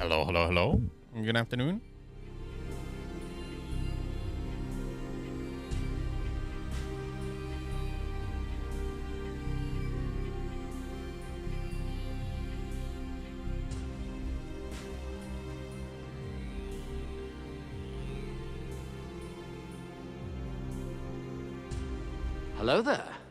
Hello, hello, hello. Good afternoon. Hello there.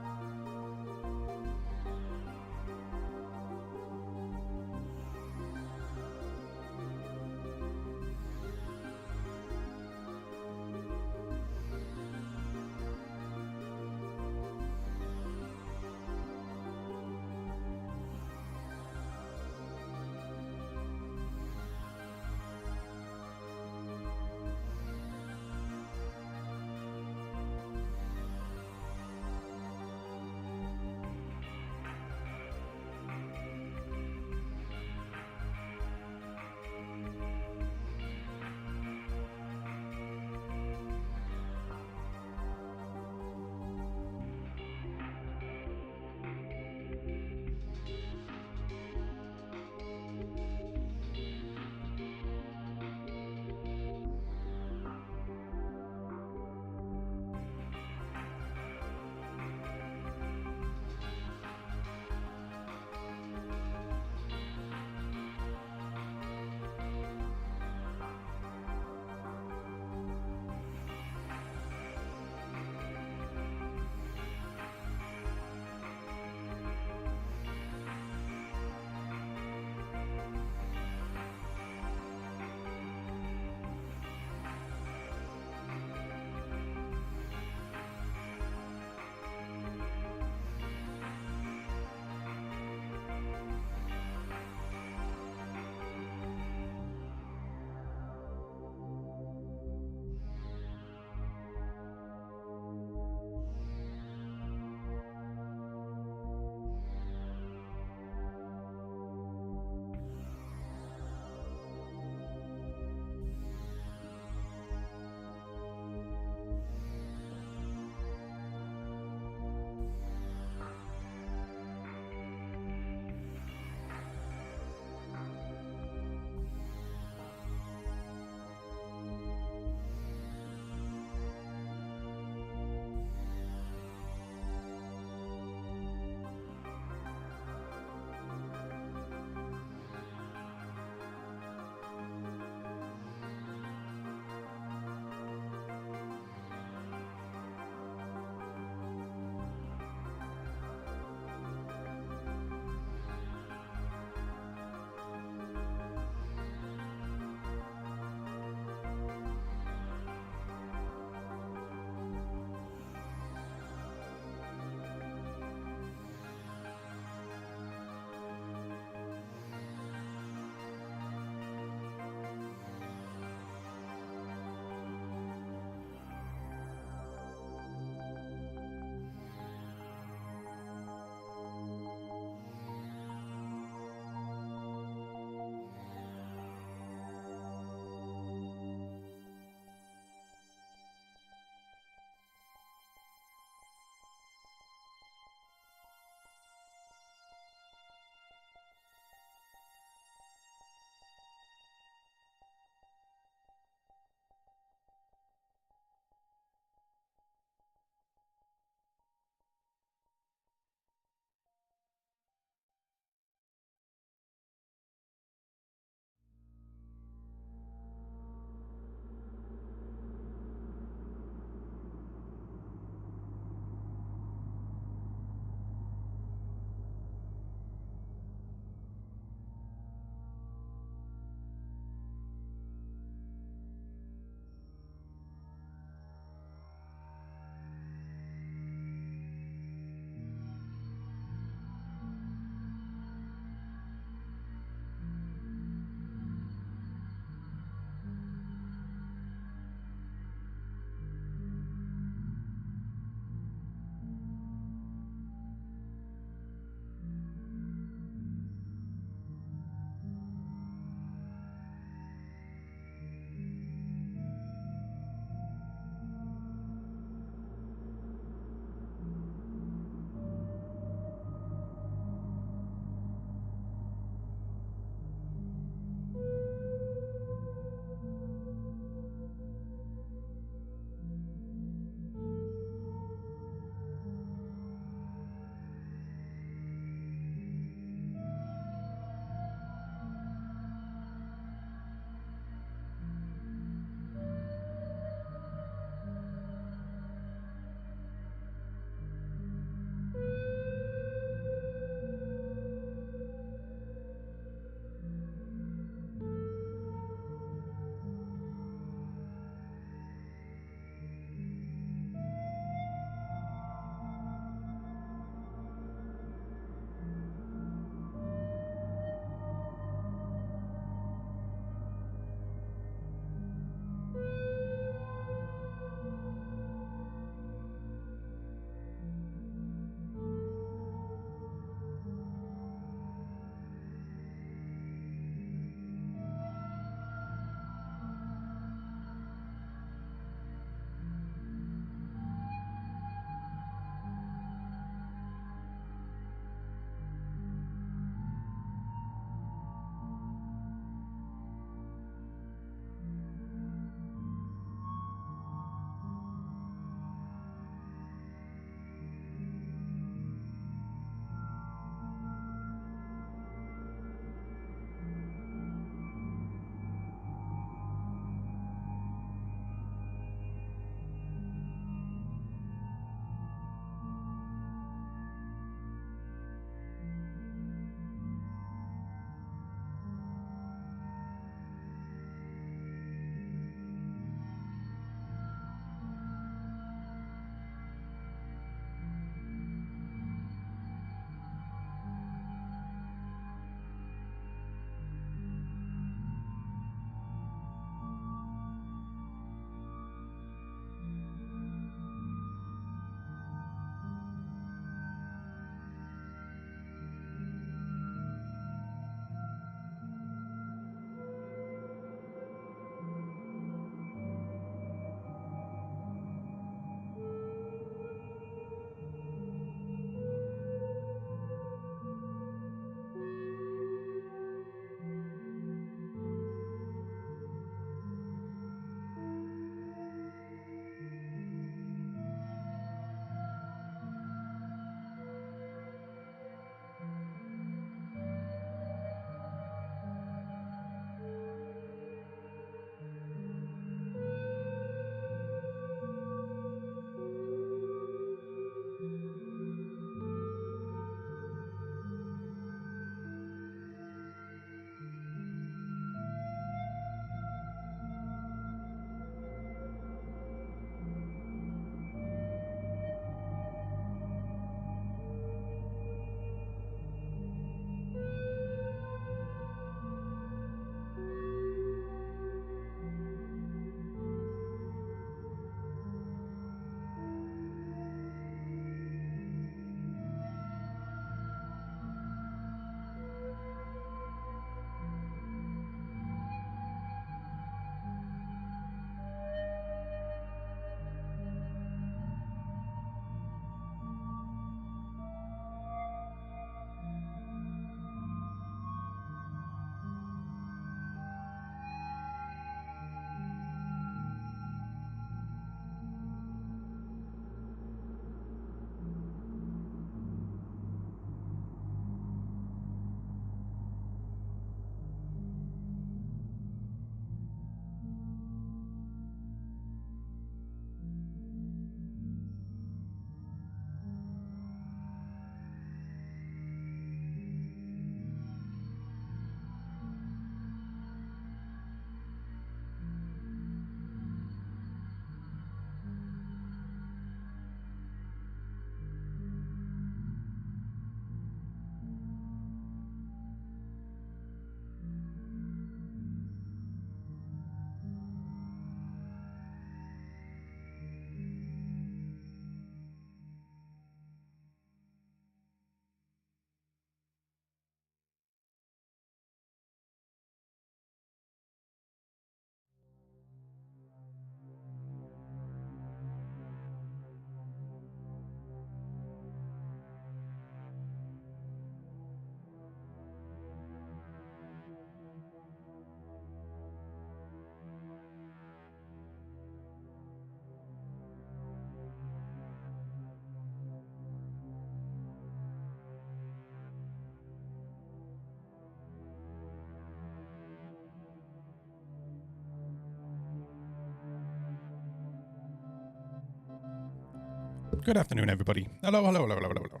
Good afternoon, everybody. Hello, hello, hello, hello, hello, hello.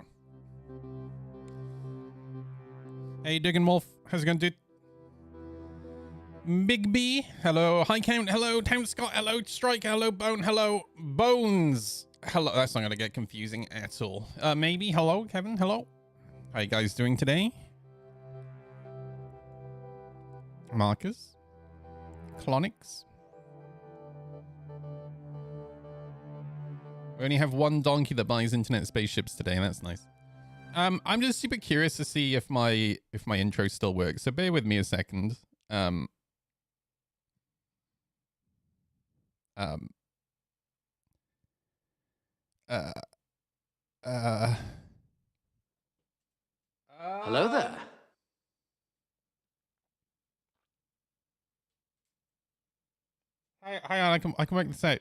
Hey, Diggin' Wolf. How's it going, dude? Big B. Hello. High Count. Hello. Town Scott. Hello. Strike. Hello. Bone. Hello. Bones. Hello. That's not going to get confusing at all. Maybe. Hello, Kevin. Hello. How you guys doing today? Marcus. Clonix. We only have one donkey that buys internet spaceships today. That's nice. I'm just super curious to see if my intro still works. So bear with me a second. Hello there. Hang on, I can work this out.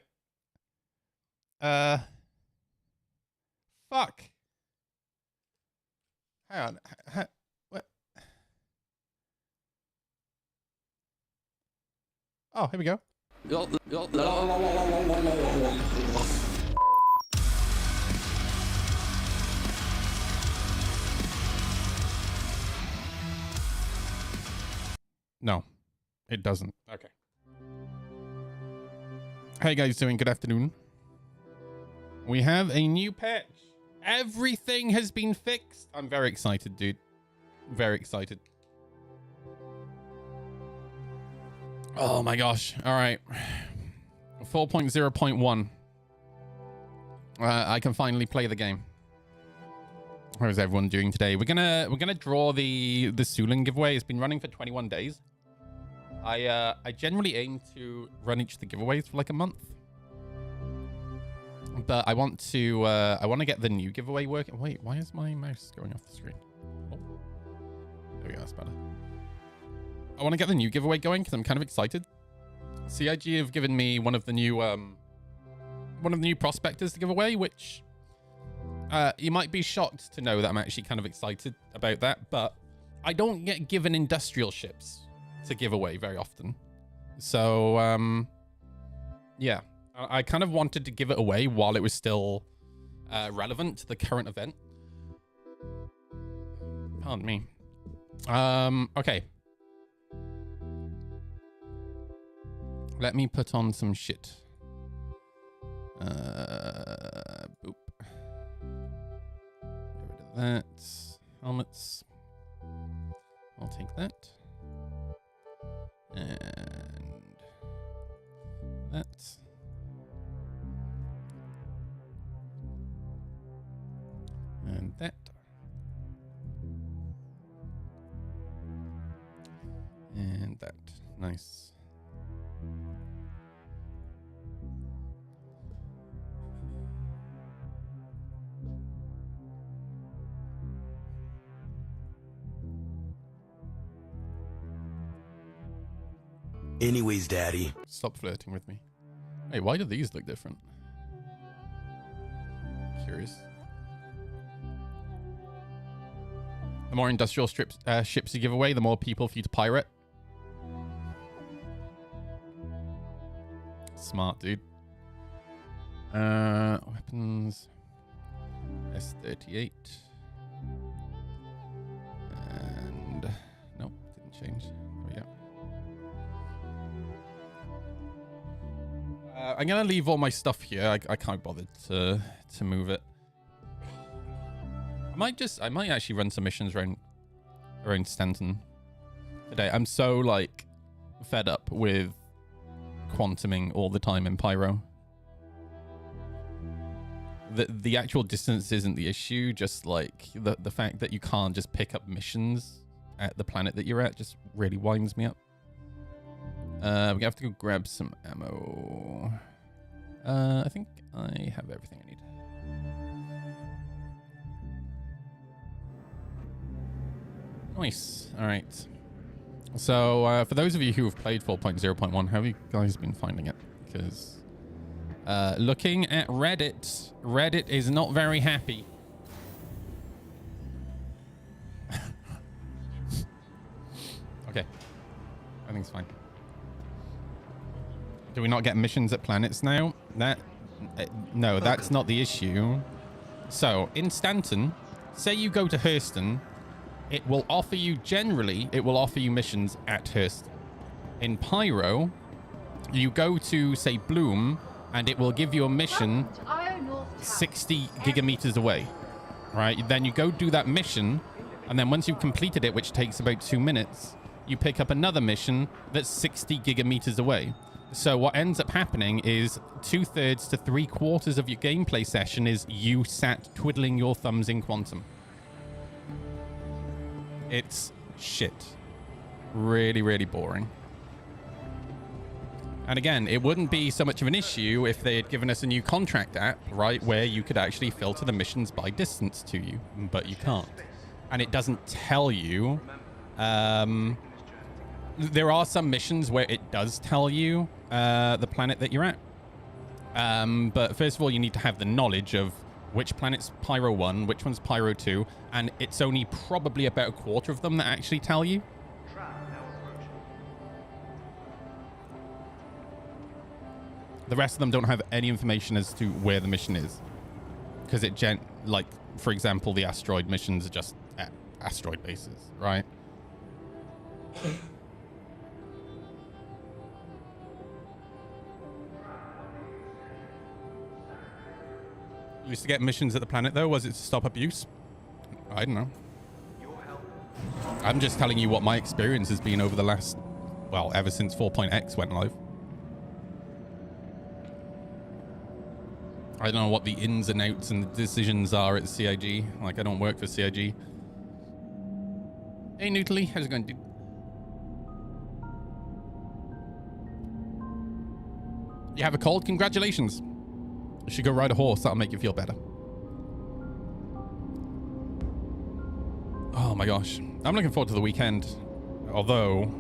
Fuck. Hang on. What? Oh, here we go. No, it doesn't. Okay. How you guys doing? Good afternoon. We have a new patch. Everything has been fixed. I'm very excited, dude. Very excited. Oh my gosh. All right. 4.0.1. I can finally play the game. How is everyone doing today? We're gonna draw the Chillin giveaway. It's been running for 21 days. I generally aim to run each of the giveaways for like a month. But I want to get the new giveaway working. Wait, why is my mouse going off the screen? Oh. There we go, that's better. I want to get the new giveaway going because I'm kind of excited. CIG have given me one of the new prospectors to give away, which you might be shocked to know that I'm actually kind of excited about that, but I don't get given industrial ships to give away very often. So yeah, I kind of wanted to give it away while it was still relevant to the current event. Pardon me. Okay. Let me put on some shit. Boop. Get rid of that. Helmets. I'll take that. And that. And that. And that. Nice. Anyways, Daddy. Stop flirting with me. Hey, why do these look different? Curious. The more industrial ships you give away, the more people for you to pirate. Smart, dude. Weapons. S38. And nope, didn't change. There we go. I'm gonna leave all my stuff here. I can't bother to move it. I might actually run some missions around Stanton today. I'm so like fed up with quantuming all the time in Pyro. The actual distance isn't the issue, just like the fact that you can't just pick up missions at the planet that you're at just really winds me up. We have to go grab some ammo. I think I have everything I need. Nice. All right. So for those of you who have played 4.0.1, how have you guys been finding it? Because looking at Reddit is not very happy. Okay. Everything's fine. Do we not get missions at planets now? No, that's not the issue. So, in Stanton, say you go to Hurston, it will offer you, generally, it will offer you missions at Hurston. In Pyro, you go to, say, Bloom, and it will give you a mission 60 gigameters away, right? Then you go do that mission, and then once you've completed it, which takes about 2 minutes, you pick up another mission that's 60 gigameters away. So what ends up happening is 2/3 to 3/4 of your gameplay session is you sat twiddling your thumbs in Quantum. It's shit. Really, really boring. And again, it wouldn't be so much of an issue if they had given us a new contract app, right, where you could actually filter the missions by distance to you, but you can't. And it doesn't tell you. There are some missions where it does tell you the planet that you're at. But first of all, you need to have the knowledge of which planet's Pyro 1, which one's Pyro 2, and it's only probably about 1/4 of them that actually tell you. The rest of them don't have any information as to where the mission is. Because like, for example, the asteroid missions are just at asteroid bases, right? You used to get missions at the planet, though? Was it to stop abuse? I don't know. I'm just telling you what my experience has been over the last, well, ever since 4.x went live. I don't know what the ins and outs and the decisions are at CIG. Like, I don't work for CIG. Hey, Noodly, how's it going, dude? You have a cold? Congratulations. You should go ride a horse. That'll make you feel better. Oh my gosh. I'm looking forward to the weekend. Although,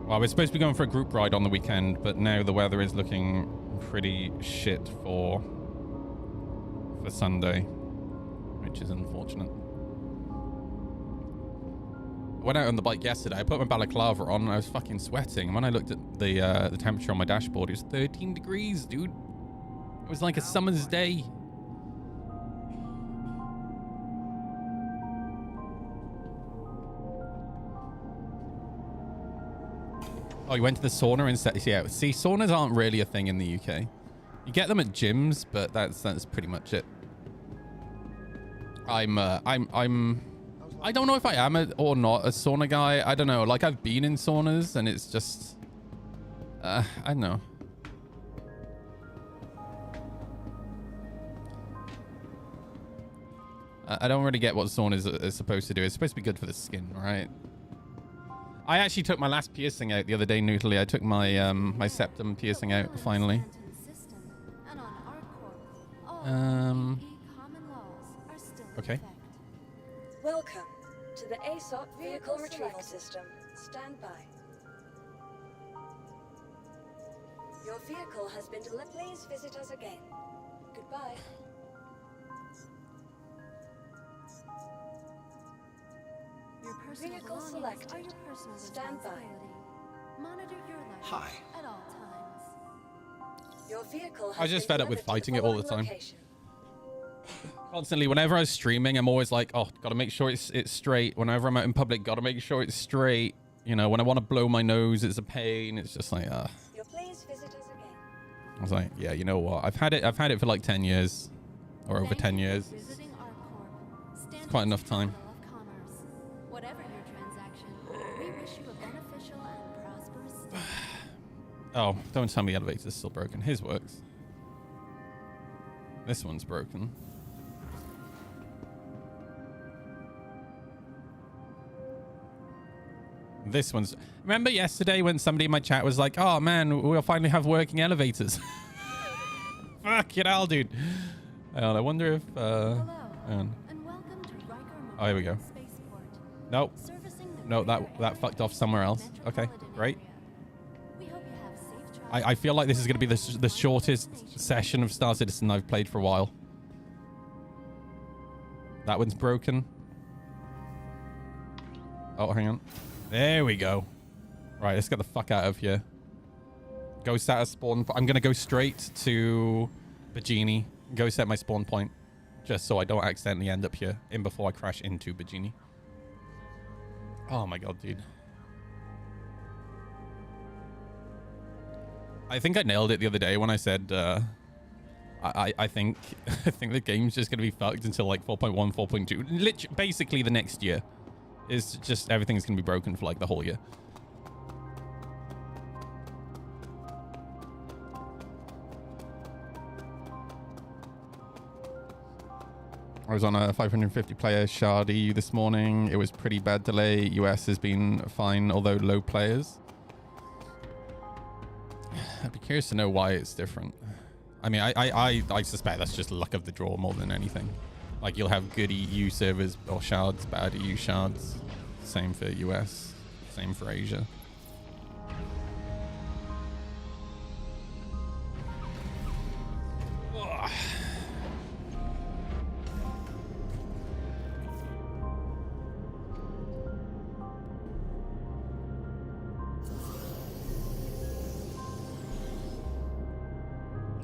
well, we're supposed to be going for a group ride on the weekend, but now the weather is looking pretty shit for Sunday, which is unfortunate. I went out on the bike yesterday. I put my balaclava on and I was fucking sweating. When I looked at the temperature on my dashboard, it was 13 degrees, dude. It was like a summer's day. Oh, you went to the sauna instead? Yeah, see, saunas aren't really a thing in the UK. You get them at gyms, but that's pretty much it. I don't know if I am or not a sauna guy. I don't know. Like, I've been in saunas and it's just, I don't know. I don't really get what saunas are supposed to do. It's supposed to be good for the skin, right? I actually took my last piercing out the other day, Noodly. I took my my septum piercing out finally. Okay. Welcome to the ASOP vehicle retrieval system. Stand by. Your vehicle has been delivered. Please visit us again. Goodbye. Vehicle selected. Stand by. Monitor your life Hi. at all times. Your vehicle has I was just been fed up with delivered to fighting it all the following time. location. Constantly, whenever I was streaming, I'm always like, oh, gotta make sure it's straight. Whenever I'm out in public, gotta make sure it's straight. You know, when I want to blow my nose, it's a pain. It's just like, Please visit us again. I was like, yeah, you know what? I've had it for like 10 years or over 10 years. It's quite enough time. Whatever your transaction, we wish you a beneficial and prosperous day. Oh, don't tell me the elevator's still broken. His works. This one's broken. This one's... Remember yesterday when somebody in my chat was like, oh man, we'll finally have working elevators. Fuck it, I'll dude. Hang on, I wonder if... Hello, hang on. and welcome to Riker Oh, here we go. Spaceport. Nope. Servicing the No, greater that fucked off somewhere else. Okay, metropolitan great. area. We hope you have safe travel. I feel like this is going to be the shortest session of Star Citizen I've played for a while. That one's broken. Oh, hang on. There we go. Right, let's get the fuck out of here. Go set a spawn. I'm gonna go straight to Bajini. Go set my spawn point, just so I don't accidentally end up here in before I crash into Bajini. Oh my god, dude. I think I nailed it the other day when I said I think I think the game's just gonna be fucked until like 4.1, 4.2. Literally, basically the next year is just everything's gonna be broken for like the whole year. I was on a 550 player shard EU this morning. It was pretty bad delay. US has been fine, although low players. I'd be curious to know why it's different. I mean, I suspect that's just luck of the draw more than anything. Like, you'll have good EU servers or shards, bad EU shards. Same for US, same for Asia. Ugh.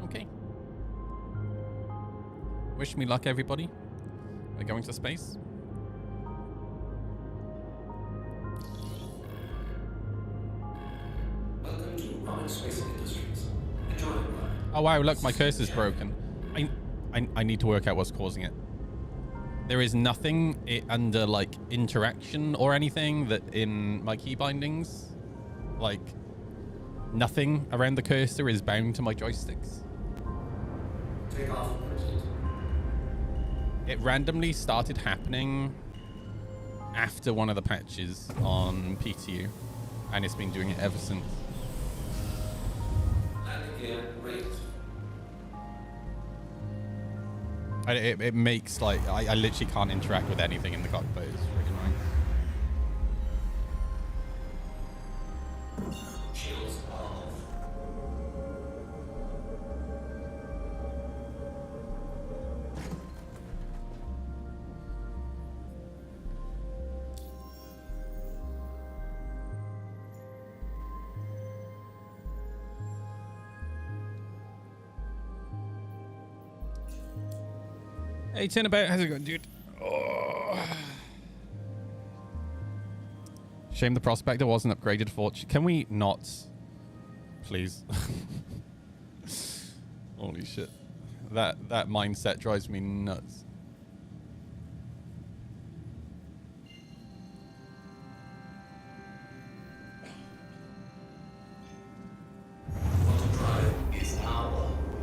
Okay. Wish me luck, everybody. We're going to space. Welcome to Roman Space Industries. Enjoy the ride. Oh wow, look, my cursor's broken. I need to work out what's causing it. There is nothing under like interaction or anything that in my key bindings, like nothing around the cursor is bound to my joysticks. Take off, President. It randomly started happening after one of the patches on PTU, and it's been doing it ever since. Landing gear raised. It makes like I literally can't interact with anything in the cockpit. It's freaking annoying. Shields off. Hey, Tinnabout, how's it going, dude? Oh. Shame the Prospector wasn't upgraded for... Can we not? Please. Holy shit. That mindset drives me nuts.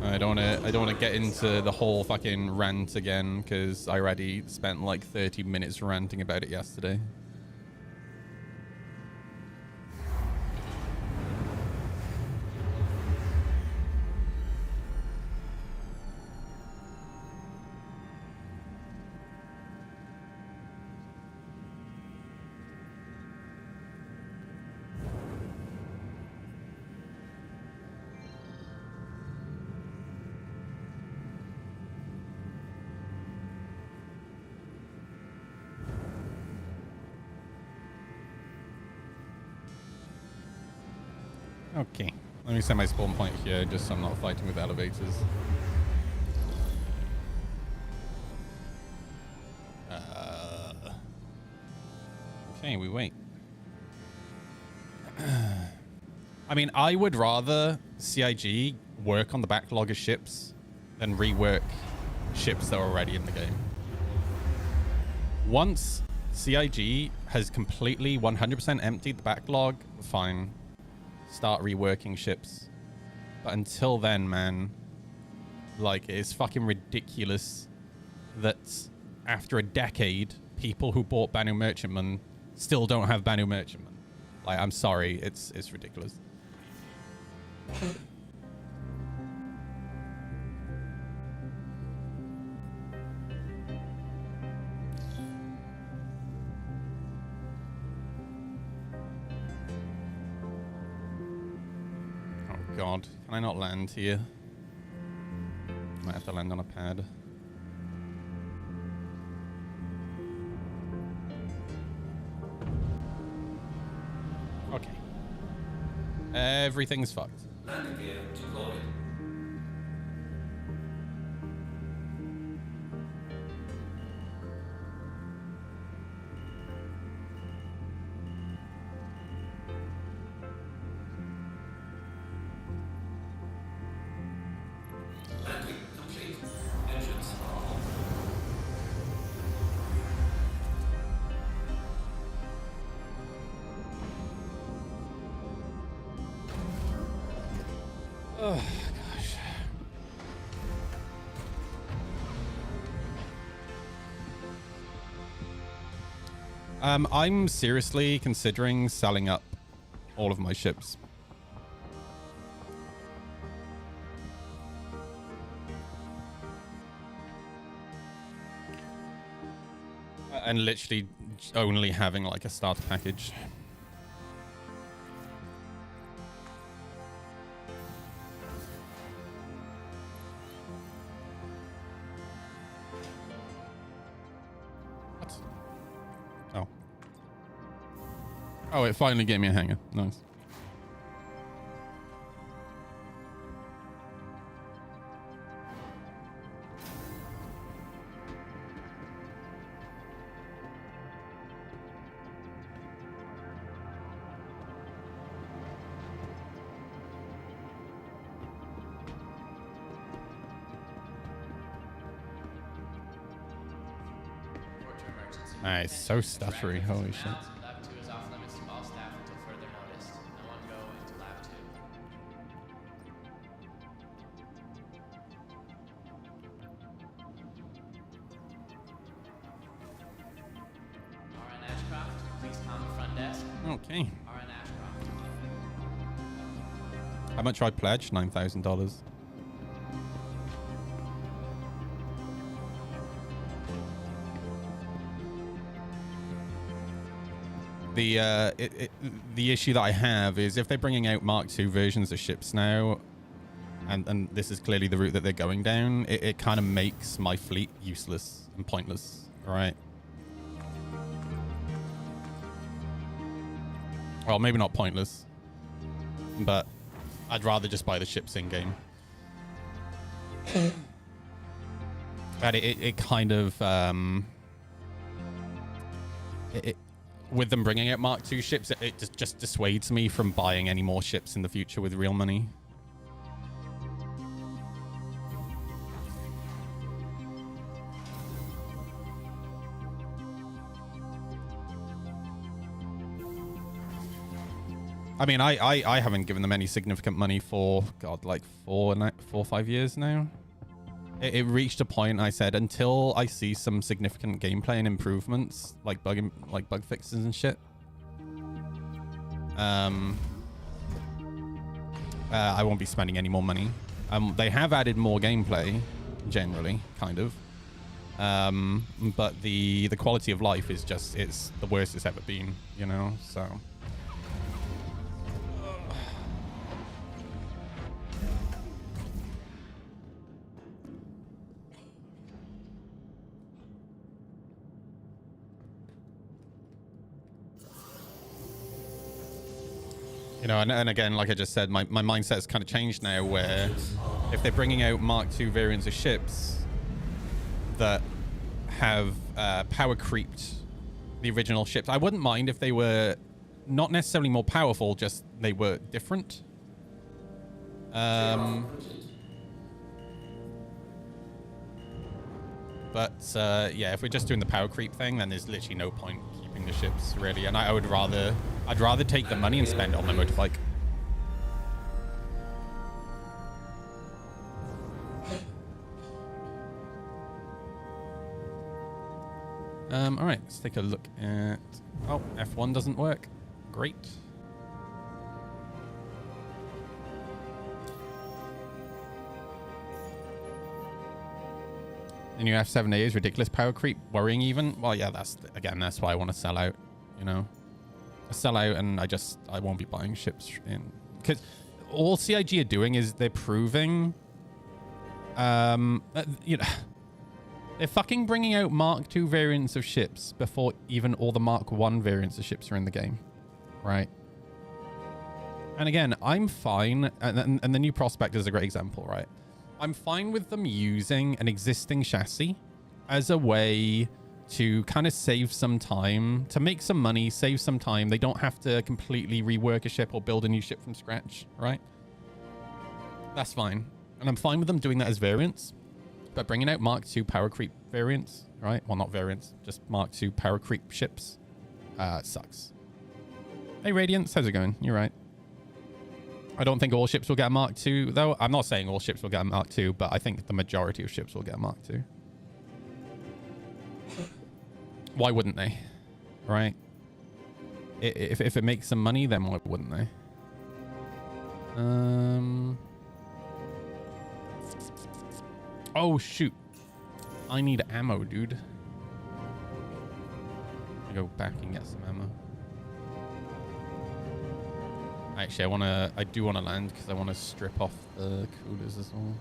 I don't want to get into the whole fucking rant again because I already spent like 30 minutes ranting about it yesterday. Okay, let me set my spawn point here just so I'm not fighting with elevators. Okay, we wait. I mean, I would rather CIG work on the backlog of ships than rework ships that are already in the game. Once CIG has completely 100% emptied the backlog, fine. Start reworking ships. But until then, man, like, it's fucking ridiculous that after a decade, people who bought Banu Merchantman still don't have Banu Merchantman. Like, I'm sorry, it's ridiculous. God, can I not land here? Might have to land on a pad. Okay. Everything's fucked. Landing gear deployed. Landing complete. Engines are off. Oh, gosh. I'm seriously considering selling up all of my ships. And literally only having like a starter package. What? Oh. Oh, it finally gave me a hanger. Nice. Nice, so stuffery, holy shit. Lab 2 is off limits to all staff until further notice. No one go into Lab 2. RN Ashcroft, please calm the front desk. Okay. RN Ashcroft. How much I pledge? $9,000. The issue that I have is if they're bringing out Mark II versions of ships now, and this is clearly the route that they're going down, it kind of makes my fleet useless and pointless, right? Well, maybe not pointless, but I'd rather just buy the ships in game. But it kind of with them bringing out Mark II ships, it just dissuades me from buying any more ships in the future with real money. I mean, I haven't given them any significant money for, God, like 4 or 5 years now. It reached a point, I said, until I see some significant gameplay and improvements, like bug fixes and shit. I won't be spending any more money. They have added more gameplay, generally, kind of. But the quality of life is just, it's the worst it's ever been, you know, so. You know, and again, like I just said, my mindset has kind of changed now, where if they're bringing out Mark II variants of ships that have power creeped the original ships, I wouldn't mind if they were not necessarily more powerful, just they were different. But yeah, if we're just doing the power creep thing, then there's literally no point keeping the ships, really. And I'd rather take the money and spend it on my motorbike. All right, let's take a look at... Oh, F1 doesn't work. Great. The new F7A is ridiculous power creep, worrying even. Well, yeah, that's why I want to sell out, you know. I sell out and I won't be buying ships in. Because all CIG are doing is they're proving, you know, they're fucking bringing out Mark II variants of ships before even all the Mark I variants of ships are in the game, right? And again, I'm fine. And the new Prospector is a great example, right? I'm fine with them using an existing chassis as a way to kind of save some time, to make some money, save some time. They don't have to completely rework a ship or build a new ship from scratch, right? That's fine. And I'm fine with them doing that as variants. But bringing out Mark II power creep variants, right? Well, not variants, just Mark II power creep ships sucks. Hey, Radiance, how's it going? You're right. I don't think all ships will get a Mark II, though. I'm not saying all ships will get a Mark II, but I think the majority of ships will get a Mark II. Why wouldn't they? Right? If it makes some money, then why wouldn't they? Oh, shoot. I need ammo, dude. I go back and get some ammo. Actually, I do want to land because I want to strip off the coolers as well.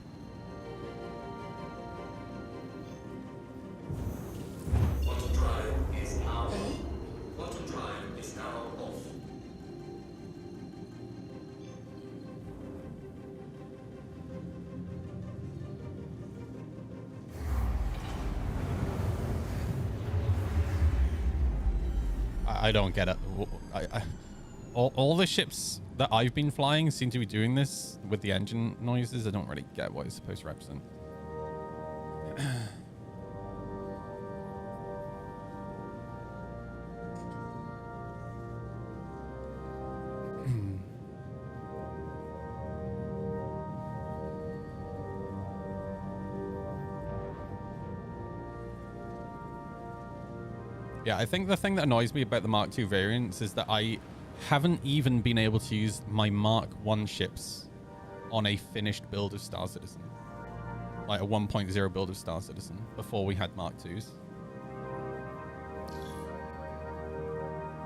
Water drive is now on. Water drive is now off. I don't get it. All the ships that I've been flying seem to be doing this with the engine noises. I don't really get what it's supposed to represent. Yeah, I think the thing that annoys me about the Mark II variants is that I haven't even been able to use my Mark I ships on a finished build of Star Citizen. Like a 1.0 build of Star Citizen before we had Mark IIs.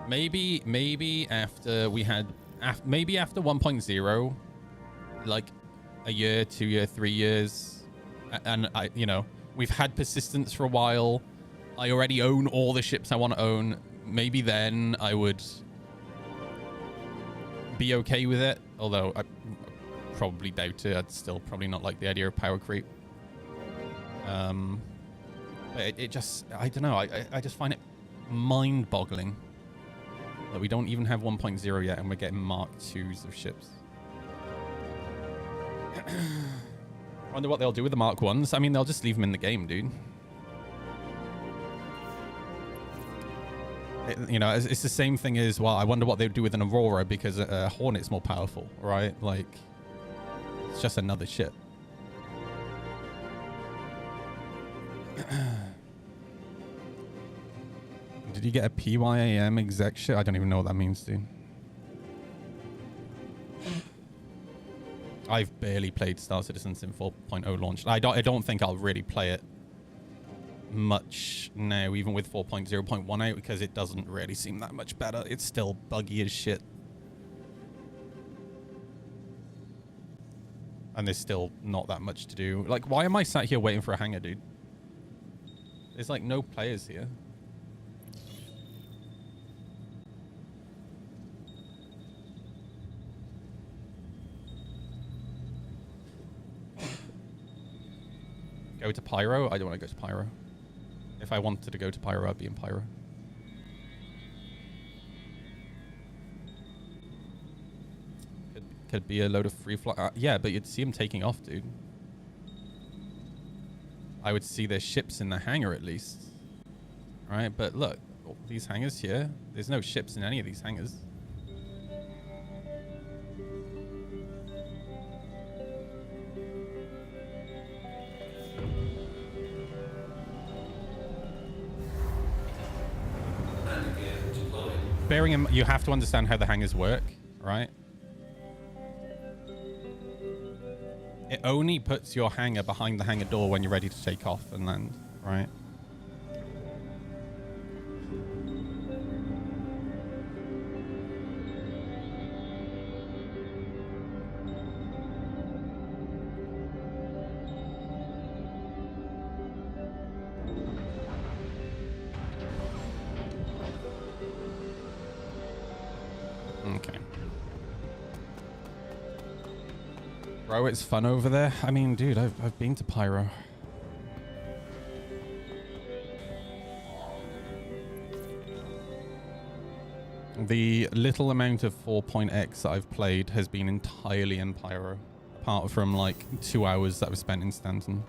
Maybe after we had... maybe after 1.0, like a year, 2 year, 3 years, and you know, we've had persistence for a while. I already own all the ships I want to own. Maybe then I would be okay with it. Although I probably doubt it. I'd still probably not like the idea of power creep. But it just, I don't know. I just find it mind-boggling that we don't even have 1.0 yet and we're getting Mark IIs of ships. I wonder what they'll do with the Mark Is. I mean, they'll just leave them in the game, dude. You know, it's the same thing as, well, I wonder what they would do with an Aurora because a Hornet's more powerful, right? Like, it's just another ship. Did you get a PYAM exec shit? I don't even know what that means, dude. I've barely played Star Citizen since 4.0 launched. I don't think I'll really play it much now, even with 4.0.1 out, because it doesn't really seem that much better. It's still buggy as shit. And there's still not that much to do. Like, why am I sat here waiting for a hangar, dude? There's like no players here. Go to Pyro? I don't want to go to Pyro. If I wanted to go to Pyro, I'd be in Pyro. Could be a load of free fly. Yeah, but you'd see them taking off, dude. I would see their ships in the hangar at least. Right, but look, all these hangars here. There's no ships in any of these hangars. Bearing in, you have to understand how the hangars work, right? It only puts your hangar behind the hangar door when you're ready to take off and land, right? Okay. Bro, it's fun over there. I mean, dude, I've been to Pyro. The little amount of 4.x that I've played has been entirely in Pyro, apart from like 2 hours that I've spent in Stanton.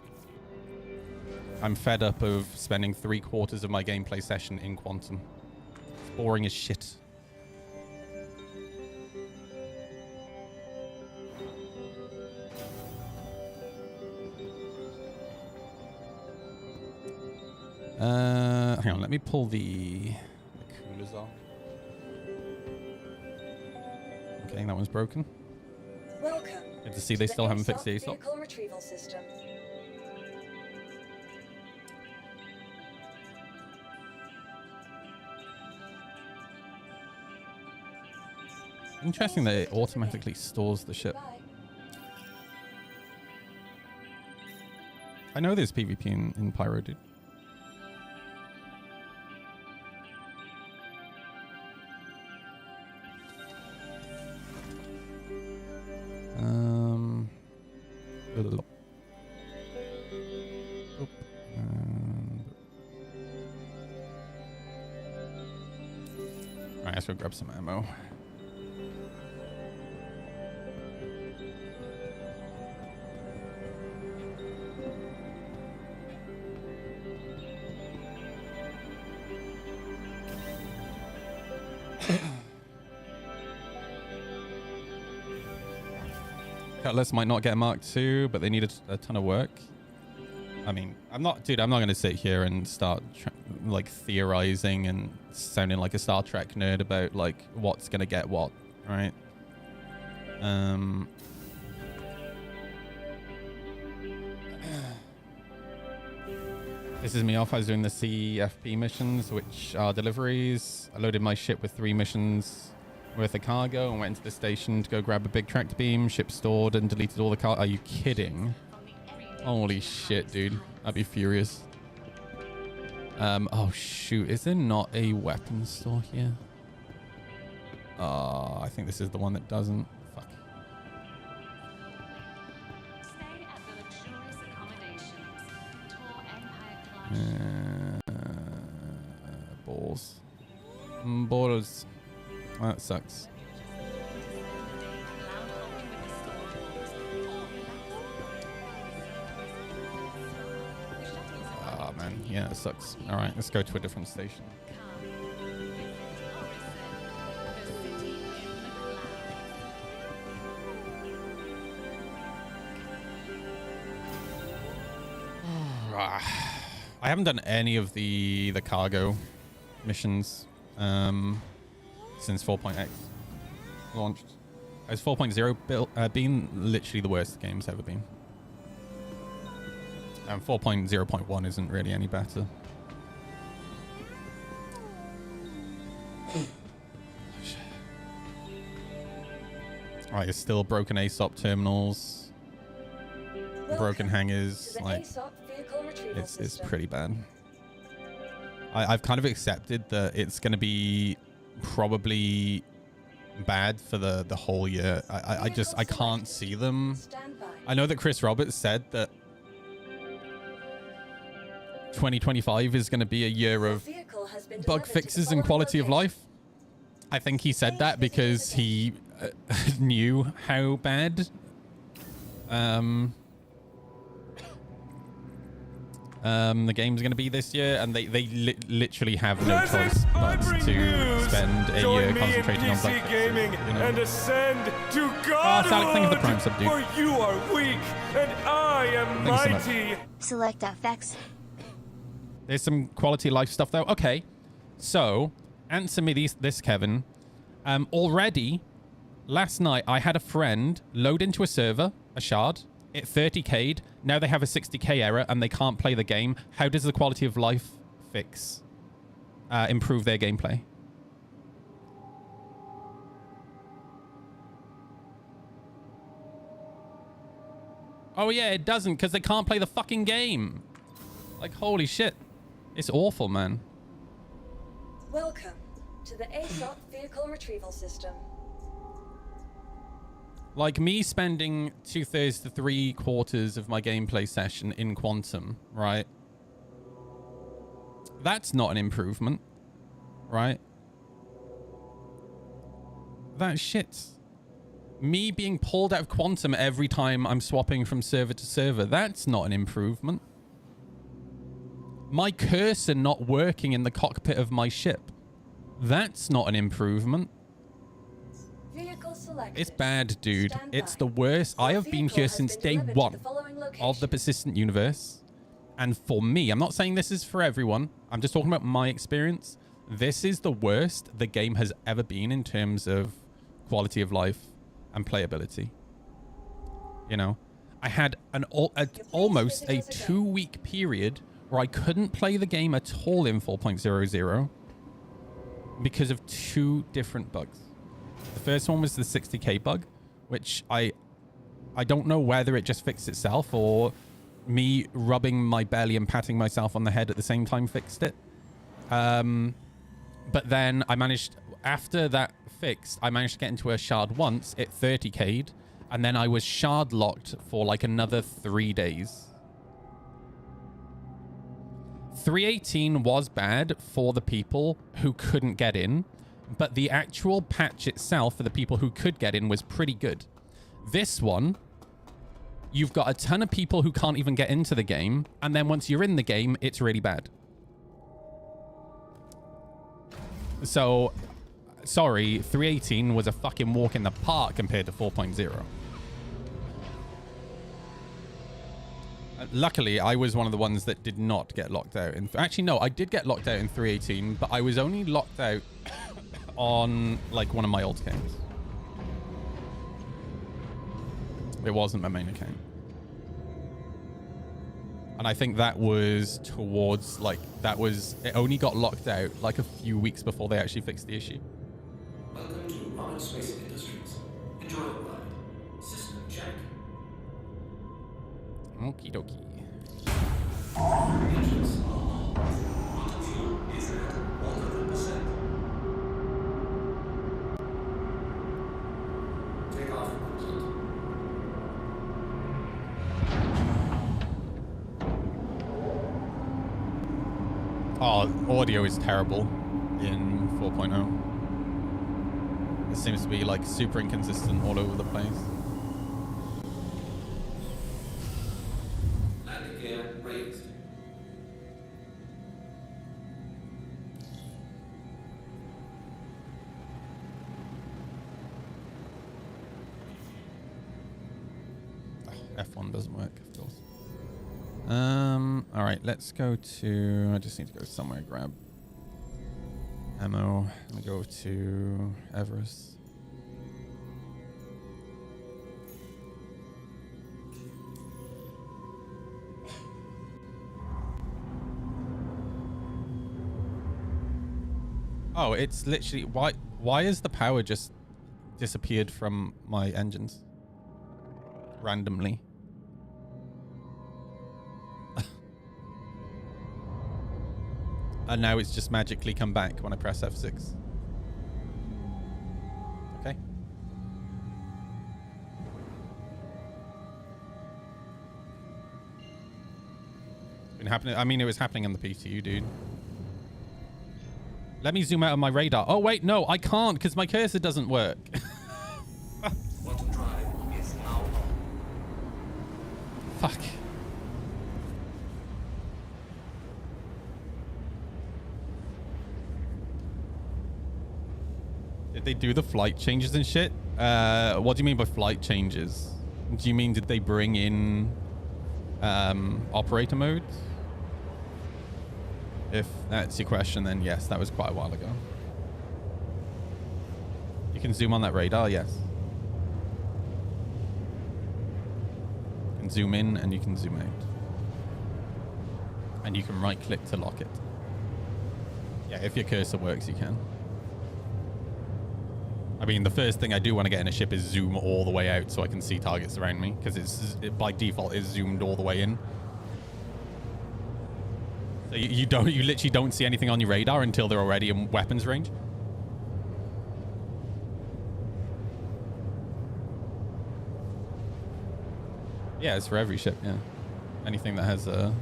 I'm fed up of spending 3/4 of my gameplay session in Quantum. It's boring as shit. Hang on, let me pull the coolers off. Okay, that one's broken. Welcome. Good to see they still haven't fixed the ASOP. Vehicle retrieval system. Interesting that it automatically stores the ship. Bye. I know there's PvP in Pyro, dude. Oop. Alright, let's go grab some ammo. Cutlass might not get Mark II, but they need a ton of work. I mean, I'm not going to sit here and start like theorizing and sounding like a Star Trek nerd about like what's going to get what, right? This is me off. I was doing the CFP missions, which are deliveries. I loaded my ship with 3 missions with a cargo and went into the station to go grab a big tractor beam. Ship stored and deleted all the car. Are you kidding? Holy shit, dude. I'd be furious. Oh shoot, is there not a weapons store here? I think this is the one that doesn't. Fuck. Stay at the luxurious accommodations. Tour Empire Club. Balls. Balls. That sucks. Oh man, yeah, it sucks. All right, let's go to a different station. I haven't done any of the cargo missions since 4.x launched. Has 4.0 been literally the worst the game's ever been. And 4.0.1 isn't really any better. Right, there's still broken ASOP terminals, broken hangars. Like, it's pretty bad. I've kind of accepted that it's going to be probably bad for the whole year. I can't see them. I know that Chris Roberts said that 2025 is going to be a year of bug fixes and quality of life. I think he said that because he knew how bad the game's going to be this year, and they literally have no choice but to spend a year concentrating on bug fixes, gaming, you know? and ascend to God. Salik, thank you for the prime sub, dude. For you are weak, and I am Thank you so mighty. Select FX. There's some quality of life stuff though. Okay, so answer me this, Kevin. Already, last night I had a friend load into a server, a shard. It 30k'd. Now they have a 60k error and they can't play the game. How does the quality of life fix improve their gameplay? Oh yeah, it doesn't, because they can't play the fucking game. Like, holy shit. It's awful, man. Welcome to the ASOP vehicle retrieval system. Like me spending 2/3 to 3/4 of my gameplay session in Quantum, right? That's not an improvement, right? That's shit. Me being pulled out of Quantum every time I'm swapping from server to server, that's not an improvement. My cursor not working in the cockpit of my ship, that's not an improvement. Vehicle selected. It's bad, dude. Stand It's by. the worst. I Your have been vehicle here has since been day delivered to one the following of the location. persistent universe. And for me, I'm not saying this is for everyone. I'm just talking about my experience. This is the worst the game has ever been in terms of quality of life and playability. You know, I had almost a 2-week period where I couldn't play the game at all in 4.00 because of 2 different bugs. The first one was the 60k bug, which I don't know whether it just fixed itself or me rubbing my belly and patting myself on the head at the same time fixed it. But then I managed, after that fixed, I managed to get into a shard once, it 30k'd, and then I was shard locked for like another 3 days. 318 was bad for the people who couldn't get in, but the actual patch itself for the people who could get in was pretty good. This one, you've got a ton of people who can't even get into the game, and then once you're in the game, it's really bad. So, sorry, 318 was a fucking walk in the park compared to 4.0. Luckily, I was one of the ones that did not get locked out. Actually, no, I did get locked out in 318, but I was only locked out on, like, one of my old games. It wasn't my main account. And I think that was towards, like, it only got locked out, like, a few weeks before they actually fixed the issue. Welcome to Robert Space Industries. Enjoy the ride. System check. Okie dokie. Engines. Quantum fuel is at 100%. Takeoff complete. Oh, audio is terrible in 4.0. It seems to be like super inconsistent all over the place. Landing gear raised. F1 doesn't work, of course. All right, let's go to, I just need to go somewhere, grab ammo. Let me go to Everest. Oh, it's literally, why is the power just disappeared from my engines randomly? And now it's just magically come back when I press F6. Okay. It's been happening. I mean, it was happening on the PTU, dude. Let me zoom out on my radar. Oh, wait, no, I can't because my cursor doesn't work. Quantum drive is now on. Fuck. Did they do the flight changes and shit? What do you mean by flight changes? Do you mean did they bring in operator mode? If that's your question, then yes, that was quite a while ago. You can zoom on that radar, yes. You can zoom in and you can zoom out. And you can right click to lock it. Yeah, if your cursor works, you can. I mean, the first thing I do when I get in a ship is zoom all the way out so I can see targets around me, because it by default is zoomed all the way in. So you literally don't see anything on your radar until they're already in weapons range. Yeah, it's for every ship, yeah. Anything that has a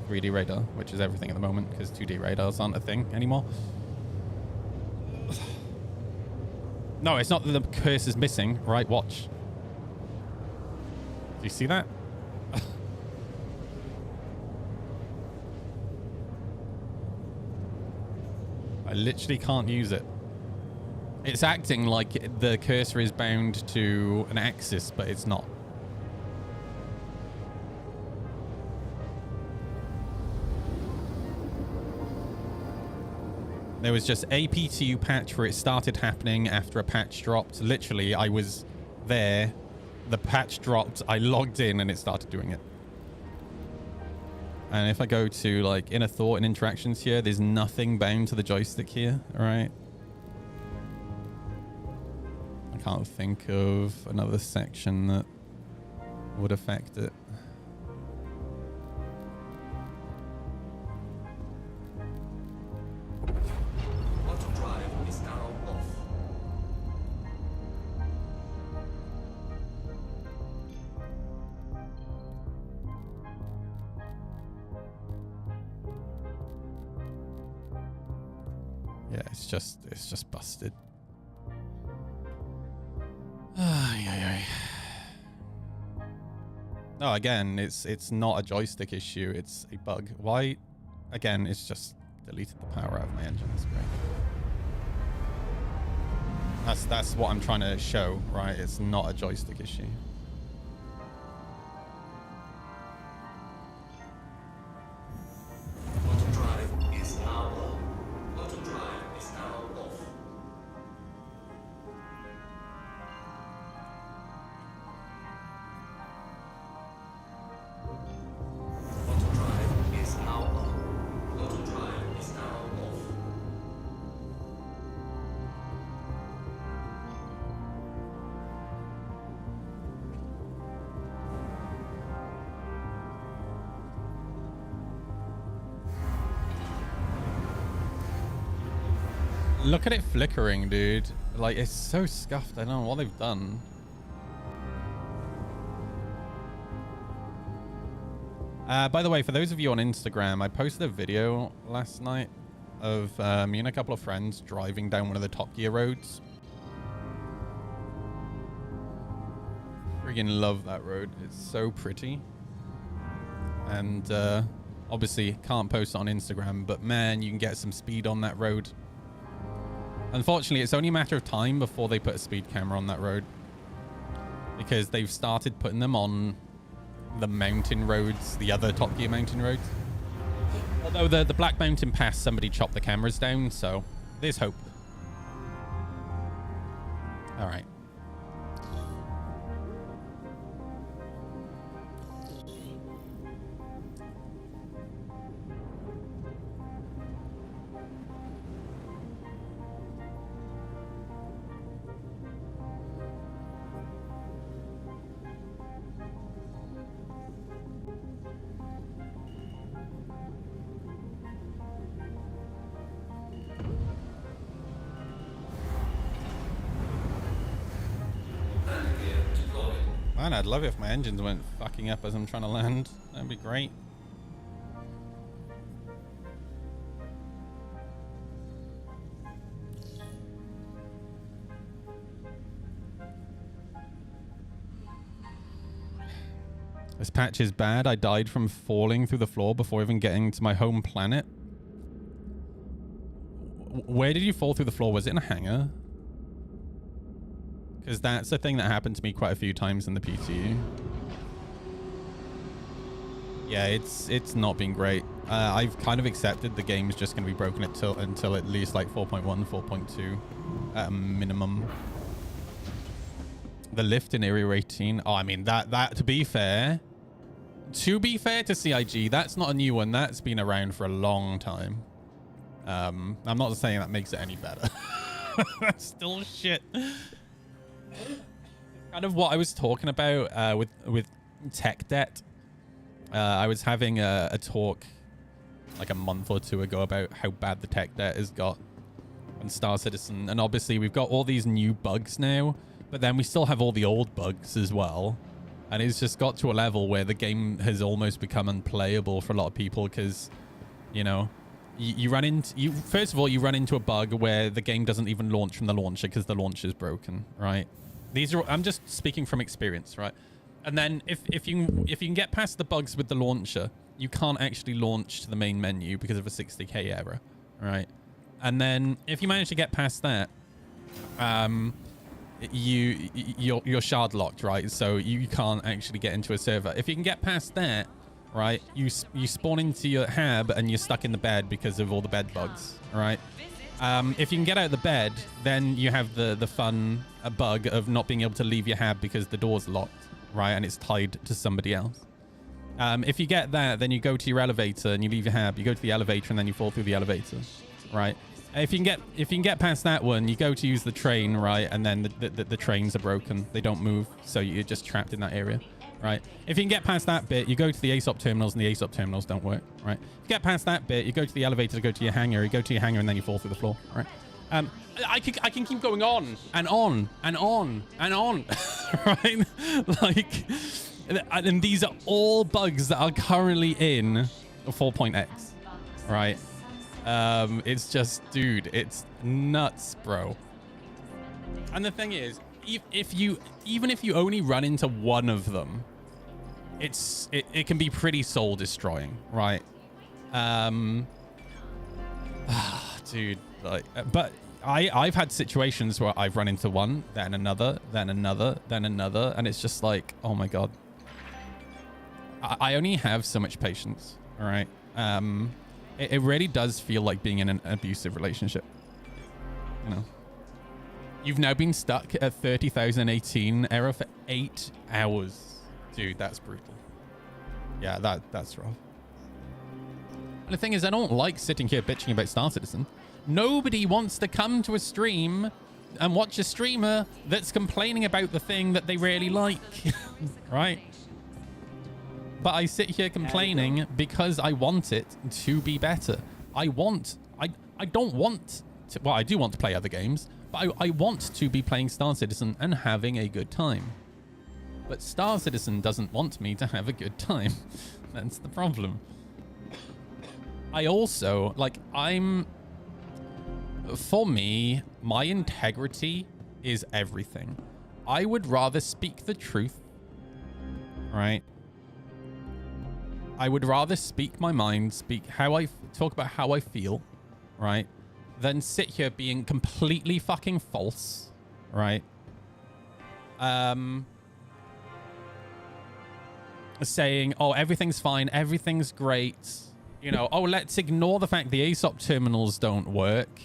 3D radar, which is everything at the moment, because 2D radars aren't a thing anymore. No, it's not that the curse is missing. Right, watch. Do you see that? I literally can't use it. It's acting like the cursor is bound to an axis, but it's not. There was just a PTU patch where it started happening after a patch dropped. Literally, I was there, the patch dropped, I logged in, and it started doing it. And if I go to like inner thought and interactions here, there's nothing bound to the joystick here, all right? I can't think of another section that would affect it. Auto drive is now off. Yeah, it's just busted. Ay, ay, ay. No, again, it's not a joystick issue, it's a bug. Why? Again, it's just deleted the power out of my engine. That's great. That's what I'm trying to show, right? It's not a joystick issue. Auto drive is now on. Auto drive is now off. Auto drive is now on. Auto drive is now off. Look at it flickering, dude. Like, it's so scuffed. I don't know what they've done. By the way, for those of you on Instagram, I posted a video last night of me and a couple of friends driving down one of the Top Gear roads. Friggin' love that road. It's so pretty. And obviously can't post it on Instagram, but man, you can get some speed on that road. Unfortunately, it's only a matter of time before they put a speed camera on that road, because they've started putting them on the mountain roads, the other Top Gear mountain roads. Although the Black Mountain Pass, somebody chopped the cameras down, so there's hope. All right. Man, I'd love it if my engines weren't fucking up as I'm trying to land. That'd be great. This patch is bad. I died from falling through the floor before even getting to my home planet. Where did you fall through the floor? Was it in a hangar? Because that's a thing that happened to me quite a few times in the PTU. Yeah, it's not been great. I've kind of accepted the game's just going to be broken until at least like 4.1, 4.2 at a minimum. The lift in Area 18. Oh, I mean, that to be fair to CIG, that's not a new one. That's been around for a long time. I'm not saying that makes it any better. That's still shit. Kind of what I was talking about with tech debt. I was having a talk like a month or two ago about how bad the tech debt has got on Star Citizen, and obviously we've got all these new bugs now, but then we still have all the old bugs as well. And it's just got to a level where the game has almost become unplayable for a lot of people because, you know, you run into... First of all, you run into a bug where the game doesn't even launch from the launcher because the launcher is broken, right? These are... I'm just speaking from experience, right? And then if you can get past the bugs with the launcher, you can't actually launch to the main menu because of a 60k error, right? And then if you manage to get past that, you're shard locked, right? So you can't actually get into a server. If you can get past that, right, you spawn into your hab and you're stuck in the bed because of all the bed bugs, right? If you can get out of the bed, then you have the fun bug of not being able to leave your hab because the door's locked, right? And it's tied to somebody else. If you get that, then you go to your elevator and you leave your hab. You go to the elevator and then you fall through the elevator, right? If you can get past that one, you go to use the train, right? And then the trains are broken. They don't move, so you're just trapped in that area, right? If you can get past that bit, you go to the ASOP terminals and the ASOP terminals don't work, right? If you get past that bit, you go to the elevator to go to your hangar. You go to your hangar and then you fall through the floor, right? I can keep going on and on and on and on, right? Like, and these are all bugs that are currently in 4.x, right? It's just, dude, it's nuts, bro. And the thing is, even if you only run into one of them, it can be pretty soul destroying, right? Dude, like, but I've had situations where I've run into one, then another, then another, then another, and it's just like, oh my god. I only have so much patience, all right? It really does feel like being in an abusive relationship, you know? You've now been stuck at 30,018 error for 8 hours. Dude, that's brutal. Yeah, that's rough. And the thing is, I don't like sitting here bitching about Star Citizen. Nobody wants to come to a stream and watch a streamer that's complaining about the thing that they really like, right? But I sit here complaining because I want it to be better. I don't want to, well, I do want to play other games, but I want to be playing Star Citizen and having a good time. But Star Citizen doesn't want me to have a good time. That's the problem. I also, like, for me, my integrity is everything. I would rather speak the truth, right? I would rather speak my mind, talk about how I feel, right? Than sit here being completely fucking false, right? Saying, oh, everything's fine, everything's great. You know, oh, let's ignore the fact the ASOP terminals don't work,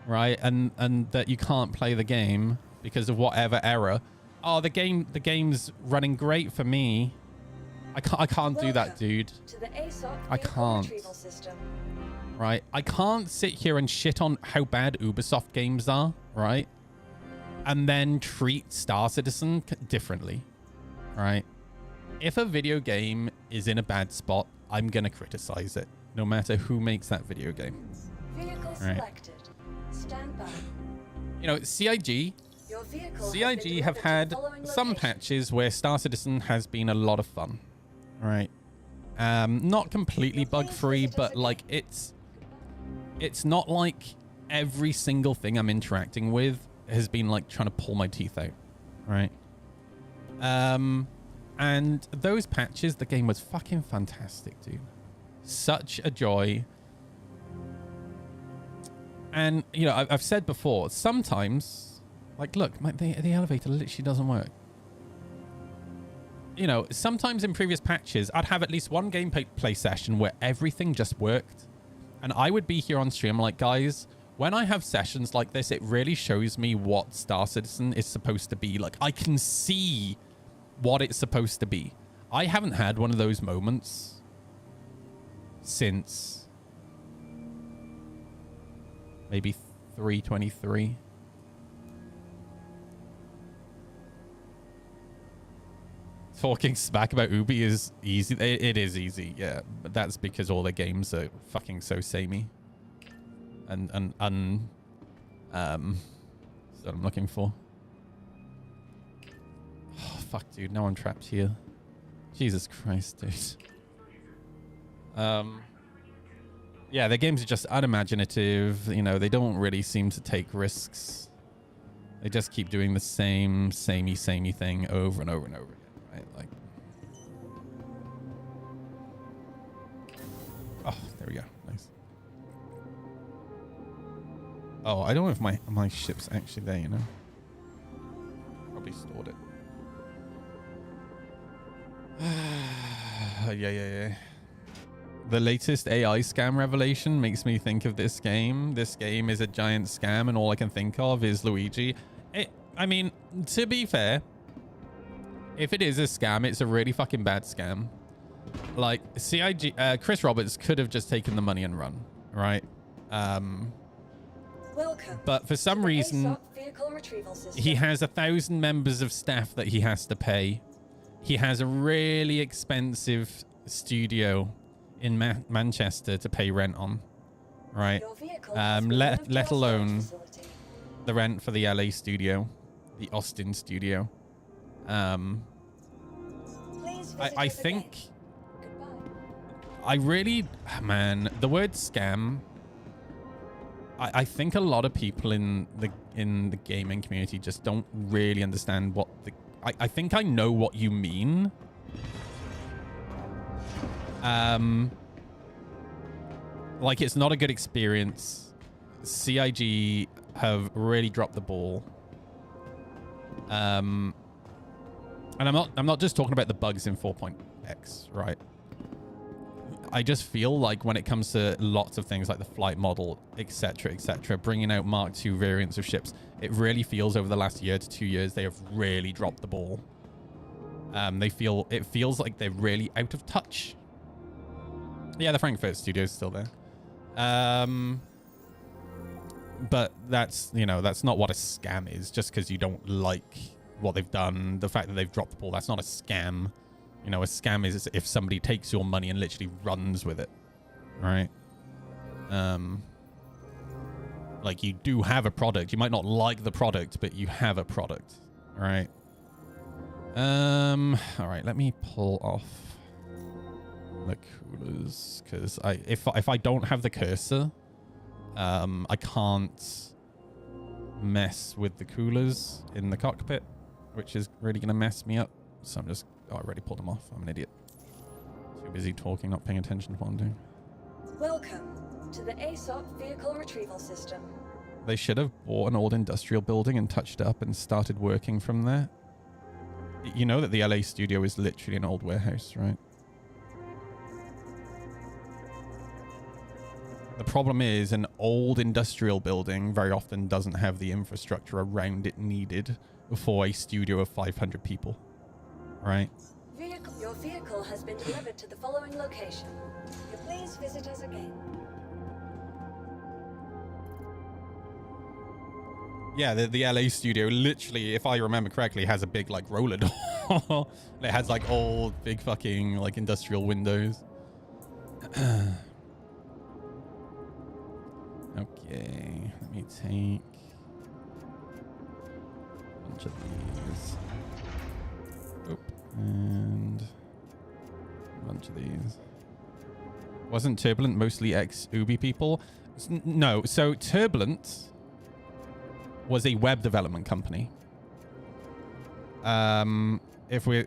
right? And that you can't play the game because of whatever error. Oh, the game's running great for me. I can't do that, dude. To the ASOP I can't. retrieval system. Right? I can't sit here and shit on how bad Ubisoft games are, right? And then treat Star Citizen differently, right? If a video game is in a bad spot, I'm going to criticize it, no matter who makes that video game. Vehicle selected. Stand by. You know, CIG Your vehicle CIG have had some patches where Star Citizen has been a lot of fun, right? Not completely bug-free, but like it's not like every single thing I'm interacting with has been like trying to pull my teeth out, right? And those patches, the game was fucking fantastic, dude. Such a joy. And, you know, I've said before, sometimes, like, look, the elevator literally doesn't work. You know, sometimes in previous patches, I'd have at least one gameplay session where everything just worked. And I would be here on stream like, guys, when I have sessions like this, it really shows me what Star Citizen is supposed to be. Like, I can see what it's supposed to be. I haven't had one of those moments since maybe 323. Talking smack about Ubi is easy. It is easy, yeah. But that's because all their games are fucking so samey. That's what I'm looking for. Oh, fuck, dude. Now I'm trapped here. Jesus Christ, dude. Yeah, their games are just unimaginative. You know, they don't really seem to take risks. They just keep doing the samey thing over and over and over again, right? Like, oh, there we go. Nice. Oh, I don't know if my ship's actually there, you know. Probably stored it. Yeah. The latest AI scam revelation makes me think of this game. This game is a giant scam, and all I can think of is Luigi. I mean, to be fair, if it is a scam, it's a really fucking bad scam. Like, CIG, Chris Roberts could have just taken the money and run, right? Welcome. But for some reason, he has 1,000 members of staff that he has to pay. He has a really expensive studio in Manchester to pay rent on, right? Let alone the rent for the LA studio, the Austin studio. I think I really, man, the word scam. I think a lot of people in the gaming community just don't really understand what the. I think I know what you mean. Like, it's not a good experience. CIG have really dropped the ball. And I'm not just talking about the bugs in 4.x, right? I just feel like when it comes to lots of things like the flight model, etc., bringing out Mark II variants of ships, it really feels over the last year to 2 years they have really dropped the ball. It feels like they're really out of touch. Yeah, the Frankfurt studio is still there. But that's, you know, that's not what a scam is. Just because you don't like what they've done, the fact that they've dropped the ball, that's not a scam. You know, a scam is if somebody takes your money and literally runs with it, right? Like, you do have a product. You might not like the product, but you have a product, right? All right, let me pull off the coolers, because if I don't have the cursor, I can't mess with the coolers in the cockpit, which is really gonna mess me up. So I'm just, I already pulled them off. I'm an idiot. Too busy talking, not paying attention to what I'm doing. Welcome to the ASOC vehicle retrieval system. They should have bought an old industrial building and touched it up and started working from there. You know that the LA studio is literally an old warehouse, right? The problem is an old industrial building very often doesn't have the infrastructure around it needed for a studio of 500 people, right? Your vehicle has been delivered to the following location. You please visit us again. Yeah, the LA studio literally, if I remember correctly, has a big like roller door. It has like old big fucking like industrial windows. Okay, let me take a bunch of these. Oop, and a bunch of these. Wasn't Turbulent mostly ex-Ubi people? No, so Turbulent was a web development company. If we're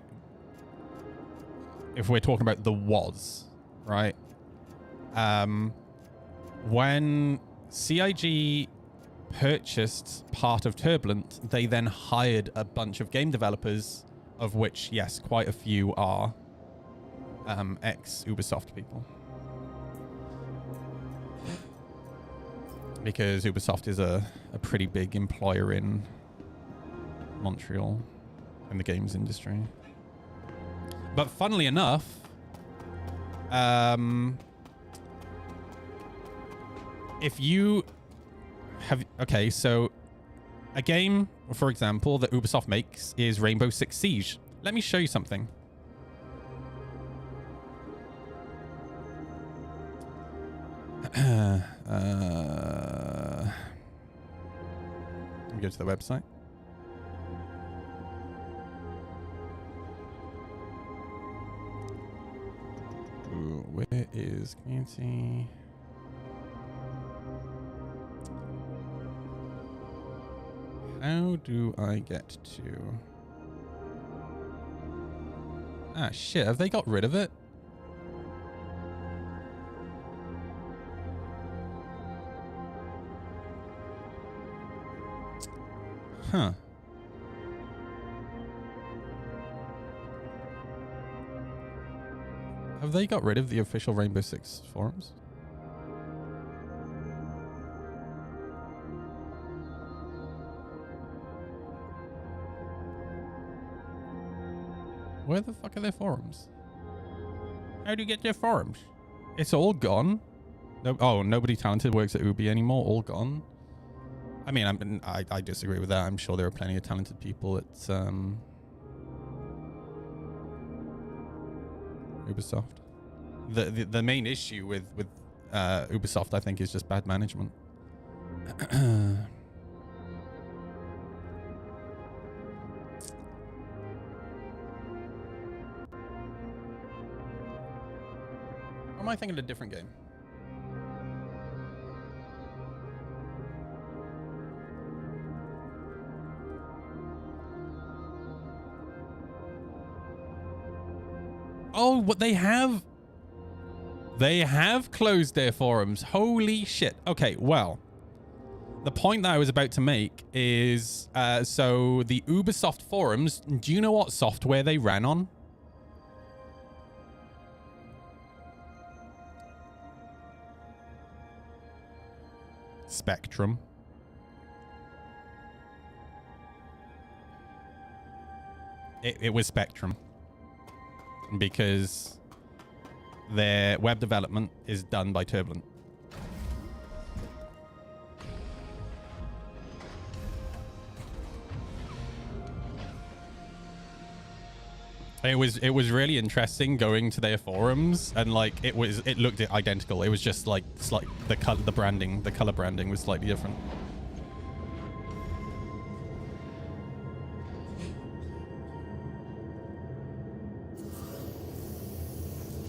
talking about the was, right? When CIG purchased part of Turbulent, they then hired a bunch of game developers, of which, yes, quite a few are ex-Ubisoft people. Because Ubisoft is a pretty big employer in Montreal in the games industry. But funnily enough, if you have... Okay, so a game, for example, that Ubisoft makes is Rainbow Six Siege. Let me show you something. Let me go to the website. where is community? How do I get to... Ah, shit. Have they got rid of it? Huh. Have they got rid of the official Rainbow Six forums? Where the fuck are their forums? How do you get their forums? It's all gone. No, oh, nobody talented works at Ubi anymore. All gone. I mean, I disagree with that. I'm sure there are plenty of talented people at Ubisoft. The main issue with Ubisoft, I think, is just bad management. Or am I thinking of a different game? Oh, what they have? They have closed their forums. Holy shit. Okay, well, the point that I was about to make is, so the Ubisoft forums, do you know what software they ran on? Spectrum. It was Spectrum. Because their web development is done by Turbulent. It was really interesting going to their forums, and like it looked identical. It was just like the color branding was slightly different.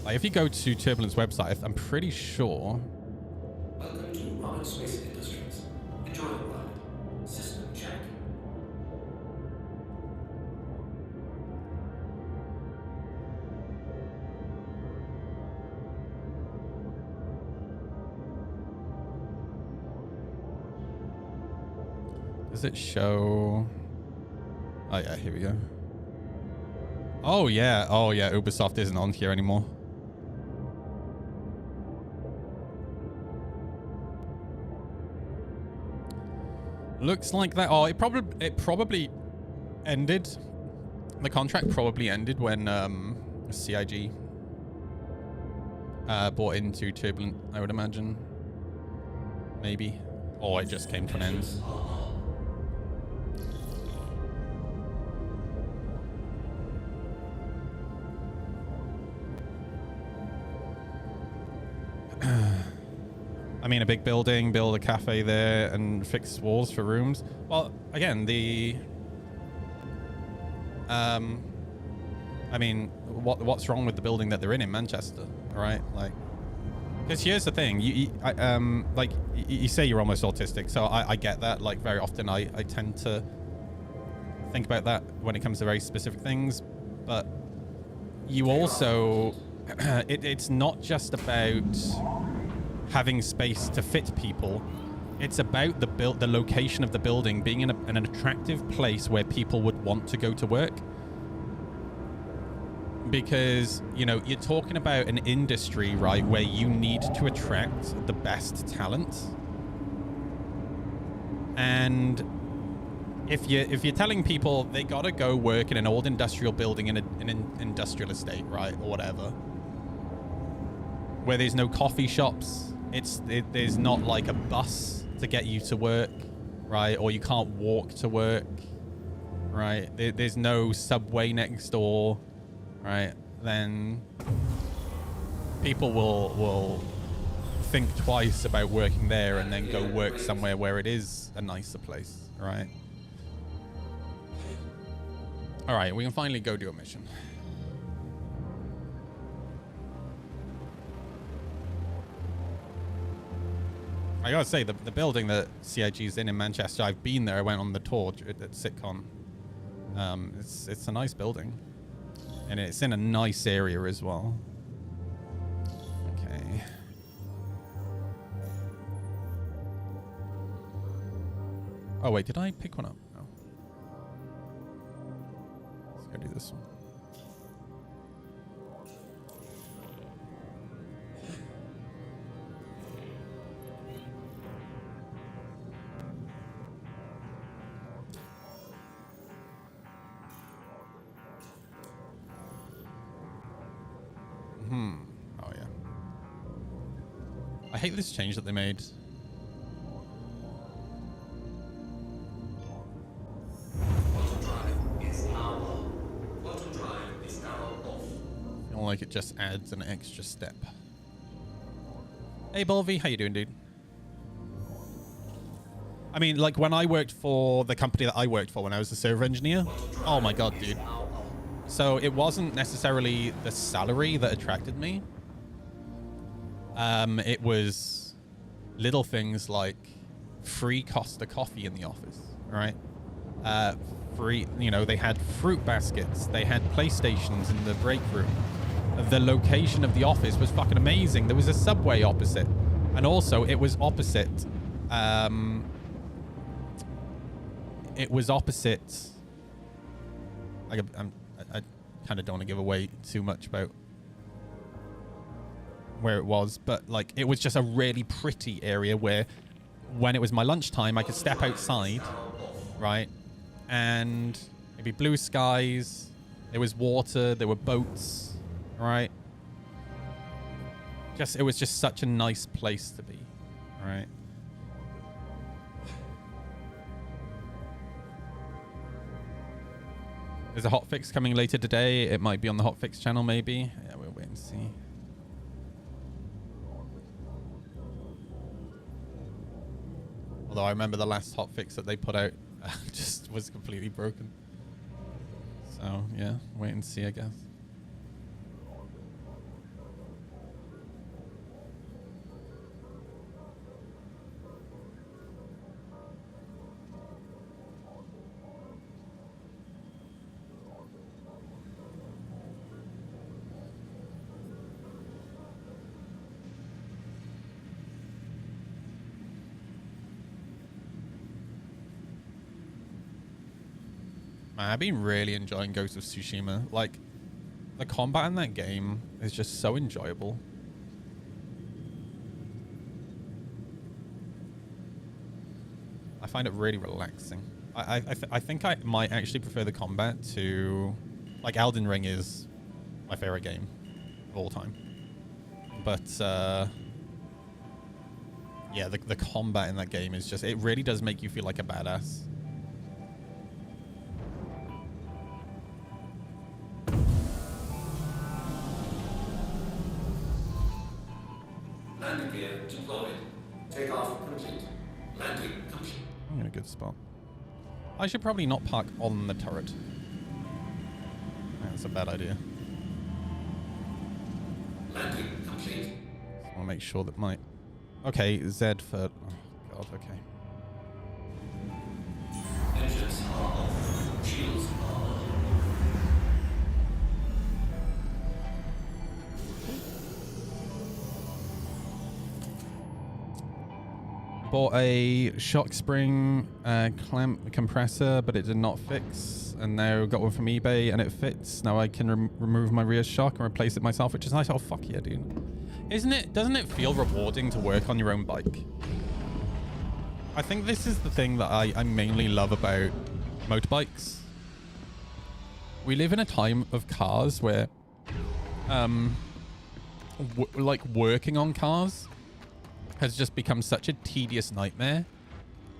Like if you go to Turbulent's website, I'm pretty sure. Welcome to Robert Space Industries. Enjoy the ride. System check. Does it show? Oh yeah, here we go. Oh yeah, Ubisoft isn't on here anymore. Looks like that. Oh, it probably ended. The contract probably ended when CIG bought into Turbulent, I would imagine. Maybe. Or it just came to an end. I mean, a big building, build a cafe there and fix walls for rooms. Well, again, I mean, what's wrong with the building that they're in Manchester, right? Like, because here's the thing, you say you're almost autistic, so I get that. Like, very often I tend to think about that when it comes to very specific things, but you also, it's not just about having space to fit people. It's about the location of the building being in an attractive place where people would want to go to work. Because, you know, you're talking about an industry, right, where you need to attract the best talent. And if you're telling people they gotta go work in an old industrial building in an industrial estate, right, or whatever, where there's no coffee shops, there's not like a bus to get you to work, right? Or you can't walk to work, right? There's no subway next door, right? Then people will think twice about working there and then go work somewhere where it is a nicer place, right? All right, we can finally go do a mission. I gotta say, the building that CIG's in Manchester, I've been there. I went on the tour at SitCon. It's a nice building. And it's in a nice area as well. Okay. Oh, wait, did I pick one up? No. Let's go do this one. Oh, yeah. I hate this change that they made. Quantum drive is now on. Quantum drive is now off. I feel like it just adds an extra step. Hey, Bolvi, how you doing, dude? I mean, like, when I worked for the company that I worked for when I was a server engineer, oh my god, dude. So it wasn't necessarily the salary that attracted me. It was little things like free Costa coffee in the office, right? Free, you know, they had fruit baskets. They had PlayStations in the break room. The location of the office was fucking amazing. There was a Subway opposite. And also, it was opposite. It was opposite. I kind of don't want to give away too much about where it was, but like it was just a really pretty area where when it was my lunchtime I could step outside, right, and maybe blue skies, there was water, there were boats, right, it was just such a nice place to be, right. There's a hotfix coming later today. It might be on the hotfix channel, maybe. Yeah, we'll wait and see. Although I remember the last hotfix that they put out just was completely broken. So, yeah, wait and see, I guess. I've been really enjoying Ghost of Tsushima. Like, the combat in that game is just so enjoyable. I find it really relaxing. I think I might actually prefer the combat to... Like, Elden Ring is my favorite game of all time. But, yeah, the combat in that game is just... It really does make you feel like a badass. Landing gear deployed. Takeoff complete. Landing complete. I'm in a good spot. I should probably not park on the turret. That's a bad idea. Landing complete. I want to make sure that my... Okay, Z for... Oh, God, okay. Engines are off. Shields are on. Bought a shock spring clamp compressor, but it did not fix. And now got one from eBay and it fits. Now I can remove my rear shock and replace it myself, which is nice. Oh, fuck yeah, dude. Doesn't it feel rewarding to work on your own bike? I think this is the thing that I mainly love about motorbikes. We live in a time of cars where, like working on cars has just become such a tedious nightmare,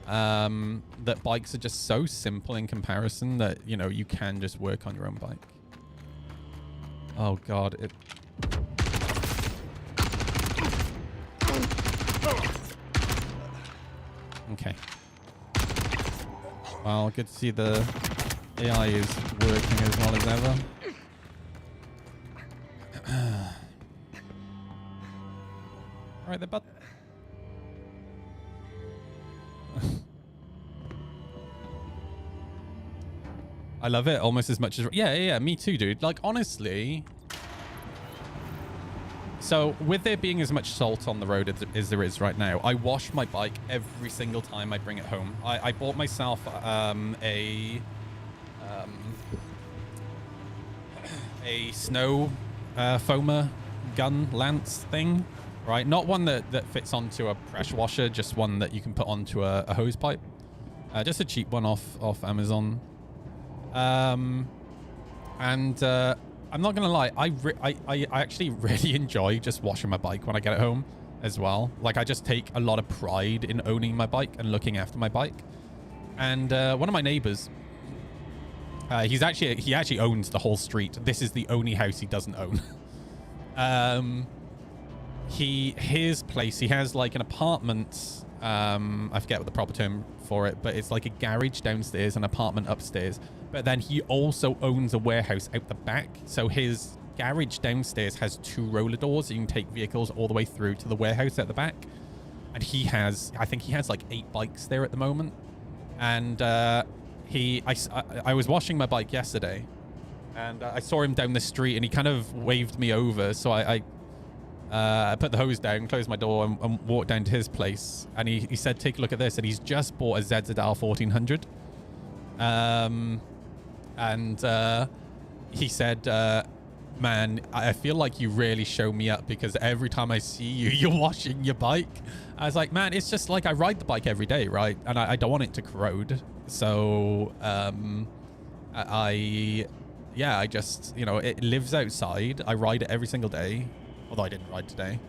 that bikes are just so simple in comparison that, you know, you can just work on your own bike. Oh God, it... Okay. Well, good to see the AI is working as well as ever. Alright, the button. I love it almost as much as... Yeah, me too, dude. Like, honestly... So, with there being as much salt on the road as there is right now, I wash my bike every single time I bring it home. I bought myself a snow foamer gun lance thing, right? Not one that fits onto a pressure washer, just one that you can put onto a hose pipe. Just a cheap one off Amazon. I'm not gonna lie, I actually really enjoy just washing my bike when I get it home as well. Like, I just take a lot of pride in owning my bike and looking after my bike. And one of my neighbors, he actually owns the whole street. This is the only house he doesn't own. His place, he has like an apartment. I forget what the proper term for it, but it's like a garage downstairs, an apartment upstairs. But then he also owns a warehouse out the back. So his garage downstairs has 2 roller doors. So you can take vehicles all the way through to the warehouse at the back. And I think he has like 8 bikes there at the moment. And I was washing my bike yesterday, and I saw him down the street, and he kind of waved me over. So I put the hose down, closed my door, and walked down to his place. And he said, take a look at this. And he's just bought a ZZR 1400. He said, man, I feel like you really show me up, because every time I see you, you're washing your bike. I was like, man, it's just like I ride the bike every day, right? And I don't want it to corrode. So I just, you know, it lives outside. I ride it every single day, although I didn't ride today.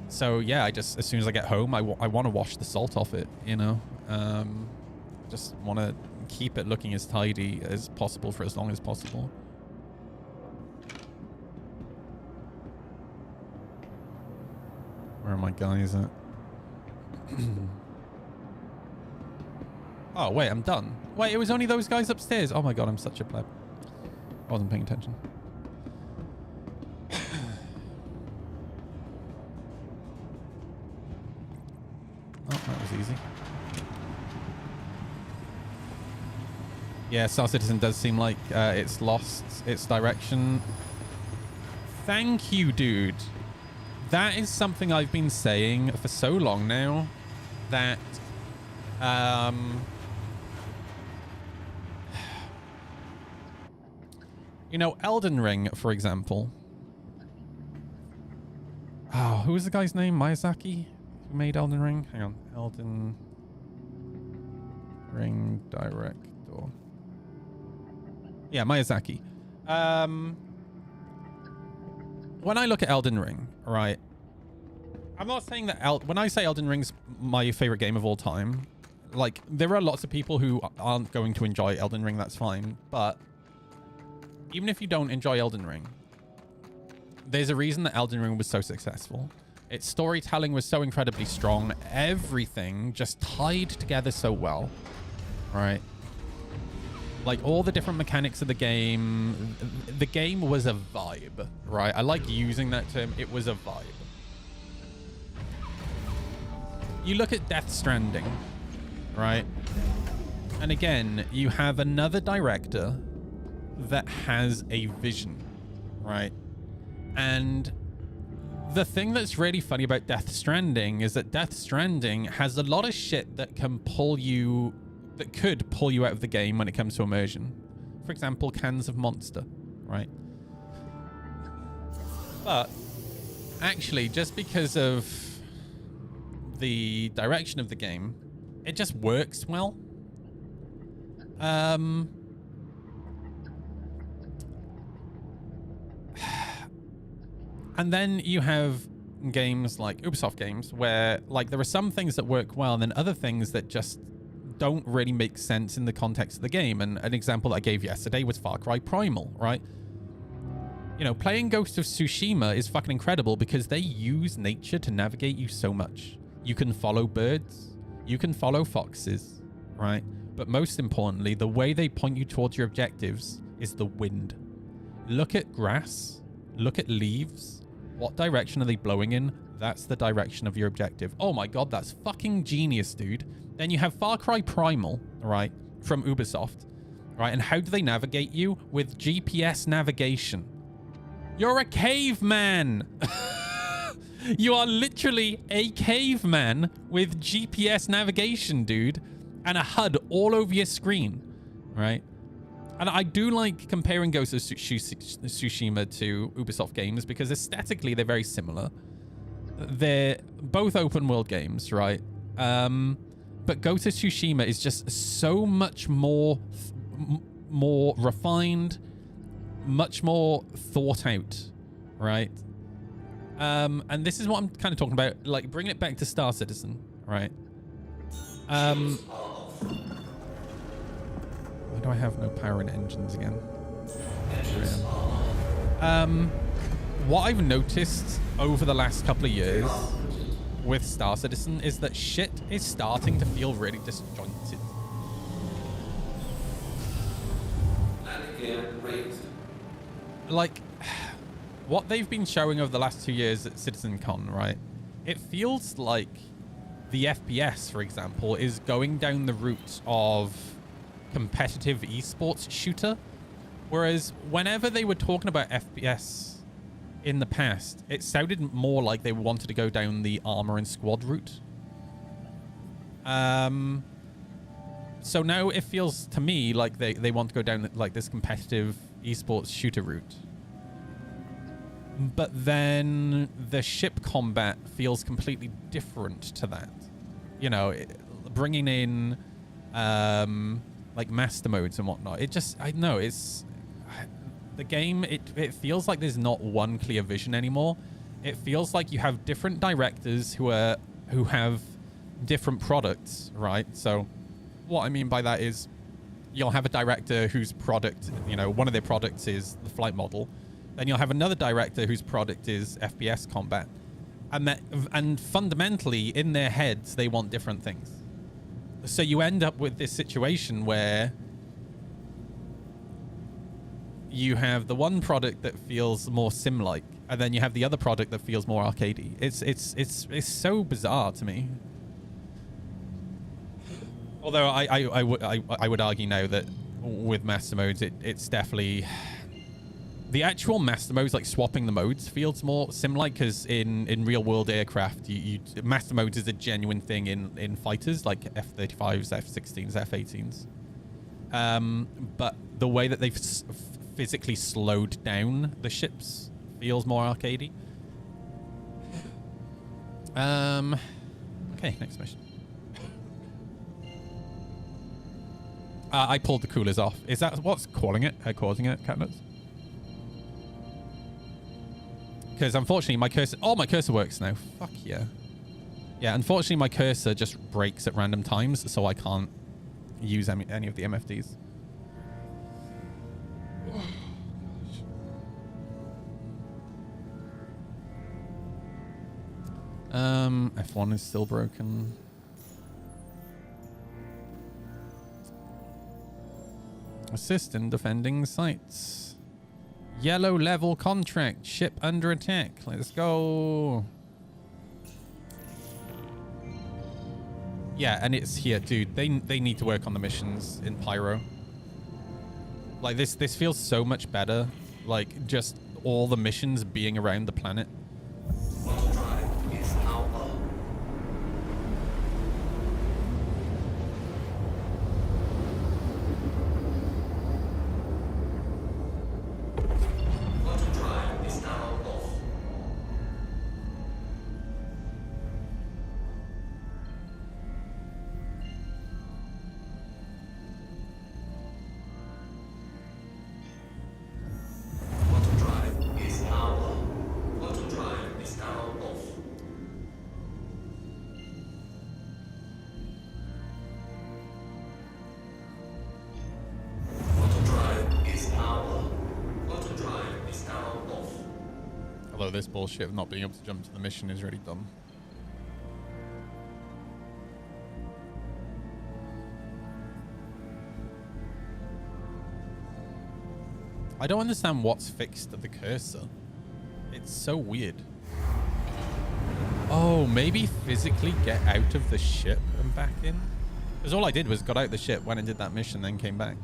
So yeah, I just, as soon as I get home, I want to wash the salt off it, you know. Just want to keep it looking as tidy as possible for as long as possible. Where are my guys at? Oh, wait, I'm done. Wait, it was only those guys upstairs. Oh my god, I'm such a pleb. I wasn't paying attention. Oh, that was easy. Yeah, Star Citizen does seem like it's lost its direction. Thank you, dude. That is something I've been saying for so long now, that you know, Elden Ring, for example. Oh, who was the guy's name? Miyazaki? Who made Elden Ring? Hang on. Elden Ring director. Yeah, Miyazaki. When I look at Elden Ring, right, I'm not saying that when I say Elden Ring's my favorite game of all time, like, there are lots of people who aren't going to enjoy Elden Ring, that's fine. But even if you don't enjoy Elden Ring, there's a reason that Elden Ring was so successful. Its storytelling was so incredibly strong. Everything just tied together so well, right? Like, all the different mechanics of the game was a vibe, right? I like using that term. It was a vibe. You look at Death Stranding, right? And again, you have another director that has a vision, right? And the thing that's really funny about Death Stranding is that Death Stranding has a lot of shit that can pull you, that could pull you out of the game when it comes to immersion. For example, cans of Monster, right? But actually, just because of the direction of the game, it just works well. And then you have games like Ubisoft games where, like, there are some things that work well and then other things that just don't really make sense in the context of the game. And an example that I gave yesterday was Far Cry Primal, right? You know, playing Ghost of Tsushima is fucking incredible because they use nature to navigate you so much. You can follow birds, you can follow foxes, right? But most importantly, the way they point you towards your objectives is the wind. Look at grass, look at leaves. What direction are they blowing in? That's the direction of your objective. Oh my god, that's fucking genius, dude. Then you have Far Cry Primal, right? from Ubisoft, right? And how do they navigate you? With GPS navigation. You're a caveman. You are literally a caveman with GPS navigation, dude, and a HUD all over your screen, right? And I do like comparing Ghost of Tsushima to Ubisoft games because aesthetically they're very similar. They're both open world games, right? But Ghost of Tsushima is just so much more refined, much more thought out, right? And this is what I'm kind of talking about, like bringing it back to Star Citizen, right? Why do I have no power in engines again? What I've noticed over the last couple of years with Star Citizen is that shit is starting to feel really disjointed. Like, what they've been showing over the last 2 years at CitizenCon, right? It feels like the FPS, for example, is going down the route of competitive esports shooter. Whereas whenever they were talking about FPS in the past, it sounded more like they wanted to go down the armor and squad route. So now it feels to me like they want to go down like this competitive esports shooter route. But then the ship combat feels completely different to that. You know, bringing in like master modes and whatnot. It just, I know, it's the game, it feels like there's not one clear vision anymore. It feels like you have different directors who have different products, right? So what I mean by that is you'll have a director whose product, you know, one of their products is the flight model. Then you'll have another director whose product is FPS combat. And fundamentally, in their heads, they want different things. So you end up with this situation where you have the one product that feels more sim-like, and then you have the other product that feels more arcadey. It's so bizarre to me. Although I would argue now that with master modes, it's definitely the actual master modes, like swapping the modes, feels more sim-like, because in real world aircraft, master modes is a genuine thing in fighters like F-35s, F-16s, F-18s. But the way that they've physically slowed down the ships feels more arcadey. Okay, next mission. I pulled the coolers off. Is that what's causing it, Catnuts? Because unfortunately my cursor... Oh, my cursor works now. Fuck yeah. Yeah, unfortunately my cursor just breaks at random times, so I can't use any of the MFDs. F1 is still broken. Assist in defending sites. Yellow level contract. Ship under attack. Let's go. Yeah, and it's here, dude. They need to work on the missions in Pyro. Like this feels so much better. Like just all the missions being around the planet. This bullshit of not being able to jump to the mission is really dumb. I don't understand what's fixed at the cursor. It's so weird. Oh, maybe physically get out of the ship and back in? Because all I did was got out the ship, went and did that mission, then came back.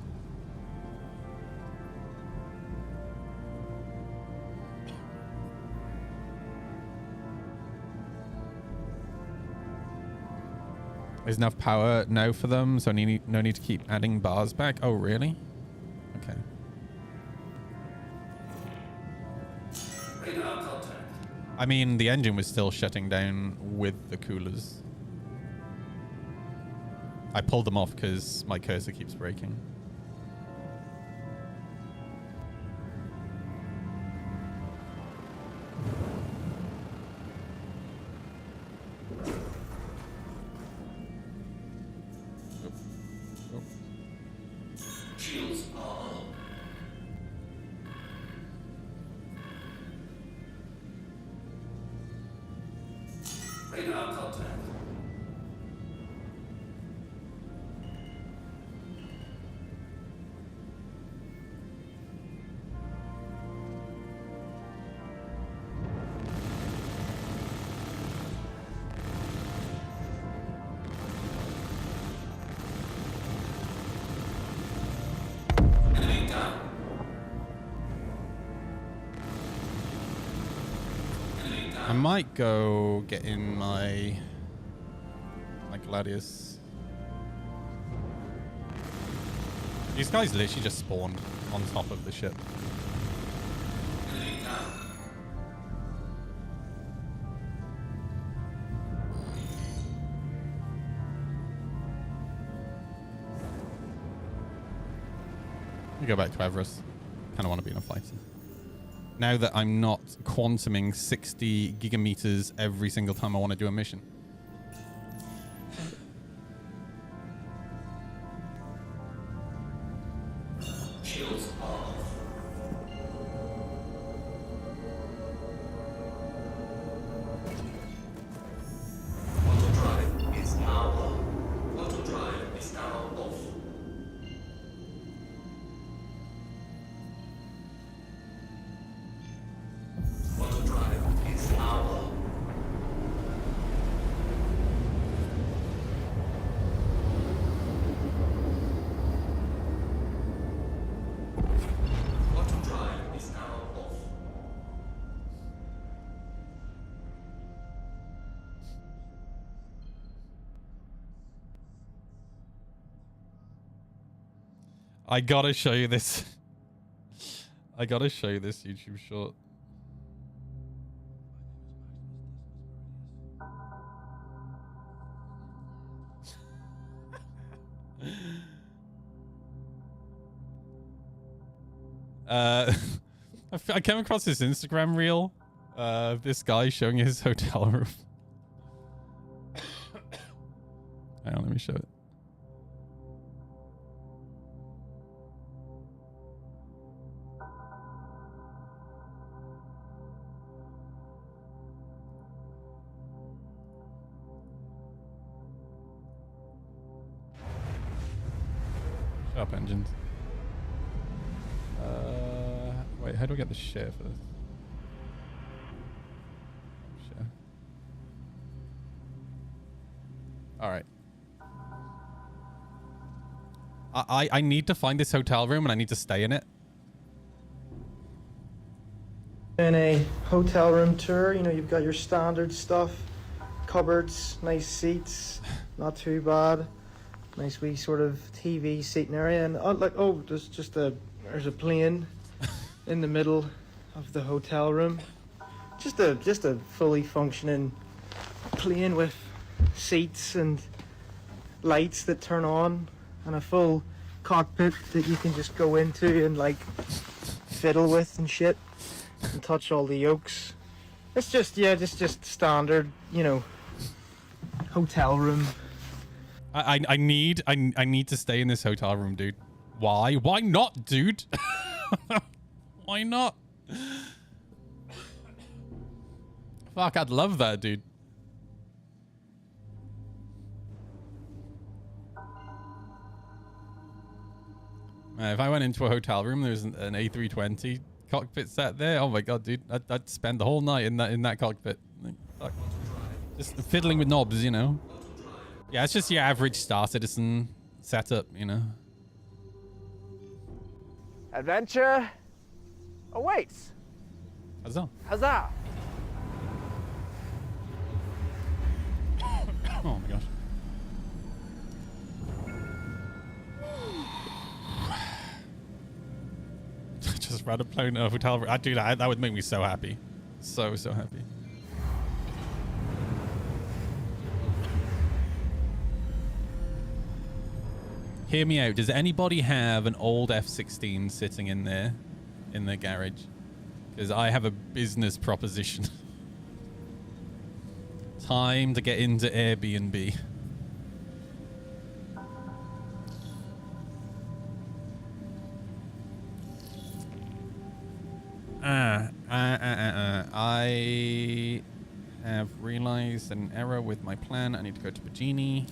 There's enough power now for them, so no need to keep adding bars back. Oh, really? Okay. Radar contact. I mean, the engine was still shutting down with the coolers. I pulled them off because my cursor keeps breaking. Shields are up. Radar contact. Enemy down. Enemy I down. might go get in my Gladius. These guys literally just spawned on top of the ship. Enemy down. Let me go back to Everest. Kind of want to be in a fighter. Now that I'm not quantuming 60 gigameters every single time I want to do a mission. Shields off. Auto drive is now on. Auto drive is now off. Auto drive is now on. Auto drive is now off. I gotta show you this. I gotta show you this YouTube short. I came across this Instagram reel of this guy showing his hotel room. Hang on, let me show it. Shut up, engines. Wait, how do I get the share for this? Share. All right. I need to find this hotel room and I need to stay in it. In a hotel room tour, you know, you've got your standard stuff, cupboards, nice seats, not too bad. Nice wee sort of TV seating area, and there's a plane in the middle of the hotel room. Just a fully functioning plane with seats and lights that turn on, and a full cockpit that you can just go into and like fiddle with and shit, and touch all the yokes. It's just standard, you know, hotel room. I need to stay in this hotel room, dude. Why? Why not, dude? Why not? Fuck, I'd love that, dude. If I went into a hotel room, there's an A320 cockpit set there. Oh my god, dude, I'd spend the whole night in that cockpit. Like, fuck. Just fiddling with knobs, you know. Yeah, it's just your average Star Citizen setup, you know. Adventure awaits. Huzzah. Huzzah! Oh my gosh. Just run a plane in a hotel room. I'd do that. That would make me so happy. So happy. Hear me out. Does anybody have an old F-16 sitting in their garage? Because I have a business proposition. Time to get into Airbnb. I have realized an error with my plan. I need to go to Virginia.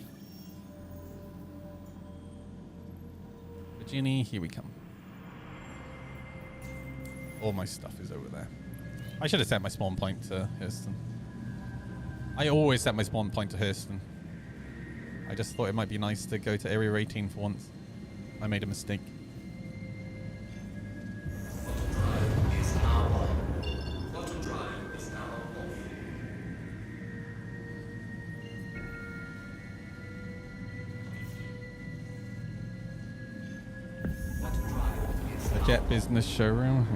Virginia, here we come. All my stuff is over there. I should have set my spawn point to Hurston. I always set my spawn point to Hurston. I just thought it might be nice to go to Area 18 for once. I made a mistake. The Jet Business Showroom.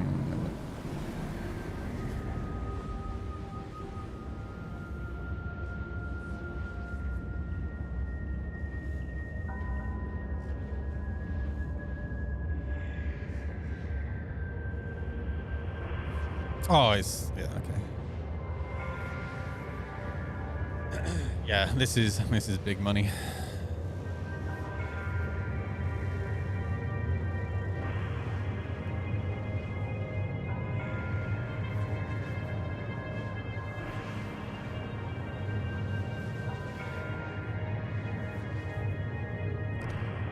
Oh, it's yeah, okay. Yeah, this is big money.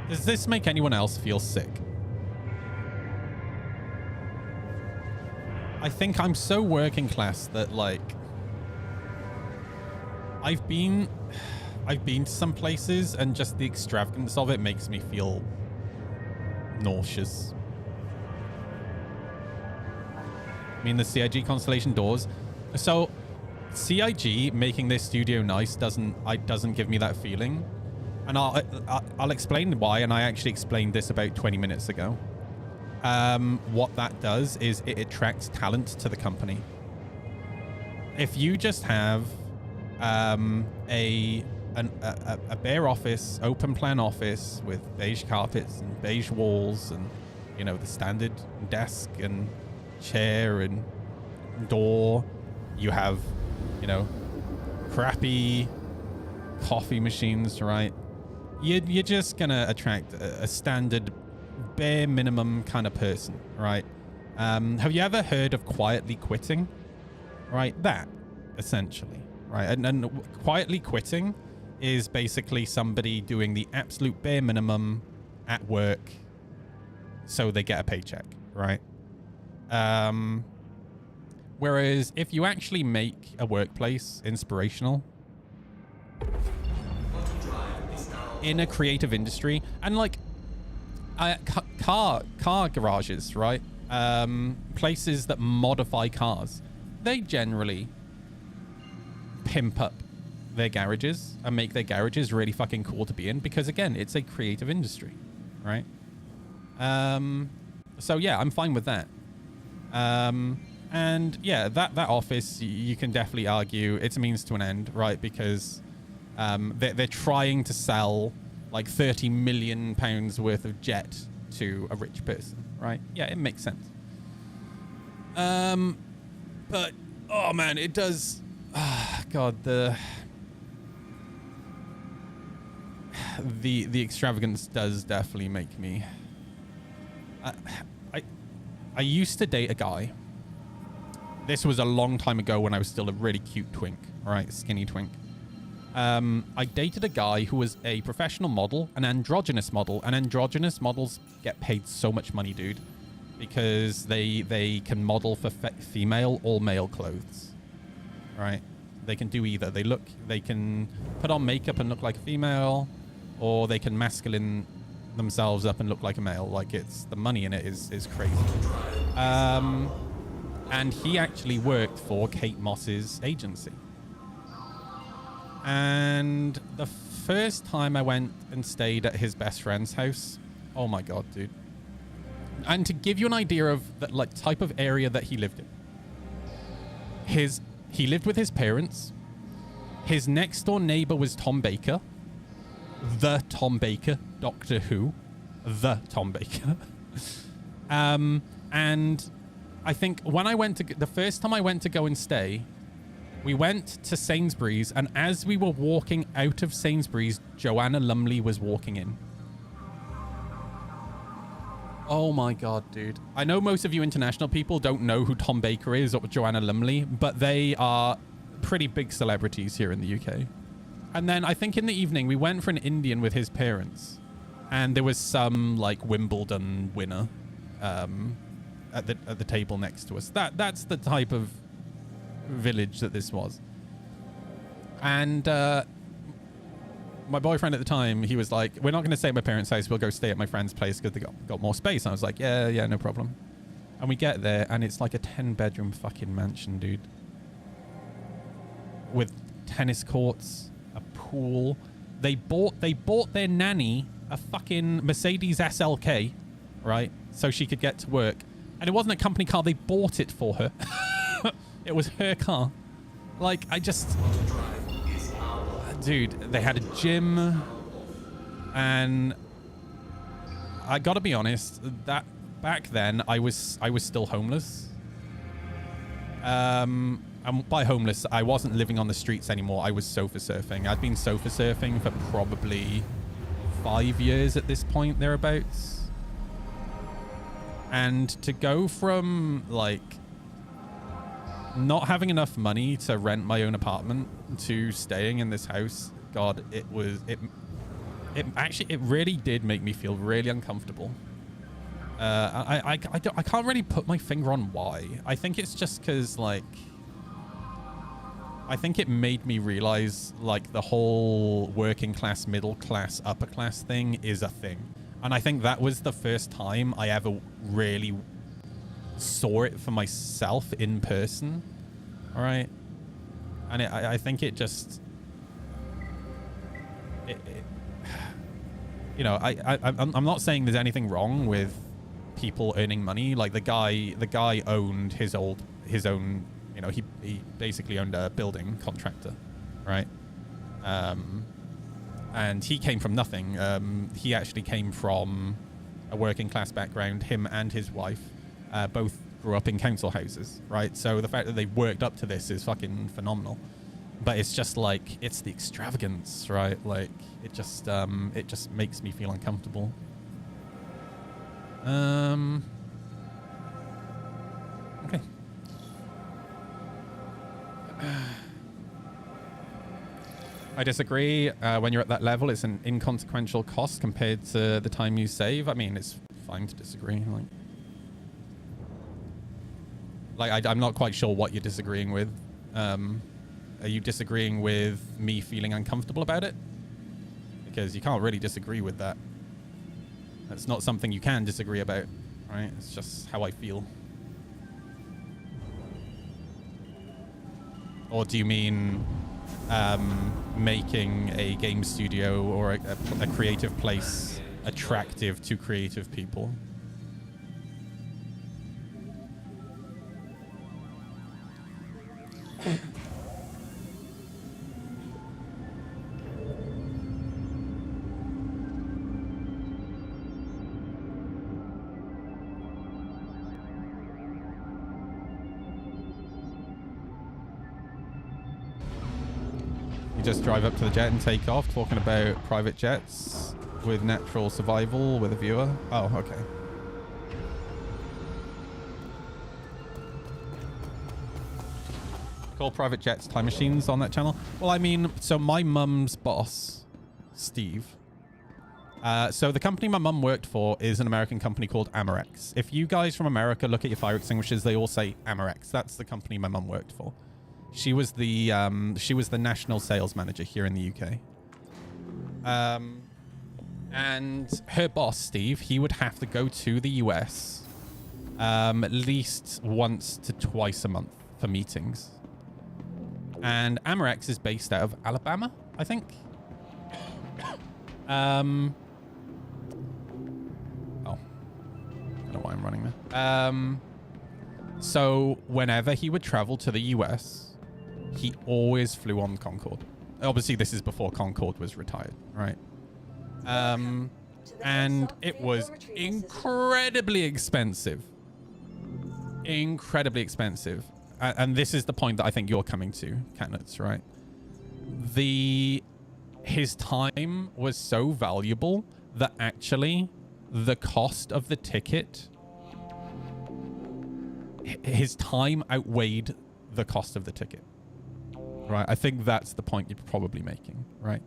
Does this make anyone else feel sick? I think I'm so working class that, like, I've been to some places and just the extravagance of it makes me feel nauseous. I mean, the CIG Constellation doors. So CIG making this studio nice doesn't give me that feeling. And I'll explain why, and I actually explained this about 20 minutes ago. What that does is it attracts talent to the company. If you just have a bare office, open plan office with beige carpets and beige walls and, you know, the standard desk and chair and door, you have, you know, crappy coffee machines, right? You're just gonna attract a standard bare minimum kind of person, right? Have you ever heard of quietly quitting? Right, that essentially, right? And quietly quitting is basically somebody doing the absolute bare minimum at work so they get a paycheck, right? Whereas if you actually make a workplace inspirational in a creative industry, and like car garages, right? Places that modify cars, they generally pimp up their garages and make their garages really fucking cool to be in, because again, it's a creative industry, right? So yeah, I'm fine with that. And yeah, that office, you can definitely argue it's a means to an end, right? Because they're trying to sell like 30 million pounds worth of jet to a rich person, right? Yeah, it makes sense. But oh man, it does. God, the extravagance does definitely make me. I used to date a guy. This was a long time ago when I was still a really cute twink, right? Skinny twink. I dated a guy who was a professional model, an androgynous model, and androgynous models get paid so much money, dude, because they can model for female or male clothes, right? They can do either. They can put on makeup and look like a female, or they can masculine themselves up and look like a male. Like, it's the money in it is crazy. And he actually worked for Kate Moss's agency. And the first time I went and stayed at his best friend's house, oh my God, dude. And to give you an idea of the like type of area that he lived in, he lived with his parents. His next door neighbor was Tom Baker, the Tom Baker, Doctor Who, the Tom Baker. And I think when I went to the first time I went to go and stay, we went to Sainsbury's, and as we were walking out of Sainsbury's, Joanna Lumley was walking in. Oh my God, dude. I know most of you international people don't know who Tom Baker is or Joanna Lumley, but they are pretty big celebrities here in the UK. And then I think in the evening, we went for an Indian with his parents, and there was some like Wimbledon winner at the table next to us. That's the type of village that this was. And my boyfriend at the time, he was like, we're not going to stay at my parents' house, we'll go stay at my friend's place because they got more space. And I was like, yeah, no problem. And we get there, and it's like a 10-bedroom fucking mansion, dude, with tennis courts, a pool. They bought their nanny a fucking Mercedes SLK, right, so she could get to work. And it wasn't a company car, they bought it for her. It was her car. Like, I just... Dude, they had a gym, and I gotta be honest, that back then I was still homeless. And by homeless, I wasn't living on the streets anymore. I was sofa surfing. I'd been sofa surfing for probably 5 years at this point, thereabouts. And to go from like not having enough money to rent my own apartment to staying in this house, God, it really did make me feel really uncomfortable. I can't really put my finger on why. I think it's just because, like, I think it made me realize, like, the whole working class, middle class, upper class thing is a thing. And I think that was the first time I ever really saw it for myself in person. All right. And I think it just, you know, I'm not saying there's anything wrong with people earning money. Like the guy owned his own, you know, he basically owned a building contractor, right? And he came from nothing. He actually came from a working class background. Him and his wife both grew up in council houses, right? So the fact that they worked up to this is fucking phenomenal. But it's just like, it's the extravagance, right? Like, it just makes me feel uncomfortable. Okay. I disagree. When you're at that level, it's an inconsequential cost compared to the time you save. I mean, it's fine to disagree. Like I'm not quite sure what you're disagreeing with. Are you disagreeing with me feeling uncomfortable about it? Because you can't really disagree with that. That's not something you can disagree about, right? It's just how I feel. Or do you mean making a game studio or a creative place attractive to creative people? Just drive up to the jet and take off, talking about private jets with natural survival with a viewer. Oh, okay. Call private jets time machines on that channel. Well, I mean, so my mum's boss, Steve. So the company my mum worked for is an American company called Amerex. If you guys from America look at your fire extinguishers, they all say Amerex. That's the company my mum worked for. She was the national sales manager here in the UK. And her boss, Steve, he would have to go to the US at least once to twice a month for meetings. And Amorex is based out of Alabama, I think. Oh. I don't know why I'm running there. So whenever he would travel to the US, he always flew on Concorde. Obviously, this is before Concorde was retired, right? And it was incredibly expensive. Incredibly expensive. And this is the point that I think you're coming to, Catnuts, right? His time was so valuable that actually the cost of the ticket, his time outweighed the cost of the ticket, right? I think that's the point you're probably making, right?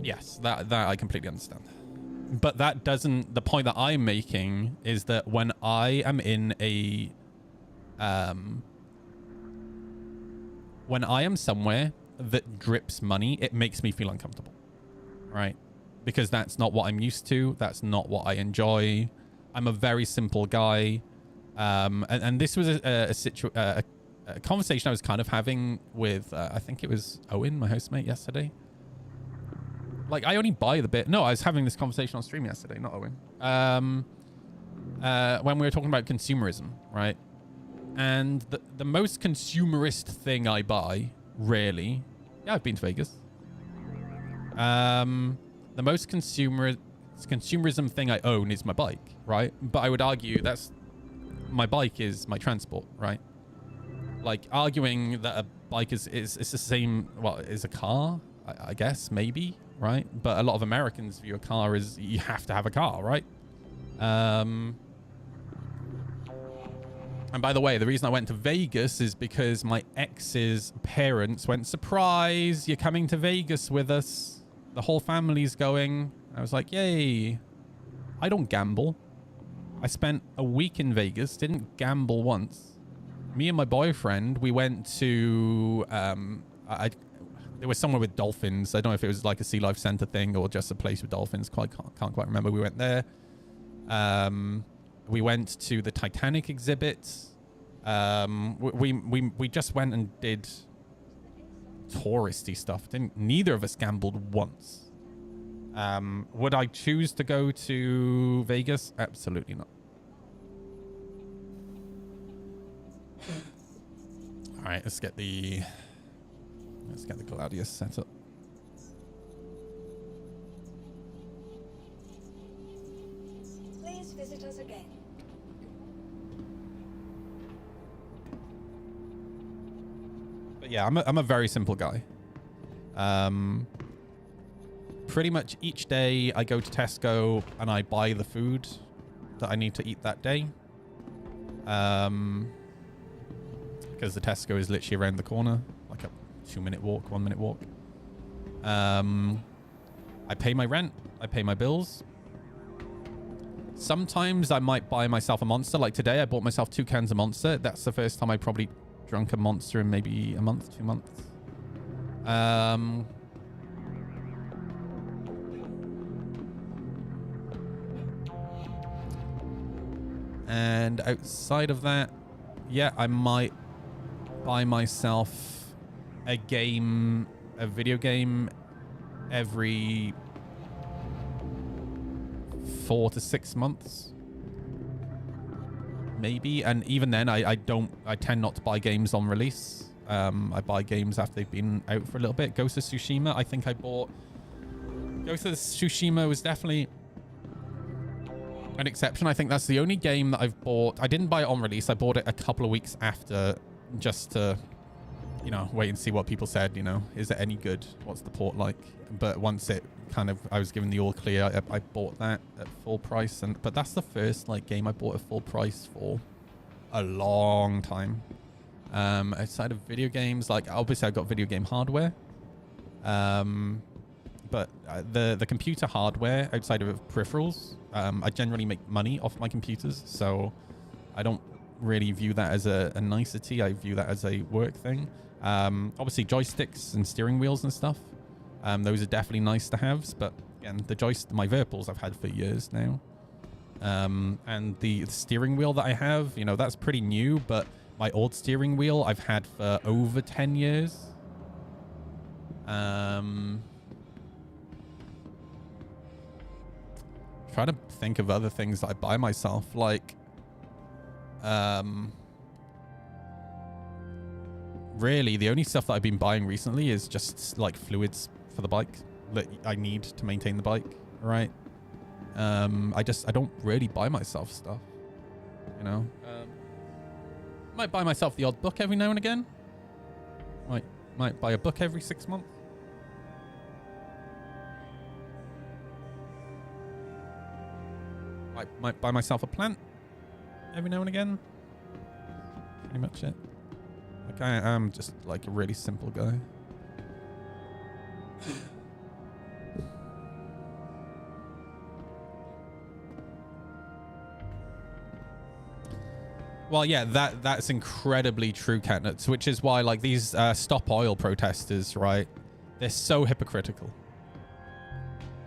Yes, that I completely understand. But that doesn't, the point that I'm making is that when I am in a, when I am somewhere that drips money, it makes me feel uncomfortable, right? Because that's not what I'm used to. That's not what I enjoy. I'm a very simple guy. And this was a conversation I was kind of having with, I think it was Owen, my hostmate, yesterday. Like, I only buy the bit. No, I was having this conversation on stream yesterday, not Owen. When we were talking about consumerism, right? And the most consumerist thing I buy, really... Yeah, I've been to Vegas. The most consumerism thing I own is my bike, right? But I would argue that's... My bike is my transport, right? Like, arguing that a bike is the same... Well, is a car, I guess, maybe, right? But a lot of Americans view a car as you have to have a car, right? And by the way, the reason I went to Vegas is because my ex's parents went, surprise, you're coming to Vegas with us. The whole family's going. I was like, yay. I don't gamble. I spent a week in Vegas, didn't gamble once. Me and my boyfriend, we went to, there was somewhere with dolphins. I don't know if it was like a Sea Life Center thing or just a place with dolphins. Can't quite remember. We went there. We went to the Titanic exhibit. We just went and did touristy stuff. Neither of us gambled once. Would I choose to go to Vegas? Absolutely not. All right, let's get the Gladius set up. Please visit us again. But yeah, I'm a very simple guy. Pretty much each day I go to Tesco and I buy the food that I need to eat that day. Because the Tesco is literally around the corner, like a 2-minute walk, 1-minute walk. I pay my rent. I pay my bills. Sometimes I might buy myself a Monster. Like today, I bought myself 2 cans of Monster. That's the first time I probably drunk a Monster in maybe a month, 2 months. And outside of that, yeah, I might buy myself a video game every 4 to 6 months, maybe. And even then, I tend not to buy games on release. I buy games after they've been out for a little bit. Ghost of Tsushima, I think I bought. Ghost of Tsushima was definitely an exception. I think that's the only game that I've bought. I didn't buy it on release. I bought it a couple of weeks after, just to, you know, wait and see what people said, you know. Is it any good? What's the port like? But once it kind of, I was given the all clear, I bought that at full price. But that's the first, like, game I bought at full price for a long time. Outside of video games, like, obviously I've got video game hardware. But the computer hardware, outside of peripherals, I generally make money off my computers, so I don't really view that as a nicety. I view that as a work thing. Obviously joysticks and steering wheels and stuff. Those are definitely nice to have. But again, my Virpils I've had for years now. And the steering wheel that I have, you know, that's pretty new, but my old steering wheel I've had for over 10 years. Trying to think of other things that I buy myself, like really the only stuff that I've been buying recently is just like fluids for the bike that I need to maintain the bike, right? I don't really buy myself stuff, you know. Might buy myself the odd book every now and again. Might buy a book every 6 months. Might buy myself a plant every now and again. Pretty much it. Like I am just like a really simple guy. Well, yeah, that's incredibly true, Catnuts, which is why like these stop oil protesters, right? They're so hypocritical.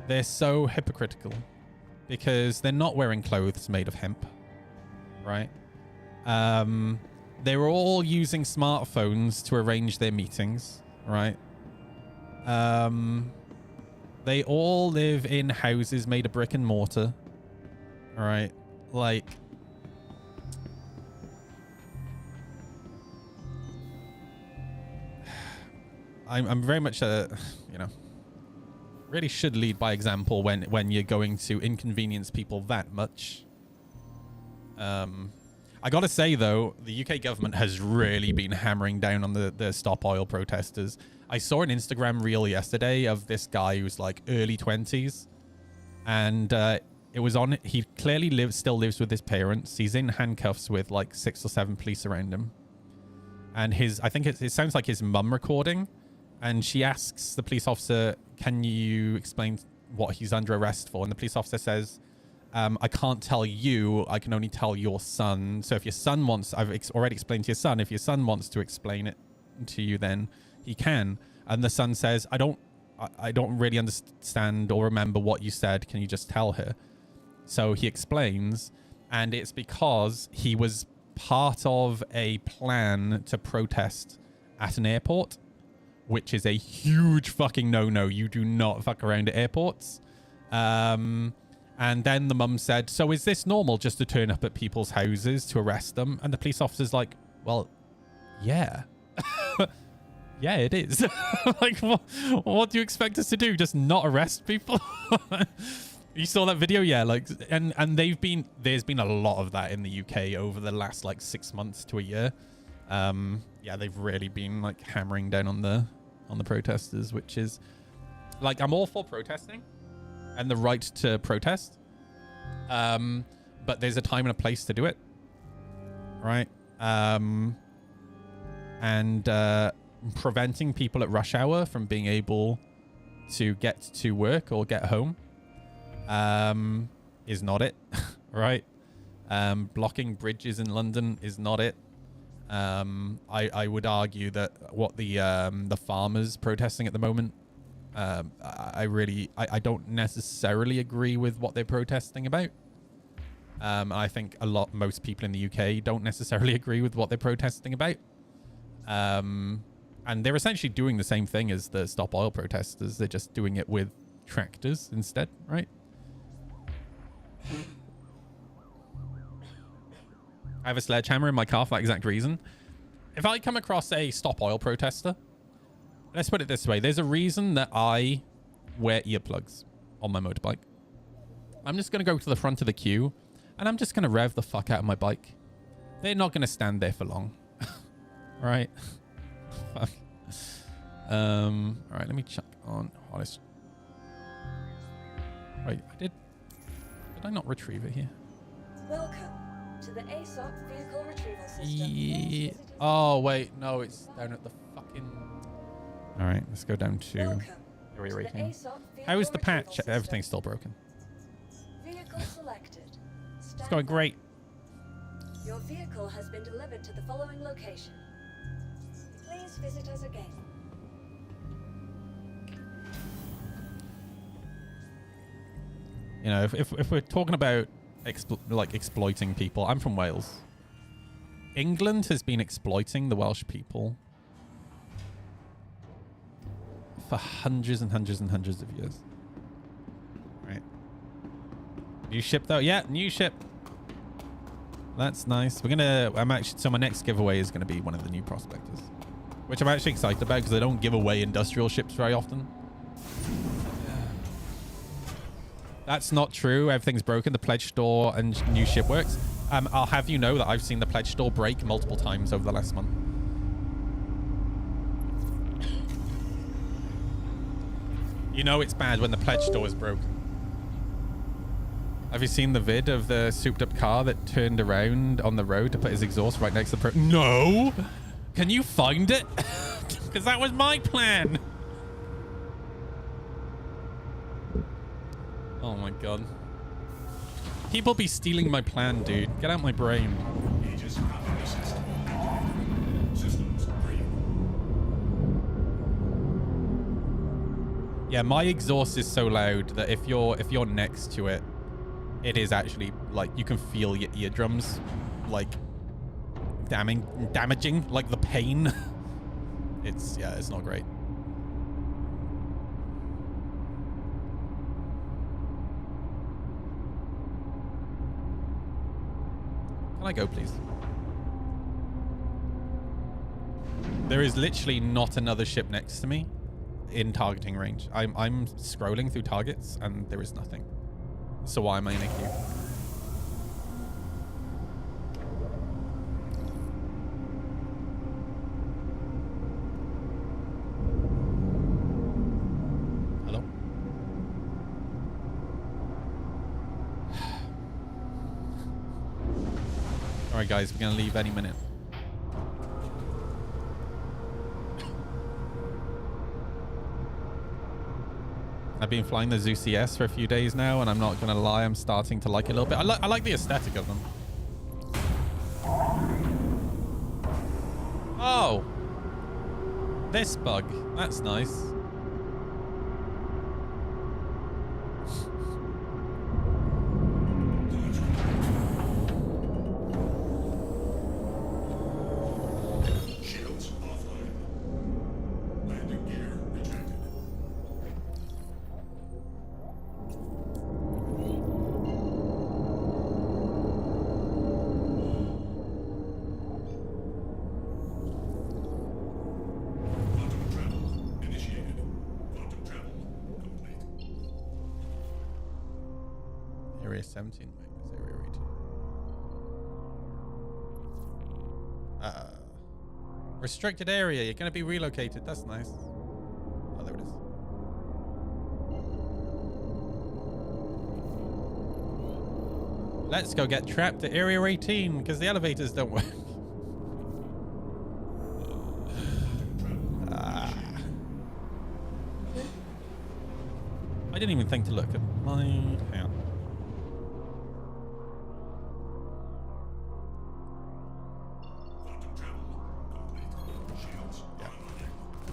They're so hypocritical. Because they're not wearing clothes made of hemp, right? They're all using smartphones to arrange their meetings, right? They all live in houses made of brick and mortar, all right? Like, I'm very much a, you know, really should lead by example when you're going to inconvenience people that much. I gotta say though, the UK government has really been hammering down on the stop oil protesters. I saw an Instagram reel yesterday of this guy who's like early 20s, and it was on. He clearly still lives with his parents. He's in handcuffs with like 6 or 7 police around him, and I think it sounds like his mum recording. And she asks the police officer, can you explain what he's under arrest for? And the police officer says, I can't tell you. I can only tell your son. So if your son wants, I've already explained to your son. If your son wants to explain it to you, then he can. And the son says, I don't really understand or remember what you said. Can you just tell her? So he explains. And it's because he was part of a plan to protest at an airport, which is a huge fucking no-no. You do not fuck around at airports. And then the mum said, so is this normal just to turn up at people's houses to arrest them? And the police officer's like, well, yeah. Yeah, it is. Like, what do you expect us to do? Just not arrest people? You saw that video? Yeah, like, and there's been a lot of that in the UK over the last like 6 months to a year. Yeah, they've really been like hammering down on the protesters, which is like, I'm all for protesting and the right to protest, but there's a time and a place to do it, right? And preventing people at rush hour from being able to get to work or get home is not it. Right? Blocking bridges in London is not it. I would argue that what the farmers protesting at the moment, I don't necessarily agree with what they're protesting about. I think most people in the UK don't necessarily agree with what they're protesting about. And they're essentially doing the same thing as the Stop Oil protesters. They're just doing it with tractors instead, right? I have a sledgehammer in my car for that exact reason. If I come across a Stop Oil protester, let's put it this way. There's a reason that I wear earplugs on my motorbike. I'm just going to go to the front of the queue and I'm just going to rev the fuck out of my bike. They're not going to stand there for long. Right? Fuck. All right, let me check on honest. Wait, did I not retrieve it here? Welcome to the ASOP vehicle retrieval system. Yeah. Oh, wait. No, it's down at the fucking... All right, let's go down to... rating. How is the patch? Everything's still broken. Vehicle selected. It's going great. Your vehicle has been delivered to the following location. Please visit us again. You know, if we're talking about exploiting people, I'm from Wales. England has been exploiting the Welsh people for hundreds and hundreds and hundreds of years. Right. New ship though. Yeah, new ship. That's nice. We're gonna. So my next giveaway is gonna be one of the new prospectors, which I'm actually excited about because I don't give away industrial ships very often. That's not true. Everything's broken. The pledge store and new ship works. I'll have you know that I've seen the pledge store break multiple times over the last month. You know it's bad when the pledge store is broken. Have you seen the vid of the souped up car that turned around on the road to put his exhaust right next to the No! Can you find it? Because that was my plan. Oh my god. People be stealing my plan, dude. Get out my brain. Yeah, my exhaust is so loud that if you're next to it, it is actually like you can feel your eardrums like damaging, like the pain. It's not great. Can I go, please? There is literally not another ship next to me in targeting range. I'm scrolling through targets and there is nothing. So why am I in a queue? Hello? Alright guys, we're gonna leave any minute. I've been flying the Zeus ES for a few days now, and I'm not gonna lie, I'm starting to like it a little bit. I like the aesthetic of them. Oh! This bug. That's nice. Area 17, wait, where's area 18? Restricted area, you're gonna be relocated, that's nice. Oh, there it is. Let's go get trapped at area 18, because the elevators don't work. I didn't even think to look at my... Hang on.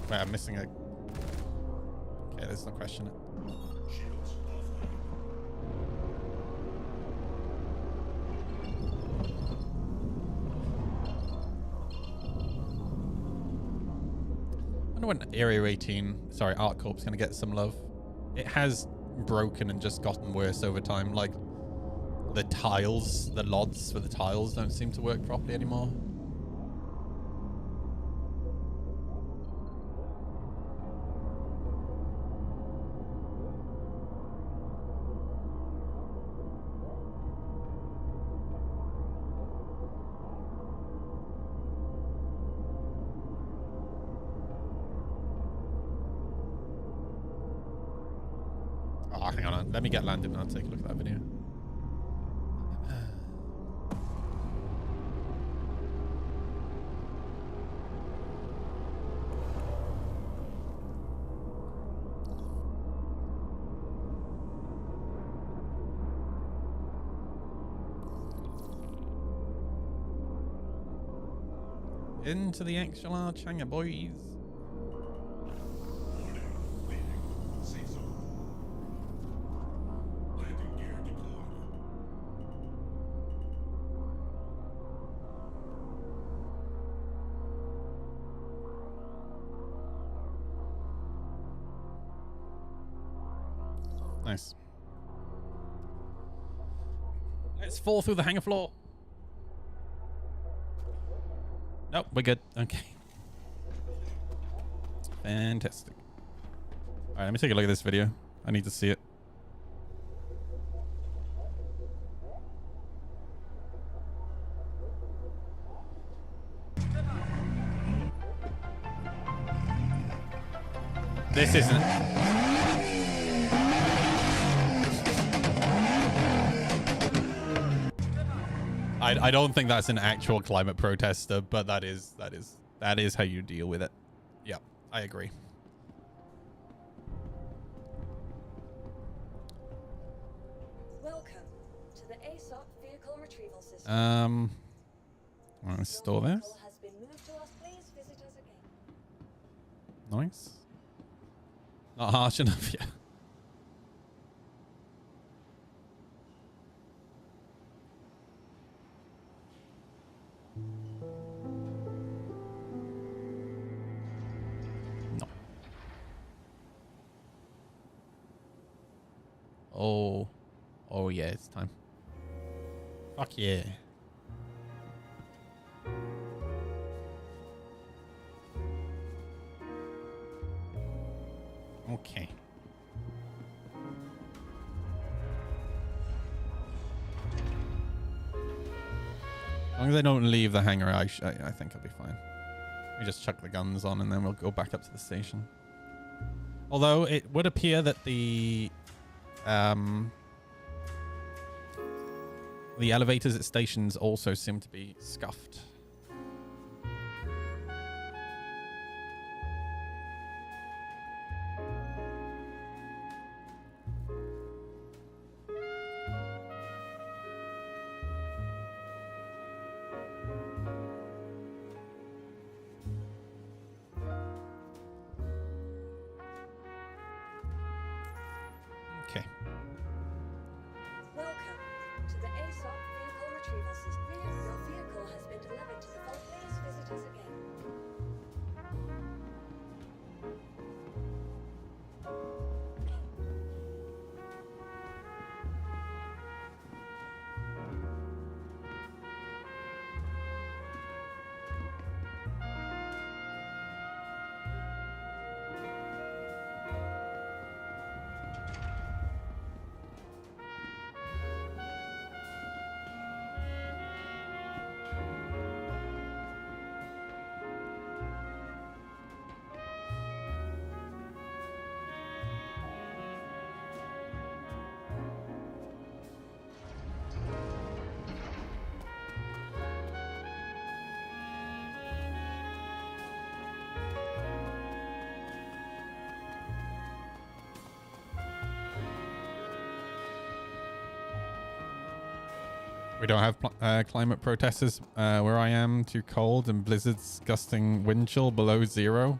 Wait, I'm missing a... Okay, let's not question it. I wonder when Area 18, sorry, Art Corp's gonna get some love. It has broken and just gotten worse over time. Like, the tiles, the LODs for the tiles don't seem to work properly anymore. Oh, hang on. Let me get landed and I'll take a look at that video. Into the extra large hangar, boys. Nice. Let's fall through the hangar floor. Nope, we're good. Okay. Fantastic. All right, let me take a look at this video. I need to see it. This isn't. I don't think that's an actual climate protester, but that is how you deal with it. Yeah, I agree. Welcome to the ASOP vehicle retrieval system. I'm gonna store this. Vehicle has been moved to us. Please visit us again. Nice. Not harsh enough, yeah. No. Oh yeah, it's time. Fuck yeah. Okay. As long as I don't leave the hangar, I think I'll be fine. We just chuck the guns on and then we'll go back up to the station. Although it would appear that the elevators at stations also seem to be scuffed. Okay. Welcome to the ASOP vehicle retrieval system. Your vehicle has been delivered to the vault. Please visit us again. We don't have climate protesters where I am. Too cold and blizzards gusting wind chill below 0.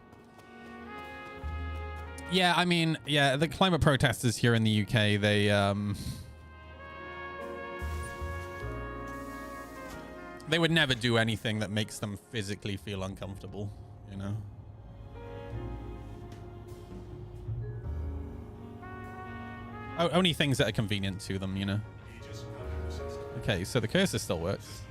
Yeah, I mean, yeah, the climate protesters here in the UK, they would never do anything that makes them physically feel uncomfortable, you know? Only things that are convenient to them, you know? Okay, so the cursor still works.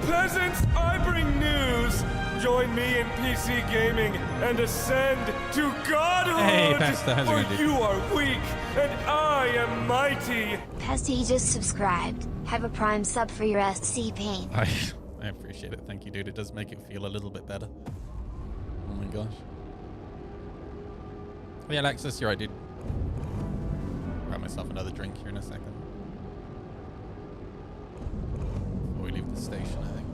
Peasants, I bring news. Join me in PC gaming and ascend to godhood. Hey, Pastor, how's it going, for dude? you are weak and I am mighty. Pastor, you just subscribed. Have a Prime sub for your SC pain. I appreciate it. Thank you, dude. It does make it feel a little bit better. Oh my gosh. Oh, yeah, Alexis, you're right, dude. Grab myself another drink here in a second. Before we leave the station, I think.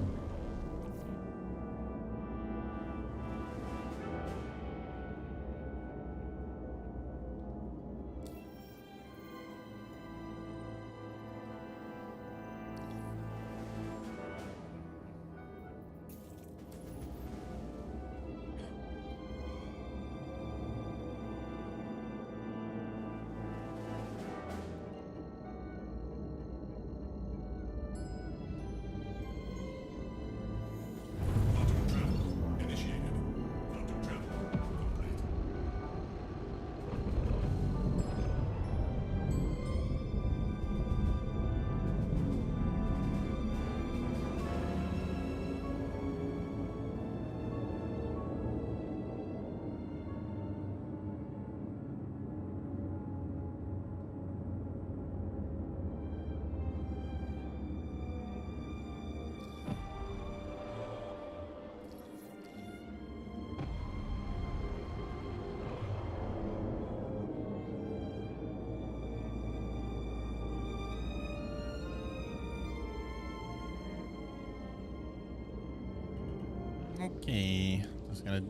Okay, just gonna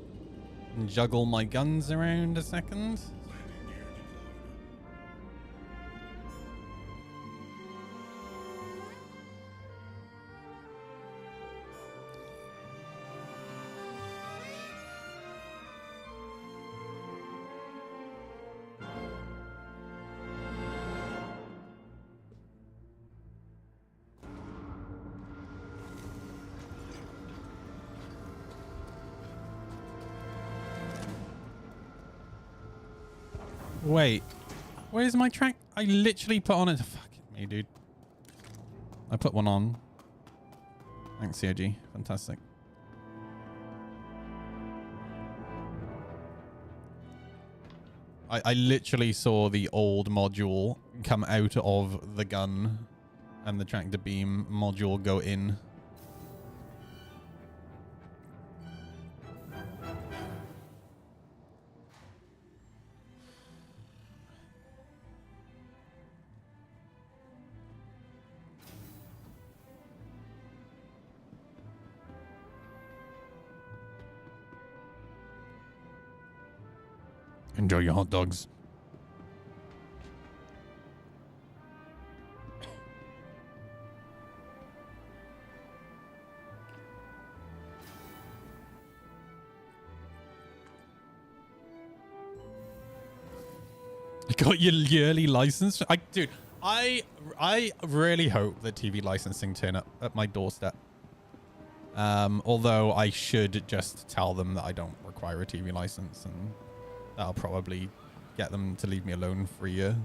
juggle my guns around a second. Wait, where's my track? I literally put on it. Fuck me, dude. I put one on. Thanks, COG. Fantastic. I literally saw the old module come out of the gun and the tractor beam module go in. Enjoy your hot dogs. You got your yearly license? Dude, I really hope that TV licensing turn up at my doorstep. Although I should just tell them that I don't require a TV license, and that'll probably get them to leave me alone for a year.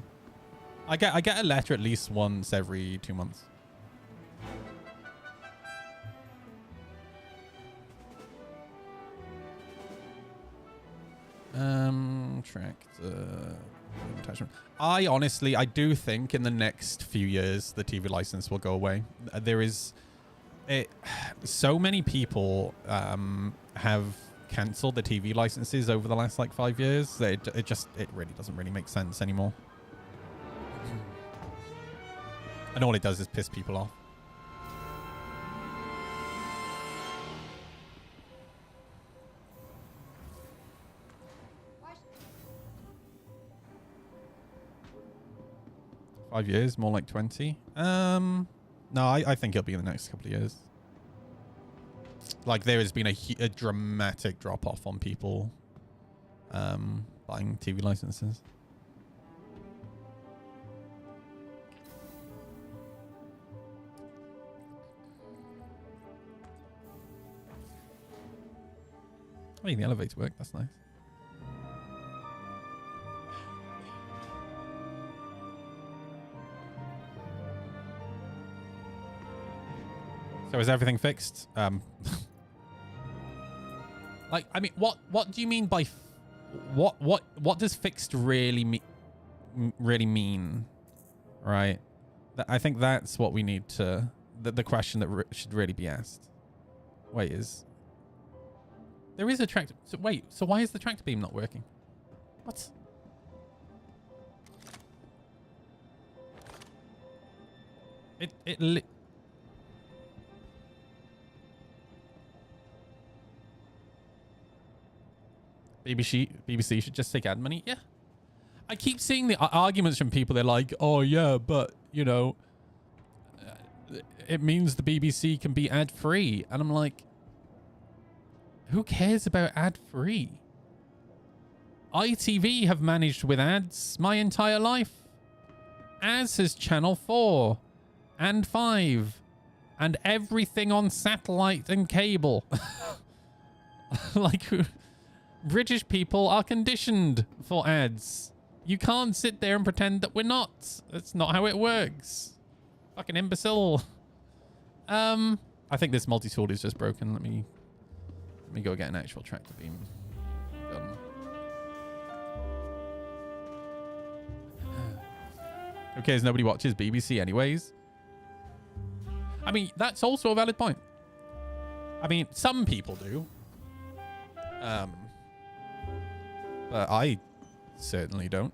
I get a letter at least once every 2 months. Tractor attachment. I do think in the next few years the TV license will go away. So many people have cancelled the TV licenses over the last like 5 years that it really doesn't really make sense anymore. And all it does is piss people off. What? 5 years, more like 20. No, I think it'll be in the next couple of years. Like, there has been a dramatic drop-off on people buying TV licenses. I mean, the elevator worked. That's nice. So is everything fixed? Like, I mean, what do you mean by what does fixed really mean? Right? I think that's what we need to the question that should really be asked. Wait, there is a tractor. So wait, so why is the tractor beam not working? What? BBC should just take ad money. Yeah. I keep seeing the arguments from people. They're like, oh yeah, but you know, it means the BBC can be ad free. And I'm like, who cares about ad free? ITV have managed with ads my entire life, as has Channel 4 and 5 and everything on satellite and cable. Like, British people are conditioned for ads. You can't sit there and pretend that we're not. That's not how it works. Fucking imbecile. I think this multi-tool is just broken. Let me go get an actual tractor beam gun. Who cares? Nobody watches BBC anyways. I mean, that's also a valid point. I mean, some people do. But I certainly don't.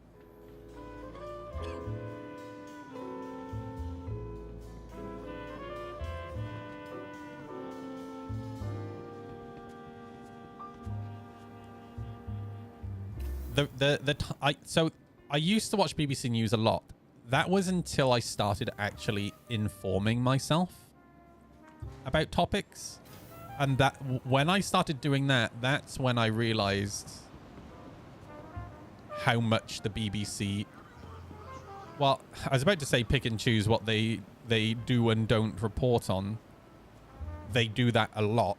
So I used to watch BBC News a lot. That was until I started actually informing myself about topics. And that when I started doing that, that's when I realized how much the BBC, well, I was about to say pick and choose what they do and don't report on. They do that a lot.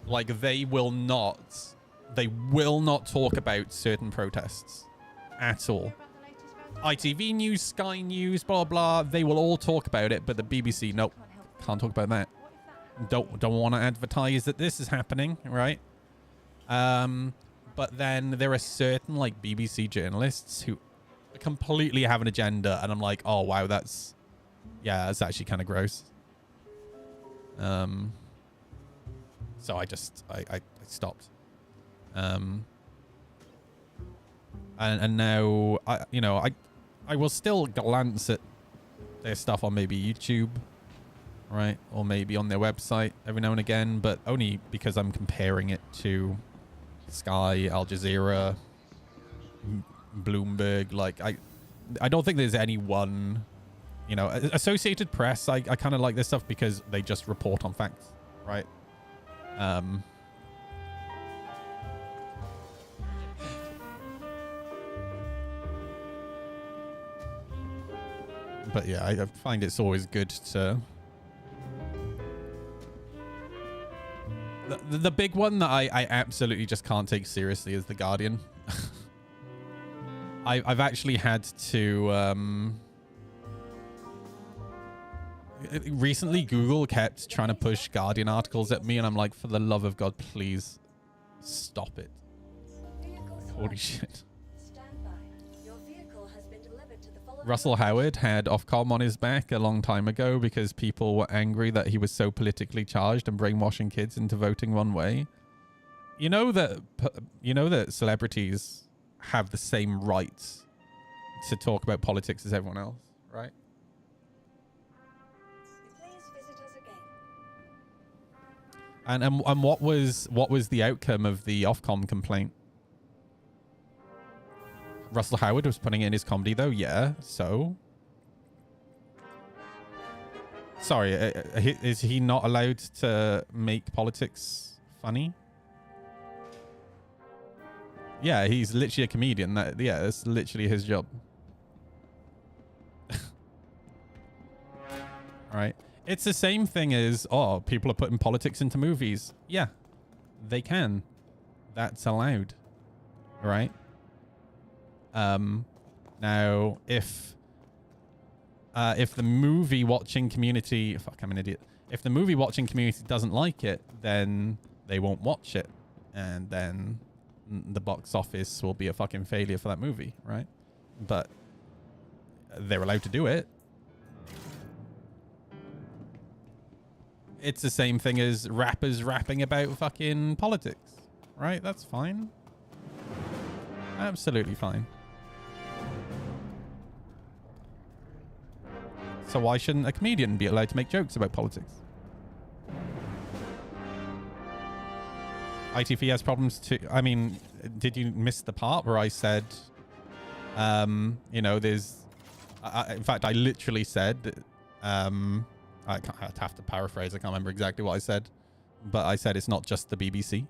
Like they will not talk about certain protests at all. ITV News, Sky News, blah blah, they will all talk about it, but the BBC, nope, can't talk about that. Don't want to advertise that this is happening, right? But then there are certain like BBC journalists who completely have an agenda, and I'm like, oh wow, that's actually kind of gross. So I stopped. And now I will still glance at their stuff on maybe YouTube, right, or maybe on their website every now and again, but only because I'm comparing it to Sky, Al Jazeera, Bloomberg. Like I don't think there's any one, Associated Press. I kind of like this stuff because they just report on facts, right? But yeah, I find it's always good to... The big one that I absolutely just can't take seriously is The Guardian. I've actually had to... recently, Google kept trying to push Guardian articles at me, and I'm like, for the love of God, please stop it. Holy shit. Russell Howard had Ofcom on his back a long time ago because people were angry that he was so politically charged and brainwashing kids into voting one way. You know that celebrities have the same rights to talk about politics as everyone else, right? And what was the outcome of the Ofcom complaint? Russell Howard was putting in his comedy, though. Yeah, so... Sorry, is he not allowed to make politics funny? Yeah, he's literally a comedian. That's literally his job. Right? It's the same thing as, oh, people are putting politics into movies. Yeah, they can. That's allowed. Right? Now, if the movie watching community... Fuck, I'm an idiot. If the movie watching community doesn't like it, then they won't watch it. And then the box office will be a fucking failure for that movie, right? But they're allowed to do it. It's the same thing as rappers rapping about fucking politics, right? That's fine. Absolutely fine. So why shouldn't a comedian be allowed to make jokes about politics? ITV has problems too. I mean, did you miss the part where I said, there's... in fact, I literally said, I'd have to paraphrase. I can't remember exactly what I said. But I said it's not just the BBC.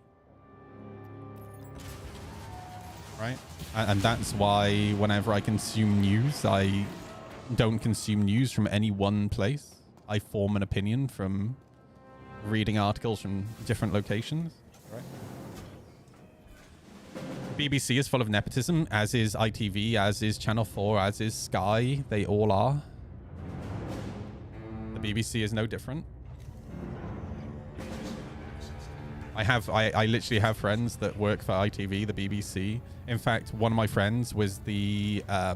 Right? And that's why whenever I consume news, I don't consume news from any one place. I form an opinion from reading articles from different locations. Right? BBC is full of nepotism, as is ITV, as is Channel 4, as is Sky. They all are. The BBC is no different. I literally have friends that work for ITV, the BBC. In fact, one of my friends was the PA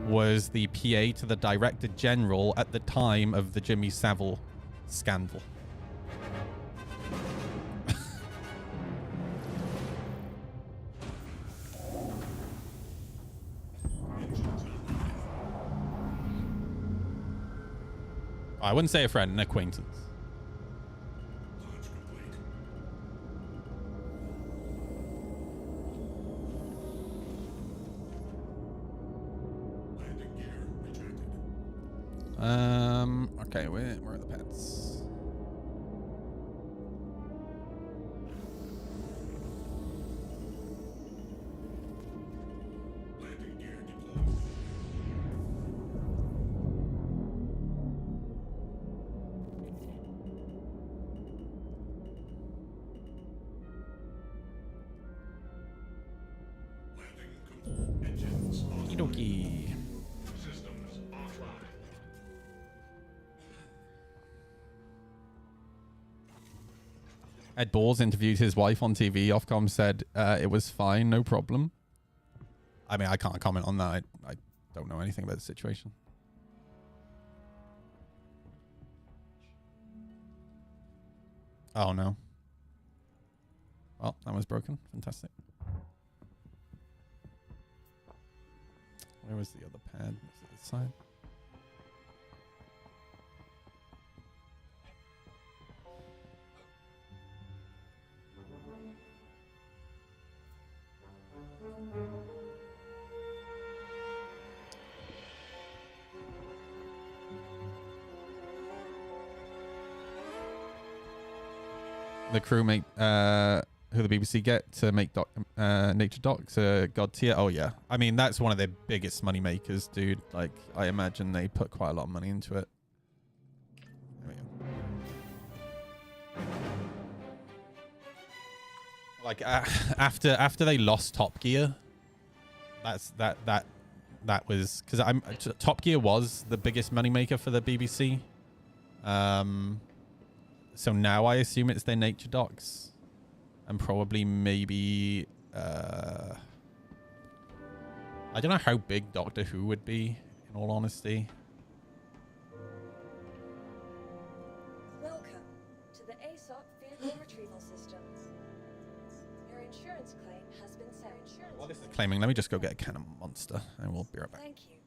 to the Director General at the time of the Jimmy Savile scandal. I wouldn't say a friend, an acquaintance. Okay, where are the pets? Okie Ed Balls interviewed his wife on TV. Ofcom said it was fine, no problem. I mean, I can't comment on that. I don't know anything about the situation. Oh, no. Well, that was broken. Fantastic. Where was the other pad? Was it this side? The crewmate who the BBC get to make nature docs god tier. Oh yeah, I mean that's one of their biggest money makers, dude. Like I imagine they put quite a lot of money into it. There we go. Like after they lost Top Gear, that was because Top Gear was the biggest money maker for the BBC. So now I assume it's their nature docs. And probably maybe... I don't know how big Doctor Who would be, in all honesty. Welcome to the ASOP Vehicle Retrieval Systems. Your insurance claim has been sent. While this is claiming, let me just go get a can of Monster, and we'll be right back. Thank you.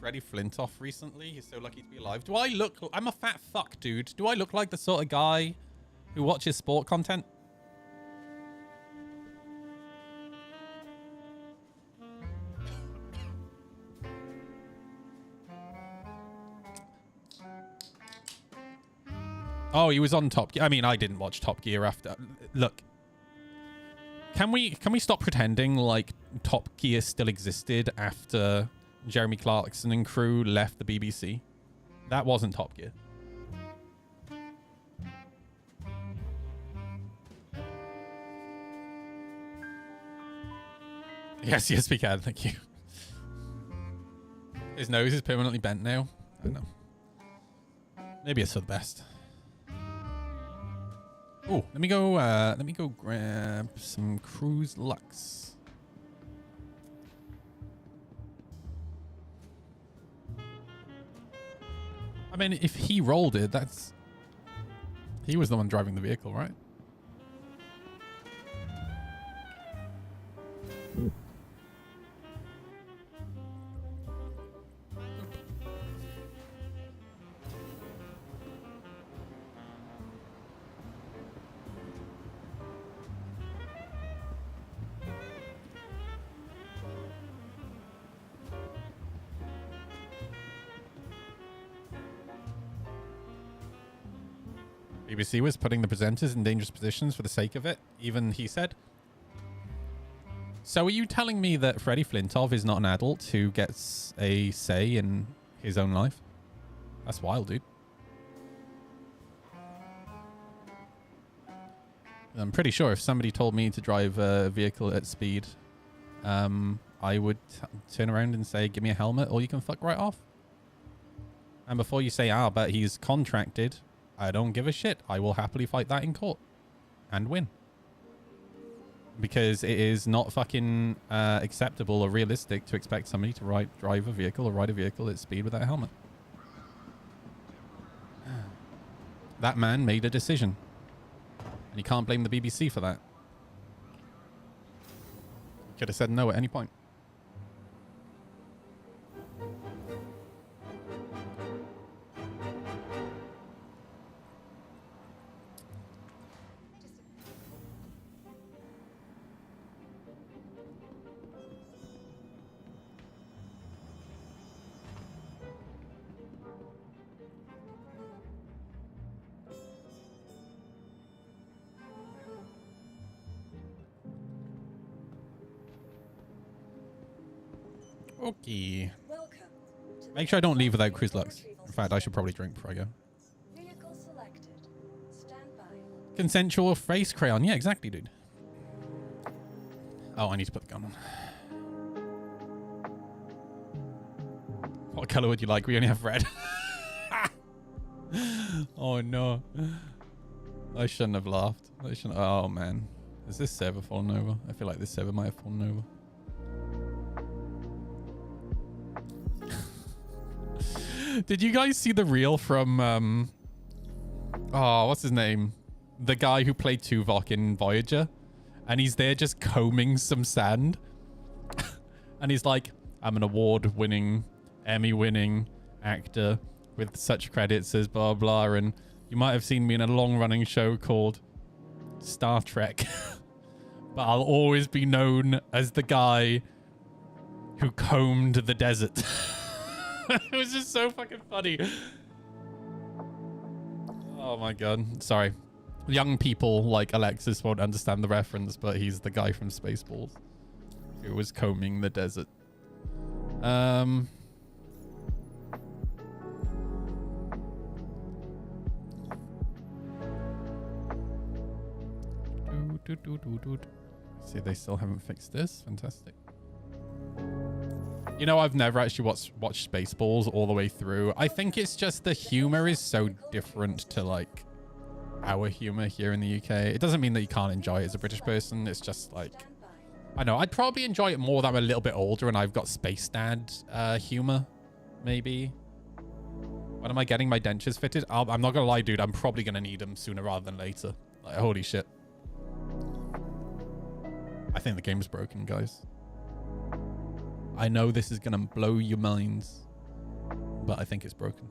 Freddie Flintoff recently. He's so lucky to be alive. Do I look... I'm a fat fuck, dude. Do I look like the sort of guy who watches sport content? Oh, he was on Top Gear. I mean, I didn't watch Top Gear after. Look. Can we stop pretending like Top Gear still existed after Jeremy Clarkson and crew left the BBC? That wasn't Top Gear. Yes, yes, we can. Thank you. His nose is permanently bent now. I don't know. Maybe it's for the best. Oh, let me go grab some Cruise Lux. I mean, if he rolled it, that's... He was the one driving the vehicle, right? BBC was putting the presenters in dangerous positions for the sake of it, even he said. So are you telling me that Freddie Flintoff is not an adult who gets a say in his own life? That's wild, dude. I'm pretty sure if somebody told me to drive a vehicle at speed, I would turn around and say, give me a helmet or you can fuck right off. And before you say, but he's contracted... I don't give a shit. I will happily fight that in court and win. Because it is not fucking acceptable or realistic to expect somebody to drive a vehicle or ride a vehicle at speed without a helmet. That man made a decision. And you can't blame the BBC for that. Could have said no at any point. Okay. Make sure I don't leave without cruise lux. In fact, I should probably drink before I go. Vehicle selected. Stand by. Consensual face crayon. Yeah, exactly, dude. Oh, I need to put the gun on. What color would you like? We only have red. Oh, no. I shouldn't have laughed. I shouldn't. Oh, man. Is this server falling over? I feel like this server might have fallen over. Did you guys see the reel from, oh, what's his name? The guy who played Tuvok in Voyager. And he's there just combing some sand. And he's like, I'm an award-winning, Emmy-winning actor with such credits as blah, blah. And you might have seen me in a long-running show called Star Trek. But I'll always be known as the guy who combed the desert. It was just so fucking funny. Oh my god. Sorry. Young people like Alexis won't understand the reference, but he's the guy from Spaceballs who was combing the desert. See, they still haven't fixed this. Fantastic. You know, I've never actually watched Spaceballs all the way through. I think it's just the humor is so different to, like, our humor here in the UK. It doesn't mean that you can't enjoy it as a British person. It's just, like, I know. I'd probably enjoy it more that I'm a little bit older and I've got Space Dad humor, maybe. When am I getting my dentures fitted? I'm not going to lie, dude. I'm probably going to need them sooner rather than later. Like, holy shit. I think the game's broken, guys. I know this is going to blow your minds, but I think it's broken.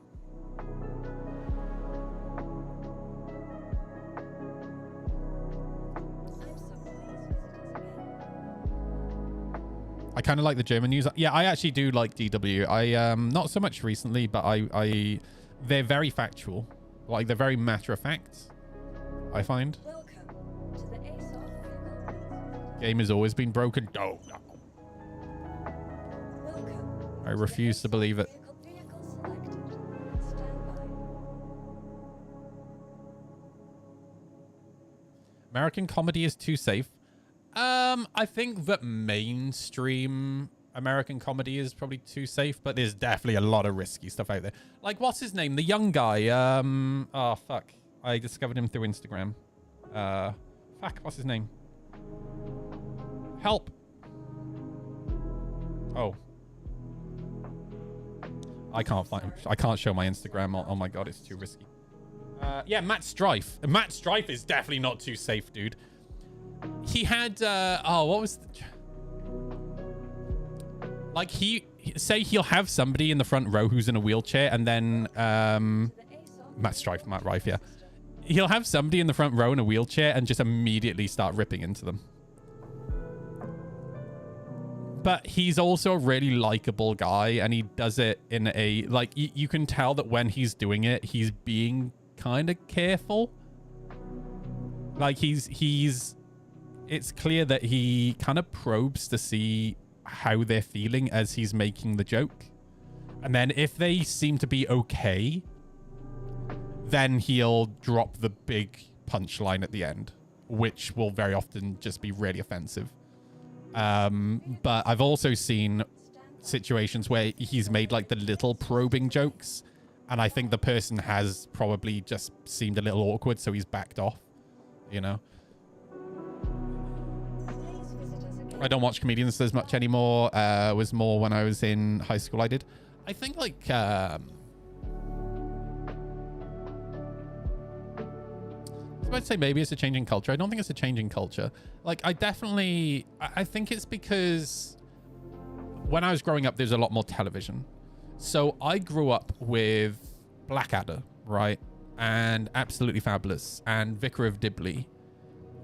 I kind of like the German news. Yeah, I actually do like DW. I not so much recently, but they're very factual. Like, they're very matter of fact, I find. Game has always been broken. No. I refuse to believe it. American comedy is too safe. I think that mainstream American comedy is probably too safe, but there's definitely a lot of risky stuff out there. Like, what's his name? The young guy. Oh, fuck. I discovered him through Instagram. Fuck, what's his name? Help. Oh. I can't find him. I can't show my Instagram. Oh my god, it's too risky. Yeah, Matt Strife. Matt Strife is definitely not too safe, dude. He had oh, what was like he'll have somebody in the front row who's in a wheelchair, and then Matt Rife, yeah. He'll have somebody in the front row in a wheelchair and just immediately start ripping into them. But he's also a really likable guy, and he does it in a, like, you can tell that when he's doing it, he's being kind of careful. Like, it's clear that he kind of probes to see how they're feeling as he's making the joke. And then if they seem to be okay, then he'll drop the big punchline at the end, which will very often just be really offensive. But I've also seen situations where he's made like the little probing jokes, and I think the person has probably just seemed a little awkward, so he's backed off, you know? I don't watch comedians as much anymore. It was more when I was in high school I did. I think like about to say maybe it's a changing culture. I don't think it's a changing culture. Like, I think it's because when I was growing up, there's a lot more television. So I grew up with Blackadder, right? And Absolutely Fabulous and Vicar of Dibley.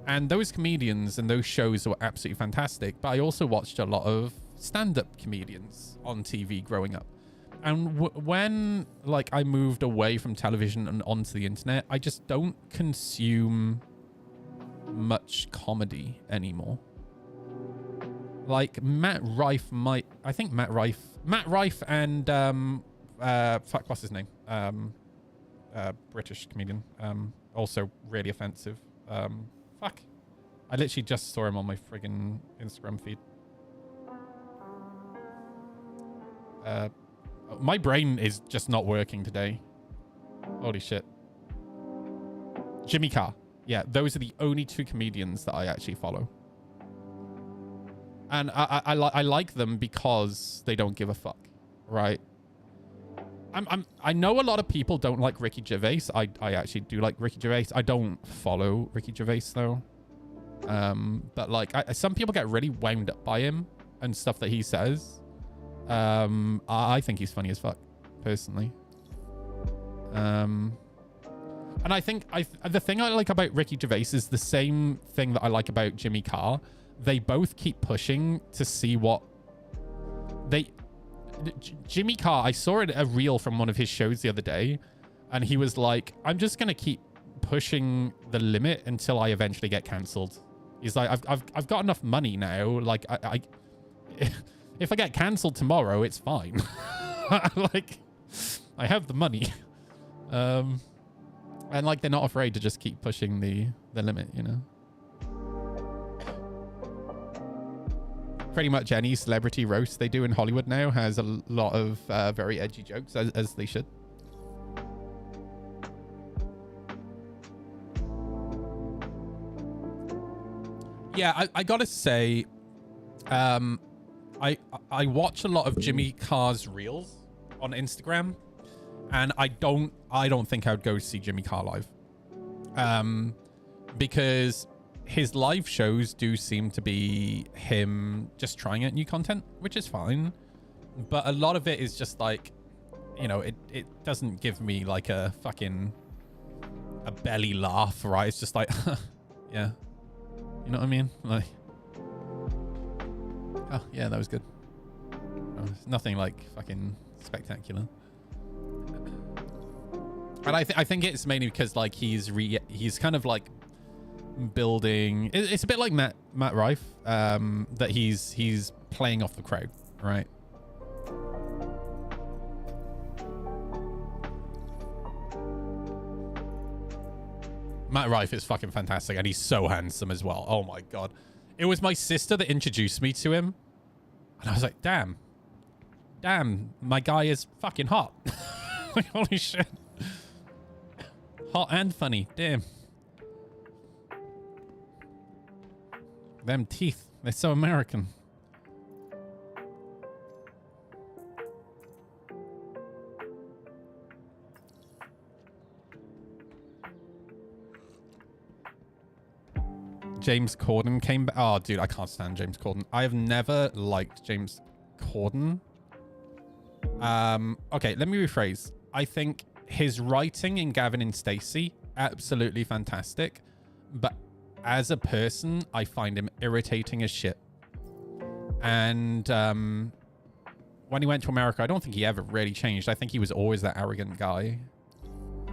And those comedians and those shows were absolutely fantastic. But I also watched a lot of stand-up comedians on TV growing up. And when, like, I moved away from television and onto the internet, I just don't consume much comedy anymore. Like, Matt Rife and, fuck, what's his name? British comedian. Also really offensive. Fuck. I literally just saw him on my friggin' Instagram feed. My brain is just not working today. Holy shit. Jimmy Carr. Yeah, those are the only two comedians that I actually follow. And I like them because they don't give a fuck, right? I know a lot of people don't like Ricky Gervais. I actually do like Ricky Gervais. I don't follow Ricky Gervais though. But like some people get really wound up by him and stuff that he says. I think he's funny as fuck, personally. And I think the thing I like about Ricky Gervais is the same thing that I like about Jimmy Carr. They both keep pushing to see what Jimmy Carr, I saw a reel from one of his shows the other day, and he was like, I'm just going to keep pushing the limit until I eventually get cancelled. He's like, I've got enough money now. Like, if I get cancelled tomorrow, it's fine. Like, I have the money. And like, they're not afraid to just keep pushing the limit, you know? Pretty much any celebrity roast they do in Hollywood now has a lot of very edgy jokes, as they should. Yeah, I gotta say, I watch a lot of Jimmy Carr's reels on Instagram, and I don't think I would go see Jimmy Carr live, because his live shows do seem to be him just trying out new content, which is fine, but a lot of it is just like, you know, it doesn't give me like a belly laugh, right? It's just like, yeah, you know what I mean? Like, oh yeah, that was good. Oh, it's nothing like fucking spectacular. And I think it's mainly because like he's kind of like building. It's a bit like Matt Rife, that he's playing off the crowd, right? Matt Rife is fucking fantastic, and he's so handsome as well. Oh my god. It was my sister that introduced me to him, and I was like, damn, my guy is fucking hot. Like, holy shit. Hot and funny, damn. Them teeth, they're so American. James Corden came back. Oh, dude, I can't stand James Corden. I have never liked James Corden. Okay, let me rephrase. I think his writing in Gavin and Stacey, absolutely fantastic. But as a person, I find him irritating as shit. And when he went to America, I don't think he ever really changed. I think he was always that arrogant guy.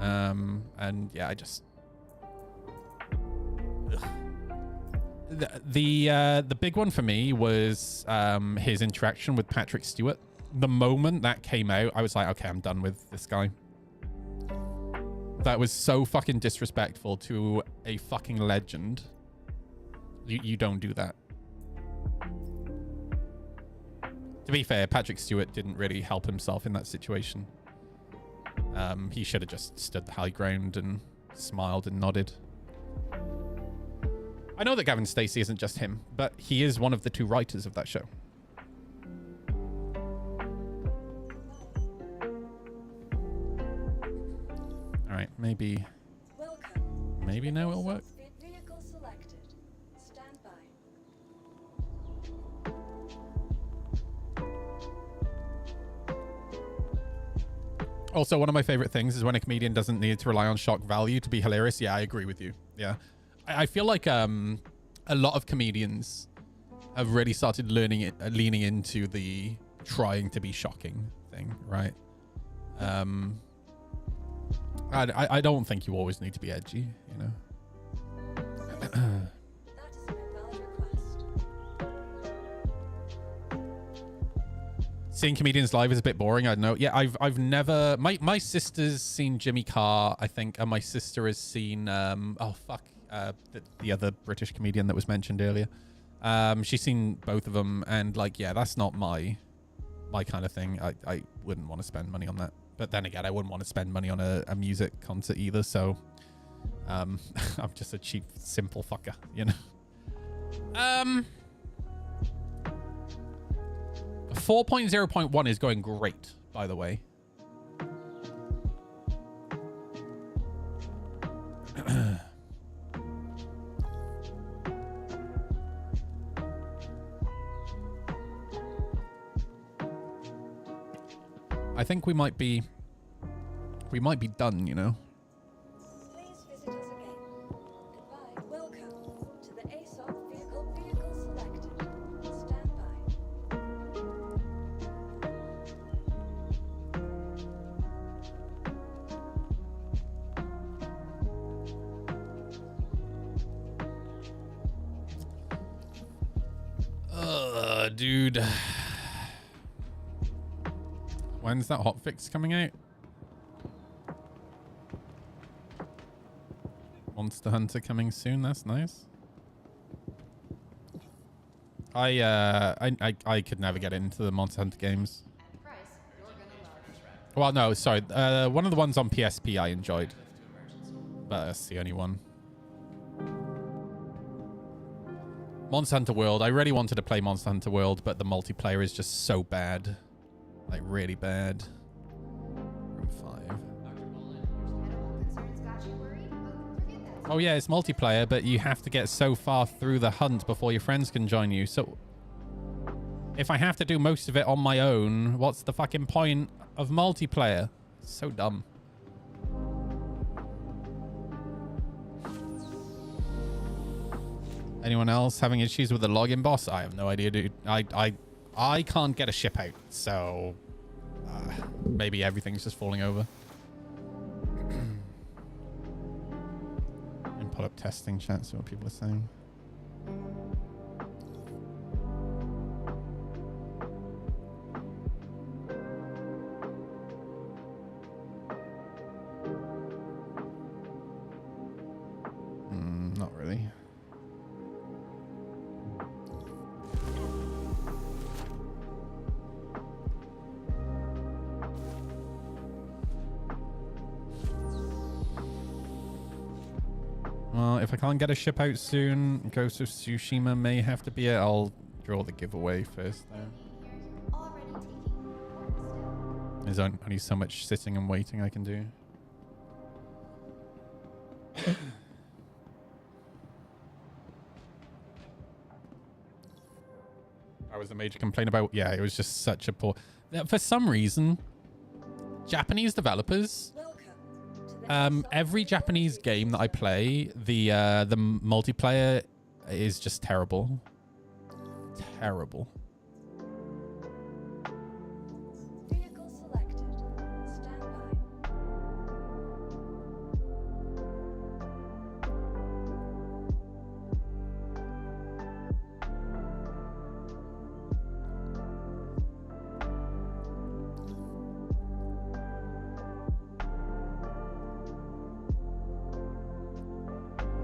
And yeah, I just... Ugh. The big one for me was his interaction with Patrick Stewart. The moment that came out, I was like, okay, I'm done with this guy. That was so fucking disrespectful to a fucking legend. You don't do that. To be fair, Patrick Stewart didn't really help himself in that situation. He should have just stood the high ground and smiled and nodded. I know that Gavin Stacey isn't just him, but he is one of the two writers of that show. All right, maybe... Welcome Maybe now it'll work. Vehicle selected. Stand by. Also, one of my favorite things is when a comedian doesn't need to rely on shock value to be hilarious. Yeah, I agree with you. Yeah. I feel like a lot of comedians have really started learning it, leaning into the trying to be shocking thing, right? I don't think you always need to be edgy, you know. That is an invalid request. Seeing comedians live is a bit boring. I know. Yeah, I've never. My sister's seen Jimmy Carr, I think, and my sister has seen the other British comedian that was mentioned earlier. She's seen both of them, and like, yeah, that's not my kind of thing. I wouldn't want to spend money on that. But then again, I wouldn't want to spend money on a music concert either. So I'm just a cheap, simple fucker, you know. 4.0.1 is going great, by the way. I think we might be done, you know. Please visit us again. Goodbye. Welcome to the ASOP vehicle selected. Stand by. Dude. When's that hotfix coming out? Monster Hunter coming soon. That's nice. I could never get into the Monster Hunter games. Well, no, sorry. One of the ones on PSP I enjoyed, but that's the only one. Monster Hunter World. I really wanted to play Monster Hunter World, but the multiplayer is just so bad. Like, really bad. Room 5. Oh, yeah, it's multiplayer, but you have to get so far through the hunt before your friends can join you. So, if I have to do most of it on my own, what's the fucking point of multiplayer? It's so dumb. Anyone else having issues with the login boss? I have no idea, dude. I can't get a ship out, so maybe everything's just falling over. And pull up testing chat, see what people are saying. Not really. Well, if I can't get a ship out soon, Ghost of Tsushima may have to be it. I'll draw the giveaway first, though. There's only so much sitting and waiting I can do. That was the major complaint about. Yeah, it was just such a poor. For some reason, Japanese developers. Every Japanese game that I play, the multiplayer is just terrible. Terrible. Vehicle selected. Stand by.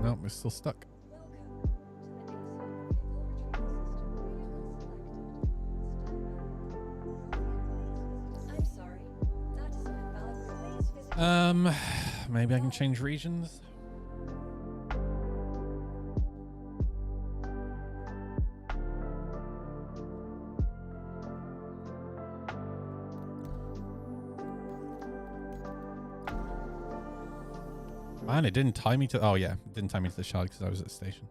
No, we're still stuck. I'm sorry. That is an invalid. Please visit. Maybe I can change regions. Man, it didn't tie me to... Oh, yeah. It didn't tie me to the shard because I was at the station.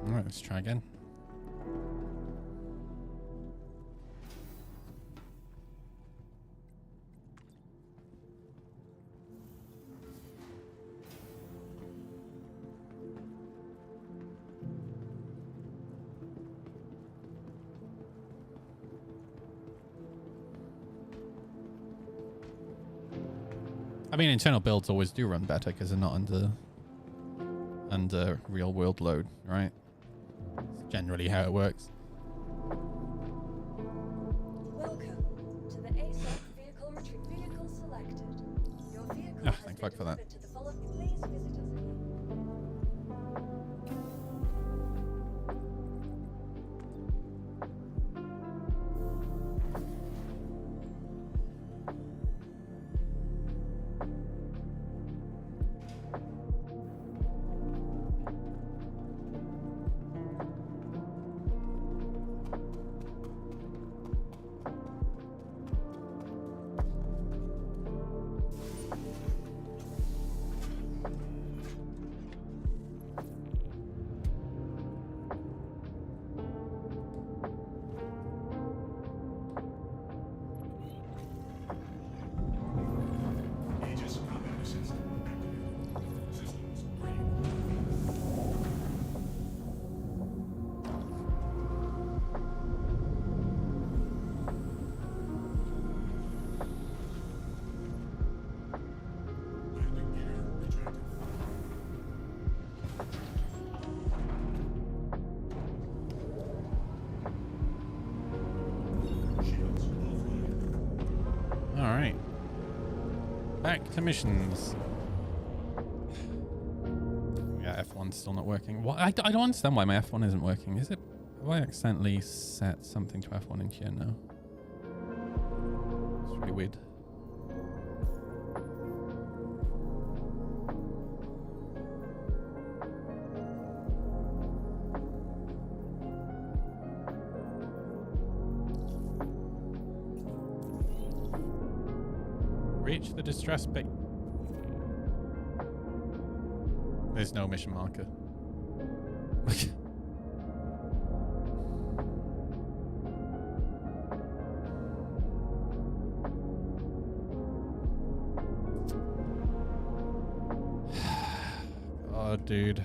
Alright, let's try again. I mean, internal builds always do run better because they're not under real world load, right? It's generally how it works. Welcome to the ASOP vehicle retrieve. Vehicle selected. Your vehicle has Thank been fuck for that. delivered to the following. Please visit us again. Alright. Back to missions. Yeah, F1's still not working. What? I don't understand why my F1 isn't working. Is it... Have I accidentally set something to F1 in here now? It's really weird. Reach the distress bait. There's no mission marker. Oh, dude.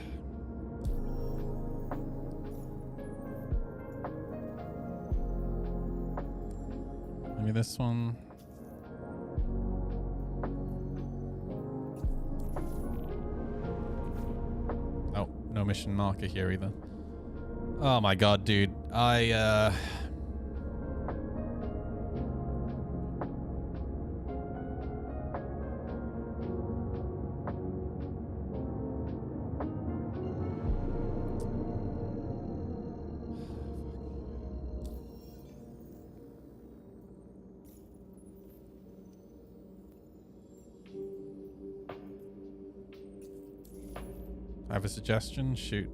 Maybe this one. No mission marker here either. Oh my god, dude. I have a suggestion. Shoot.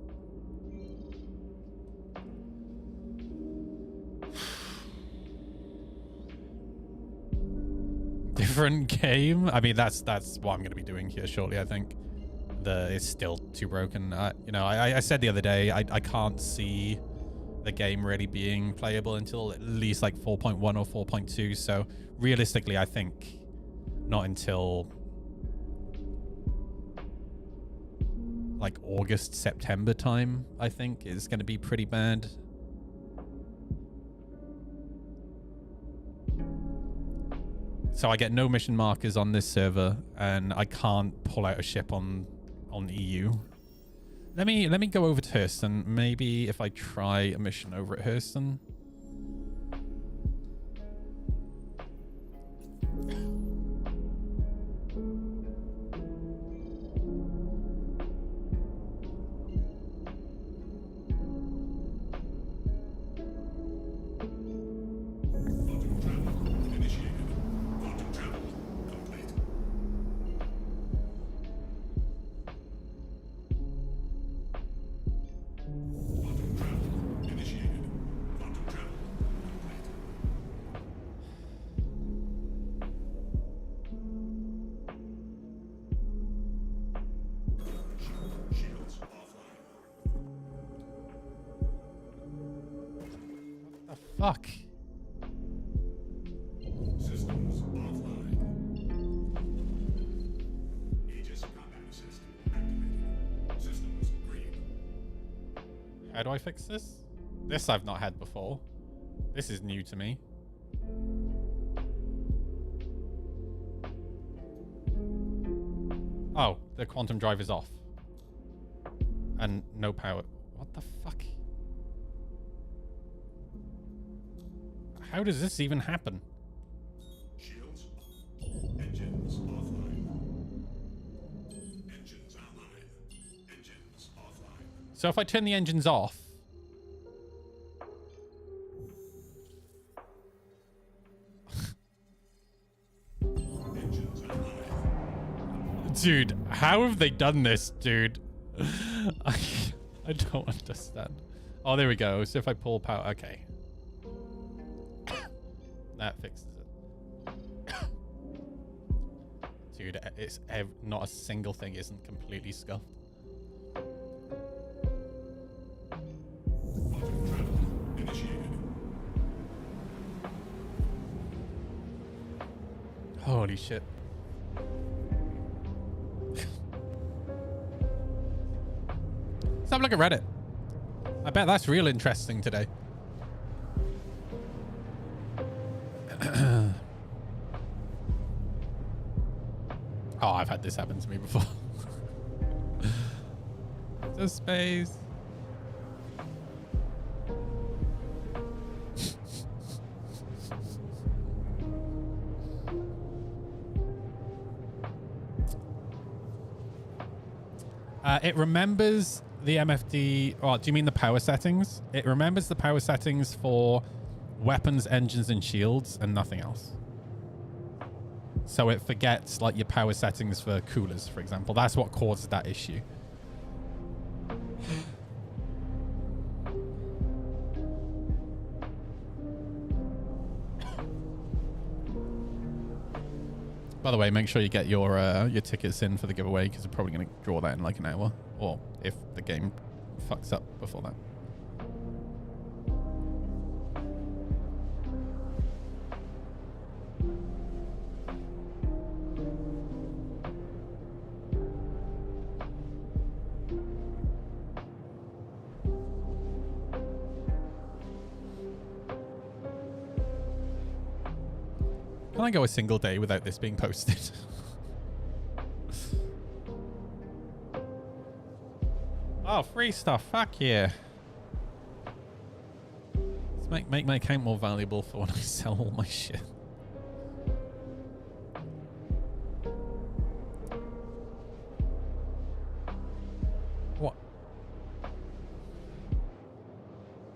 Different game. I mean, that's what I'm going to be doing here shortly. I think it's still too broken. You know, I said the other day I can't see the game really being playable until at least like 4.1 or 4.2. So realistically, I think not until like August, September time, I think is going to be pretty bad. So I get no mission markers on this server, and I can't pull out a ship on EU. Let me go over to Hurston. Maybe if I try a mission over at Hurston. fuck? Systems offline. Aegis combat assist activated. Systems green. How do I fix this? This I've not had before. This is new to me. Oh, the quantum drive is off. And no power. What the fuck? How does this even happen? Shields. Engines offline. Engines online. Engines offline. So if I turn the engines off... Engines online. Dude, how have they done this, dude? I don't understand. Oh, there we go. So if I pull power... Okay. That fixes it. Dude, it's not a single thing isn't completely scuffed. Quantum travel initiated. Holy shit. Let's have a look at Reddit. I bet that's real interesting today. Oh, I've had this happen to me before. Just space. It remembers the MFD. Oh, do you mean the power settings? It remembers the power settings for weapons, engines, and shields, and nothing else. So it forgets like your power settings for coolers, for example. That's what causes that issue. By the way, make sure you get your tickets in for the giveaway because we're probably going to draw that in like an hour, or if the game fucks up before that. Can I go a single day without this being posted? Oh, free stuff. Fuck yeah. Let's make my account more valuable for when I sell all my shit. What?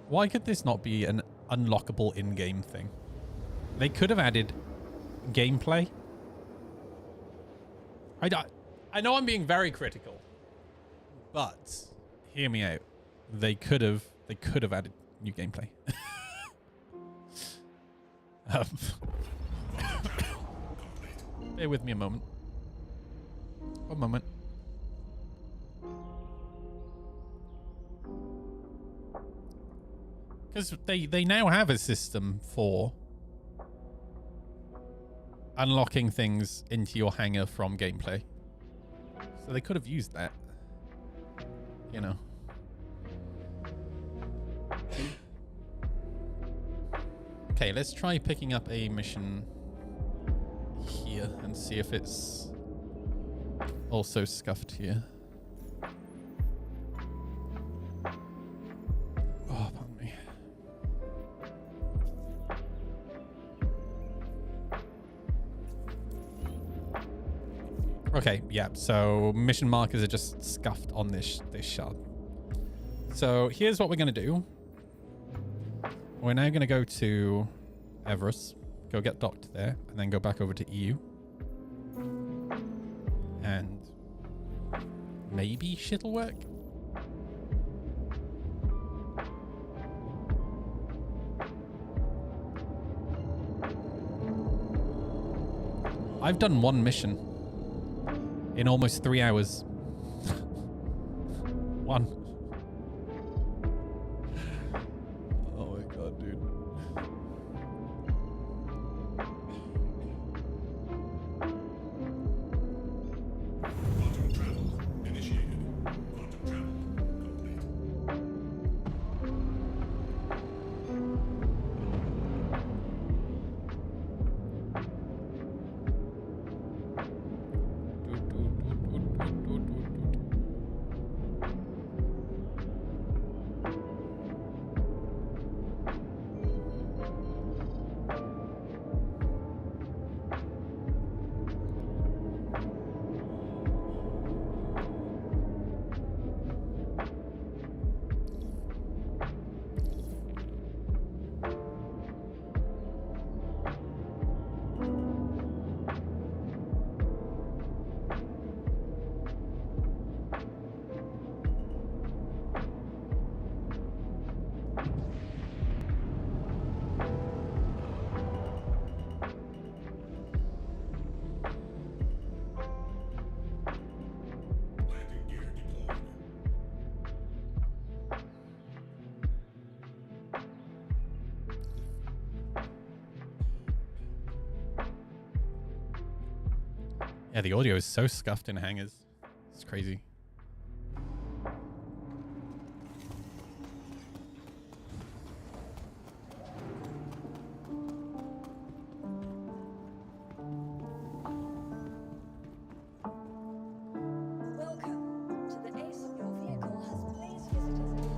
Why could this not be an unlockable in-game thing? They could have added gameplay. I know I'm being very critical, but hear me out. They could have added new gameplay. Bear with me a moment. One moment. Because they now have a system for unlocking things into your hangar from gameplay. So they could have used that. You know. Okay, let's try picking up a mission here and see if it's also scuffed here. Oh, pardon me. Okay, yeah, so mission markers are just scuffed on this shard. So here's what we're going to do. We're now going to go to Everest, go get docked there, and then go back over to EU. And maybe shit'll work. I've done one mission in almost 3 hours. One. Oh my god, dude. Yeah, the audio is so scuffed in hangars. It's crazy. Welcome to the ACE. Your vehicle has please visited.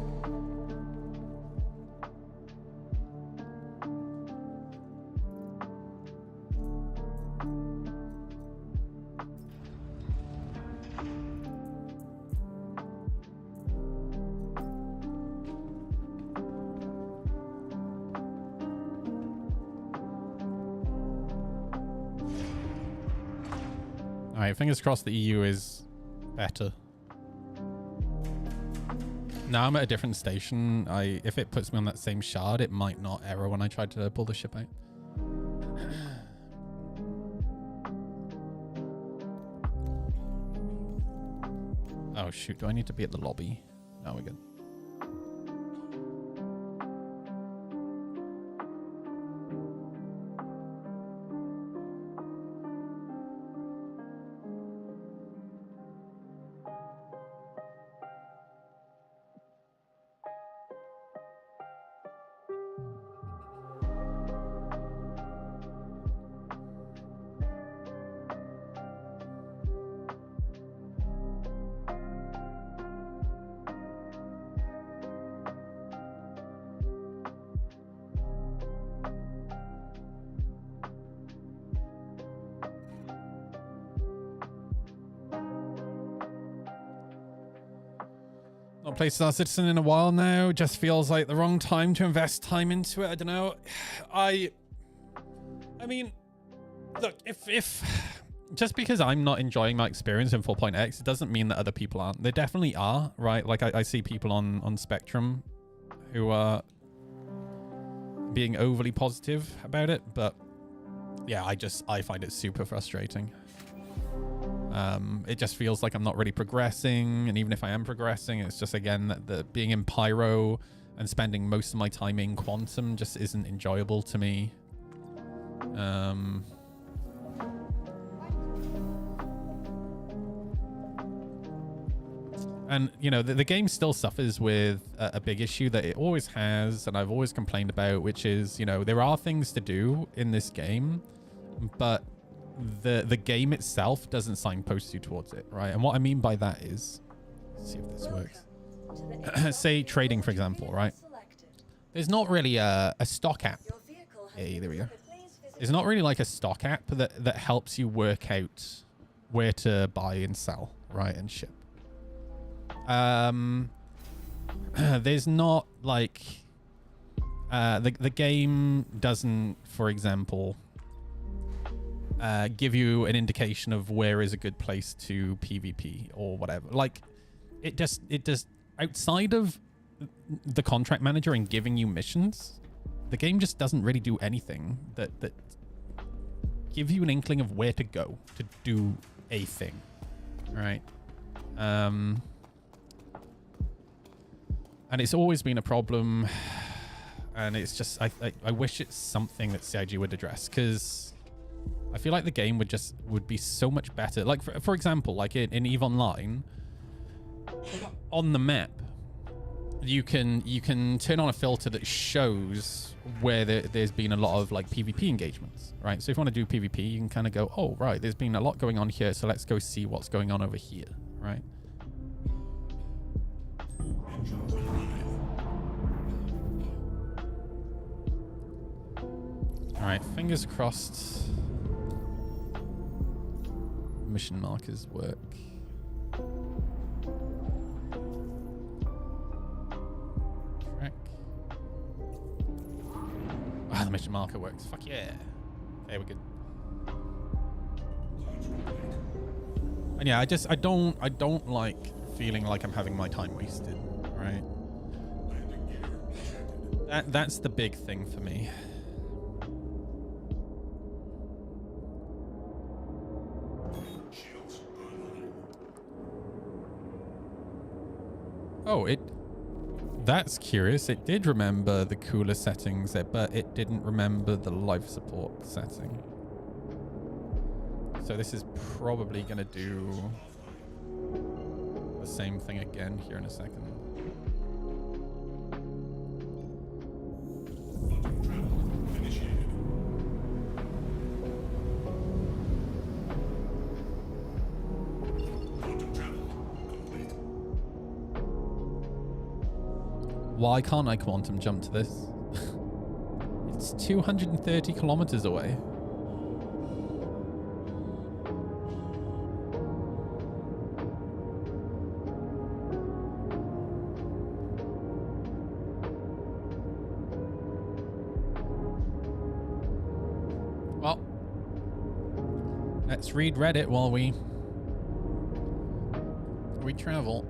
All right, fingers crossed the EU is better. Now I'm at a different station. If it puts me on that same shard, it might not error when I try to pull the ship out. Oh shoot, do I need to be at the lobby? No, we're good. Not played Star Citizen in a while now. Just feels like the wrong time to invest time into it. I don't know. I mean, look, if just because I'm not enjoying my experience in 4.x, it doesn't mean that other people aren't. They definitely are, right? Like I see people on Spectrum who are being overly positive about it, but yeah, I find it super frustrating. It just feels like I'm not really progressing, and even if I am progressing, it's just, again, that the being in Pyro and spending most of my time in Quantum just isn't enjoyable to me. And, you know, the game still suffers with a big issue that it always has, and I've always complained about, which is, you know, there are things to do in this game, but the game itself doesn't signpost you towards it, right? And what I mean by that is, let's see if this works. Say trading, for example, right? There's not really a stock app. Yeah, there we go. There's not really like a stock app that helps you work out where to buy and sell, right, and ship. There's not like the game doesn't, for example, give you an indication of where is a good place to PvP or whatever. Like it just outside of the contract manager and giving you missions, the game just doesn't really do anything that give you an inkling of where to go to do a thing, right? And it's always been a problem, and it's just I wish it's something that CIG would address, because I feel like the game would be so much better. Like for example, like in EVE Online, on the map, you can turn on a filter that shows where there's been a lot of like PvP engagements, right? So if you want to do PvP, you can kind of go, oh right, there's been a lot going on here, so let's go see what's going on over here, right? All right, fingers crossed mission markers work. Track. Ah, the mission marker works. Fuck yeah. Okay, we're good. And yeah, I don't like feeling like I'm having my time wasted, right? That's the big thing for me. Oh, that's curious. It did remember the cooler settings, but it didn't remember the life support setting. So this is probably going to do the same thing again here in a second. Why can't I quantum jump to this? It's 230 kilometers away. Well, let's read Reddit while we travel.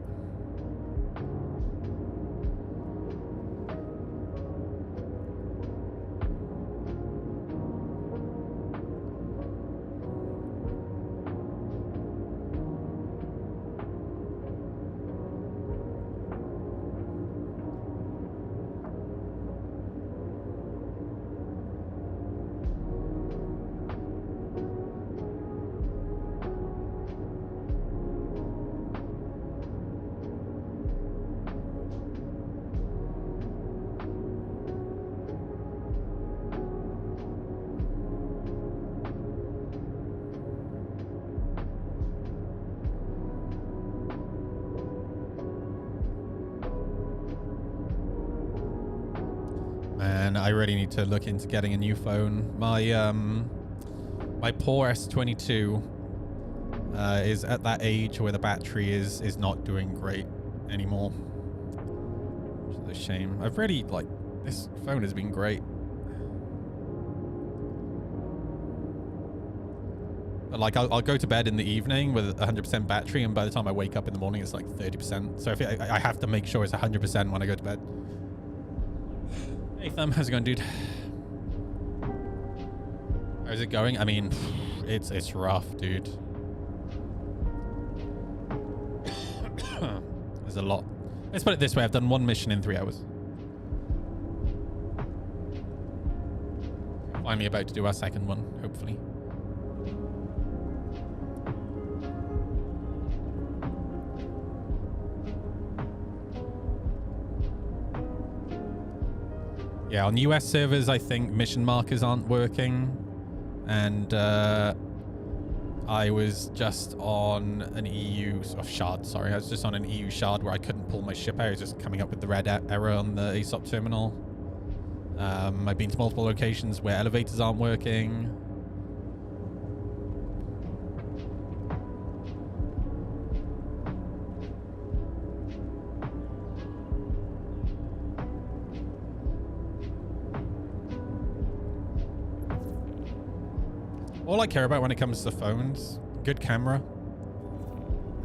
Man, I really need to look into getting a new phone. My poor S22 is at that age where the battery is not doing great anymore. Which is a shame. I've really, like, this phone has been great. But like, I'll go to bed in the evening with 100% battery, and by the time I wake up in the morning, it's like 30%. So if I have to make sure it's 100% when I go to bed. Hey Thumb, how's it going, dude? How's it going? I mean, it's rough, dude. There's a lot. Let's put it this way, I've done one mission in 3 hours. Finally about to do our second one, hopefully. Yeah, on US servers, I think mission markers aren't working. And I was just on an EU shard, sorry. I was just on an EU shard where I couldn't pull my ship out. It was just coming up with the red error on the ASOP terminal. I've been to multiple locations where elevators aren't working. All I care about when it comes to phones, good camera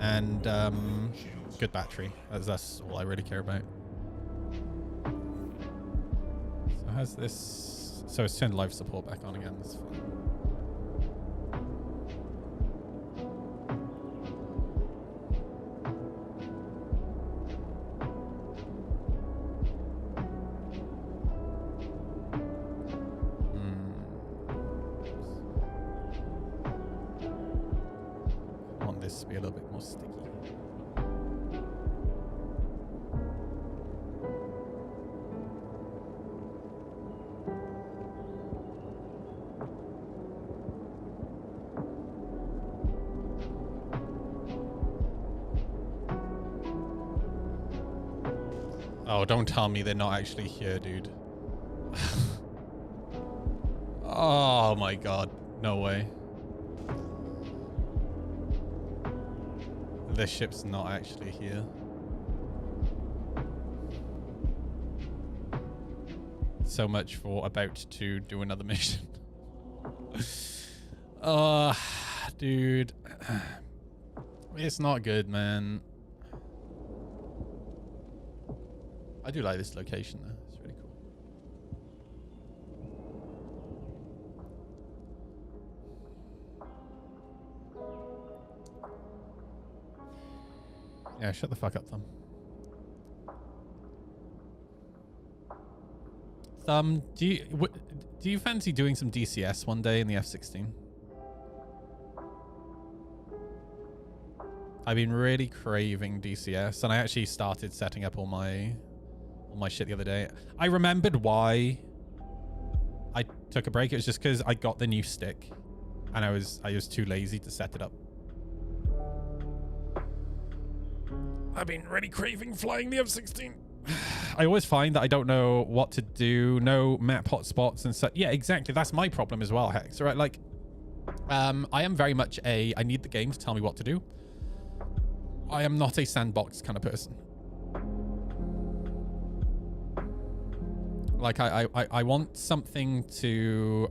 and good battery. That's all I really care about. So how's this? So it's turned live support back on again. That's fine. To be a little bit more sticky. Oh, don't tell me they're not actually here, dude. Oh my god, no way. The ship's not actually here. So much for about to do another mission. Dude. It's not good, man. I do like this location though. It's really cool. Yeah, shut the fuck up, Thumb. Thumb, do you fancy doing some DCS one day in the F-16? I've been really craving DCS, and I actually started setting up all my shit the other day. I remembered why I took a break. It was just because I got the new stick, and I was too lazy to set it up. I've been really craving flying the F-16. I always find that I don't know what to do, no map hotspots and such. Yeah, exactly. That's my problem as well, Hex. Right? Like, I am very much I need the game to tell me what to do. I am not a sandbox kind of person. Like, I want something to...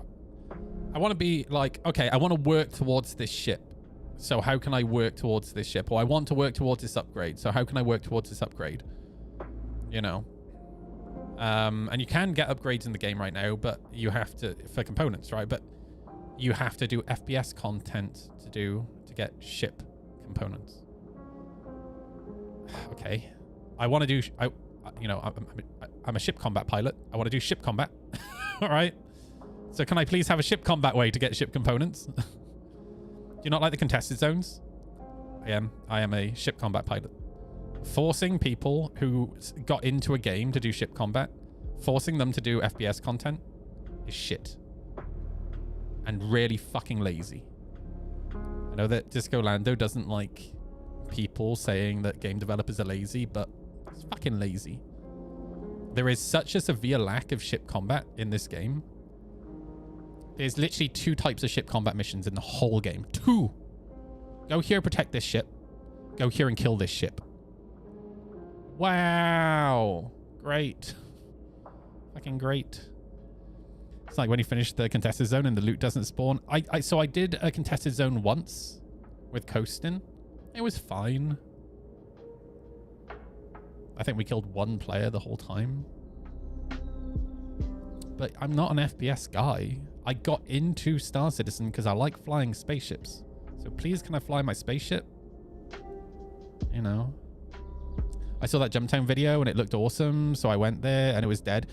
I want to be like, okay, I want to work towards this ship. So how can I work towards this ship? Or I want to work towards this upgrade. So how can I work towards this upgrade? You know? And you can get upgrades in the game right now, but you have to... For components, right? But you have to do FPS content to get ship components. Okay. I want to do... I'm a ship combat pilot. I want to do ship combat. All right. So can I please have a ship combat way to get ship components? Do you not like the contested zones? I am a ship combat pilot. Forcing people who got into a game to do ship combat, forcing them to do FPS content is shit. And really fucking lazy. I know that Disco Lando doesn't like people saying that game developers are lazy, but it's fucking lazy. There is such a severe lack of ship combat in this game. There's literally 2 types of ship combat missions in the whole game. 2. Go here, protect this ship. Go here and kill this ship. Wow. Great. Fucking great. It's like when you finish the contested zone and the loot doesn't spawn. So I did a contested zone once with Coastin. It was fine. I think we killed 1 player the whole time. But I'm not an FPS guy. I got into Star Citizen because I like flying spaceships. So please, can I fly my spaceship? You know. I saw that Jumptown video and it looked awesome. So I went there and it was dead.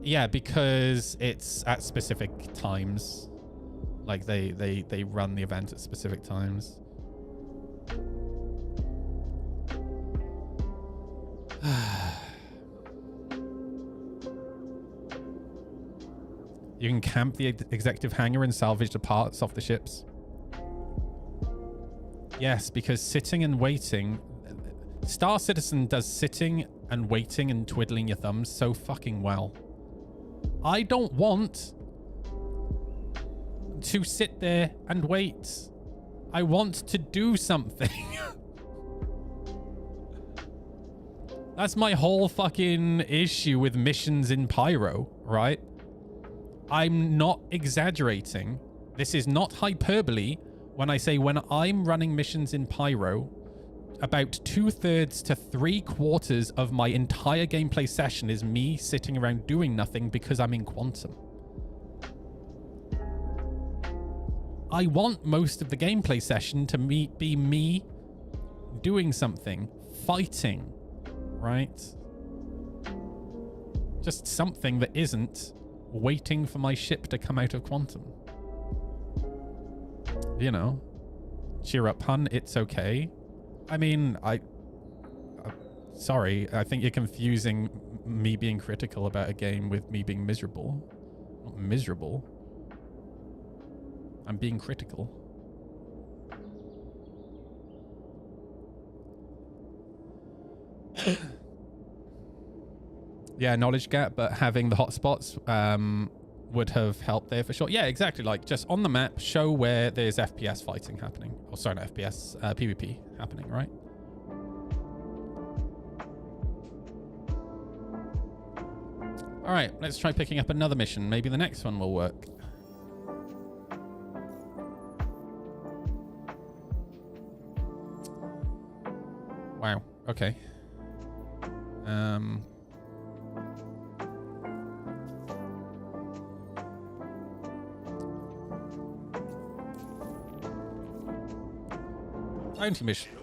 Yeah, because it's at specific times. Like they run the event at specific times. You can camp the executive hangar and salvage the parts off the ships. Yes, because sitting and waiting... Star Citizen does sitting and waiting and twiddling your thumbs so fucking well. I don't want to sit there and wait. I want to do something. That's my whole fucking issue with missions in Pyro, right? I'm not exaggerating. This is not hyperbole when I say when I'm running missions in Pyro, about 2/3 to 3/4 of my entire gameplay session is me sitting around doing nothing because I'm in Quantum. I want most of the gameplay session to be me doing something, fighting, right? Just something that isn't waiting for my ship to come out of Quantum. You know, cheer up, hun. It's okay. I mean, sorry. I think you're confusing me being critical about a game with me being miserable. Not miserable. I'm being critical. Yeah, knowledge gap, but having the hotspots would have helped there for sure. Yeah, exactly. Like, just on the map, show where there's FPS fighting happening. Oh, sorry, not FPS, PvP happening, right? All right, let's try picking up another mission. Maybe the next one will work. Wow, okay.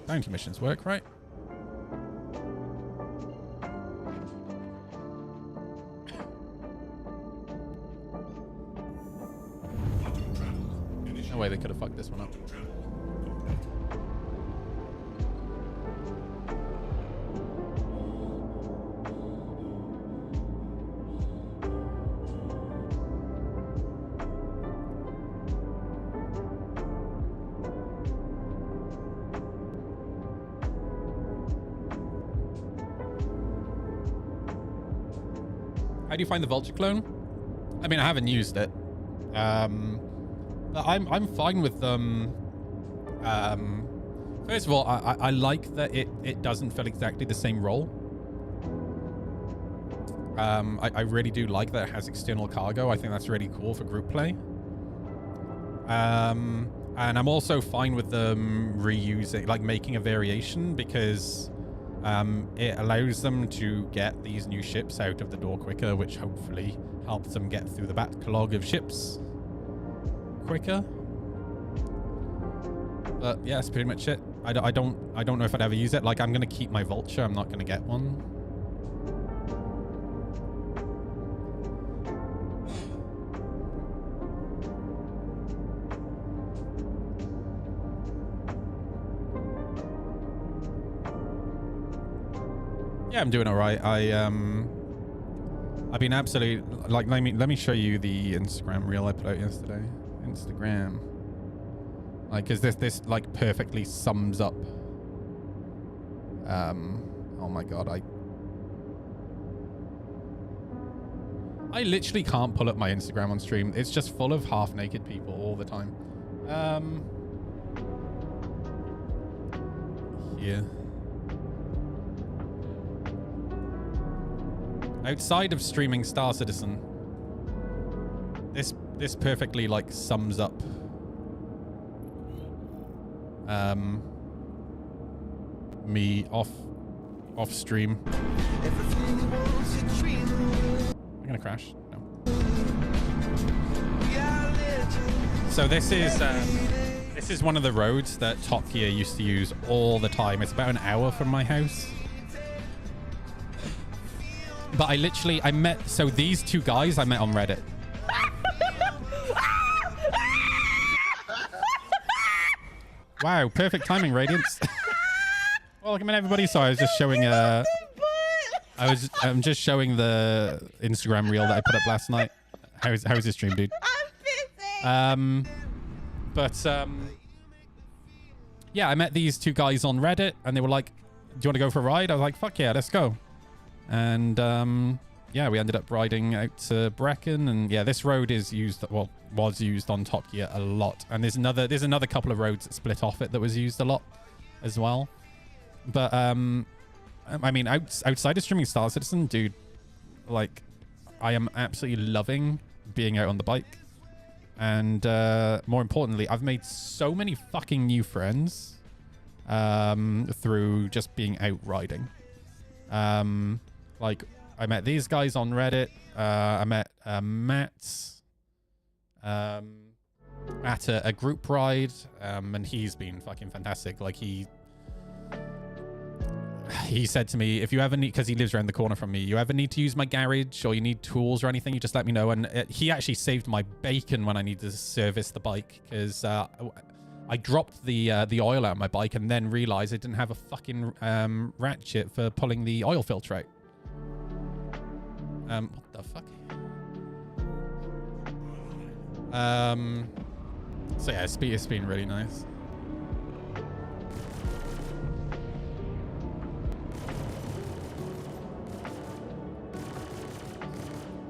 Bounty missions work, right? No way they could have fucked this one up. How do you find the vulture clone? I mean, I haven't used it. But I'm fine with them. First of all, I like that it doesn't feel exactly the same role. I really do like that it has external cargo. I think that's really cool for group play. And I'm also fine with them reusing, like making a variation, because it allows them to get these new ships out of the door quicker, which hopefully helps them get through the backlog of ships quicker. But yeah, that's pretty much it. I don't know if I'd ever use it. Like, I'm gonna keep my vulture. I'm not gonna get one. Yeah, I'm doing all right. I've been absolutely like, let me show you the Instagram reel I put out yesterday. Instagram, like, because this like perfectly sums up. Oh my god, I literally can't pull up my Instagram on stream. It's just full of half-naked people all the time. Here. Outside of streaming Star Citizen, this perfectly like sums up me off stream. I'm gonna crash. No. So this is one of the roads that Top Gear used to use all the time. It's about an hour from my house. But I met, so these two guys I met on Reddit. Wow, perfect timing, Radiance. Well, I mean, everybody saw. I was just showing I'm just showing the Instagram reel that I put up last night. How's your stream, dude? I'm busy. Yeah, I met these two guys on Reddit, and they were like, "Do you want to go for a ride?" I was like, "Fuck yeah, let's go." And yeah, we ended up riding out to Brecon, and yeah, this road is used, well, was used on Top Gear a lot. And there's another couple of roads that split off it that was used a lot as well. But I mean, outside of streaming Star Citizen, dude, like, I am absolutely loving being out on the bike. And more importantly, I've made so many fucking new friends through just being out riding. Like, I met these guys on Reddit. I met Matt at a group ride, and he's been fucking fantastic. Like, he said to me, if you ever need, because he lives around the corner from me, you ever need to use my garage or you need tools or anything, you just let me know. And he actually saved my bacon when I needed to service the bike, because I dropped the oil out of my bike and then realized I didn't have a fucking ratchet for pulling the oil filter out. What the fuck? So yeah, it's been really nice.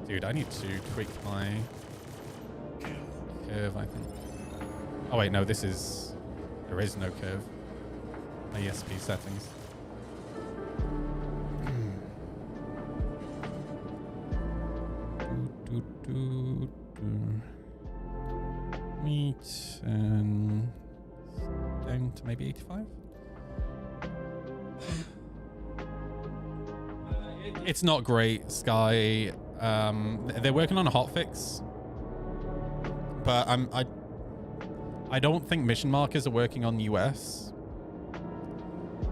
Dude, I need to tweak my curve, I think. Oh wait, no, there is no curve. My ESP settings. Meet and down to maybe 85. It's not great, Sky. They're working on a hotfix, but I don't think mission markers are working on US.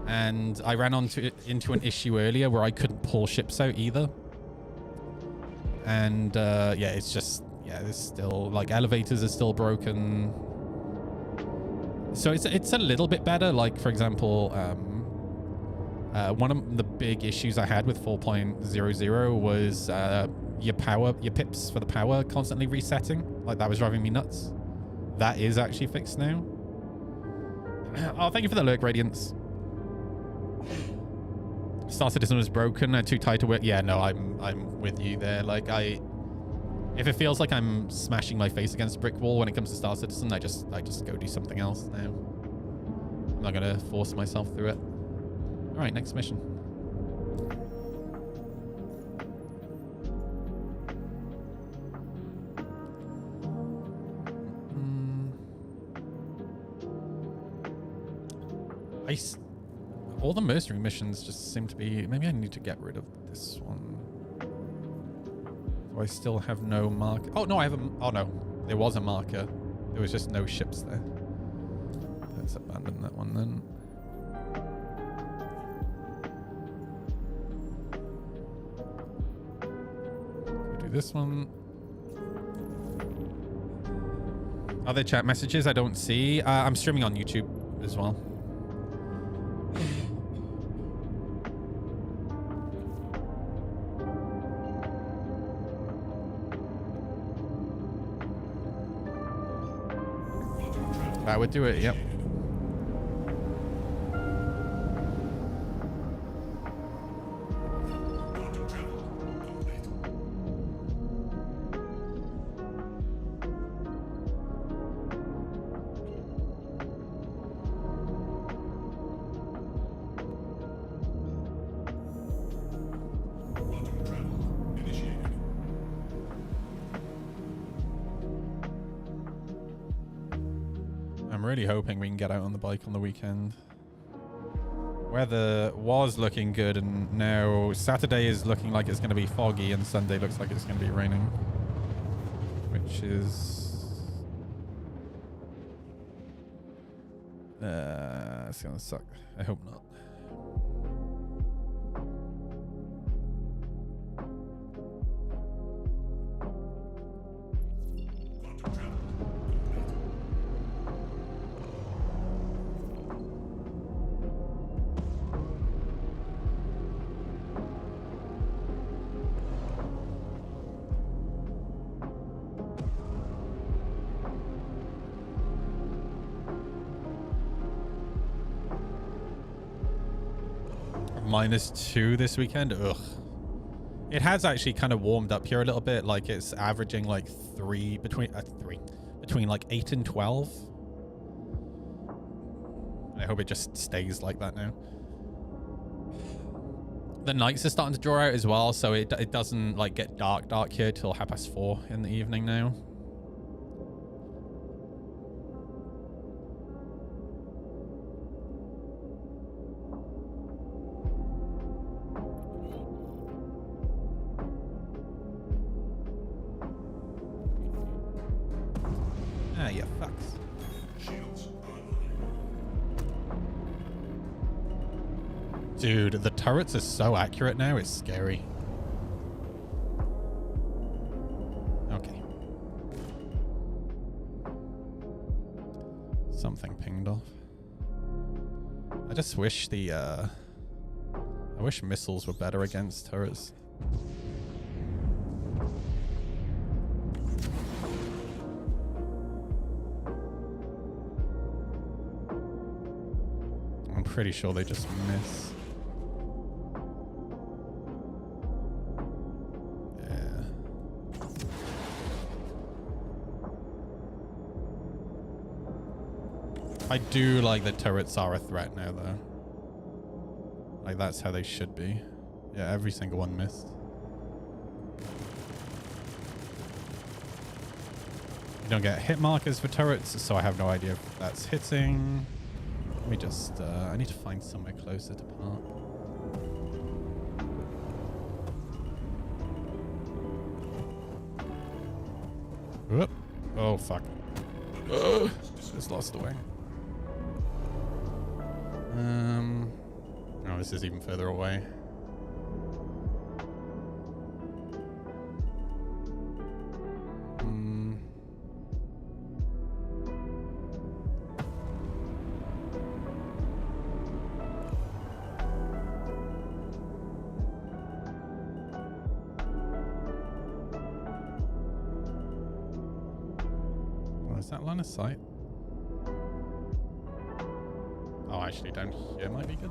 And I ran into an issue earlier where I couldn't pull ships out either. And yeah, it's just, yeah, there's still, like, elevators are still broken. So it's a little bit better. Like, for example, one of the big issues I had with 4.00 was your pips for the power constantly resetting. Like, that was driving me nuts. That is actually fixed now. Oh, thank you for the lurk, Radiance. Star Citizen was broken, too tight to work. Yeah, no, I'm with you there. Like if it feels like I'm smashing my face against a brick wall when it comes to Star Citizen, I just go do something else now. I'm not gonna force myself through it. All right, next mission. All the mercenary missions just seem to be... Maybe I need to get rid of this one. Do I still have no marker? Oh, no, I have a... Oh, no. There was a marker. There was just no ships there. Let's abandon that one then. Do this one. Are there chat messages I don't see? I'm streaming on YouTube as well. That would do it, yep. Really hoping we can get out on the bike on the weekend. Weather was looking good, and now Saturday is looking like it's going to be foggy, and Sunday looks like it's going to be raining, which is it's going to suck. I hope not. -2 this weekend. Ugh. It has actually kind of warmed up here a little bit. Like it's averaging like between like 8 and 12. I hope it just stays like that now. The nights are starting to draw out as well, so it doesn't like get dark here till 4:30 in the evening now. Dude, the turrets are so accurate now, it's scary. Okay. Something pinged off. I just wish I wish missiles were better against turrets. I'm pretty sure they just miss. I do like the turrets are a threat now, though. Like, that's how they should be. Yeah, every single one missed. You don't get hit markers for turrets, so I have no idea if that's hitting. Let me just... I need to find somewhere closer to park. Whoop. Oh, fuck. Just lost the way. Oh, this is even further away. Oh, is that line of sight? Oh, actually down here might be good.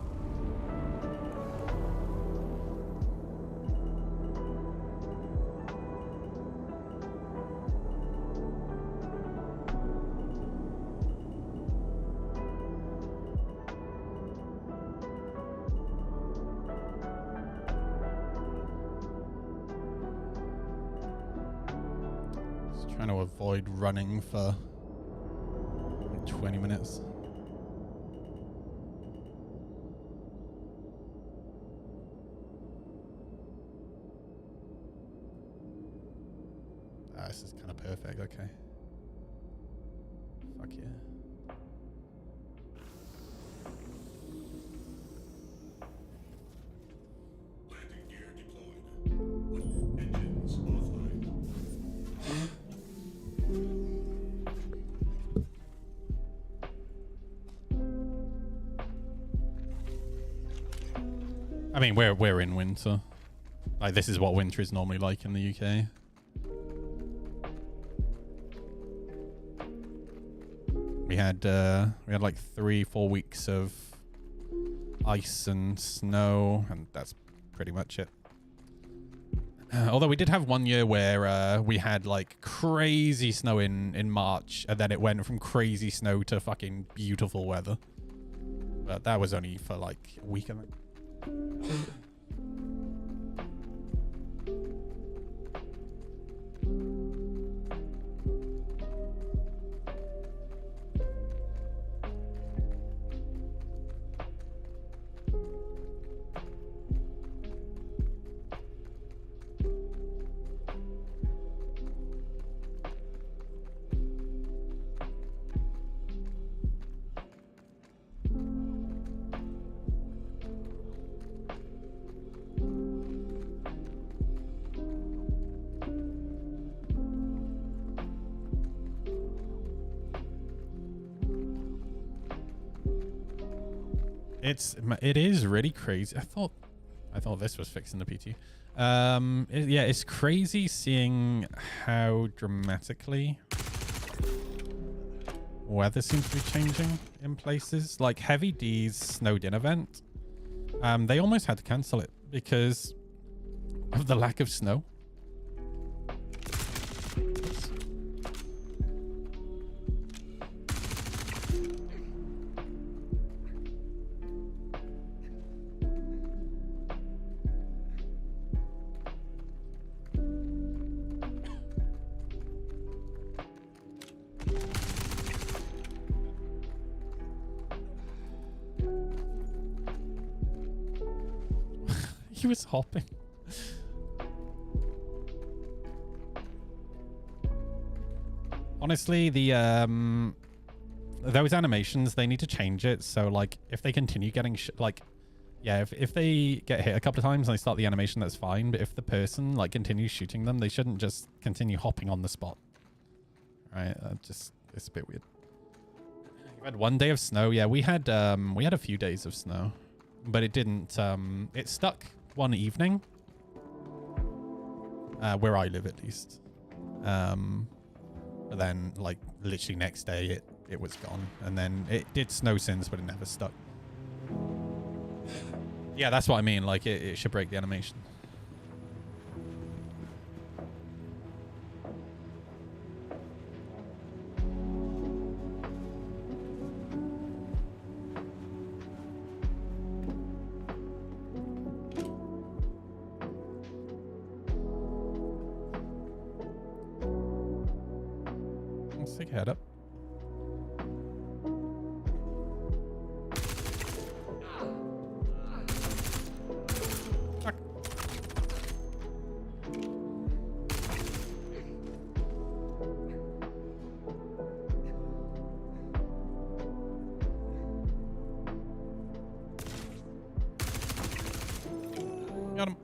Trying to avoid running for 20 minutes. Ah, this is kind of perfect. Okay. Fuck yeah. Landing gear deployed. Engines offline. I mean, we're in winter. Like, this is what winter is normally like in the UK. We had like 3-4 weeks of ice and snow, and that's pretty much it. Although we did have one year where we had like crazy snow in March, and then it went from crazy snow to fucking beautiful weather. But that was only for like a week, I think. It is really crazy. I thought this was fixing the PT. Yeah, it's crazy seeing how dramatically weather seems to be changing in places. Like Heavy D's snowed in event. They almost had to cancel it because of the lack of snow. He was hopping. Honestly, the those animations, they need to change it. So like, if they continue getting yeah, if they get hit a couple of times and they start the animation, that's fine. But if the person like continues shooting them, they shouldn't just continue hopping on the spot. Right? Just it's a bit weird. We've had 1 day of snow. Yeah, we had a few days of snow, but it didn't. It stuck one evening, where I live at least. But then like literally next day it was gone, and then it did snow since, but it never stuck. Yeah, that's what I mean. Like it should break the animation. Stick your head up. Fuck. Got him.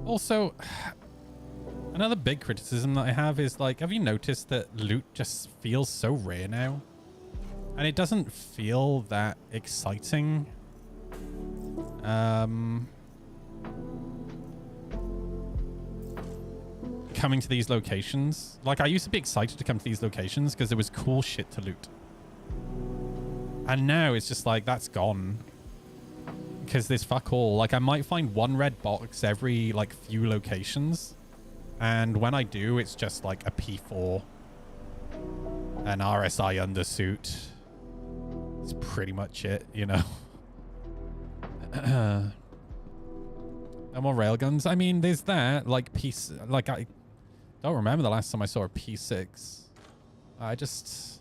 Also, another big criticism that I have is like, have you noticed that loot just feels so rare now? And it doesn't feel that exciting. Coming to these locations. Like, I used to be excited to come to these locations because there was cool shit to loot. And now it's just like, that's gone. Because there's fuck all. Like, I might find one red box every, like, few locations. And when I do, it's just, like, a P4. An RSI undersuit. That's pretty much it, you know? No more railguns. I mean, there's that. Like, like, I don't remember the last time I saw a P6. I don't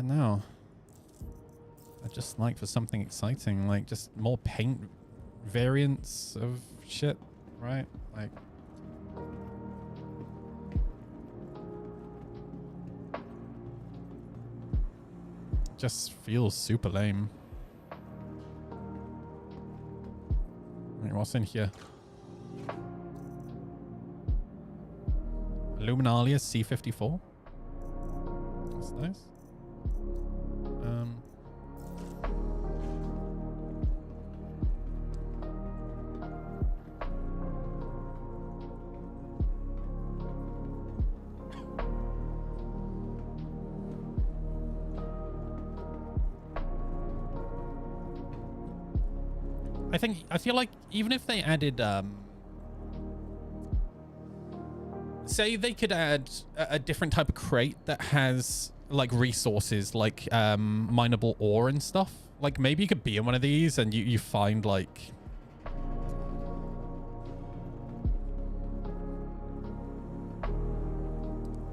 know. I just like for something exciting, like just more paint variants of shit, right? Like, just feels super lame. Wait, what's in here? Luminalia C54. That's nice. I feel like even if they added, say they could add a different type of crate that has like resources like mineable ore and stuff. Like maybe you could be in one of these and you find like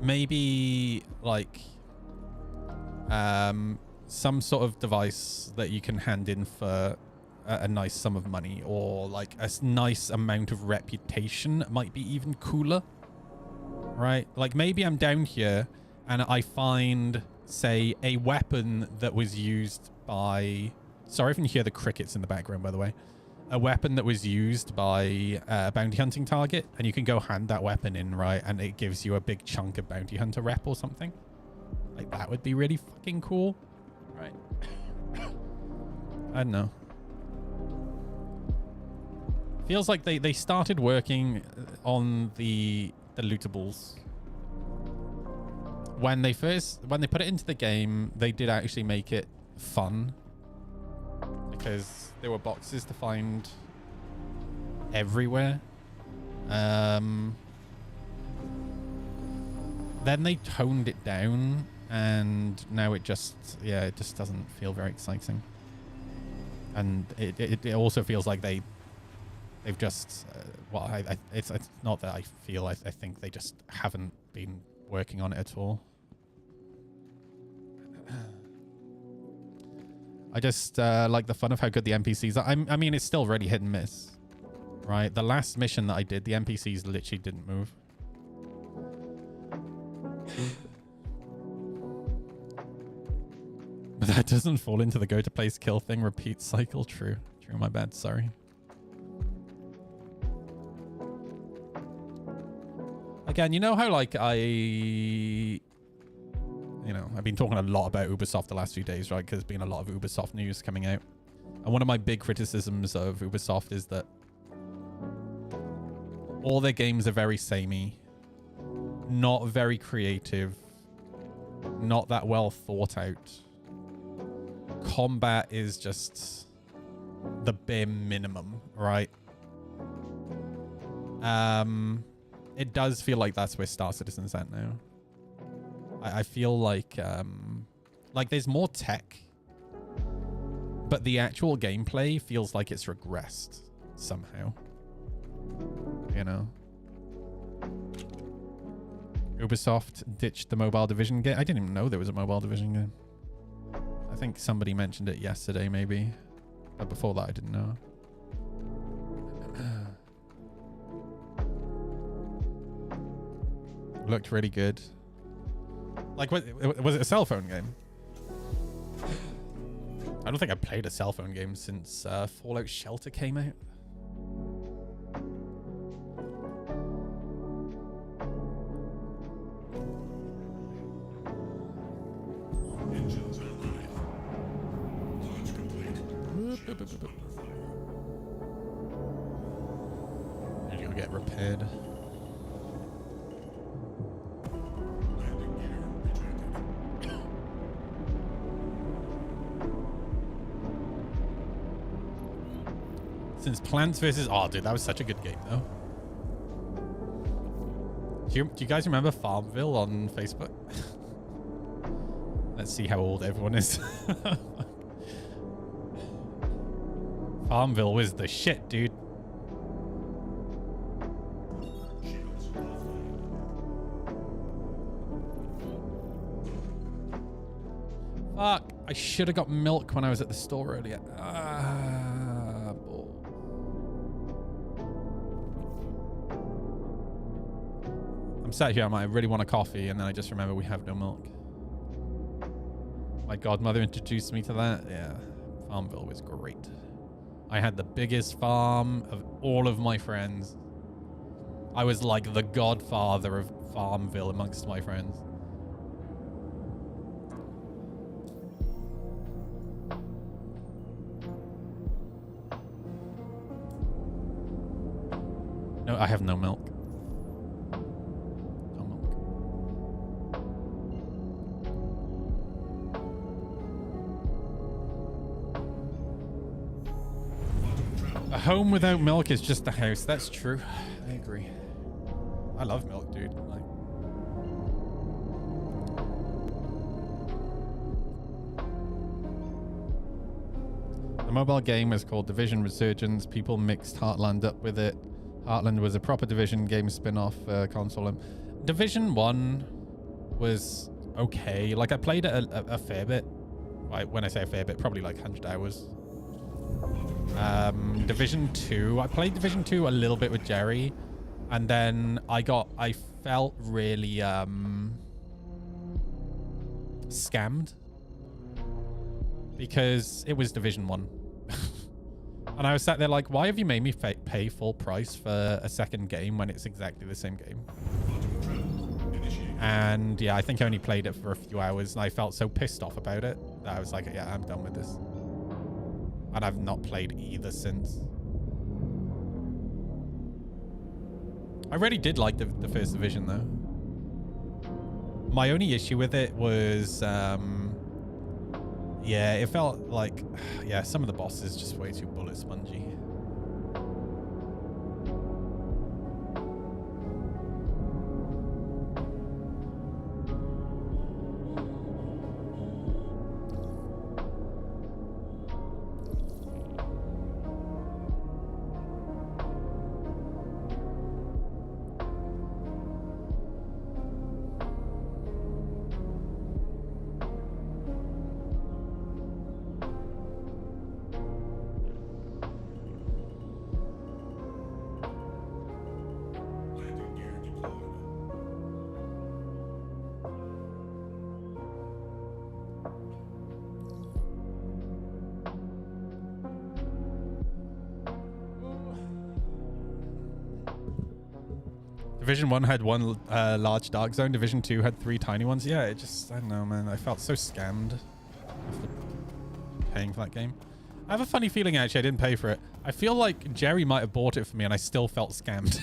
maybe like some sort of device that you can hand in for a nice sum of money, or like a nice amount of reputation might be even cooler, right? Like maybe I'm down here and I find, say, a weapon that was used by, sorry if you can hear the crickets in the background, by the way, a weapon that was used by a bounty hunting target, and you can go hand that weapon in, right? And it gives you a big chunk of bounty hunter rep or something. Like that would be really fucking cool, right? I don't know. Feels like they started working on the lootables. When they put it into the game, they did actually make it fun. Because there were boxes to find everywhere. Then they toned it down, and now it just doesn't feel very exciting. And it also feels like they've just, it's not that I feel, I think they just haven't been working on it at all. I just like the fun of how good the NPCs are. I mean, it's still really hit and miss, right? The last mission that I did, the NPCs literally didn't move. But that doesn't fall into the go to place kill thing repeat cycle. True, my bad, sorry. Again, you know how like I've been talking a lot about Ubisoft the last few days, right? Because there's been a lot of Ubisoft news coming out. And one of my big criticisms of Ubisoft is that all their games are very samey, not very creative, not that well thought out. Combat is just the bare minimum, right? It does feel like that's where Star Citizen's at now. I feel like there's more tech, but the actual gameplay feels like it's regressed somehow. You know? Ubisoft ditched the mobile division game. I didn't even know there was a mobile division game. I think somebody mentioned it yesterday, maybe. But before that, I didn't know. Looked really good. Like, was it a cell phone game? I don't think I played a cell phone game since Fallout Shelter came out. And you'll get repaired. Since Plants vs. Oh, dude, that was such a good game, though. Do you guys remember Farmville on Facebook? Let's see how old everyone is. Farmville was the shit, dude. Fuck. I should have got milk when I was at the store earlier. I'm sat here, I really want a coffee, and then I just remember we have no milk. My godmother introduced me to that. Yeah, Farmville was great. I had the biggest farm of all of my friends. I was like the godfather of Farmville amongst my friends. No, I have no milk. A home without milk is just a house. That's true. I agree. I love milk, dude. Like, the mobile game is called Division Resurgence. People mixed Heartland up with it. Heartland was a proper Division game spin-off console. Division 1 was okay. Like, I played it a fair bit. Like, when I say a fair bit, probably like 100 hours. Division 2. I played Division 2 a little bit with Jerry. And then I felt really scammed. Because it was Division 1. And I was sat there like, why have you made me pay full price for a second game when it's exactly the same game? And yeah, I think I only played it for a few hours and I felt so pissed off about it that I was like, yeah, I'm done with this. And I've not played either since. I really did like the first Division though. My only issue with it was, yeah, it felt like, yeah, some of the bosses just way too bullet spongy. Division 1 had one large dark zone. Division 2 had 3 tiny ones. Yeah, it just, I don't know, man. I felt so scammed after paying for that game. I have a funny feeling, actually, I didn't pay for it. I feel like Jerry might have bought it for me and I still felt scammed.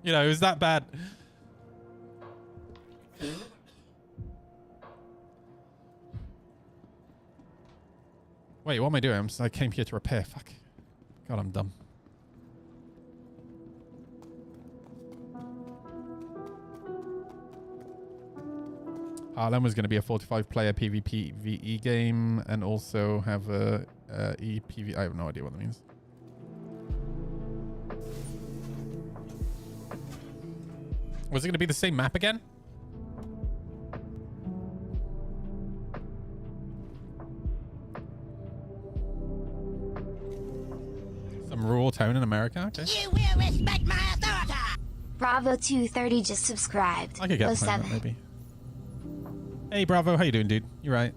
You know, it was that bad. Wait, what am I doing? I came here to repair. Fuck. God, I'm dumb. Harlem was going to be a 45-player PvP VE game and also have a EPV. I have no idea what that means. Was it going to be the same map again? Some rural town in America? Okay. You will respect my authority. Bravo 230 just subscribed. I could get that maybe. Hey, Bravo. How you doing, dude? You right?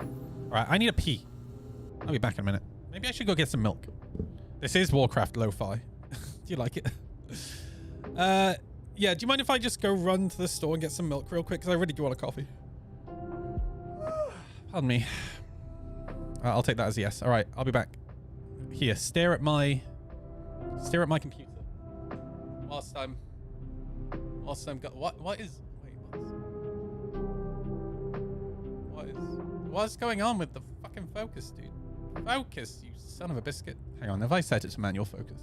All right, I need a pee. I'll be back in a minute. Maybe I should go get some milk. This is Warcraft Lo-Fi. Do you like it? Yeah, do you mind if I just go run to the store and get some milk real quick? Because I really do want a coffee. Pardon me. I'll take that as a yes. All right, I'll be back. Here, stare at my computer. Whilst I'm what's going on with the fucking focus, dude? Focus, you son of a biscuit. Hang on, have I set it to manual focus?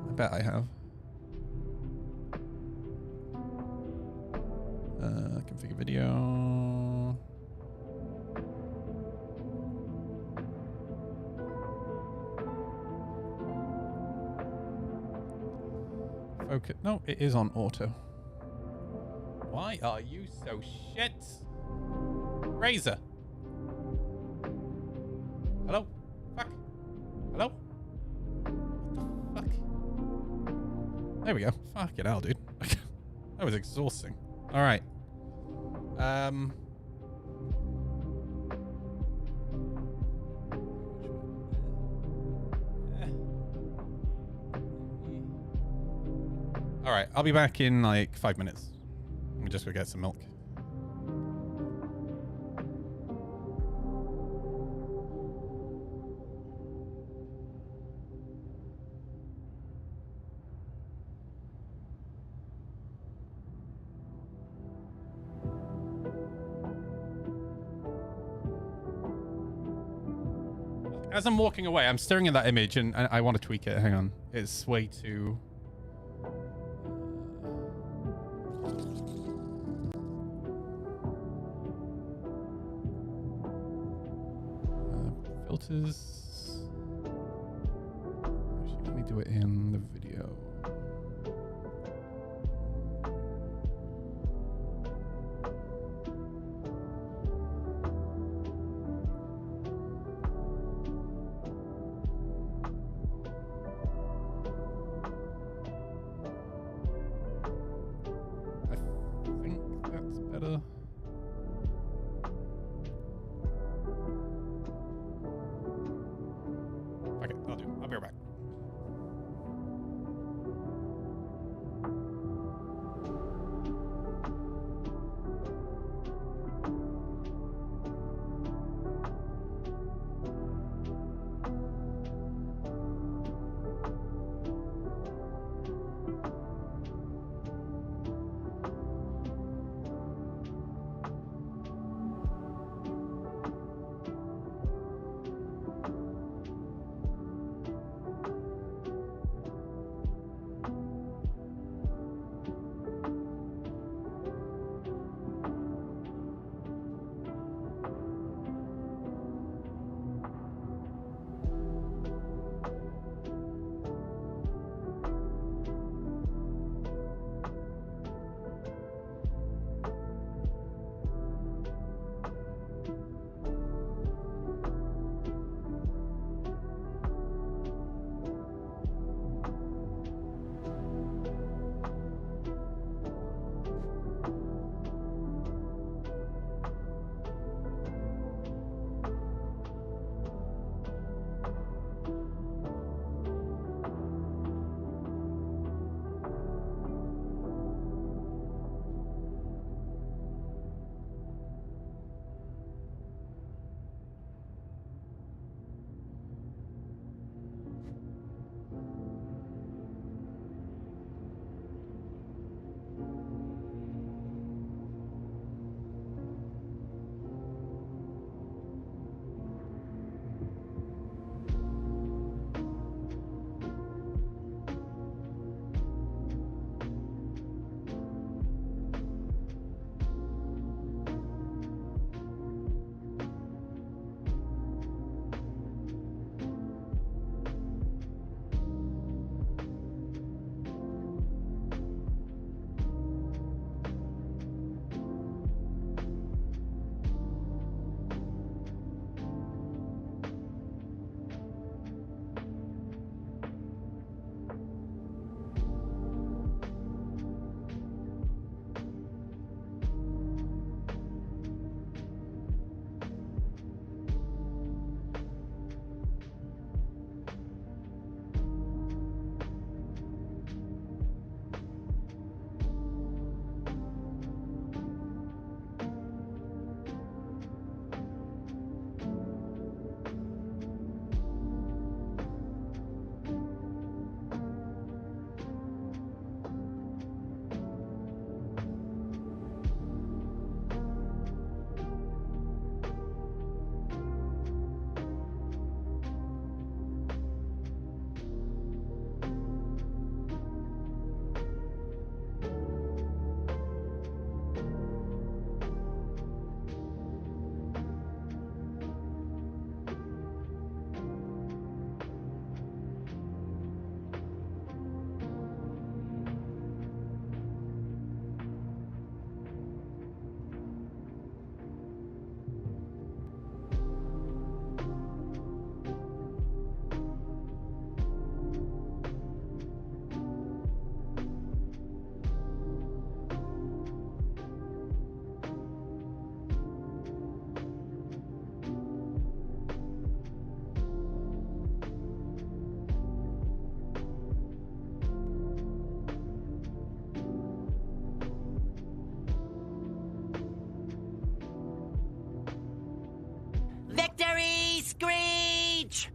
I bet I have. Configure video. Focus. No, it is on auto. Why are you so shit? Razor. Hello? Fuck. Hello? What the fuck? There we go. Fuck it out, dude. That was exhausting. All right. All right, I'll be back in like 5 minutes. I'm just gonna get some milk. As I'm walking away, I'm staring at that image and I want to tweak it. Hang on. It's way too... filters. Actually, let me do it in the video. I think that's better. Okay, I'll be right back. Victory screech!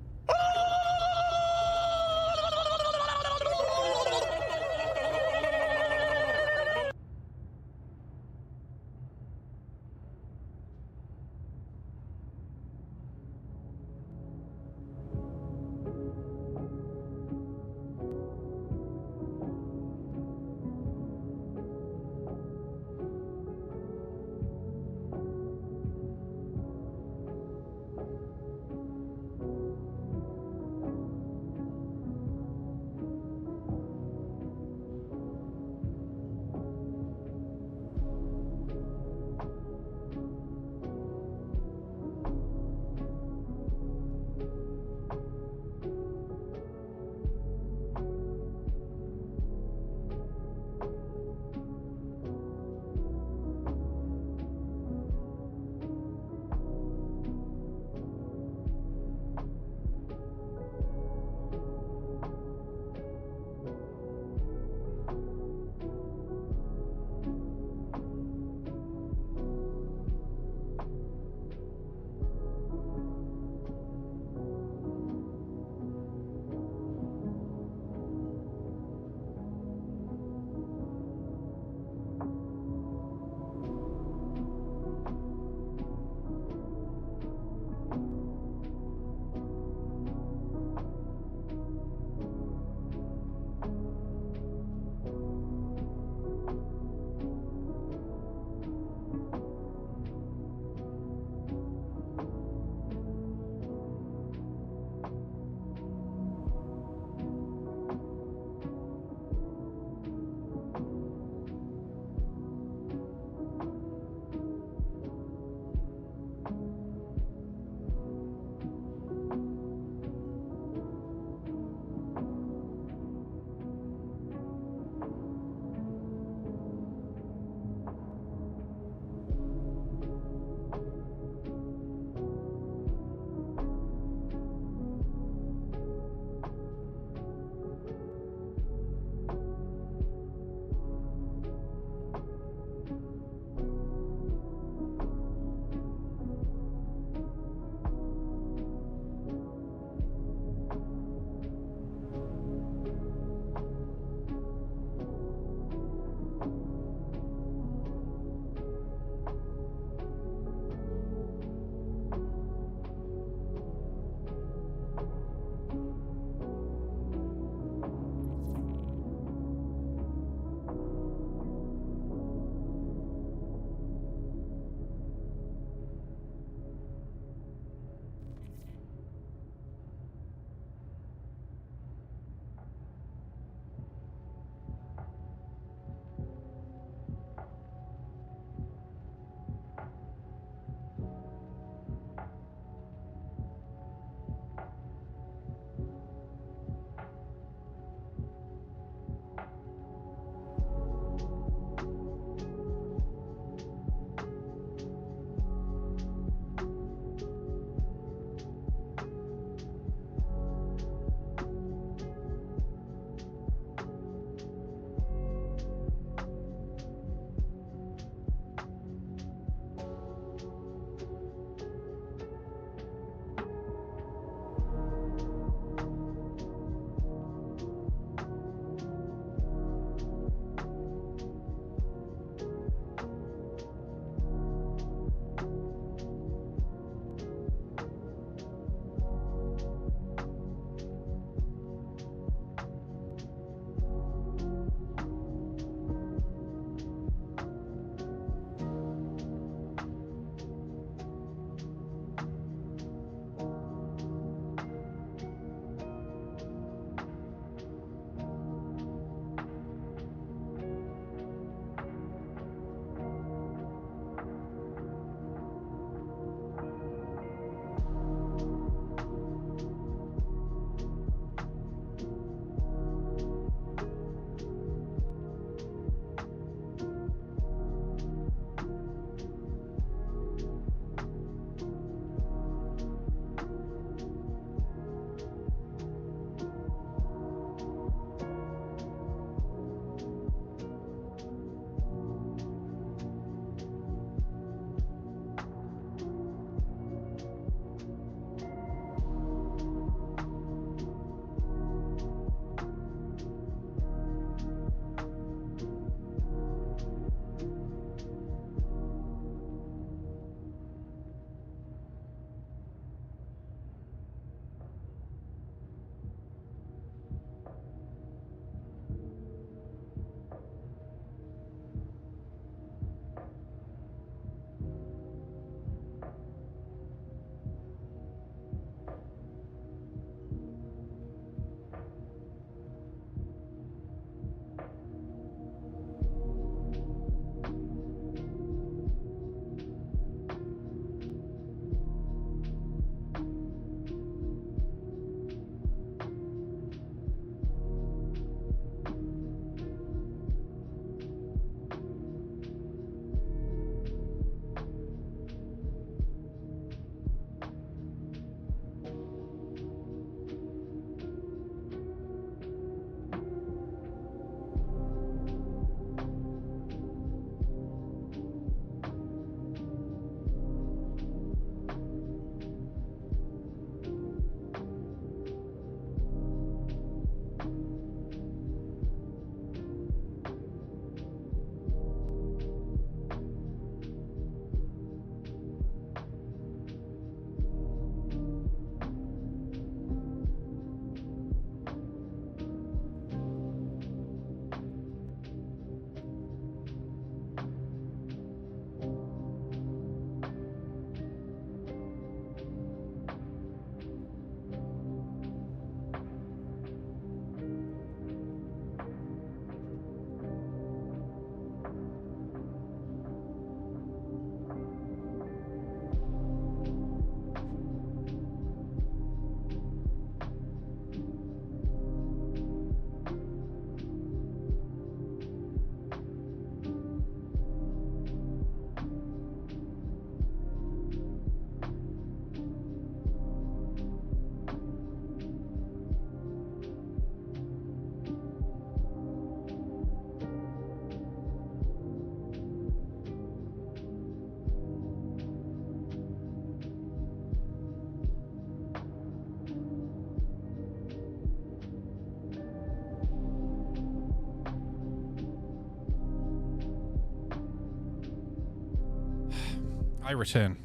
I return.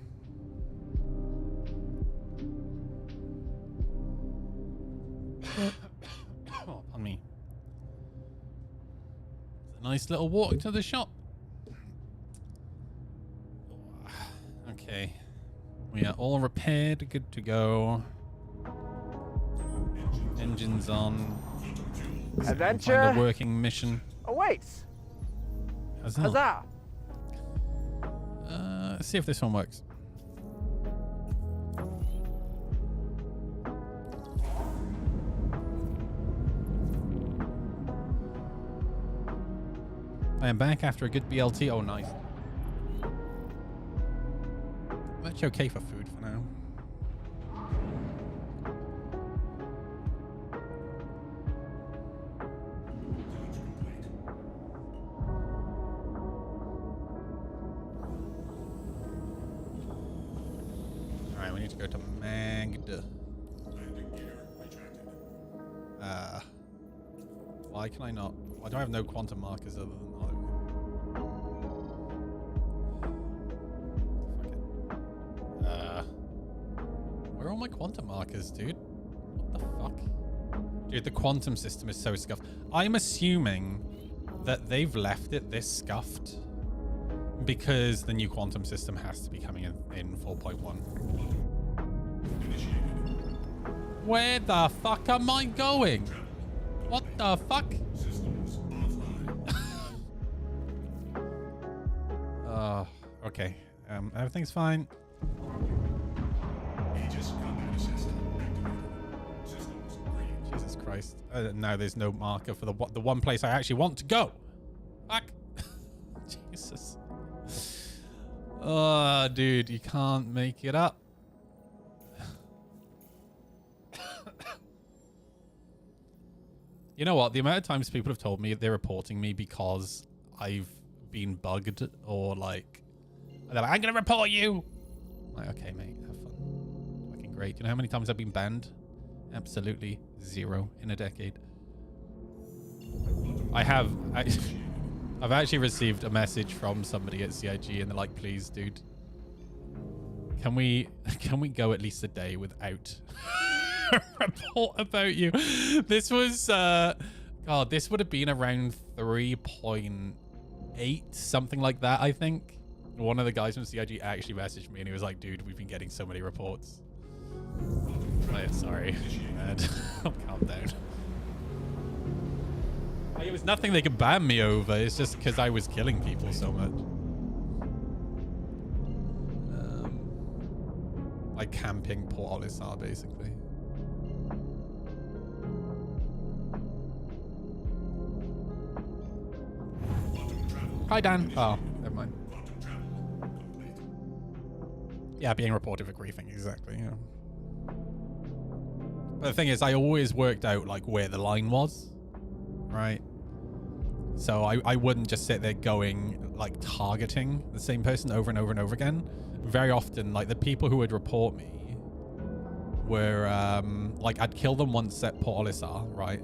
Oh, pardon me. It's a nice little walk to the shop. Okay. We are all repaired, good to go. Engines on. Adventure Find a working mission. awaits. Huzzah. Huzzah! Let's see if this one works. I am back after a good BLT. Oh, nice. I'm actually okay for food for now. Alright, we need to go to Magda. Why can I not? Why do I have no quantum markers other than where are all my quantum markers, dude? What the fuck? Dude, the quantum system is so scuffed. I'm assuming that they've left it this scuffed because the new quantum system has to be coming in 4.1. Where the fuck am I going? What the fuck? Okay. Everything's fine. Jesus Christ. Now there's no marker for the one place I actually want to go. Fuck. Jesus. Oh, dude, you can't make it up. You know what? The amount of times people have told me they're reporting me because I've been bugged or like, they're like, I'm going to report you. I'm like, okay, mate, have fun. Fucking great. You know how many times I've been banned? Absolutely 0 in a decade. I've actually received a message from somebody at CIG and they're like, please, dude, can we go at least a day without a report about you? This was, God, this would have been around 3.8, something like that, I think. One of the guys from CIG actually messaged me and he was like, dude, we've been getting so many reports. I'm sorry, man. Calm down. It was nothing they could ban me over. It's just because I was killing people so much. Like camping Port Olisar, basically. Hi, Dan. Oh, never mind. Yeah, being reported for griefing, exactly. Yeah. But the thing is, I always worked out like where the line was, right? So I wouldn't just sit there going like targeting the same person over and over and over again. Very often, like the people who would report me were like I'd kill them once at Port Olisar, right?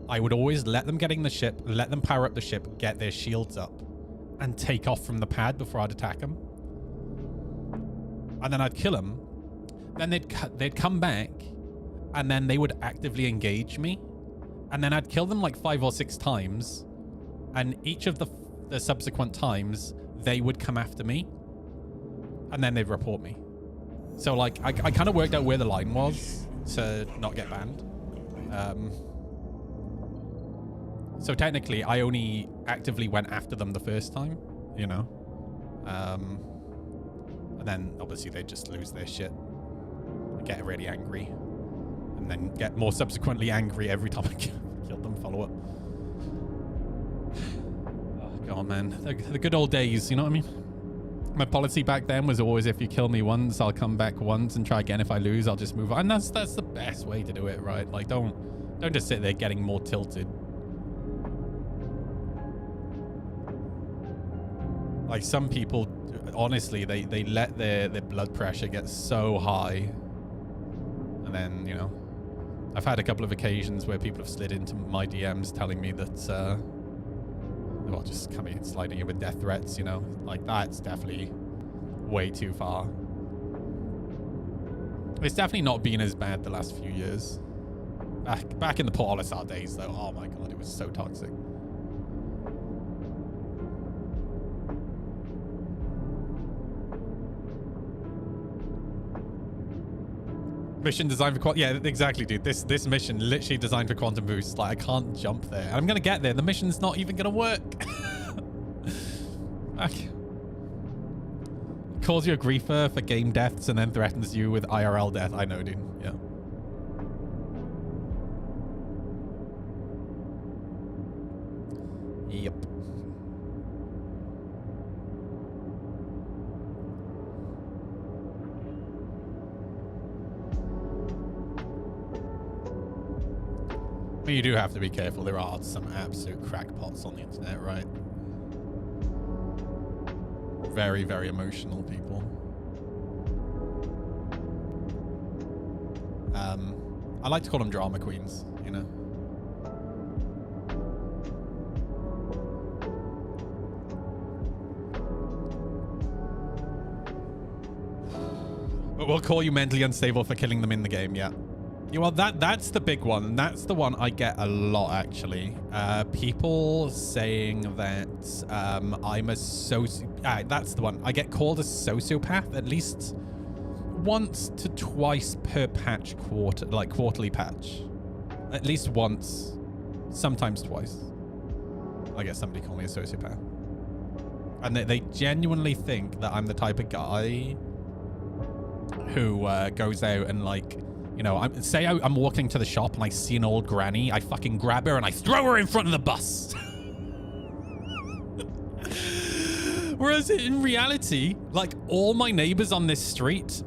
I would always let them get in the ship, let them power up the ship, get their shields up, and take off from the pad before I'd attack them. And then I'd kill them. Then they'd come back, and then they would actively engage me. And then I'd kill them like 5 or 6 times. And each of the subsequent times, they would come after me. And then they'd report me. So like, I kind of worked out where the line was to not get banned. So technically, I only actively went after them the first time, you know? And then obviously they just lose their shit, get really angry, and then get more subsequently angry every time I kill them, follow up. Oh god, man, the good old days, you know what I mean? My policy back then was always, if you kill me once, I'll come back once and try again. If I lose, I'll just move on. And that's the best way to do it, right? Like, don't just sit there getting more tilted. Like some people, honestly, they let their blood pressure get so high. And then, you know, I've had a couple of occasions where people have slid into my DMs telling me that, well, just coming and sliding in with death threats, you know, like that's definitely way too far. It's definitely not been as bad the last few years. Back in the Port Olisar days, though, oh my god, it was so toxic. Mission designed for quantum. Yeah, exactly, dude. This mission literally designed for quantum boost. Like, I can't jump there. And I'm gonna get there. The mission's not even gonna work. Calls you a griefer for game deaths and then threatens you with IRL death. I know, dude. Yeah. Yep. But you do have to be careful. There are some absolute crackpots on the internet, right? Very, very emotional people. I like to call them drama queens, you know? But we'll call you mentally unstable for killing them in the game, yeah. Yeah, well, that's the big one. That's the one I get a lot, actually. People saying that I'm a that's the one. I get called a sociopath at least once to twice per patch quarterly patch. At least once, sometimes twice. I guess somebody called me a sociopath. And they genuinely think that I'm the type of guy who goes out and, like, you know, I'm walking to the shop and I see an old granny. I fucking grab her and I throw her in front of the bus. Whereas in reality, like, all my neighbors on this street,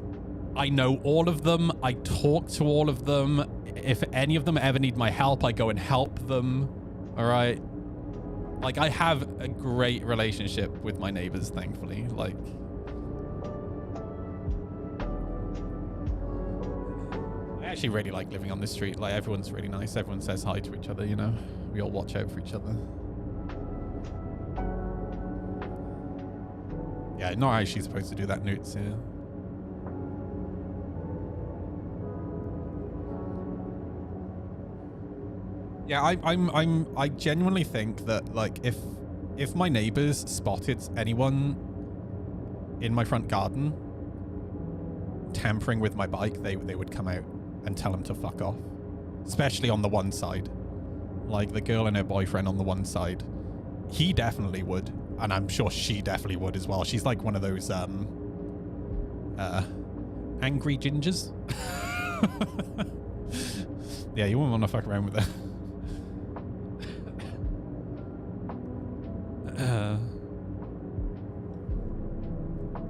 I know all of them. I talk to all of them. If any of them ever need my help, I go and help them. All right. Like, I have a great relationship with my neighbors, thankfully. Like, I actually really like living on this street. Like, everyone's really nice. Everyone says hi to each other, you know? We all watch out for each other. Yeah, not actually supposed to do that, Newts, yeah. Yeah, I genuinely think that, like, if my neighbors spotted anyone in my front garden tampering with my bike, they would come out and tell him to fuck off. Especially on the one side. Like, the girl and her boyfriend on the one side. He definitely would. And I'm sure she definitely would as well. She's like one of those, angry gingers. Yeah, you wouldn't want to fuck around with her.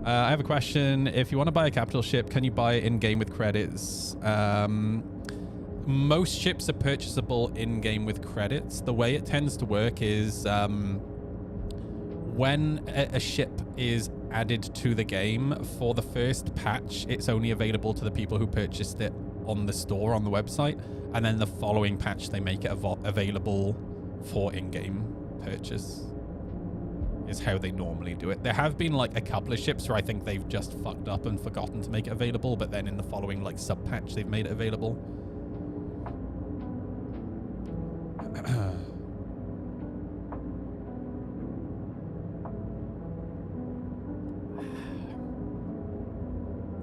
I have a question. If you want to buy a capital ship, can you buy it in-game with credits? Most ships are purchasable in-game with credits. The way it tends to work is when a ship is added to the game, for the first patch, it's only available to the people who purchased it on the store, on the website. And then the following patch, they make it available for in-game purchase. Is how they normally do it. There have been, like, a couple of ships where I think they've just fucked up and forgotten to make it available, but then in the following, like, sub-patch, they've made it available.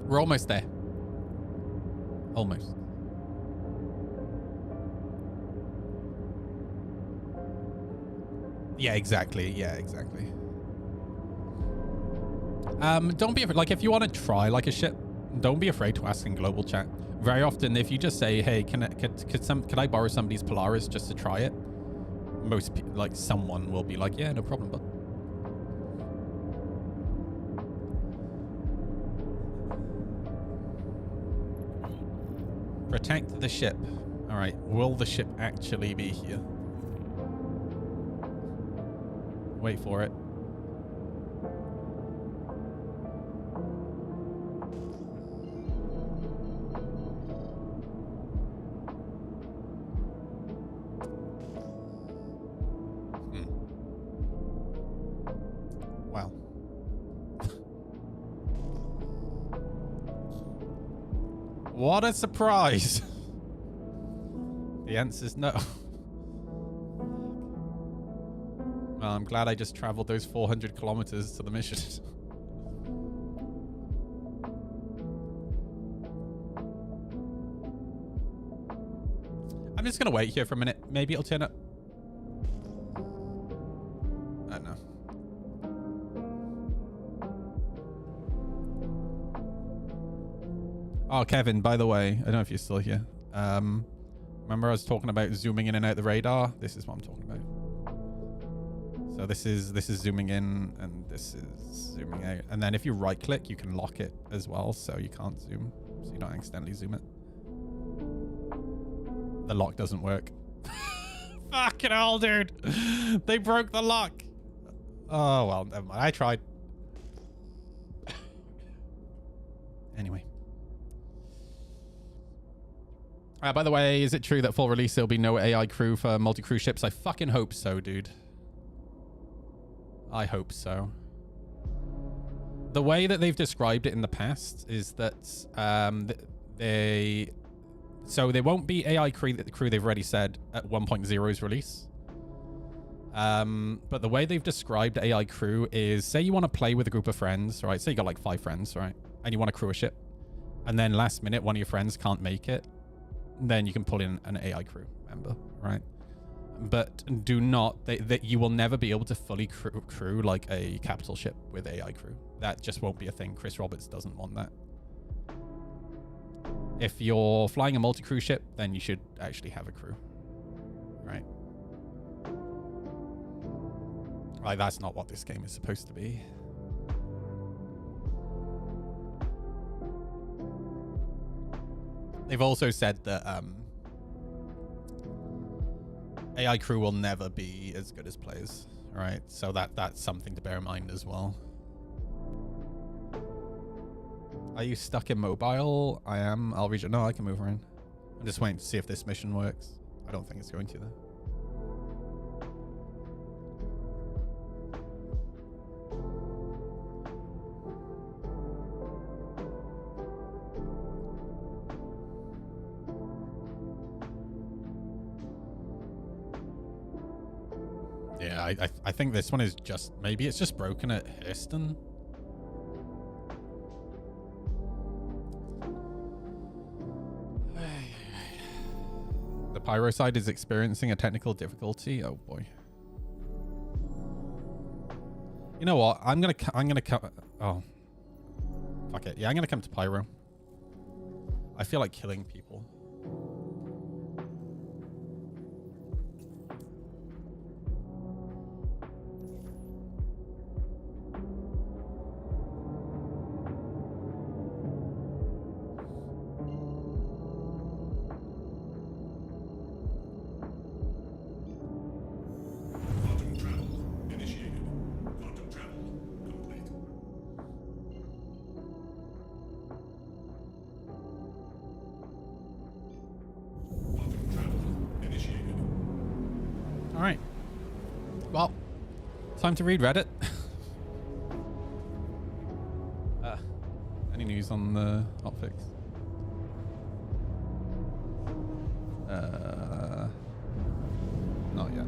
We're almost there. Almost. Yeah, exactly. Yeah, exactly. Don't be afraid. Like, if you want to try, like, a ship, don't be afraid to ask in global chat. Very often, if you just say, hey, could I borrow somebody's Polaris just to try it? Most people, like, someone will be like, yeah, no problem, but. Protect the ship. All right. Will the ship actually be here? Wait for it. Wow. What a surprise. The answer's no. Well, I'm glad I just traveled those 400 kilometers to the mission. I'm just going to wait here for a minute. Maybe it'll turn up. I don't know. Oh, Kevin, by the way, I don't know if you're still here. Remember I was talking about zooming in and out the radar? This is what I'm talking about. So this is zooming in and this is zooming out. And then if you right click, you can lock it as well. So you can't zoom. So you don't accidentally zoom it. The lock doesn't work. Fucking hell, dude. They broke the lock. Oh, well, never mind. I tried. Anyway. By the way, is it true that full release there'll be no AI crew for multi-crew ships? I fucking hope so, dude. I hope so. The way that they've described it in the past is that so there won't be AI crew, they've already said, at 1.0's release. But the way they've described AI crew is, say you want to play with a group of friends, right? Say you got like 5 friends, right? And you want to crew a ship. And then last minute, one of your friends can't make it. Then you can pull in an AI crew member, right? But do not, that you will never be able to fully crew like a capital ship with AI crew. That just won't be a thing. Chris Roberts doesn't want that. If you're flying a multi-crew ship, then you should actually have a crew, right? Like, that's not what this game is supposed to be. They've also said that AI crew will never be as good as players, right? So that's something to bear in mind as well. Are you stuck in mobile? I am. I'll reach it. No, I can move around. I'm just waiting to see if this mission works. I don't think it's going to, though. Yeah, I think this one is just, maybe it's just broken at Hurston. The pyro side is experiencing a technical difficulty. Oh boy. You know what? I'm gonna come. Oh, fuck it. Yeah, I'm gonna come to pyro. I feel like killing people. Alright. Well, time to read Reddit. Any news on the hotfix? Not yet.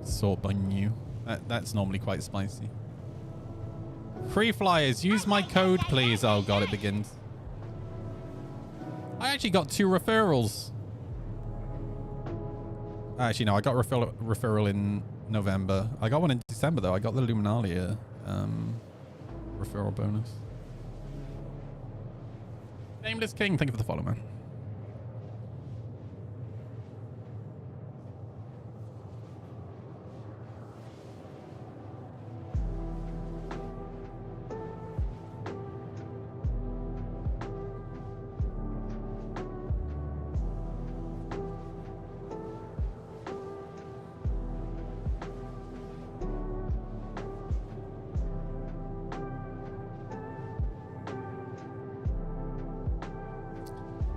Sort by new. That's normally quite spicy. Free flyers, use my code, please. Oh god, it begins. I actually got 2 referrals. Actually, no, I got referral in November. I got one in December, though. I got the Luminalia referral bonus. Nameless King, thank you for the follow, man.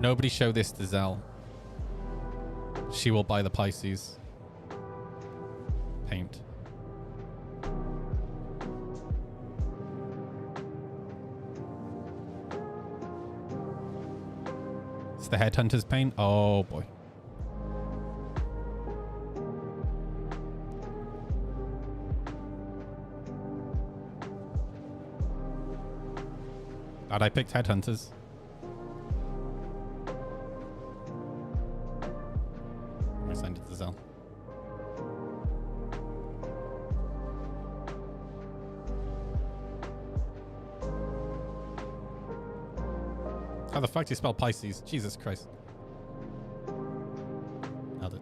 Nobody show this to Zell. She will buy the Pisces paint. the Headhunter's paint. Oh boy. Glad I picked Headhunters. Let me send it to Zell. How the fuck do you spell Pisces? Jesus Christ. Nailed it.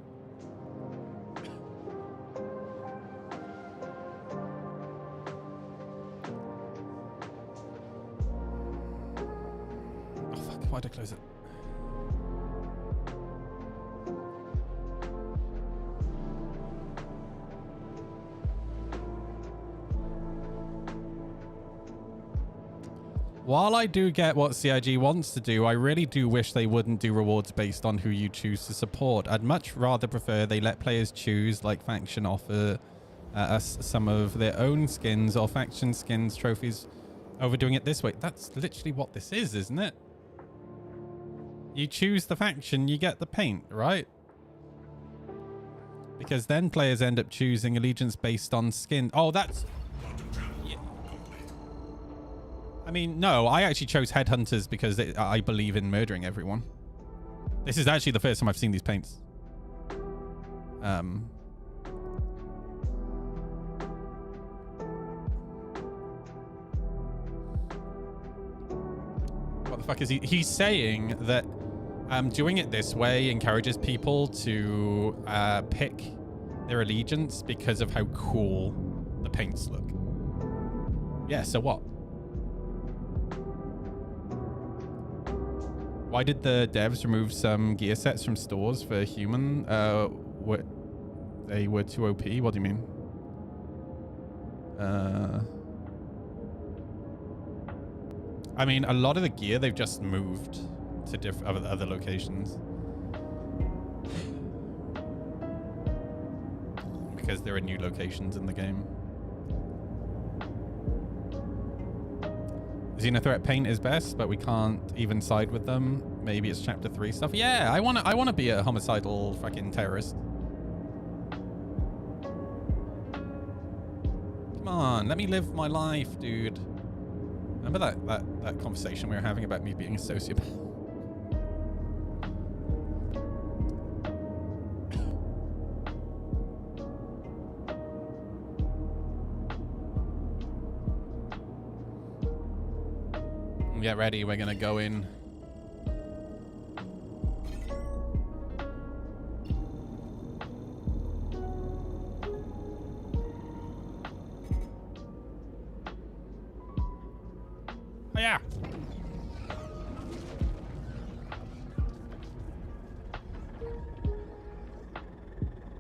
Oh fuck, why'd I close it? While I do get what CIG wants to do, I really do wish they wouldn't do rewards based on who you choose to support. I'd much rather prefer they let players choose, like Faction offer us some of their own skins or Faction skins trophies over doing it this way. That's literally what this is, isn't it? You choose the faction, you get the paint, right? Because then players end up choosing allegiance based on skin. Oh, that's... I mean, no, I actually chose Headhunters because I believe in murdering everyone. This is actually the first time I've seen these paints. What the fuck is he? He's saying that doing it this way encourages people to pick their allegiance because of how cool the paints look. Yeah, so what? Why did the devs remove some gear sets from stores for human? They were too OP? What do you mean? I mean, a lot of the gear they've just moved to other locations. Because there are new locations in the game. Xenothreat paint is best, but we can't even side with them. Maybe it's chapter 3 stuff. Yeah, I wanna be a homicidal fucking terrorist. Come on, let me live my life, dude. Remember that conversation we were having about me being a sociopath? Get ready, we're gonna go in. Oh yeah.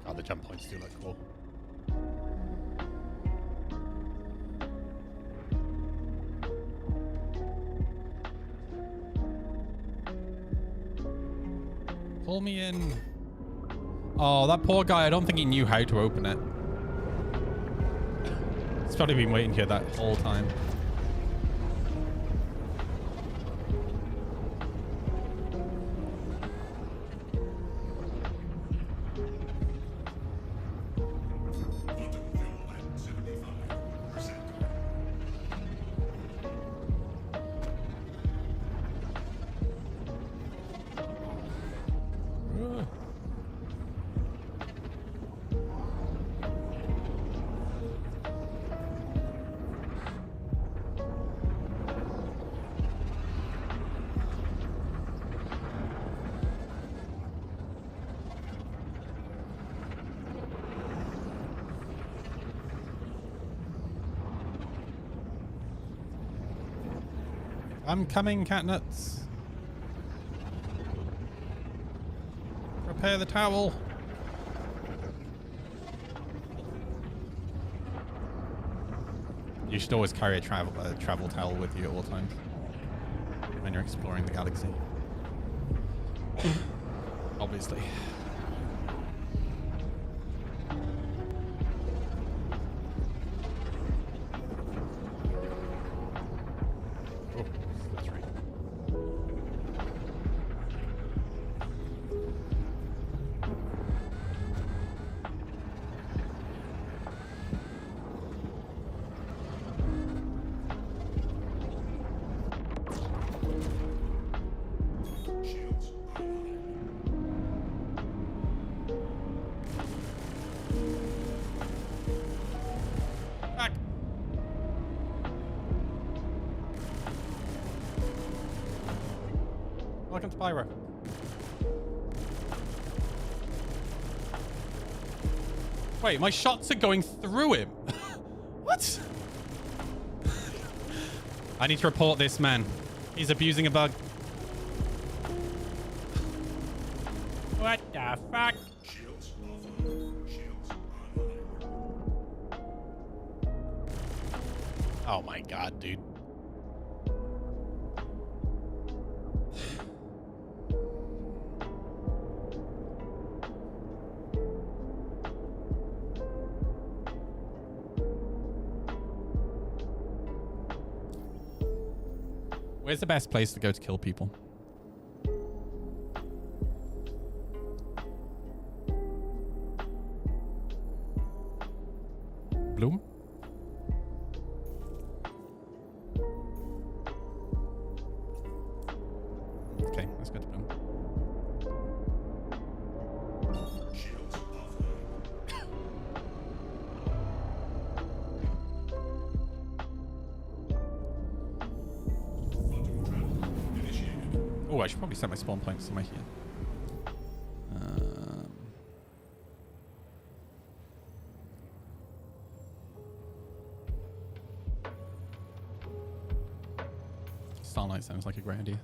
God, the jump points do look cool. Pull me in. Oh, that poor guy. I don't think he knew how to open it. He's probably been waiting here that whole time. I'm coming, catnuts. Prepare the towel. You should always carry a travel towel with you at all times when you're exploring the galaxy. Obviously. Welcome to Pyro. Wait, my shots are going through him. What? I need to report this man. He's abusing a bug. What the fuck? Shields offline. Shields online. Oh my god, dude. Where's the best place to go to kill people? Bloom? Okay, let's go to Bloom. Shields offline. Quantum travel initiated. Oh, I should probably set my spawn point somewhere here. Starlight sounds like a great idea.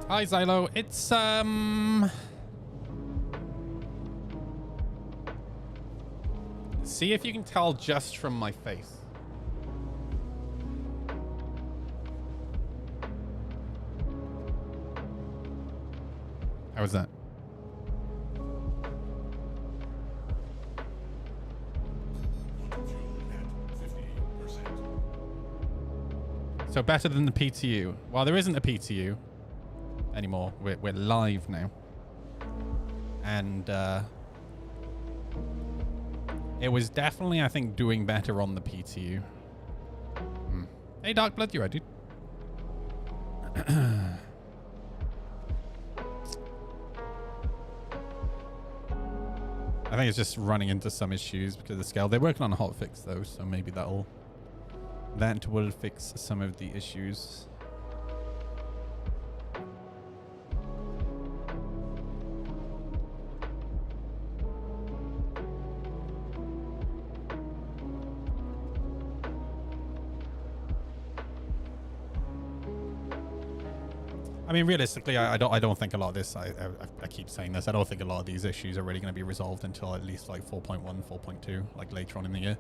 Hi, Xylo. It's, see if you can tell just from my face. How was that? Quantum fuel at 58%. So better than the PTU. Well, there isn't a PTU anymore. We're live now. And it was definitely, I think, doing better on the PTU. Hey, Dark Blood, you right, dude? I think it's just running into some issues because of the scale. They're working on a hotfix though, so maybe that will fix some of the issues. I mean, realistically, I don't think a lot of this. I keep saying this. I don't think a lot of these issues are really going to be resolved until at least like 4.1, 4.2, like later on in the year.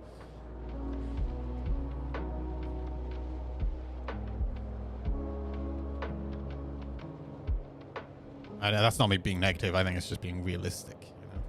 That's not me being negative. I think it's just being realistic. You know?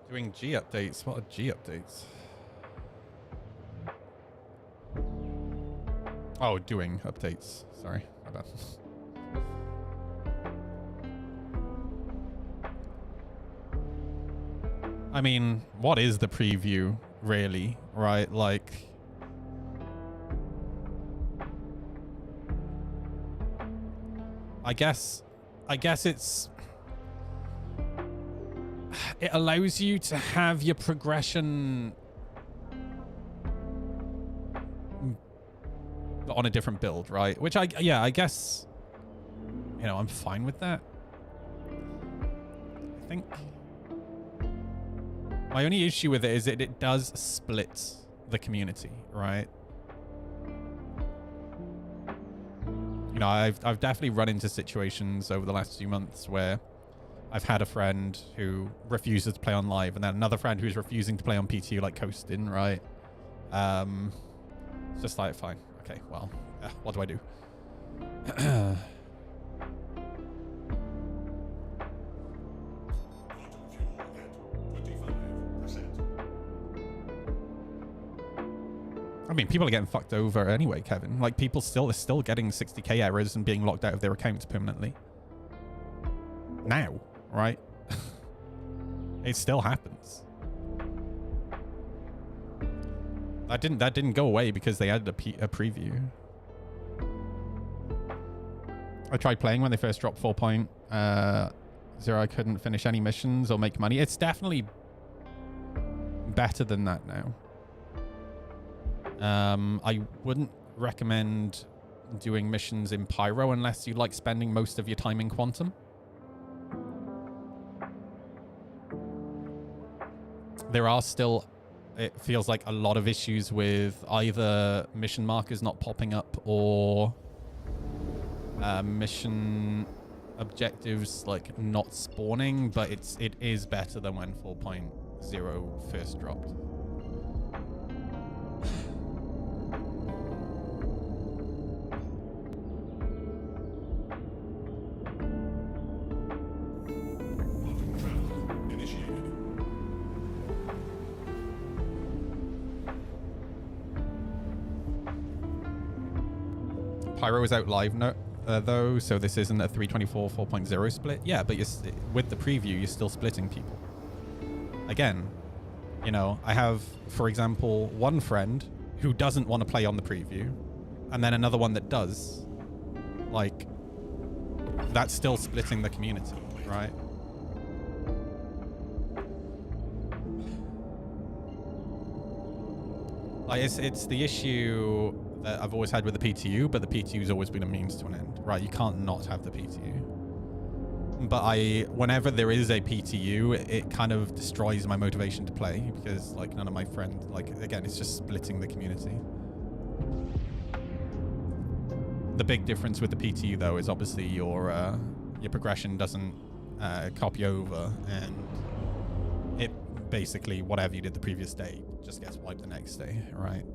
Doing G updates. What are G updates? Oh, doing updates. Sorry. My bad. I mean, what is the preview, really? Right? Like... I guess it's... It allows you to have your progression but on a different build, right? Which I guess, you know, I'm fine with that. I think my only issue with it is that it does split the community, right? You know, I've definitely run into situations over the last few months where I've had a friend who refuses to play on live, and then another friend who's refusing to play on PTU, like coasting, right? It's just like, fine, okay, well, what do I do? I mean, people are getting fucked over anyway, Kevin. Like, people are still getting 60k errors and being locked out of their accounts permanently. Now, right? It still happens. That didn't go away because they added a preview. I tried playing when they first dropped 4.0. I couldn't finish any missions or make money. It's definitely better than that now. I wouldn't recommend doing missions in Pyro unless you like spending most of your time in Quantum. There are still, it feels like, a lot of issues with either mission markers not popping up or mission objectives like not spawning, but it is better than when 4.0 first dropped. Pyro is out live though, so this isn't a 324 4.0 split. Yeah, but with the preview, you're still splitting people. Again, you know, I have, for example, one friend who doesn't want to play on the preview, and then another one that does. Like, that's still splitting the community, right? Like, it's the issue that I've always had with the PTU, but the PTU's always been a means to an end, right? You can't not have the PTU. But whenever there is a PTU, it kind of destroys my motivation to play because, like, none of my friends, like, again, it's just splitting the community. The big difference with the PTU, though, is obviously your progression doesn't copy over, and it basically, whatever you did the previous day just gets wiped the next day, right?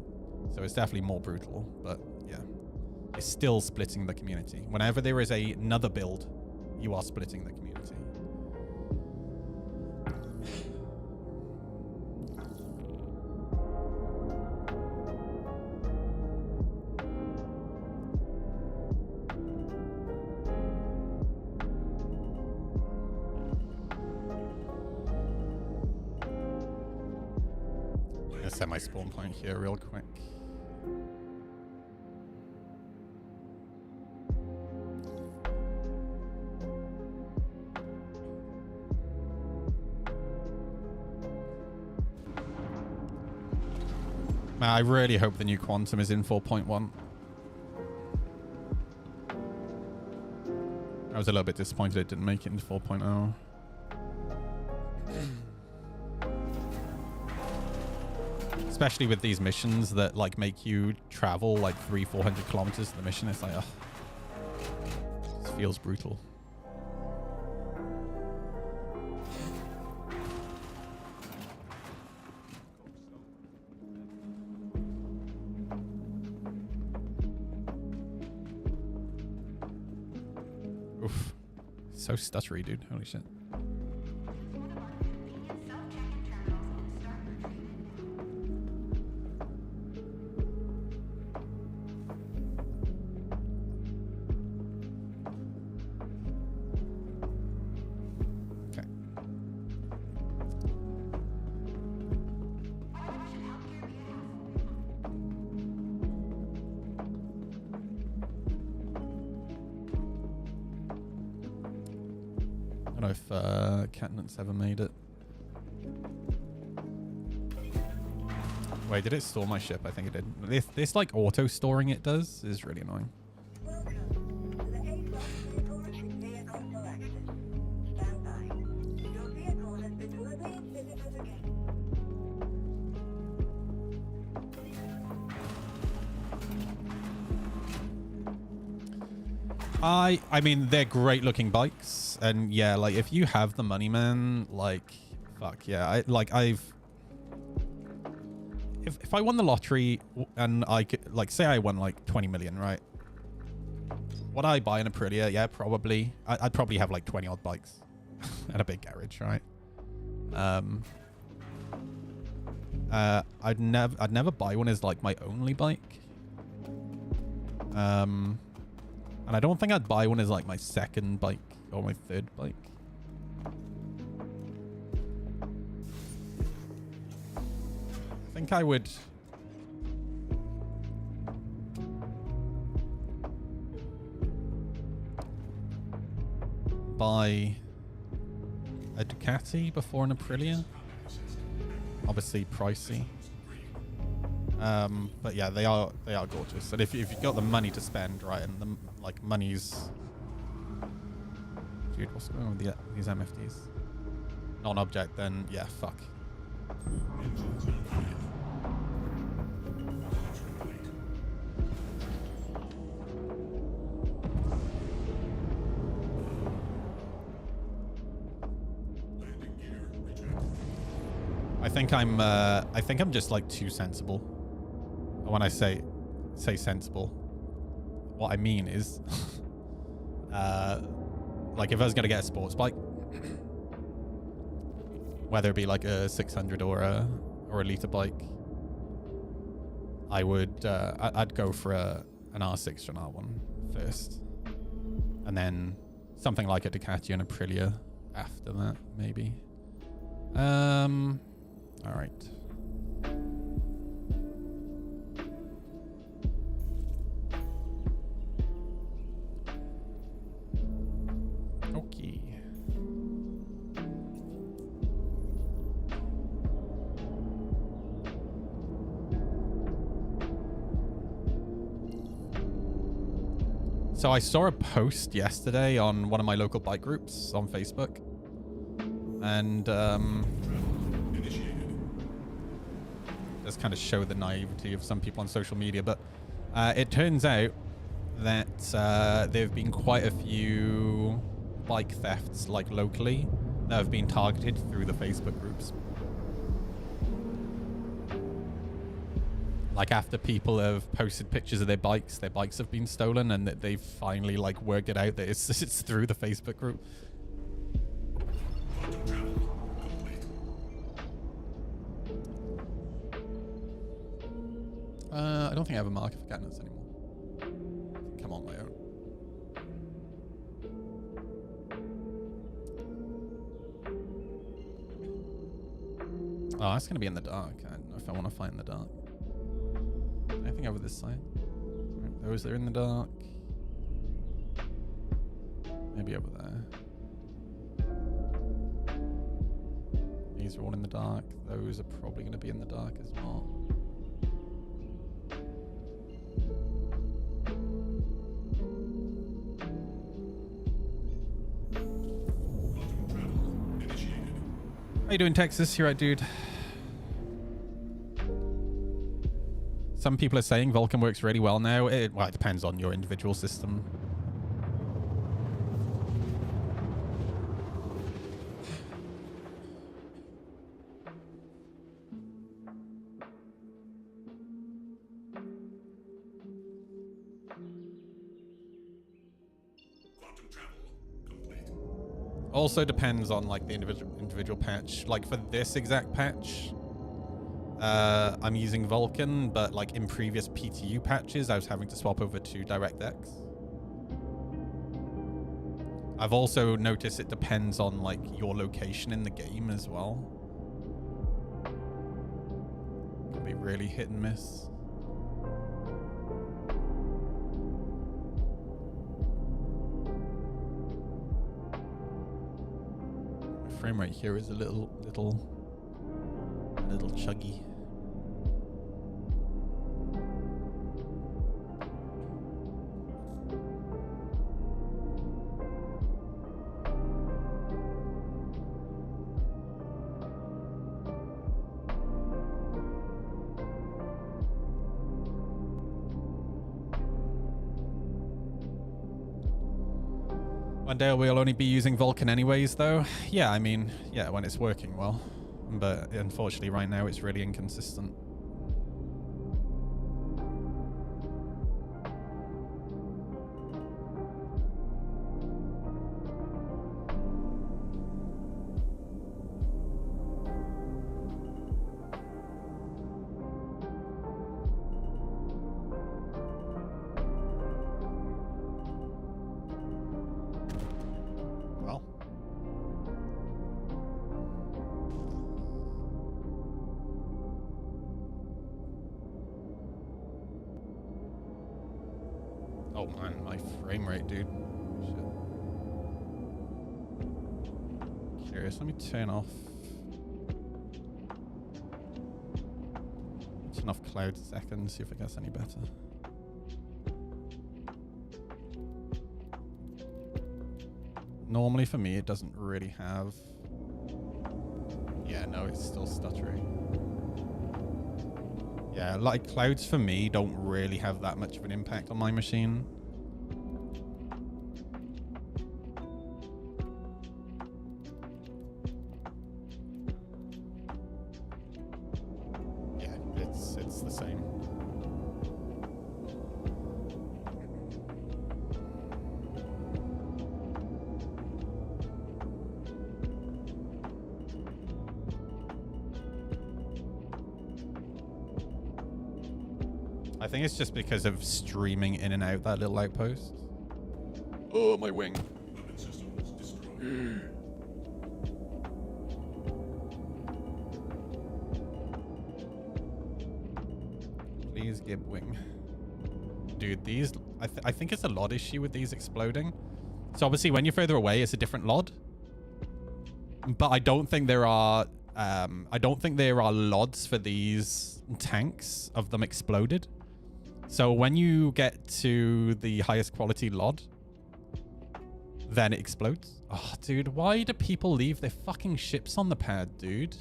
So it's definitely more brutal, but yeah, it's still splitting the community. Whenever there is another build, you are splitting the community. I'm gonna set my spawn point here real quick. Man, I really hope the new Quantum is in 4.1. I was a little bit disappointed it didn't make it into 4.0. Especially with these missions that like make you travel like 300-400 kilometers to the mission. It's like, ugh. This feels brutal. Oof. So stuttery, dude. Holy shit. I don't know if Catnut's ever made it. Wait, did it store my ship? I think it did. This like auto storing it does is really annoying. I mean, they're great looking bikes, and yeah, like if you have the money, man, like fuck yeah. If I won the lottery and I could, like, say I won like 20 million, right? Would I buy an Aprilia? Yeah, probably. I'd probably have like 20 odd bikes at a big garage, right? I'd never buy one as like my only bike. And I don't think I'd buy one as like my second bike or my third bike. I think I would buy a Ducati before an Aprilia. Obviously pricey. But yeah, they are gorgeous. And if you've got the money to spend, right, and the like money's, dude, what's going on with these MFDs? Non-object, then yeah, fuck. I think I'm just like too sensible. When I say sensible, what I mean is like if I was gonna get a sports bike, whether it be like a 600 or a liter bike, I'd go for an R6 or an R1 first, and then something like a Ducati and Aprilia after that, maybe. All right. Okay. So I saw a post yesterday on one of my local bike groups on Facebook, and just kind of show the naivety of some people on social media, but it turns out that there have been quite a few bike thefts, like locally, that have been targeted through the Facebook groups. Like after people have posted pictures of their bikes have been stolen, and that they've finally like worked it out that it's through the Facebook group. I don't think I have a marker for cannons anymore. Come on my own. Oh, that's going to be in the dark. I don't know if I want to fight in the dark. Anything over this side? Right, those are in the dark. Maybe over there. These are all in the dark. Those are probably going to be in the dark as well. How you doing, Texas? You right, dude? Some people are saying Vulkan works really well now. Well, it depends on your individual system. Also depends on like the individual patch. Like for this exact patch, I'm using Vulkan, but like in previous PTU patches, I was having to swap over to DirectX. I've also noticed it depends on like your location in the game as well. Can be really hit and miss. Frame rate here is a little chuggy. One day we'll only be using Vulkan anyways, though. Yeah, I mean, yeah, when it's working well. But unfortunately, right now, it's really inconsistent. Well. Oh man, my frame rate, dude. Shit. Curious, let me turn off cloud seconds, see if it gets any better. Normally for me, it doesn't really have... Yeah, no, it's still stuttering. Yeah, like clouds for me don't really have that much of an impact on my machine. Yeah, it's the same. I think it's just because of streaming in and out that little outpost. Oh, my wing. Please give wing. Dude, these... I think it's a LOD issue with these exploding. So obviously when you're further away, it's a different LOD. But I don't think there are... I don't think there are LODs for these tanks of them exploded. So when you get to the highest quality LOD, then it explodes. Oh, dude, why do people leave their fucking ships on the pad, dude?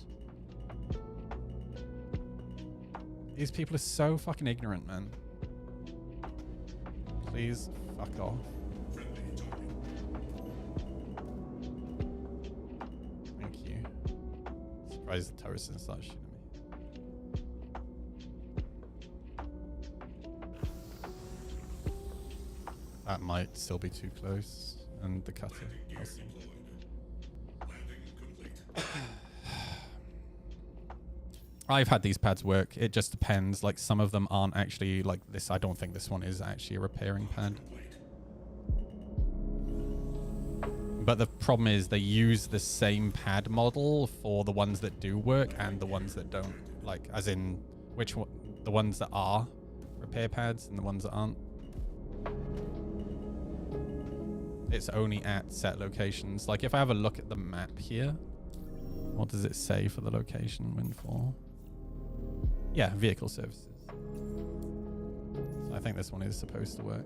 These people are so fucking ignorant, man. Please fuck off. Thank you. Surprised the turrets didn't start shooting me. That might still be too close. And the cutter. I've had these pads work. It just depends. Like, some of them aren't actually like this. I don't think this one is actually a repairing pad. But the problem is they use the same pad model for the ones that do work and the ones that don't. Like, as in, which one? The ones that are repair pads and the ones that aren't. It's only at set locations. Like, if I have a look at the map here, what does it say for the location windfall? Yeah, vehicle services. So I think this one is supposed to work.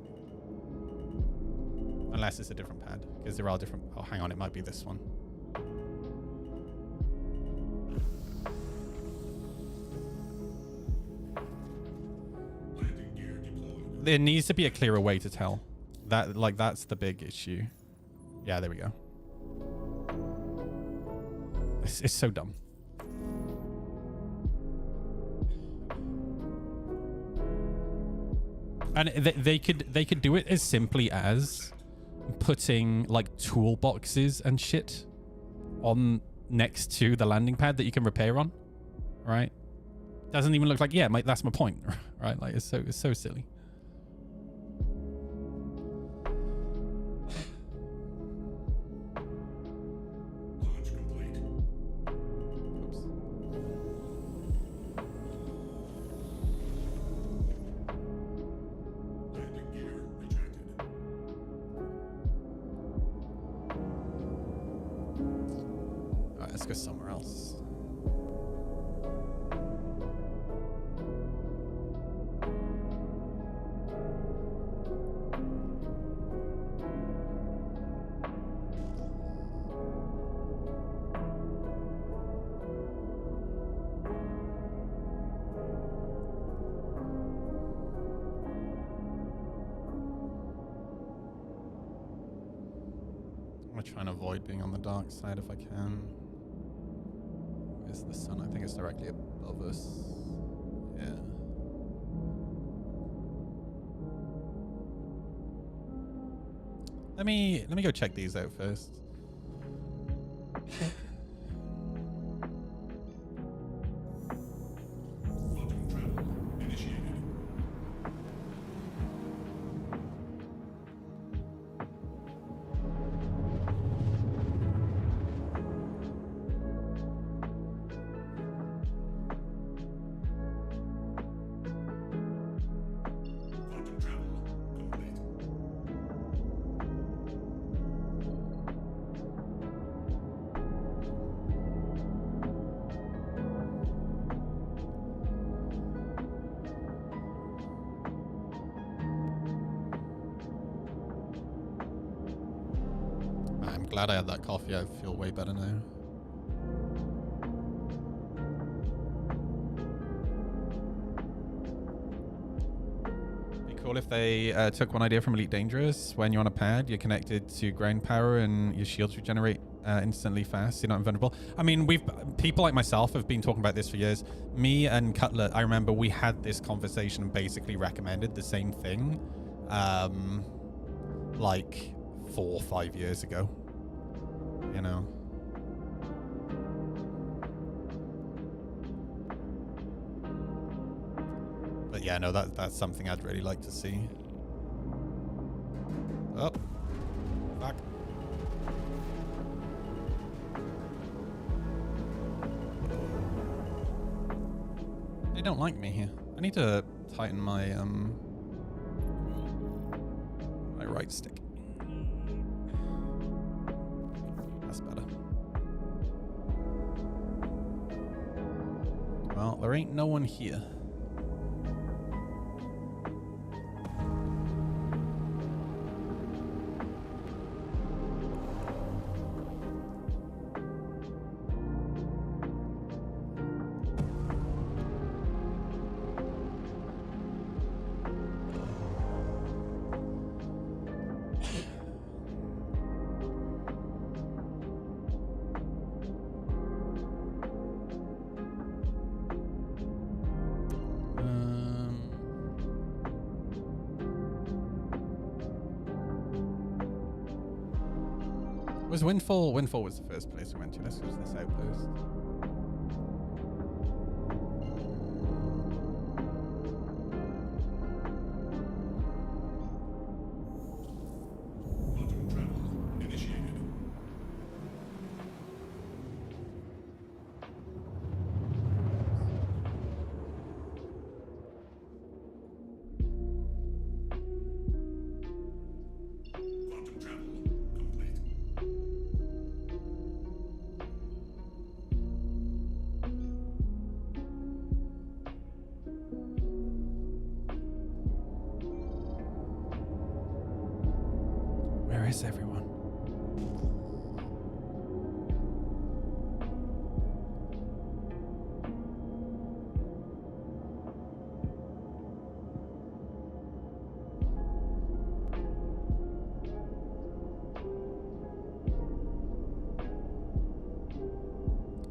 Unless it's a different pad, because there are different... Oh, hang on, it might be this one. There needs to be a clearer way to tell. That, like, that's the big issue. Yeah, there we go. It's so dumb. And they could do it as simply as putting like toolboxes and shit on next to the landing pad that you can repair on, right? Doesn't even look like, yeah, that's my point, right? Like, it's so silly. Let's go somewhere else. I'm gonna try and avoid being on the dark side if I can. Where's the sun? I think it's directly above us. Yeah. Let me go check these out first. I'm glad I had that coffee. I feel way better now. Be cool if they took one idea from Elite Dangerous. When you're on a pad, you're connected to ground power and your shields regenerate instantly fast. You're not invulnerable. I mean, people like myself have been talking about this for years. Me and Cutler, I remember we had this conversation and basically recommended the same thing like 4 or 5 years ago. You know. But yeah, no, that's something I'd really like to see. Oh. Fuck. They don't like me here. I need to tighten my my right stick. That's better. Well, there ain't no one here. Was Windfall? Windfall was the first place we went to. Let's go to this outpost. Where is everyone?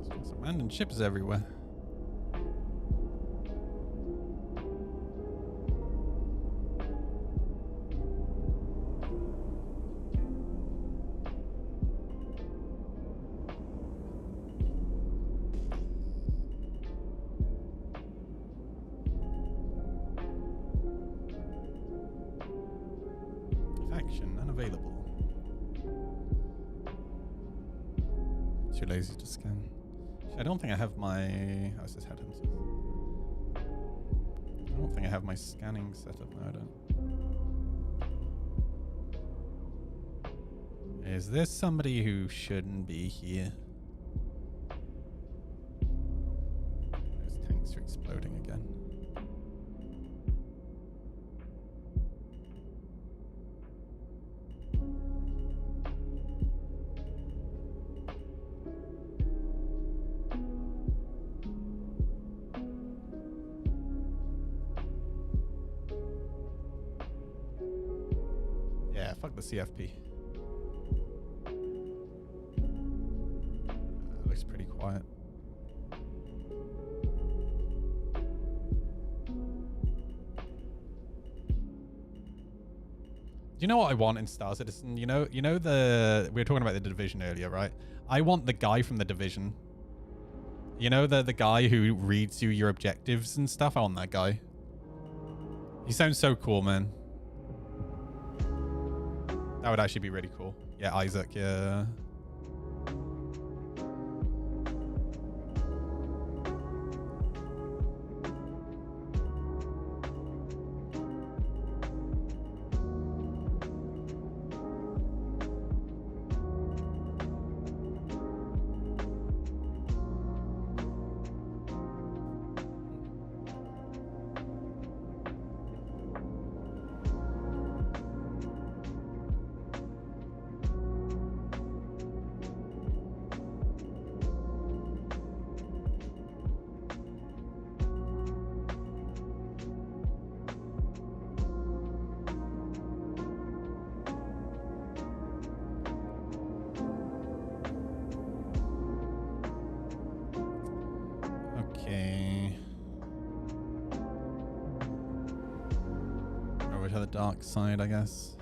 There's some random ships everywhere. Faction unavailable. Too lazy to scan. I don't think I have my... How's this headhunters? I don't think I have my scanning set up. No, I don't. Is this somebody who shouldn't be here? Those tanks are exploding again. Yeah, fuck the CFP. you know what I want in Star Citizen? You know we were talking about the Division earlier, right? I want the guy from the Division. You know, the guy who reads you your objectives and stuff? I want that guy. He sounds so cool, man. That would actually be really cool. Yeah, Isaac, yeah. Over to the dark side, I guess.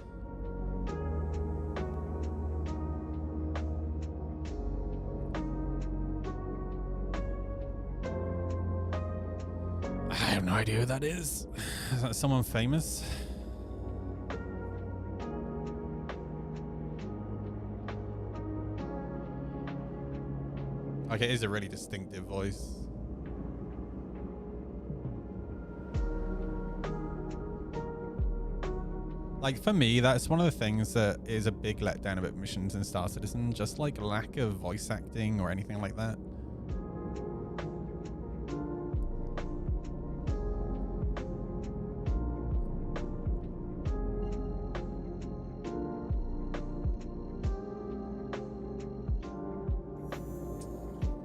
I have no idea who that is. Is that someone famous? Okay, it is a really distinctive voice. Like, for me, that's one of the things that is a big letdown about missions in Star Citizen. Just, like, lack of voice acting or anything like that.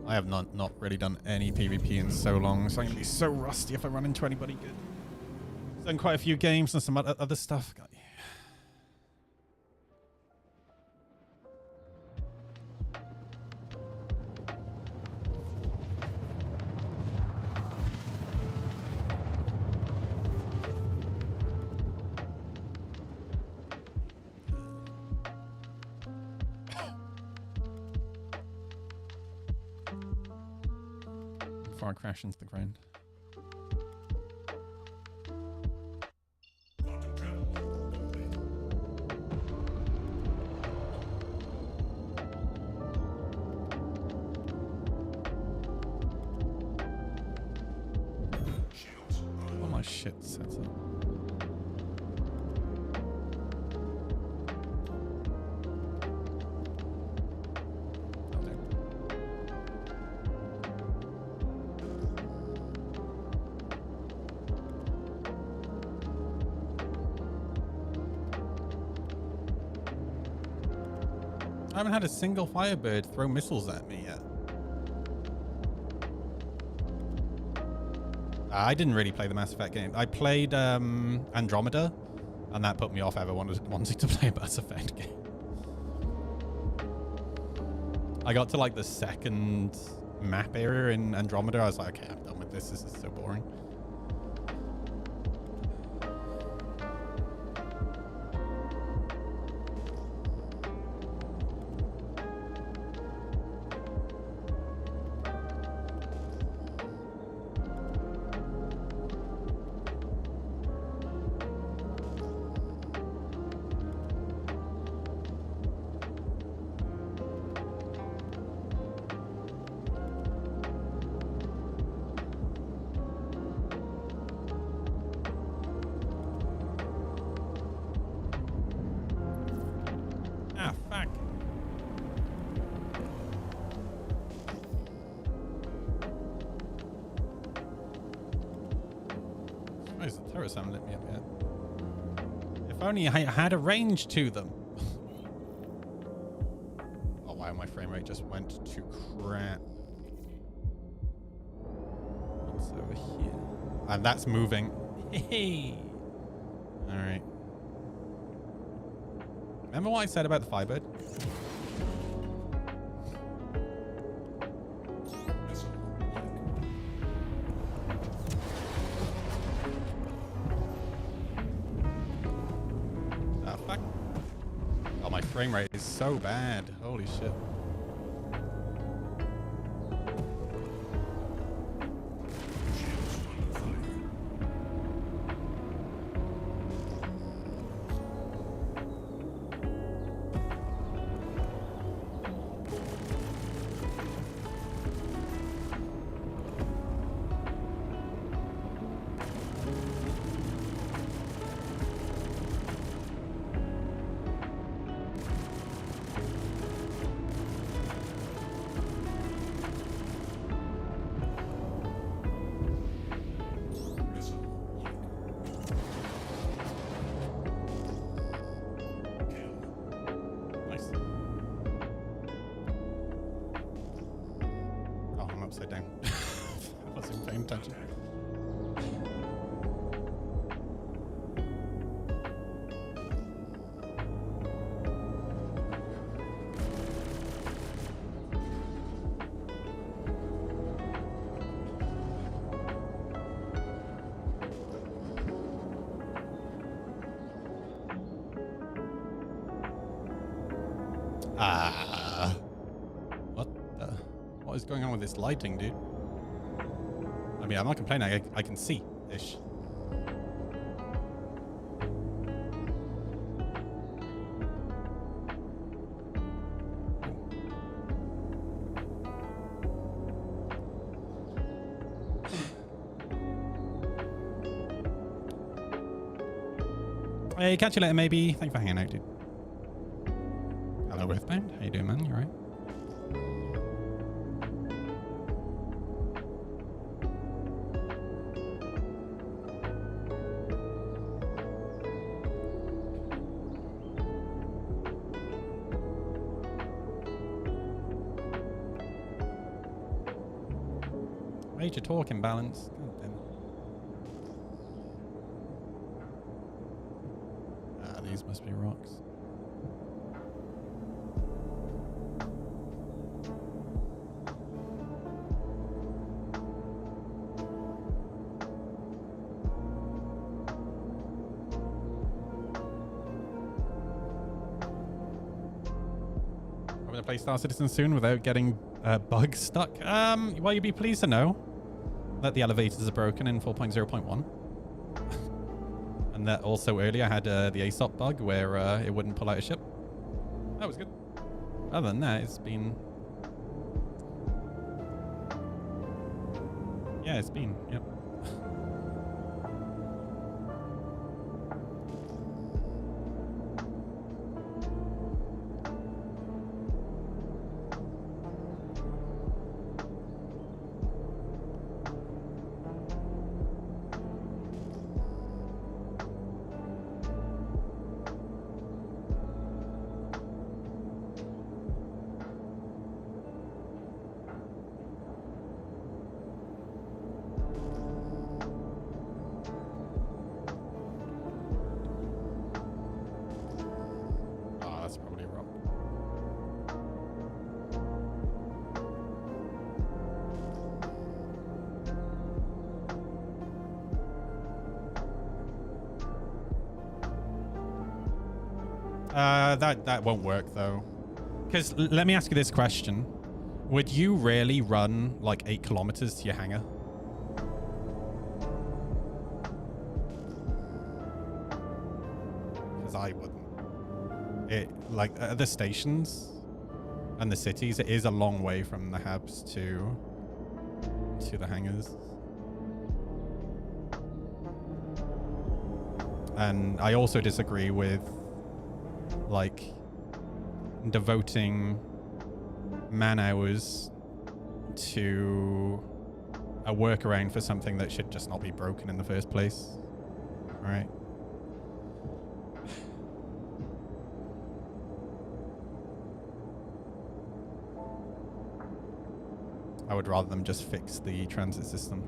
I have not really done any PvP in so long, so I'm going to be so rusty if I run into anybody good. I've done quite a few games and some other stuff. Before I crash into the ground. All my shit sets up. I haven't had a single Firebird throw missiles at me yet. I didn't really play the Mass Effect game. I played Andromeda, and that put me off ever wanting to play a Mass Effect game. I got to like the second map area in Andromeda. I was like, okay, I'm done with this. This is so boring. Haven't lit me up yet. If only I had a range to them. Oh wow, my frame rate just went to crap. What's over here? And that's moving. Hey. All right. Remember what I said about the Firebird? Fuck. frame rate is so bad. Holy shit. What is going on with this lighting, dude? I mean, I'm not complaining. I can see-ish. Hey, catch you later, maybe. Thank you for hanging out, dude. Hello, Earthbound. How you doing, man? You alright? Major talk imbalance. God damn it. Ah, these must be rocks. I'm gonna play Star Citizen soon without getting bugs stuck. Well, you'd be pleased to know that the elevators are broken in 4.0.1. And that also earlier I had the ASOP bug where it wouldn't pull out a ship. That was good. Other than that, it's been... Yeah, it's been, yep. That won't work though. Because let me ask you this question. Would you really run like 8 kilometers to your hangar? Because I wouldn't. It like at the stations and the cities, it is a long way from the hubs to the hangars. And I also disagree with like devoting man hours to a workaround for something that should just not be broken in the first place. All right. I would rather them just fix the transit system.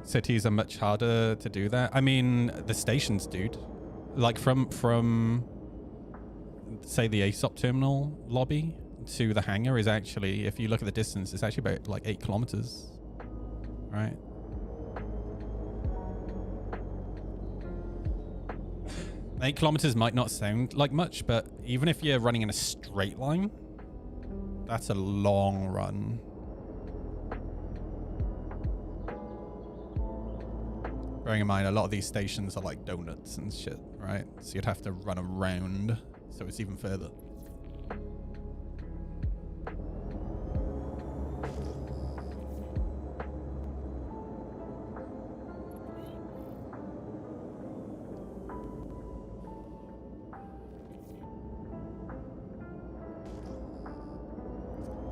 Cities are much harder to do that. I mean, the stations, dude. Like from say the ASOP terminal lobby to the hangar is actually, if you look at the distance, it's actually about like 8 kilometers. Right? 8 kilometers might not sound like much, but even if you're running in a straight line, that's a long run. Bearing in mind, a lot of these stations are like donuts and shit, right? So you'd have to run around, so it's even further.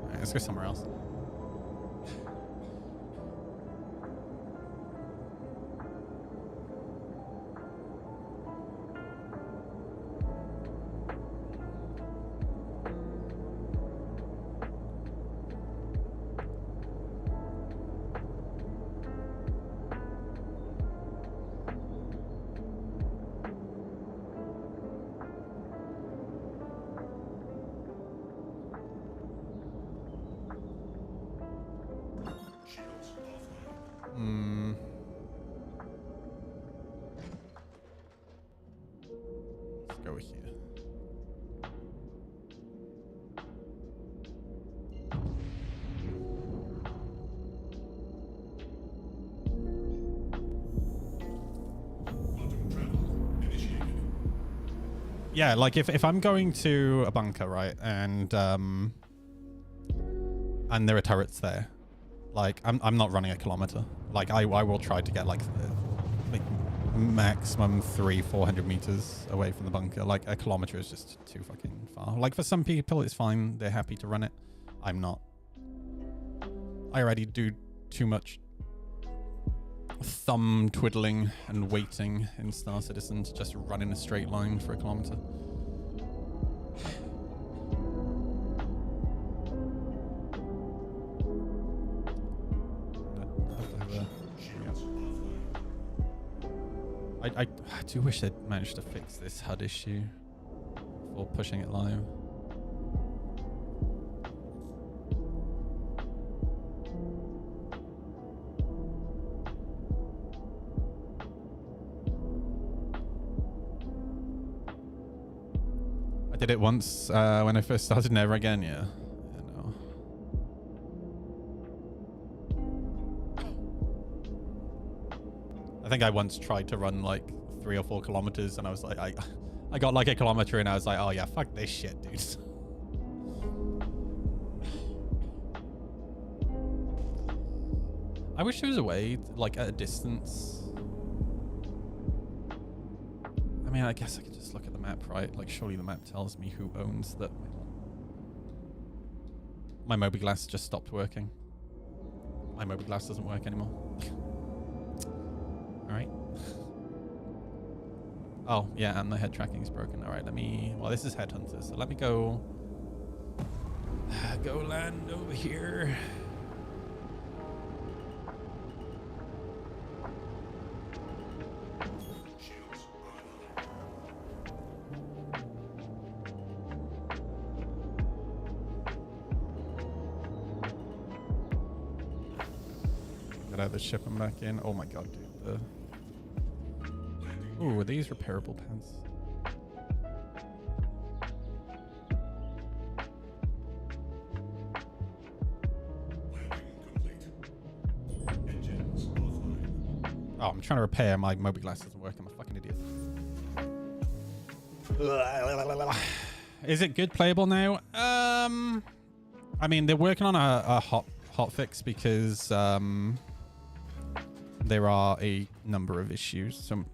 Alright, let's go somewhere else. Let's go here. Yeah, like if I'm going to a bunker, right, and there are turrets there, like I'm not running a kilometer. Like I will try to get like maximum 300-400 meters away from the bunker. Like a kilometer is just too fucking far. Like for some people it's fine, they're happy to run it. I'm not. I already do too much thumb twiddling and waiting in Star Citizen to just run in a straight line for a kilometer. I do wish they'd managed to fix this HUD issue before pushing it live. I did it once when I first started, never again, yeah. I think I once tried to run like 3 or 4 kilometers and I was like, I got like a kilometer and I was like, oh yeah, fuck this shit, dude. I wish there was a way, like at a distance. I mean, I guess I could just look at the map, right? Like surely the map tells me who owns that. My mobi-glass just stopped working. My mobi-glass doesn't work anymore. Alright. Oh, yeah, and the head tracking is broken. Alright, let me... Well, this is Headhunter, so let me go... Go land over here. Get out of the ship and back in. Oh my god, dude. Ooh, are these repairable pads? Oh, I'm trying to repair my mobi-glass doesn't work. I'm a fucking idiot. Is it good playable now? I mean, they're working on a hot fix because there are a number of issues. So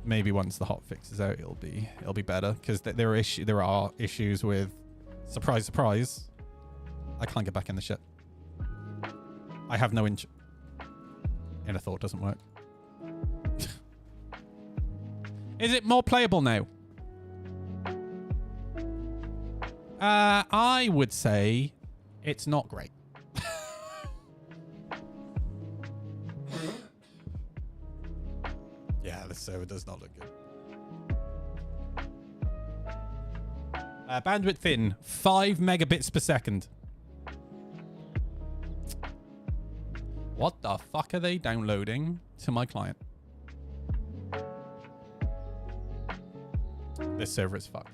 maybe once the hot fix is out, it'll be better because there are issues with surprise, surprise. I can't get back in the ship. I have no inner thought doesn't work. Is it more playable now? I would say it's not great. Yeah, the server does not look good. Bandwidth thin, 5 megabits per second. What the fuck are they downloading to my client? This server is fucked.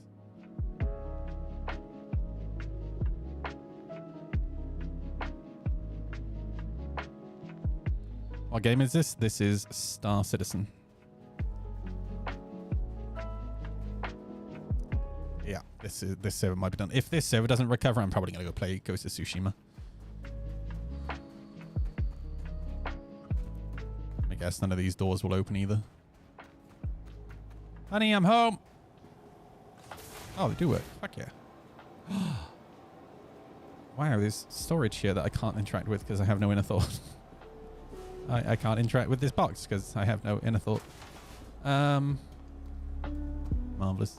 What game is this? This is Star Citizen. Yeah, this server might be done. If this server doesn't recover, I'm probably gonna go play Ghost of Tsushima. I guess none of these doors will open either. Honey, I'm home. Oh, they do work. Fuck yeah. Wow, there's storage here that I can't interact with because I have no inner thought. I can't interact with this box because I have no inner thought. Marvelous.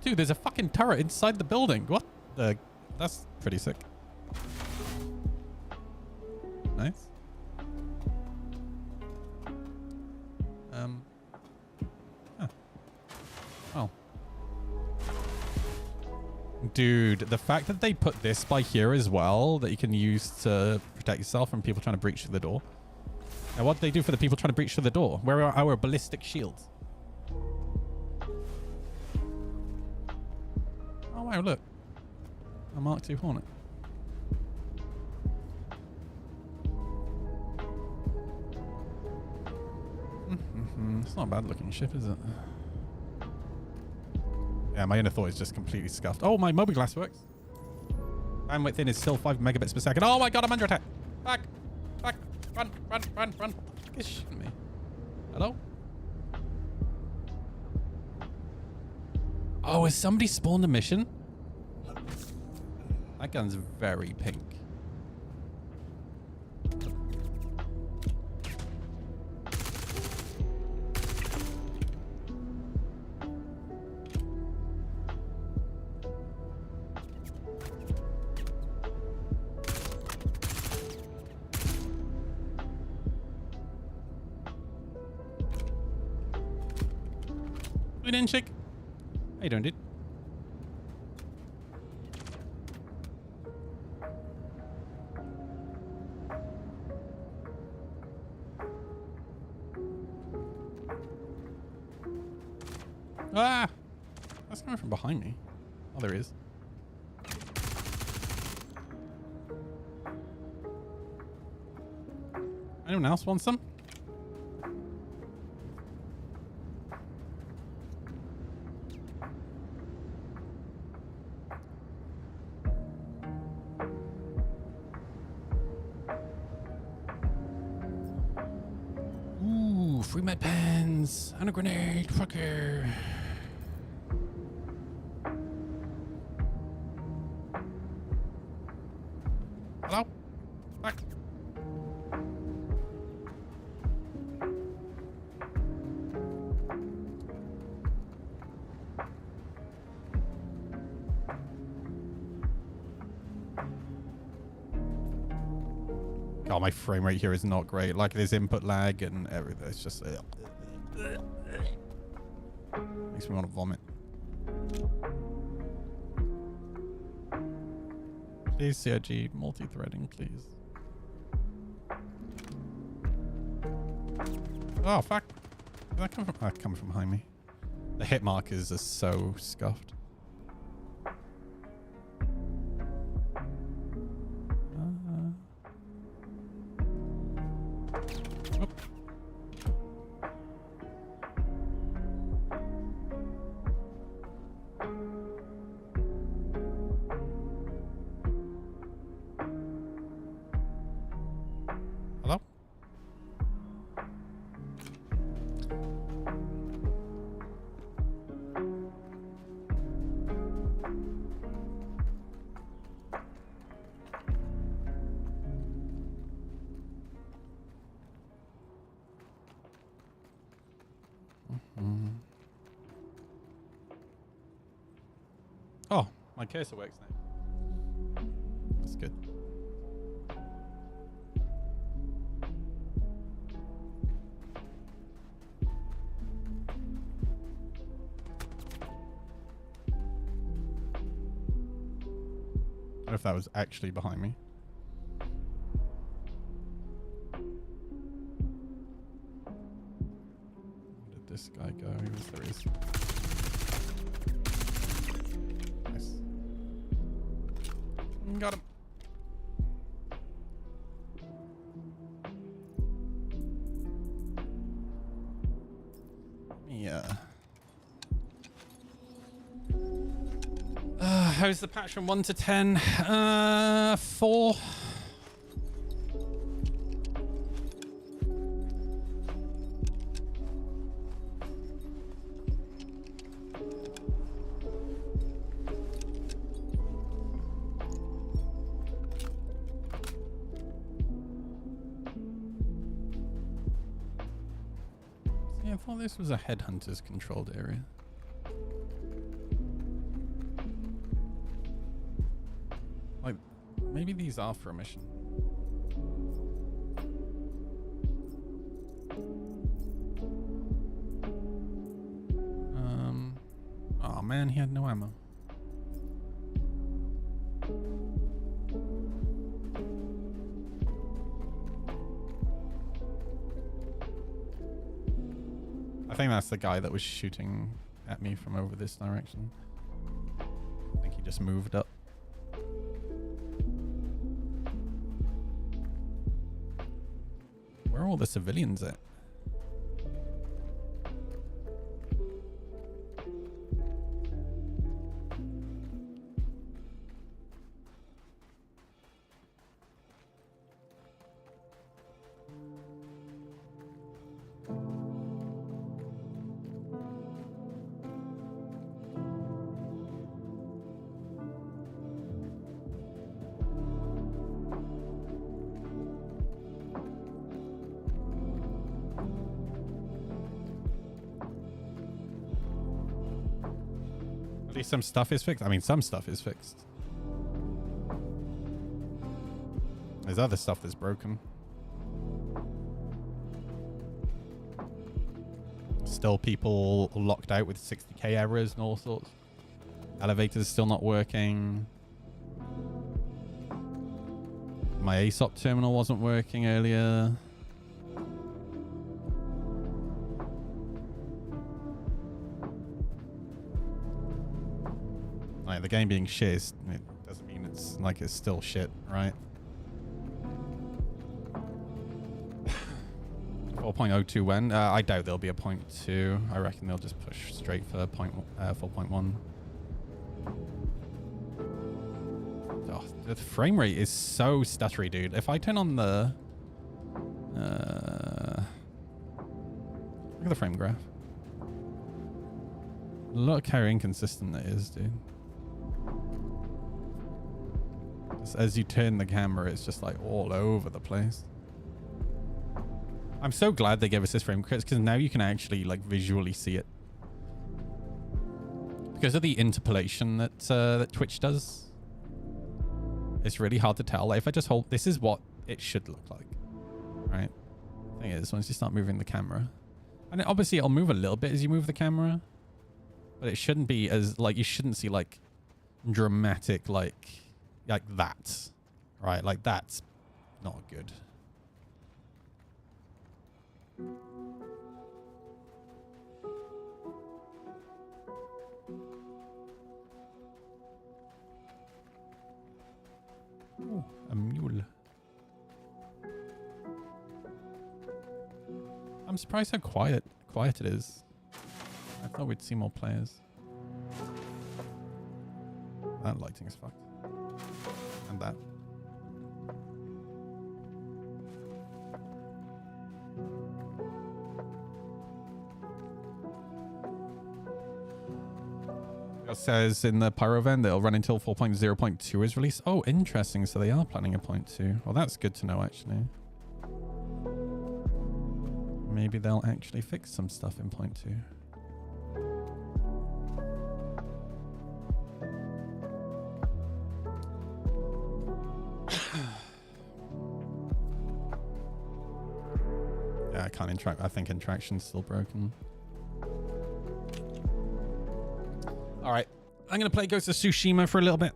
Dude, there's a fucking turret inside the building. What the? That's pretty sick. Nice. Huh. Oh. Dude, the fact that they put this by here as well, that you can use to protect yourself from people trying to breach through the door. Now, what do they do for the people trying to breach through the door? Where are our ballistic shields? Oh, wow, look. A Mark II Hornet. It's not a bad looking ship, is it? Yeah, my inner thought is just completely scuffed. Oh, my mobi-glass works. Bandwidth in is still 5 megabits per second. Oh my god, I'm under attack. Back. Back. Run, run, run, run. Get shitting me. Hello? Oh, has somebody spawned a mission? That gun's very pink. Good in, chick. How you doing, dude? Ah! That's coming from behind me. Oh, there is. Anyone else want some? Ooh, free med pens and a grenade. Fucker. Hello? Back. God, my frame rate here is not great. Like, there's input lag and everything. It's just... makes me want to vomit. Please, CRG, multi-threading, please. Oh, fuck. Did that come from... That come from behind me. The hit markers are so scuffed. Hello? Oh, my cursor works now. That's good. I don't know if that was actually behind me. Where did this guy go? He Yes, there is. Nice. Got him. Yeah. How's the patch from 1 to 10? 4. Yeah, I thought this was a headhunters controlled area. Like, maybe these are for a mission. Oh man, he had no ammo. I think that's the guy that was shooting at me from over this direction. I think he just moved up. Where are all the civilians at? At least some stuff is fixed. I mean, some stuff is fixed. There's other stuff that's broken. Still people locked out with 60k errors and all sorts. Elevators still not working. My ASOP terminal wasn't working earlier. Like, the game being shit, it doesn't mean it's like it's still shit, right? 4.02 when? I doubt there'll be a 0.2. I reckon they'll just push straight for 4.1. Oh, the frame rate is so stuttery, dude. If I turn on the... look at the frame graph. Look how inconsistent it is, dude. Just as you turn the camera, it's just like all over the place. I'm so glad they gave us this frame crits because now you can actually like visually see it. Because of the interpolation that that Twitch does, it's really hard to tell. Like, if I just hold, this is what it should look like, right? Thing is, once you start moving the camera, and obviously it'll move a little bit as you move the camera, but it shouldn't be as like, you shouldn't see like dramatic like that, right? Like, that's not good. Oh, a mule. I'm surprised how quiet it is. I thought we'd see more players. That lighting is fucked. And that. It says in the Pyro event that it'll run until 4.0.2 is released. Oh, interesting. So they are planning a 0.2. Well, that's good to know, actually. Maybe they'll actually fix some stuff in 0.2. Yeah, I can't interact. I think interaction's still broken. All right, I'm going to play Ghost of Tsushima for a little bit.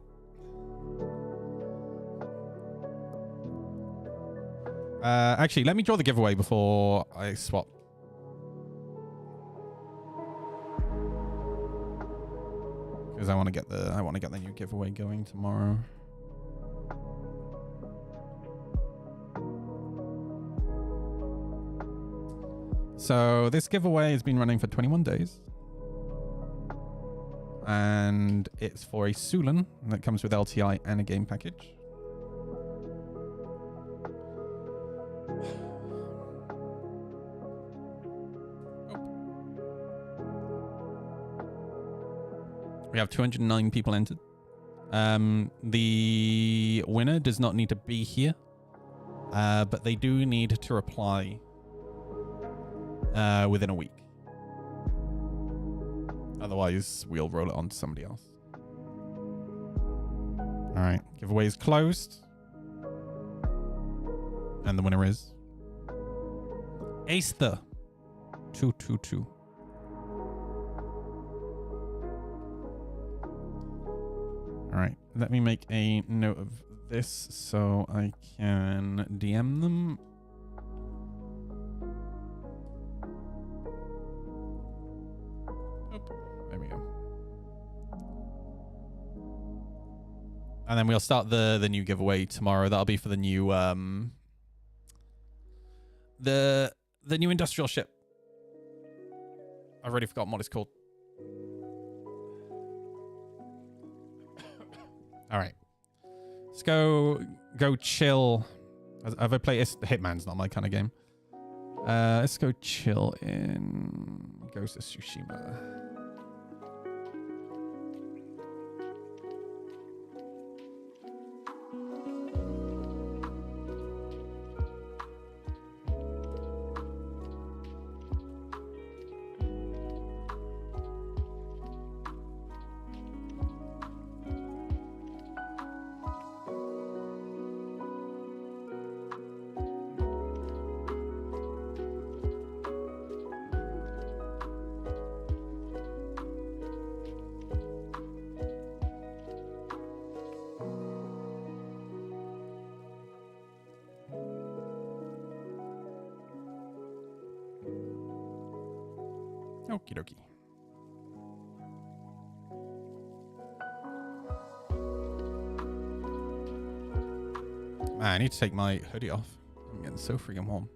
Actually, let me draw the giveaway before I swap. because I want to get the new giveaway going tomorrow. So this giveaway has been running for 21 days. And it's for a Chillin that comes with LTI and a game package. We have 209 people entered. The winner does not need to be here, but they do need to reply within a week. Otherwise, we'll roll it on to somebody else. All right, giveaway is closed. And the winner is Aether 222. All right, let me make a note of this so I can DM them. There we go. And then we'll start the new giveaway tomorrow. That'll be for the new the new industrial ship. I've already forgotten what it's called. All right, let's go chill. Have I played Hitman's not my kind of game. Let's go chill in Ghost of Tsushima. Okie dokie. Man, I need to take my hoodie off. I'm getting so freaking warm.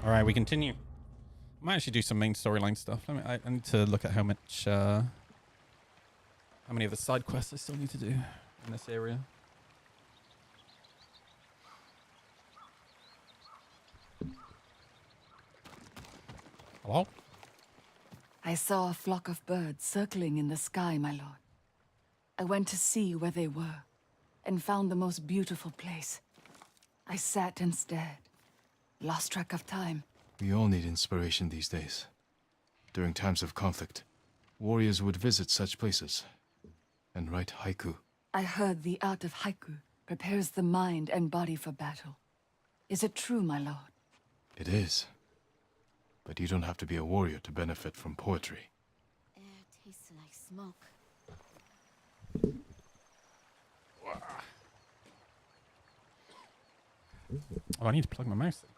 All right, we continue. I might actually do some main storyline stuff. I need to look at how much, how many of the side quests I still need to do in this area. Hello? I saw a flock of birds circling in the sky, my lord. I went to see where they were, and found the most beautiful place. I sat and stared, lost track of time. We all need inspiration these days. During times of conflict, warriors would visit such places and write haiku. I heard the art of haiku prepares the mind and body for battle. Is it true, my lord? It is. But you don't have to be a warrior to benefit from poetry. Air tastes like smoke. Oh, I need to plug my mouse in.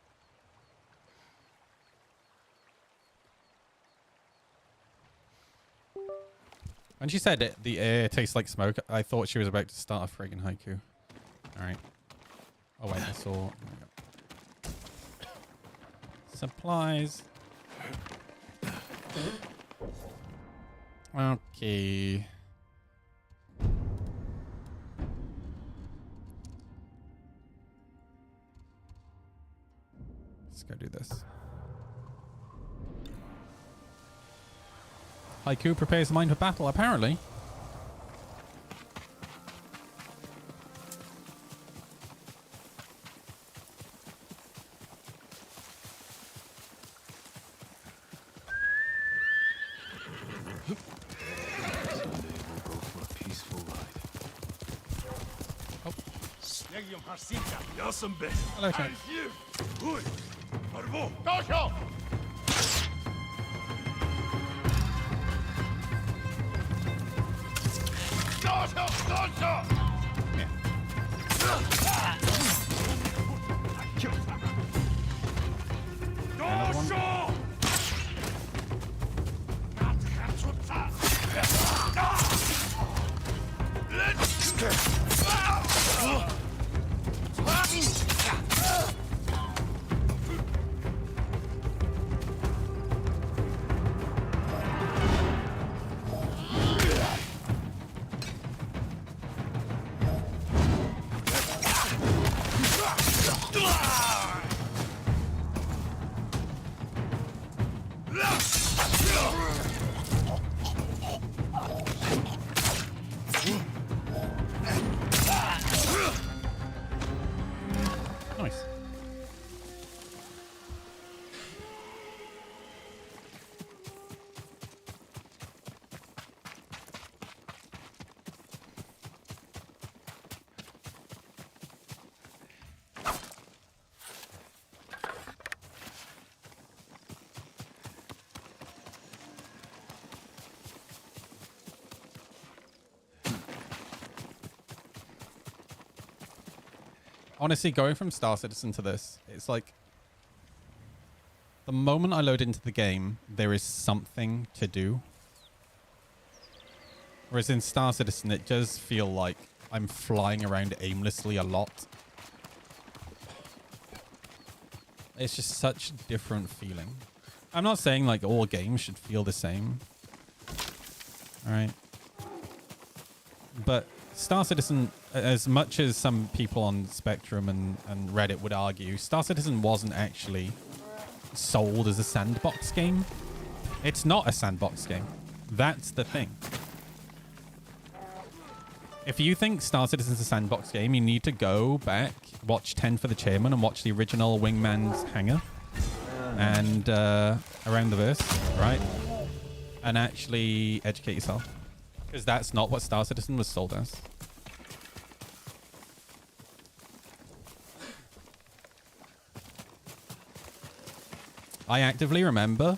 When she said it, the air tastes like smoke, I thought she was about to start a friggin' haiku. Alright. Oh wait, I saw... Supplies. Okay. Let's go do this. Haiku prepares the mind for battle, apparently. Hello, Jack. Nice. Honestly, going from Star Citizen to this, it's like the moment I load into the game, there is something to do. Whereas in Star Citizen, it does feel like I'm flying around aimlessly a lot. It's just such a different feeling. I'm not saying like all games should feel the same. All right. But Star Citizen, as much as some people on Spectrum and Reddit would argue, Star Citizen wasn't actually sold as a sandbox game. It's not a sandbox game. That's the thing. If you think Star Citizen's a sandbox game, you need to go back, watch 10 for the Chairman, and watch the original Wingman's Hangar and Around the Verse, right? And actually educate yourself. Because that's not what Star Citizen was sold as. I actively remember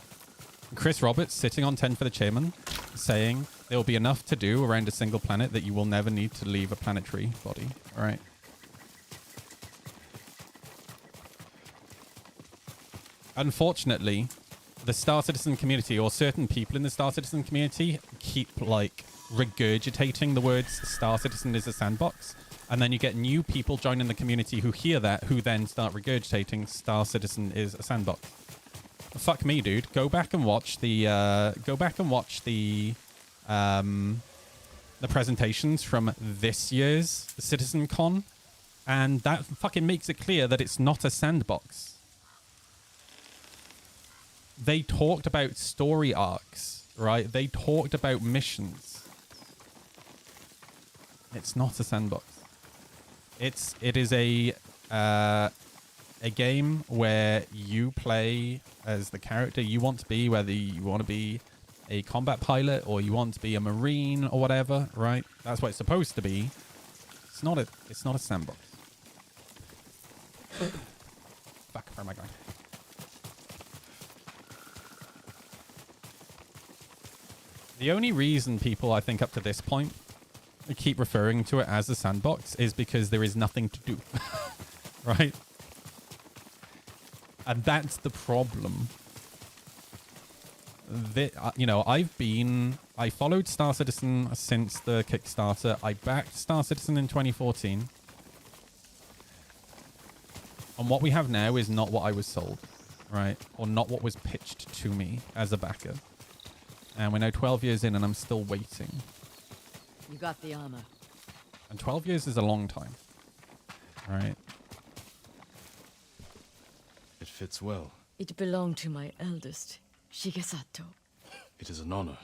Chris Roberts sitting on 10 for the Chairman saying there will be enough to do around a single planet that you will never need to leave a planetary body. All right. Unfortunately, the Star Citizen community, or certain people in the Star Citizen community, keep like regurgitating the words Star Citizen is a sandbox, and then you get new people joining the community who hear that, who then start regurgitating Star Citizen is a sandbox. Fuck me, dude. Go back and watch the presentations from this year's Citizen Con, and that fucking makes it clear that it's not a sandbox. They talked about story arcs, right? They talked about missions. It's not a sandbox. It is a game where you play as the character you want to be, whether you want to be a combat pilot or you want to be a marine or whatever, right? That's what it's supposed to be. It's not a sandbox. Fuck, where am I going? The only reason people, I think, up to this point keep referring to it as a sandbox is because there is nothing to do. Right? And that's the problem. You know, I followed Star Citizen since the Kickstarter. I backed Star Citizen in 2014. And what we have now is not what I was sold, right? Or not what was pitched to me as a backer. And we're now 12 years in and I'm still waiting. You got the armor. And 12 years is a long time, right? It fits well. It belonged to my eldest, Shigesato. It is an honor.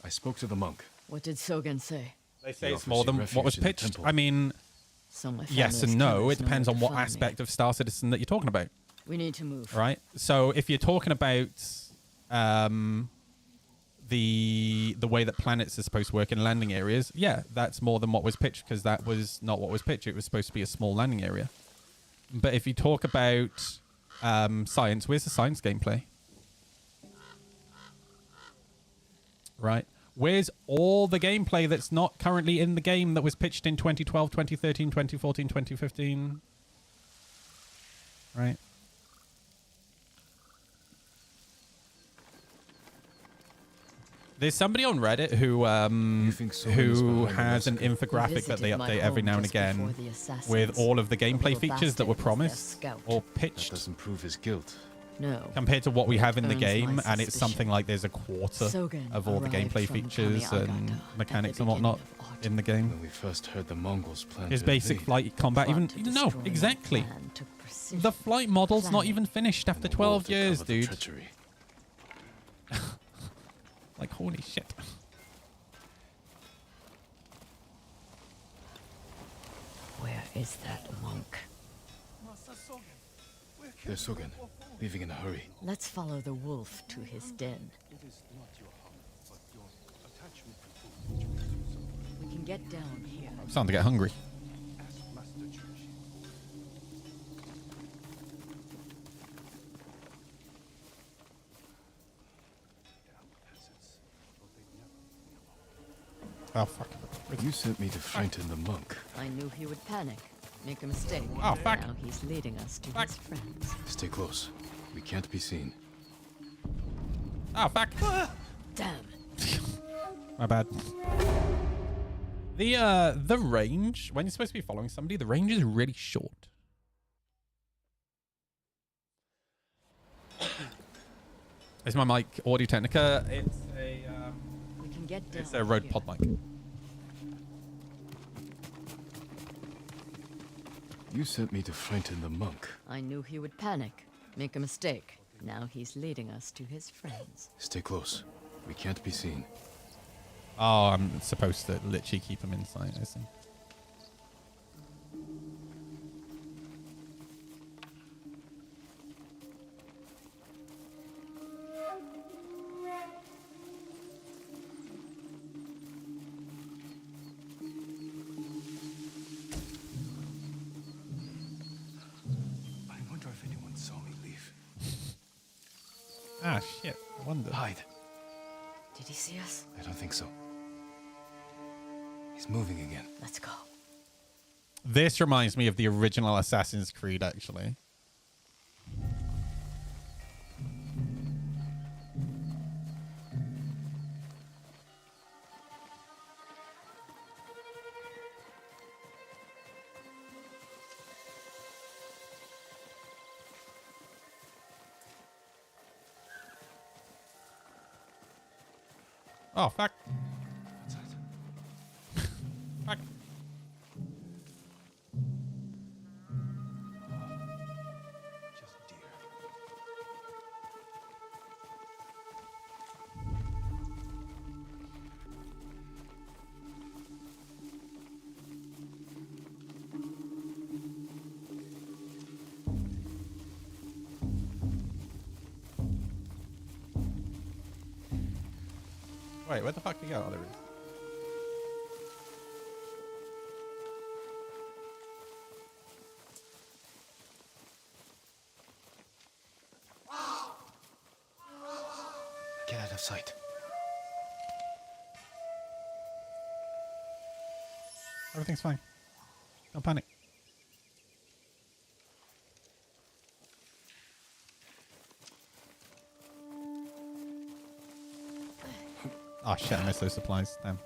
I spoke to the monk. What did Sogen say? They say it's more than what was pitched. I mean, So my yes family's and no. cover's It depends nowhere on to what find me. aspect of Star Citizen that you're talking about. We need to move. Right? So if you're talking about the way that planets are supposed to work in landing areas, yeah, that's more than what was pitched, because that was not what was pitched. It was supposed to be a small landing area. But if you talk about science, where's the science gameplay? Right? Where's all the gameplay that's not currently in the game that was pitched in 2012, 2013, 2014, 2015? Right? There's somebody on Reddit who has an infographic that they update every now and again with all of the gameplay features that were promised or pitched. That doesn't prove his guilt. No. Compared to what we have in the Earns game, my and it's suspicion. something like there's a quarter Sogen of all the arrived gameplay from features and Kamiagata mechanics at and the whatnot beginning in the game. When we first heard the Mongols plan His to basic invade, flight combat, even Plot to no, destroy my exactly. plan took precision, The flight model's not planning, even finished after and the wall 12 to years, cover the dude. treachery. Like, holy shit. Where is that monk? There's Sogen, leaving in a hurry. Let's follow the wolf to his den. We can get down here. I'm starting to get hungry. Oh, fuck. You sent me to frighten the monk. I knew he would panic, make a mistake. Oh, fuck. Now he's leading us to his friends. Stay close. We can't be seen. Oh, fuck. Damn. My bad. The range, when you're supposed to be following somebody, the range is really short. Is my mic Audio Technica? It's a We can get down it's a Rode here. Pod mic. You sent me to frighten the monk. I knew he would panic, make a mistake. Now he's leading us to his friends. Stay close. We can't be seen. Oh, I'm supposed to literally keep him in sight, I see. I wonder if anyone saw me leave. Ah, shit. I wonder. Hide. Did he see us? I don't think so. He's moving again. Let's go. This reminds me of the original Assassin's Creed, actually. Oh, fuck. Fuck. Just deer. Wait, where the fuck did he go? Oh, there he is. Get out of sight. Everything's fine. Don't panic. Oh shit, I missed those supplies. Damn.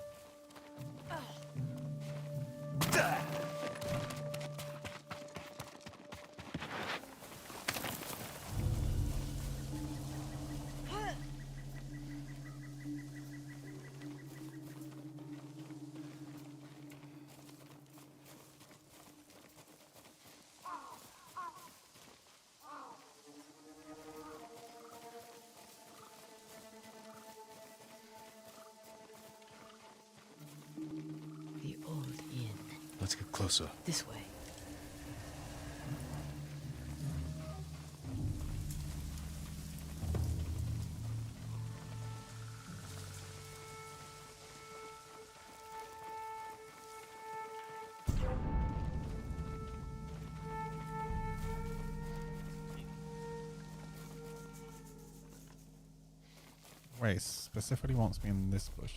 Let's get closer. This way. Wait, specifically wants me in this bush.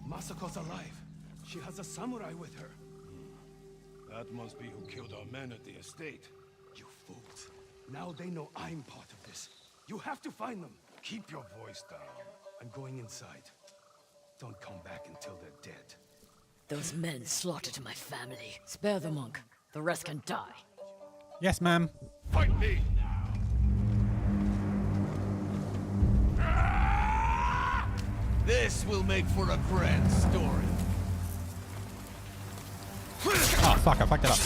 Masako's alive. She has a samurai with her. That must be who killed our men at the estate. You fools. Now they know I'm part of this. You have to find them. Keep your voice down. I'm going inside. Don't come back until they're dead. Those men slaughtered my family. Spare the monk. The rest can die. Yes, ma'am. Fight me! This will make for a grand story. Oh, fuck, I fucked it up.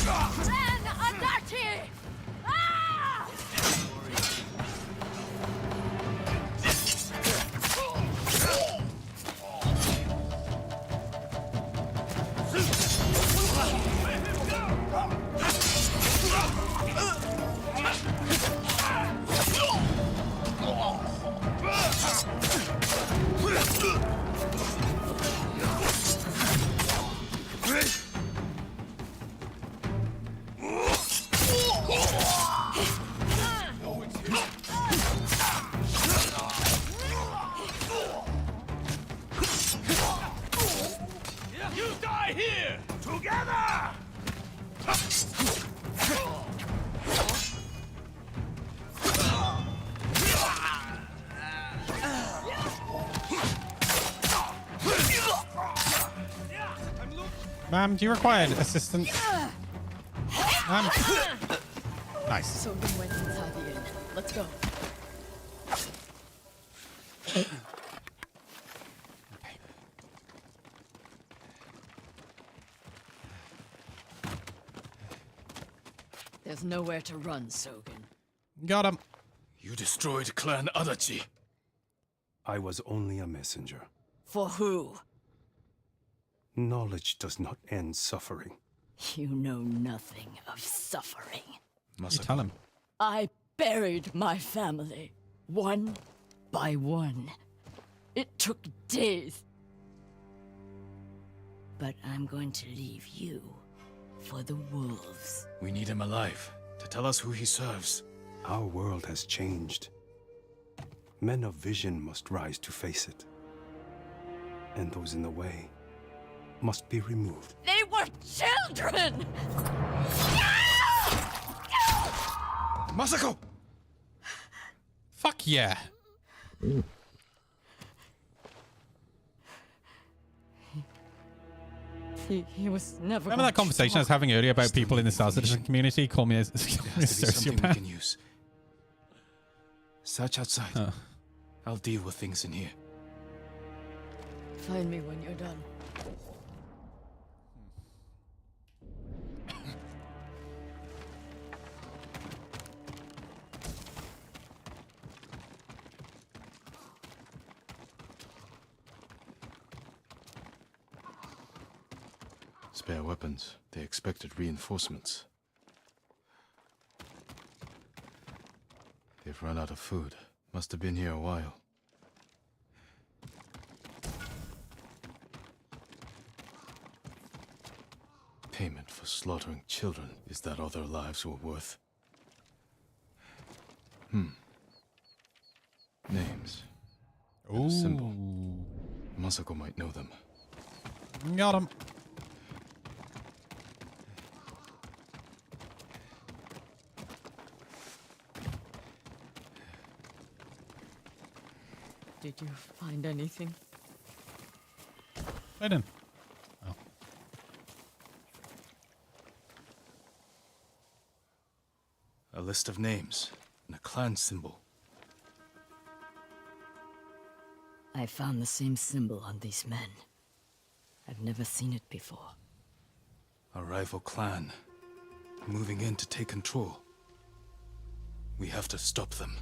You die here! Together! Ma'am, do you require assistance? Ma'am. Nice. So we went inside the inn. Let's go. There's nowhere to run, Sogen. Got him. You destroyed Clan Adachi. I was only a messenger. For who? Knowledge does not end suffering. You know nothing of suffering. You tell him. I buried my family, one by one. It took days. But I'm going to leave you for the wolves. We need him alive to tell us who he serves. Our world has changed. Men of vision must rise to face it. And those in the way must be removed. They were children! Masako! Fuck yeah. He was never. Remember that conversation I was having earlier about people in the Star Citizen community call me a Something we sociopath? can use. Search outside. Huh. I'll deal with things in here. Find me when you're done. Spare weapons. They expected reinforcements. They've run out of food. Must have been here a while. Payment for slaughtering children. Is that all their lives were worth? Names. And a symbol. Masako might know them. Got him. Did you find anything? I didn't. Oh. A list of names and a clan symbol. I found the same symbol on these men. I've never seen it before. A rival clan. Moving in to take control. We have to stop them.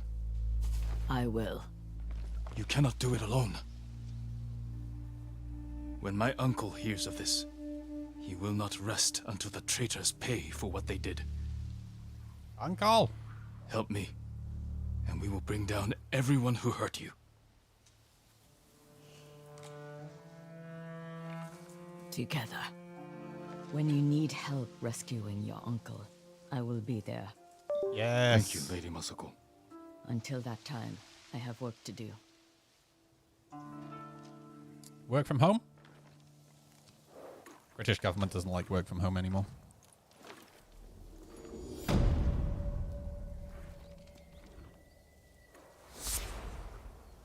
I will. You cannot do it alone. When my uncle hears of this, he will not rest until the traitors pay for what they did. Uncle! Help me, and we will bring down everyone who hurt you. Together. When you need help rescuing your uncle, I will be there. Yes. Thank you, Lady Masako. Until that time, I have work to do. Work from home? British government doesn't like work from home anymore.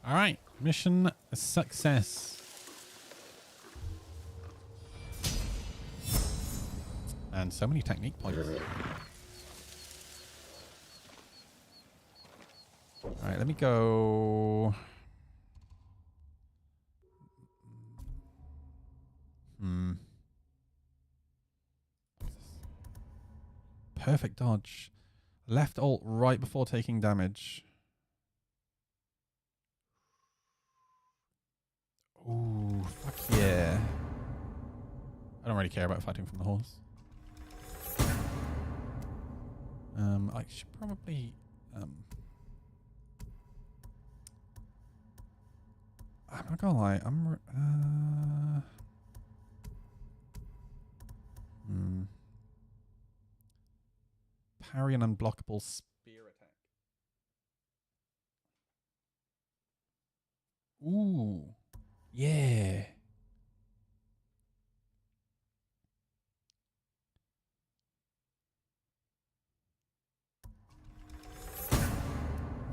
All right, mission success. And so many technique points. All right, let me go. Perfect dodge. Left alt right before taking damage. Ooh, fuck yeah. I don't really care about fighting from the horse. I should probably I'm not gonna lie, parry an unblockable spear attack. Ooh. Yeah.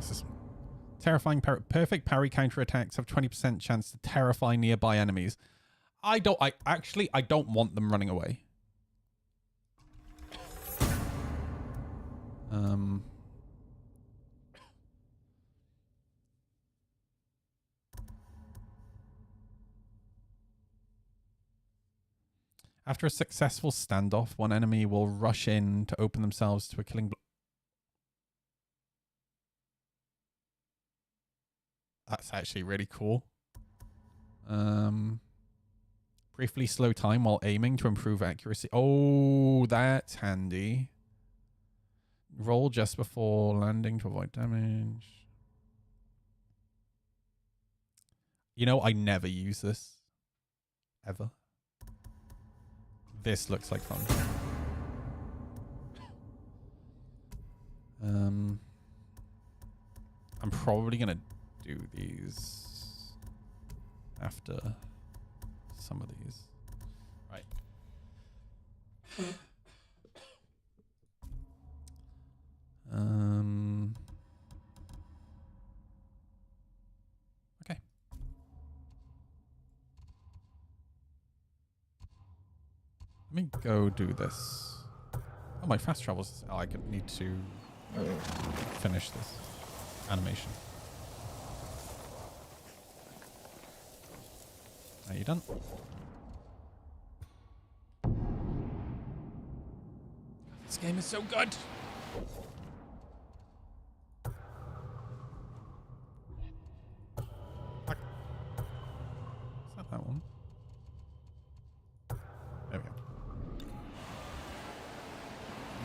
This is terrifying. Perfect parry counterattacks have 20% chance to terrify nearby enemies. I don't want them running away. After a successful standoff, one enemy will rush in to open themselves to a killing blow. That's actually really cool. Briefly slow time while aiming to improve accuracy. Oh, that's handy. Roll just before landing to avoid damage. You know, I never use this. Ever. This looks like fun. I'm probably going to do these after some of these. Right. Okay. Let me go do this. Oh, my fast travels. Oh, I need to finish this animation. Are you done? This game is so good. Fuck. Is that one? There we go.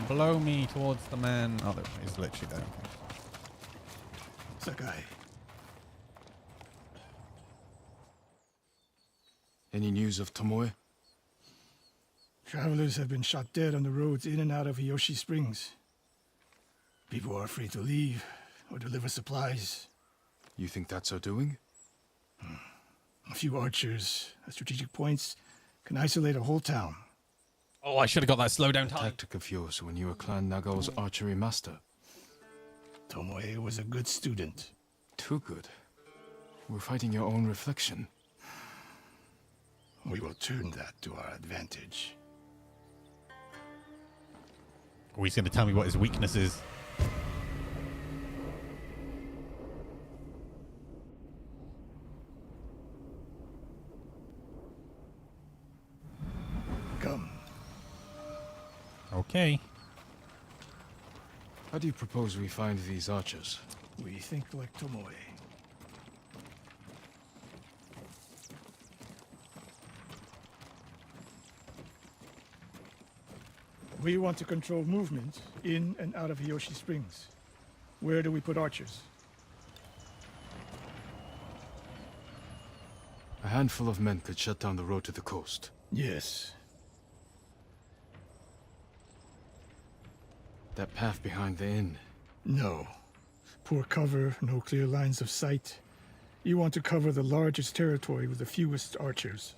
Blow me towards the man. Oh, he's literally there. Okay. Sakai. Any news of Tomoe? Travelers have been shot dead on the roads in and out of Hiyoshi Springs. People are afraid to leave or deliver supplies. You think that's our doing? A few archers at strategic points can isolate a whole town. Oh, I should have got that slow down time. Tactic of yours when you were Clan Nagao's archery master. Tomoe was a good student. Too good. We're fighting your own reflection. We will turn that to our advantage. Oh, he's going to tell me what his weakness is. Come. Okay. How do you propose we find these archers? We think like Tomoe. We want to control movement in and out of Hiyoshi Springs. Where do we put archers? A handful of men could shut down the road to the coast. Yes. That path behind the inn. No. Poor cover, no clear lines of sight. You want to cover the largest territory with the fewest archers.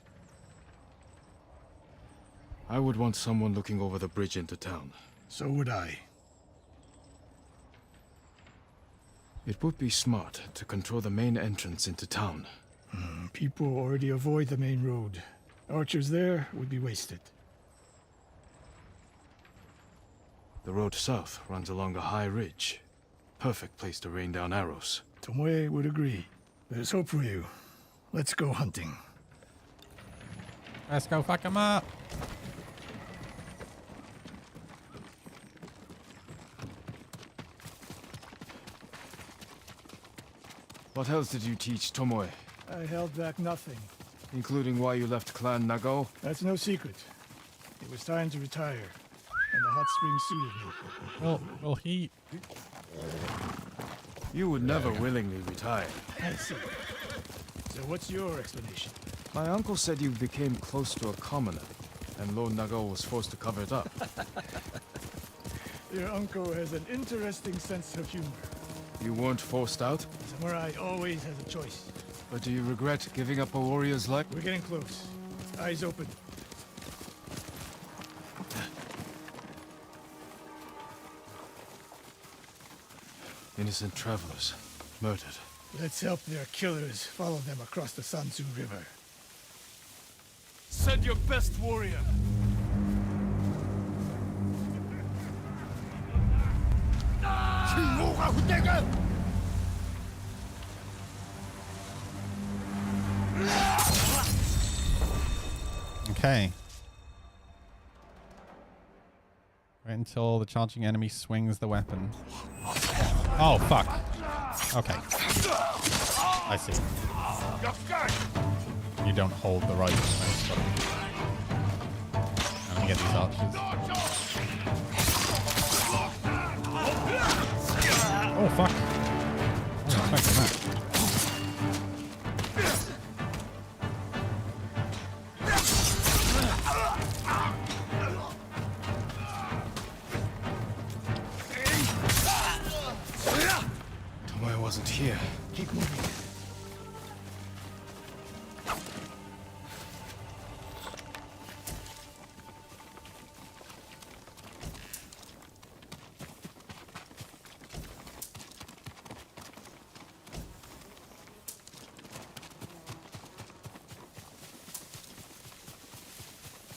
I would want someone looking over the bridge into town. So would I. It would be smart to control the main entrance into town. People already avoid the main road. Archers there would be wasted. The road south runs along a high ridge. Perfect place to rain down arrows. Tomoe would agree. There's hope for you. Let's go hunting. Let's go fuck him up. What else did you teach Tomoe? I held back nothing. Including why you left Clan Nagao? That's no secret. It was time to retire, and the hot spring suited me. Well, he... You would never willingly retire. I see. So what's your explanation? My uncle said you became close to a commoner, and Lord Nagao was forced to cover it up. Your uncle has an interesting sense of humor. You weren't forced out? Samurai always has a choice. But do you regret giving up a warrior's life? We're getting close. Eyes open. Innocent travelers, murdered. Let's help their killers follow them across the Sansu River. Send your best warrior. Okay. Wait until the charging enemy swings the weapon. Oh, fuck. Okay. I see. You don't hold the right mouse button. And I get these archers. Oh, fuck. I wasn't expecting that. Tomoe wasn't here. Keep moving.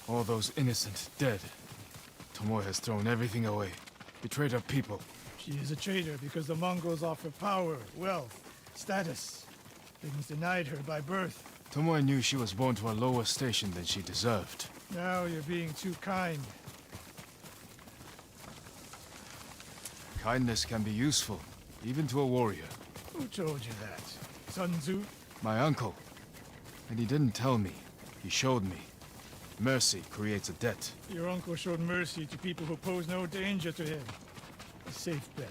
All those innocent dead. Tomoe has thrown everything away. Betrayed her people. She is a traitor because the Mongols offer power, wealth, status. Things denied her by birth. Tomoe knew she was born to a lower station than she deserved. Now you're being too kind. Kindness can be useful, even to a warrior. Who told you that? Sun Tzu? My uncle. And he didn't tell me. He showed me. Mercy creates a debt. Your uncle showed mercy to people who pose no danger to him. A safe bet.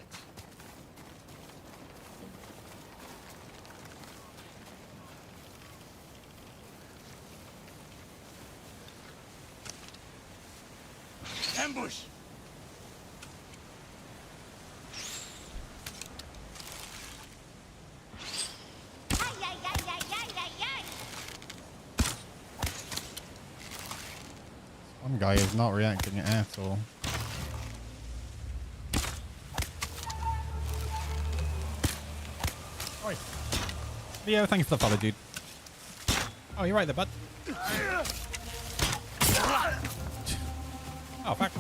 Ambush! One guy is not reacting at all. Oi. Leo, thanks for the follow, dude. Oh, you're right there, bud. Oh, fuck.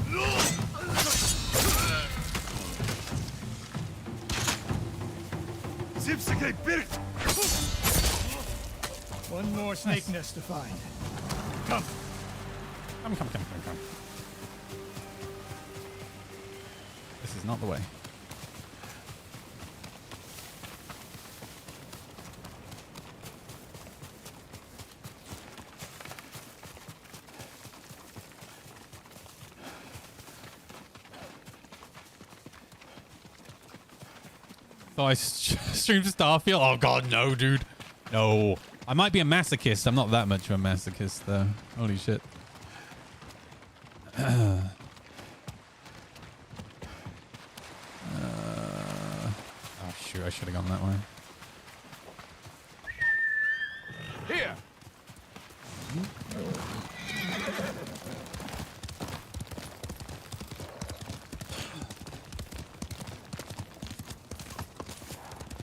One more snake nest to find. Come. Come. This is not the way. So I streamed Starfield. Oh god, no, dude. No. I might be a masochist. I'm not that much of a masochist, though. Holy shit. Oh, shoot. I should have gone that way. Here.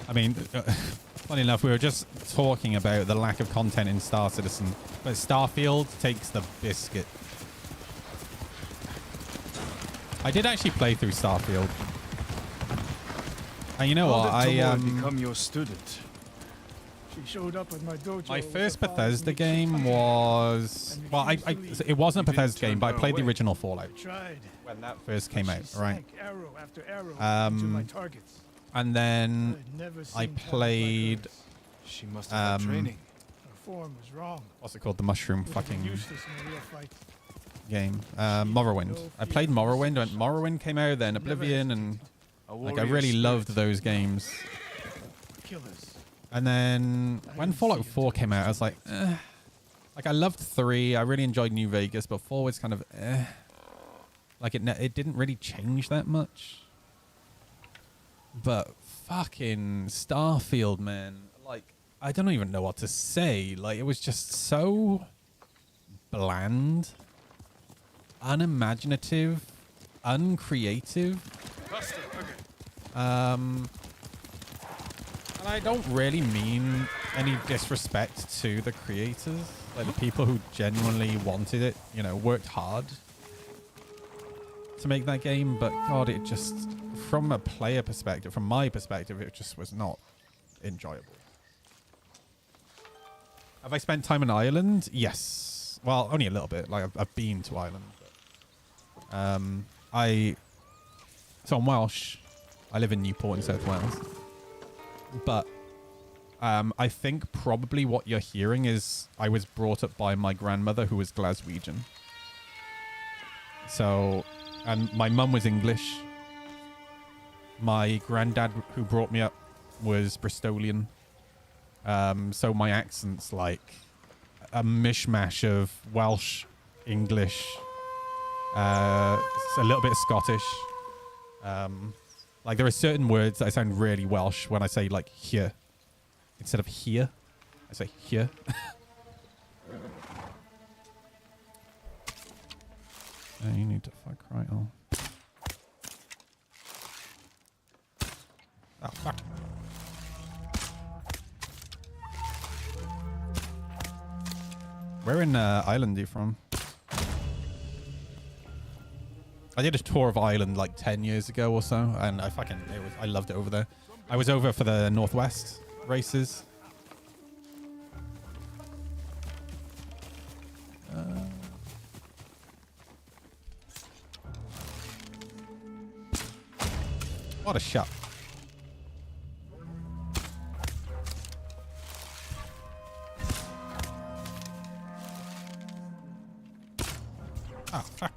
I mean, funny enough, we were just talking about the lack of content in Star Citizen, but Starfield takes the biscuit. I did actually play through Starfield. And you know what? I become your student. She showed up at my dojo. My first Bethesda game was it wasn't a Bethesda game, but I played the original Fallout when that first came out, right? Arrow after arrow into my targets. And then I played. She must have had training. Her form was wrong. What's it called? The mushroom fucking useless in a real fight. Game. Morrowind. I played Morrowind when Morrowind came out, then Oblivion, and like I really loved those games. Killers. And then when Fallout 4 came out, I was like, like I loved 3. I really enjoyed New Vegas, but 4 was kind of like it didn't really change that much. But fucking Starfield, man, like I don't even know what to say. Like it was just so bland, unimaginative, uncreative. And I don't really mean any disrespect to the creators, like the people who genuinely wanted it, you know, worked hard to make that game, but God, it just, from a player perspective, from my perspective, it just was not enjoyable. Have I spent time in Ireland? Yes. Well, only a little bit. Like, I've been to Ireland. But, so I'm Welsh. I live in Newport in South Wales. But I think probably what you're hearing is I was brought up by my grandmother who was Glaswegian. So, and my mum was English. My granddad who brought me up was Bristolian. So my accent's like a mishmash of Welsh, English, a little bit of Scottish. Like there are certain words that I sound really Welsh when I say like here. Instead of here, I say here. You need to fuck right on. Oh, fuck. Where in Ireland are you from? I did a tour of Ireland like 10 years ago or so, and I loved it over there. I was over for the Northwest races. What a shot. Oh, fuck.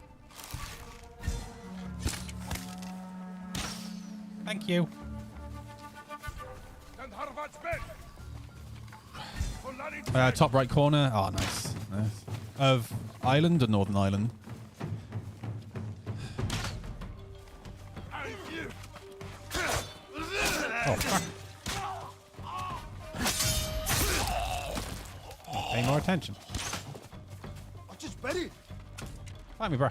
Thank you. Top right corner. Oh, nice. Nice. Of Ireland or Northern Ireland? Oh, fuck. Pay more attention. Find me, bro.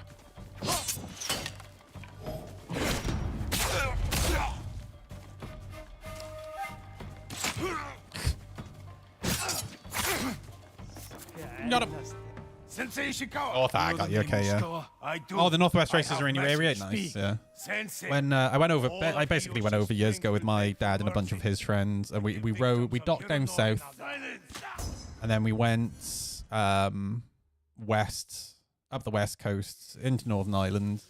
Not a... Oh, I got you. Okay, yeah. Oh, the Northwest races are in your area? Nice, yeah. When I went over, I basically went over years ago with my dad and a bunch of his friends, and we docked down south, and then we went west, up the west coast, into Northern Ireland,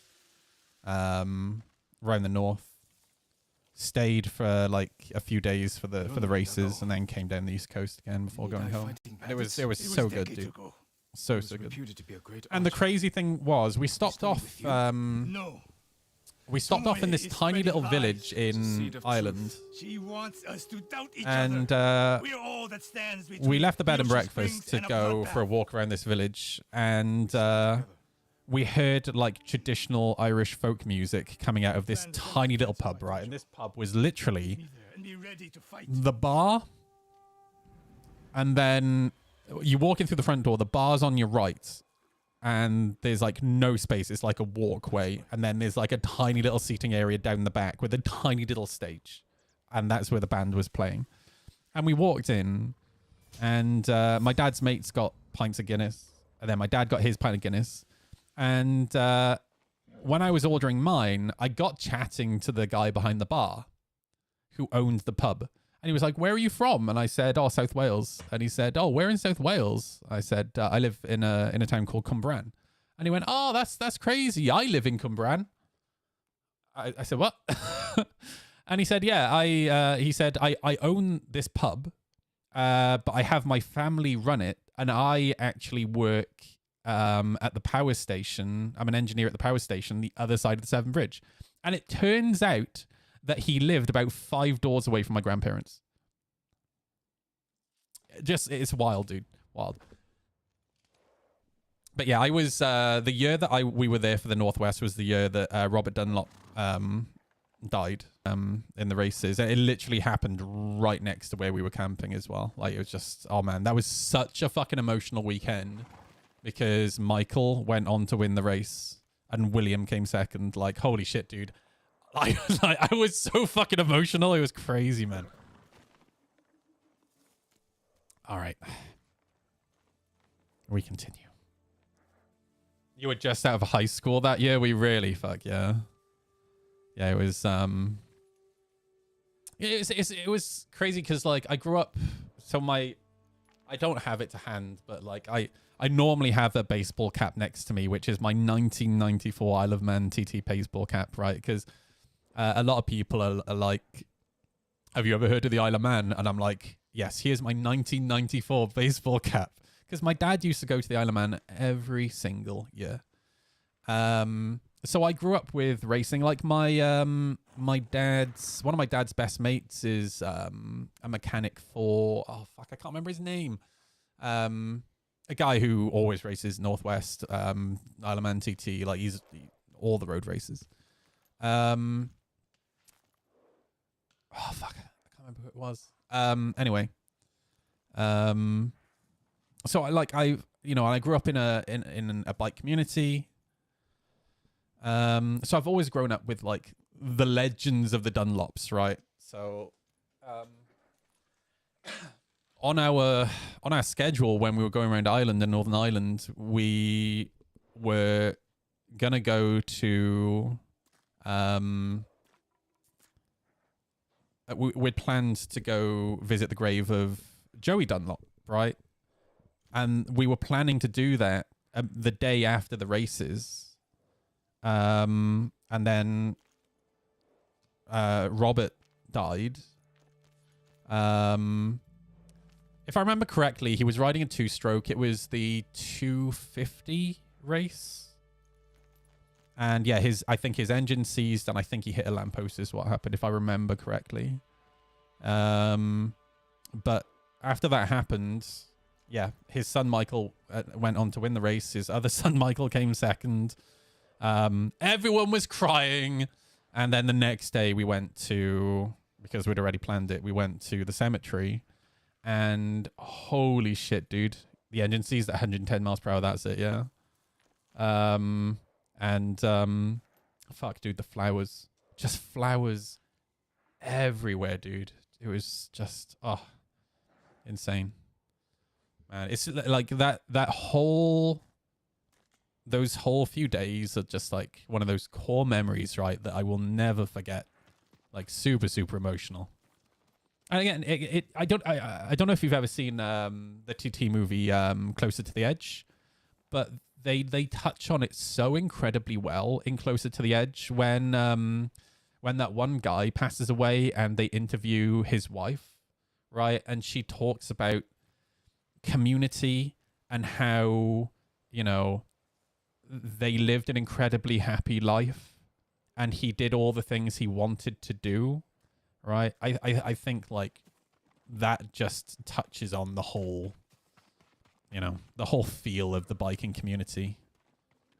around the north. Stayed for like a few days for the races, and then came down the east coast again before going home. And it was so good, dude. So good. And the crazy thing was, we stopped off we stopped off in this tiny little village in Ireland. She wants us to doubt each And other. We're all that stands between we left the bed and Yoshi breakfast Springs to and a go for a walk around this village. And we heard like traditional Irish folk music coming out of this tiny little pub, right? And this pub was literally the bar. And then you walk in through the front door, the bar's on your right. And there's like no space. It's like a walkway. And then there's like a tiny little seating area down the back with a tiny little stage. And that's where the band was playing. And we walked in and my dad's mates got pints of Guinness. And then my dad got his pint of Guinness. And when I was ordering mine, I got chatting to the guy behind the bar who owned the pub. And he was like, "Where are you from?" And I said, "Oh, South Wales." And he said, "Oh, where in South Wales?" I said, "I live in a town called Cumbran." And he went, "Oh, that's crazy. I live in Cumbran." I said, "What?" And he said, "Yeah, he said, I own this pub, but I have my family run it. And I actually work at the power station. I'm an engineer at the power station, the other side of the Severn Bridge." And it turns out that he lived about 5 doors away from my grandparents. It's wild, dude. Wild. But yeah, I was, the year that we were there for the Northwest was the year that Robert Dunlop died in the races. It literally happened right next to where we were camping as well. Like, it was just, oh man, that was such a fucking emotional weekend because Michael went on to win the race and William came second. Like, holy shit, dude. I was so fucking emotional. It was crazy, man. All right. We continue. You were just out of high school that year? We really, fuck yeah. Yeah, it was it was crazy because like I grew up, so I don't have it to hand, but like I normally have a baseball cap next to me, which is my 1994 Isle of Man TT baseball cap, right? Because a lot of people are like, "Have you ever heard of the Isle of Man?" And I'm like, "Yes, here's my 1994 baseball cap." Because my dad used to go to the Isle of Man every single year. So I grew up with racing. Like one of my dad's best mates is a mechanic for, oh fuck, I can't remember his name. A guy who always races Northwest, Isle of Man TT, like he's all the road races. Oh fuck, I can't remember who it was. Anyway, so I grew up in a bike community. So I've always grown up with like the legends of the Dunlops, right? So on our schedule when we were going around Ireland and Northern Ireland, we were gonna go to we'd planned to go visit the grave of Joey Dunlop, right? And we were planning to do that the day after the races. And then Robert died. If I remember correctly, he was riding a 2-stroke. It was the 250 race. And yeah, I think his engine seized and I think he hit a lamppost is what happened, if I remember correctly. But after that happened, yeah, his son Michael went on to win the race. His other son Michael came second. Everyone was crying. And then the next day we went to, because we'd already planned it, we went to the cemetery. And holy shit, dude. The engine seized at 110 miles per hour. That's it, yeah. Fuck, dude, the flowers. Just flowers everywhere, dude. It was just, insane. Man, it's like those whole few days are just like one of those core memories, right, that I will never forget. Like super, super emotional. And again, I don't know if you've ever seen the TT movie Closer to the Edge, but they touch on it so incredibly well in Closer to the Edge when that one guy passes away and they interview his wife, right? And she talks about community and how, you know, they lived an incredibly happy life and he did all the things he wanted to do, right? I think like that just touches on the whole, you know, the whole feel of the biking community.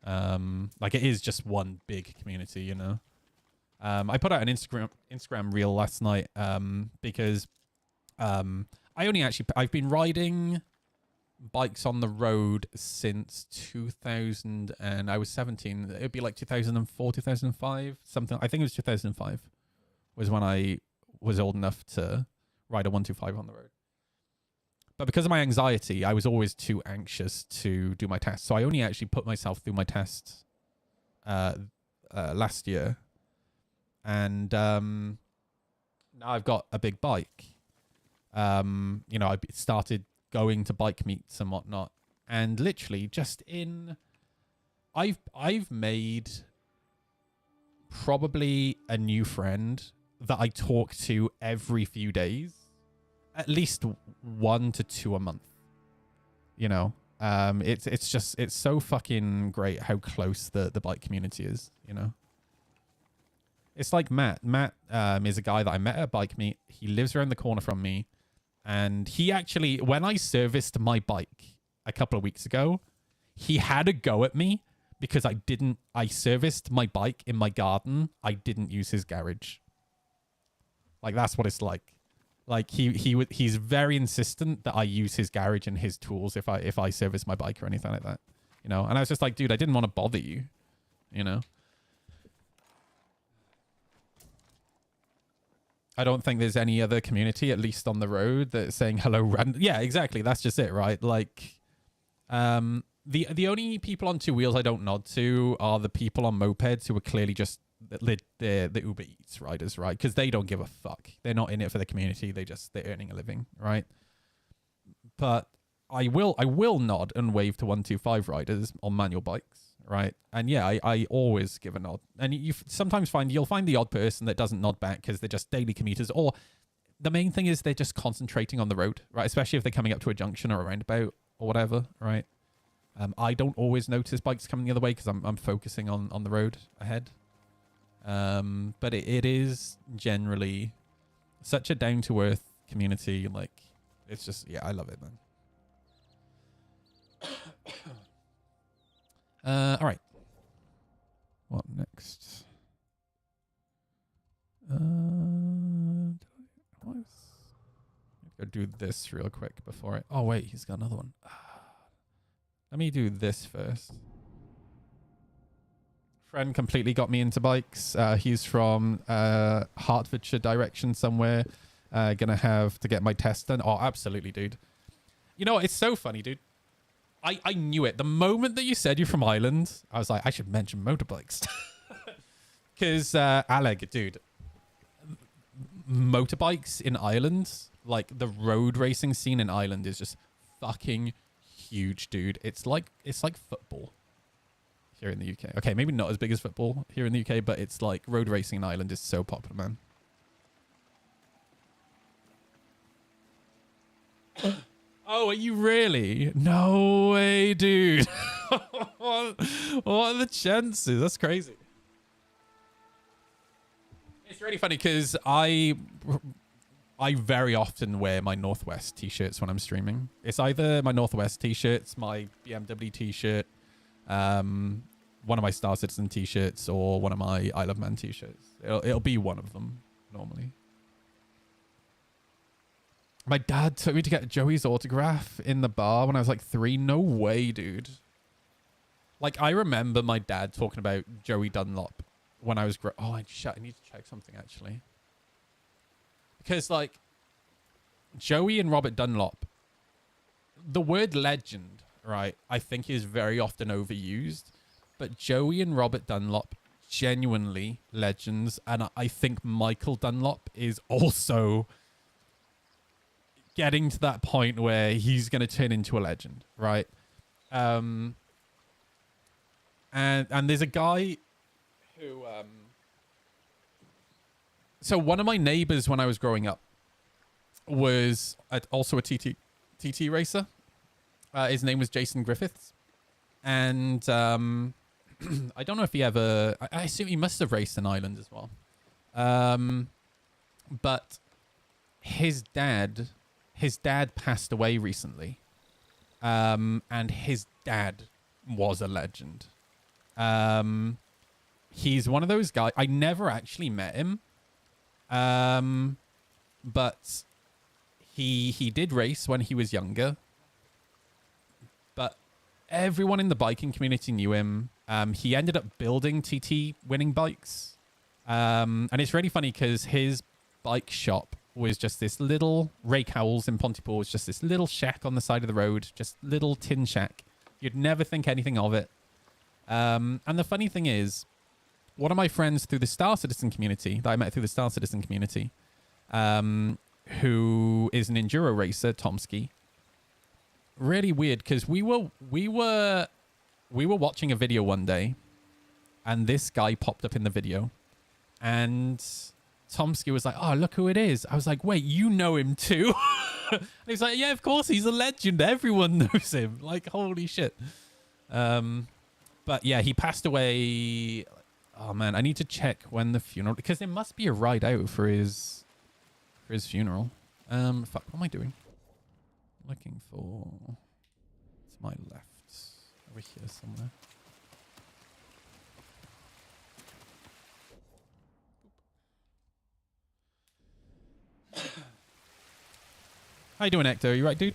Like it is just one big community, you know. I put out an Instagram reel last night because I've been riding bikes on the road since 2000, and I was 17. It would be like 2004, 2005, something. I think it was 2005 was when I was old enough to ride a 125 on the road. But because of my anxiety, I was always too anxious to do my test. So I only actually put myself through my test last year. And now I've got a big bike. You know, I started going to bike meets and whatnot. And literally just I've made probably a new friend that I talk to every few days. At least 1 to 2 a month, you know. It's so fucking great how close the bike community is, you know. It's like Matt is a guy that I met at a bike meet. He lives around the corner from me, and he actually, when I serviced my bike a couple of weeks ago, he had a go at me because I serviced my bike in my garden. I didn't use his garage. Like, that's what it's like. Like he's very insistent that I use his garage and his tools if I service my bike or anything like that, you know. And I was just like, dude, I didn't want to bother you, you know. I don't think there's any other community, at least on the road, that's saying hello. Yeah, exactly. That's just it, right? Like, the only people on two wheels I don't nod to are the people on mopeds who are clearly just the Uber Eats riders, right? Because they don't give a fuck. They're not in it for the community. They're earning a living, right? But I will nod and wave to 125 riders on manual bikes, right? And yeah, I always give a nod. And you sometimes you'll find the odd person that doesn't nod back because they're just daily commuters, or the main thing is they're just concentrating on the road, right? Especially if they're coming up to a junction or a roundabout or whatever, right? I don't always notice bikes coming the other way because I'm focusing on the road ahead. But it is generally such a down-to-earth community. Like, it's just, yeah, I love it, man. All right. What next? Go do this real quick before oh wait, he's got another one. Let me do this first. Friend completely got me into bikes. He's from Hertfordshire direction somewhere. Gonna have to get my test done. Oh, absolutely, dude. You know what? It's so funny, dude. I knew it. The moment that you said you're from Ireland, I was like, I should mention motorbikes. Because, Alec, dude, motorbikes in Ireland, like the road racing scene in Ireland is just fucking huge, dude. It's like football here in the UK. Okay, maybe not as big as football here in the UK, but it's like road racing in Ireland is so popular, man. Oh, are you really? No way, dude. What are the chances? That's crazy. It's really funny because I very often wear my Northwest t-shirts when I'm streaming. It's either my Northwest t-shirts, my BMW t-shirt, one of my Star Citizen t-shirts, or one of my I Love Man t-shirts. It'll be one of them normally. My dad took me to get Joey's autograph in the bar when I was like 3. No way, dude. Like, I remember my dad talking about Joey Dunlop when I was... Oh, I need to check something, actually. Because, like, Joey and Robert Dunlop, the word legend, right, I think is very often overused. But Joey and Robert Dunlop, genuinely legends. And I think Michael Dunlop is also... getting to that point where he's going to turn into a legend, right? And there's a guy who... So one of my neighbors when I was growing up was also a TT racer. His name was Jason Griffiths. And I don't know if he ever... I assume he must have raced in Ireland as well. But his dad passed away recently. And his dad was a legend. He's one of those guys. I never actually met him. But he did race when he was younger. But everyone in the biking community knew him. He ended up building TT winning bikes. And it's really funny because his bike shop was just this little... Ray Cowles in Pontypool was just this little shack on the side of the road. Just little tin shack. You'd never think anything of it. And the funny thing is, one of my friends through the Star Citizen community, that I met through the Star Citizen community, who is an enduro racer, Tomsky. Really weird, because we were watching a video one day, and this guy popped up in the video, and Tomsky was like, "Oh, look who it is." I was like, "Wait, you know him too?" And he's like, "Yeah, of course, he's a legend. Everyone knows him." Like, holy shit. But yeah, he passed away. Oh man, I need to check when the funeral, because there must be a ride out for his funeral. Fuck, what am I doing? Looking for... It's my left. Over here somewhere. How you doing, Ecto? You right, dude?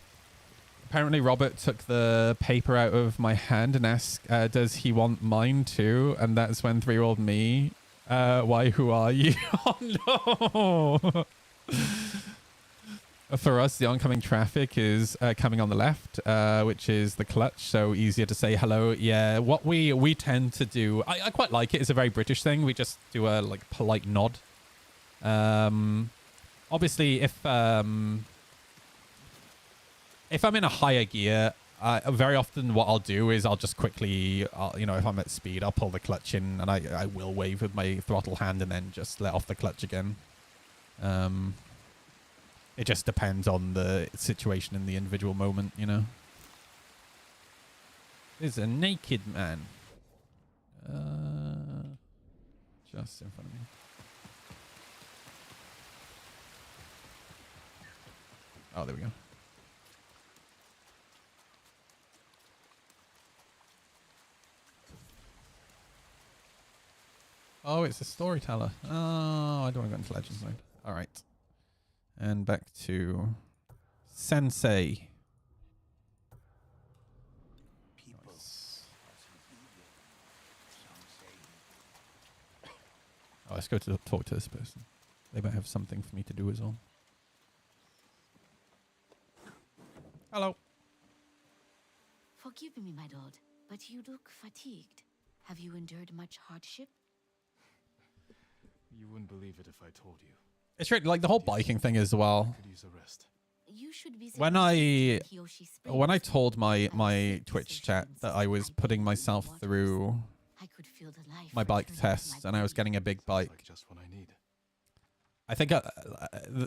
Apparently Robert took the paper out of my hand and asked, does he want mine too? And that's when 3-year-old me, why, who are you? Oh no! For us, the oncoming traffic is coming on the left, which is the clutch, so easier to say hello. Yeah, what we tend to do, I quite like it. It's a very British thing. We just do a like polite nod. Obviously, if I'm in a higher gear, very often what I'll do is I'll just quickly, if I'm at speed, I'll pull the clutch in, and I will wave with my throttle hand and then just let off the clutch again. It just depends on the situation in the individual moment, you know. There's a naked man. Just in front of me. Oh, there we go. Oh, it's a storyteller. Oh, I don't want to go into Legends mode. All right. And back to Sensei. Nice. Oh, let's go to talk to this person. They might have something for me to do as well. Hello. Forgive me, my lord, but you look fatigued. Have you endured much hardship? You wouldn't believe it if I told you. It's really like the whole biking thing as well. Could use a rest. You should visit When I told my Twitch chat that I was putting myself through my bike tests and I was getting a big bike, Just what I need. I think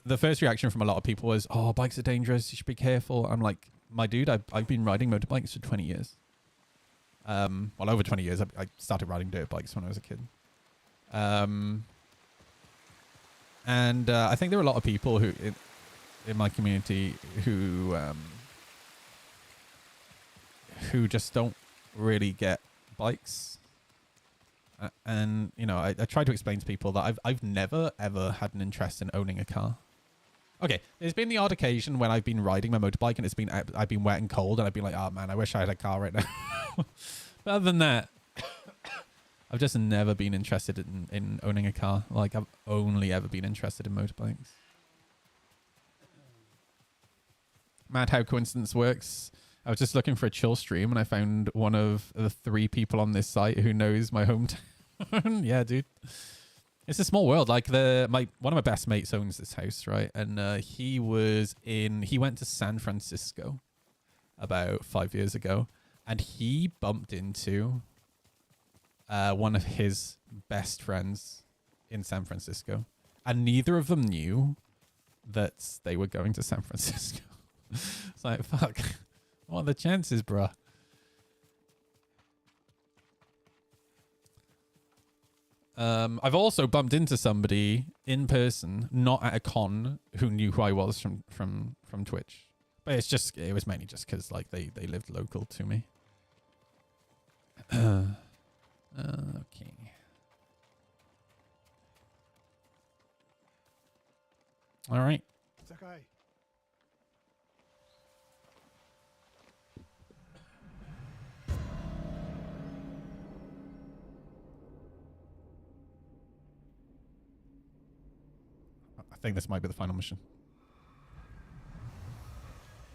the first reaction from a lot of people was, "Oh, bikes are dangerous. You should be careful." I'm like, "My dude, I've been riding motorbikes for 20 years. Well, over 20 years. I started riding dirt bikes when I was a kid. And I think there are a lot of people who in my community who just don't really get bikes. And you know, I try to explain to people that I've never ever had an interest in owning a car. Okay, there's been the odd occasion when I've been riding my motorbike and I've been wet and cold and I've been like, "Oh man, I wish I had a car right now." But other than that, I've just never been interested in owning a car. Like, I've only ever been interested in motorbikes. Mad how coincidence works. I was just looking for a chill stream and I found one of the 3 people on this site who knows my hometown. Yeah, dude. It's a small world. Like one of my best mates owns this house, right? And he went to San Francisco about 5 years ago, and he bumped into one of his best friends in San Francisco, and neither of them knew that they were going to San Francisco. It's like, fuck. What are the chances, bruh? I've also bumped into somebody in person, not at a con, who knew who I was from Twitch. But it was mainly just because like they lived local to me. Okay. All right. Sakai. I think this might be the final mission.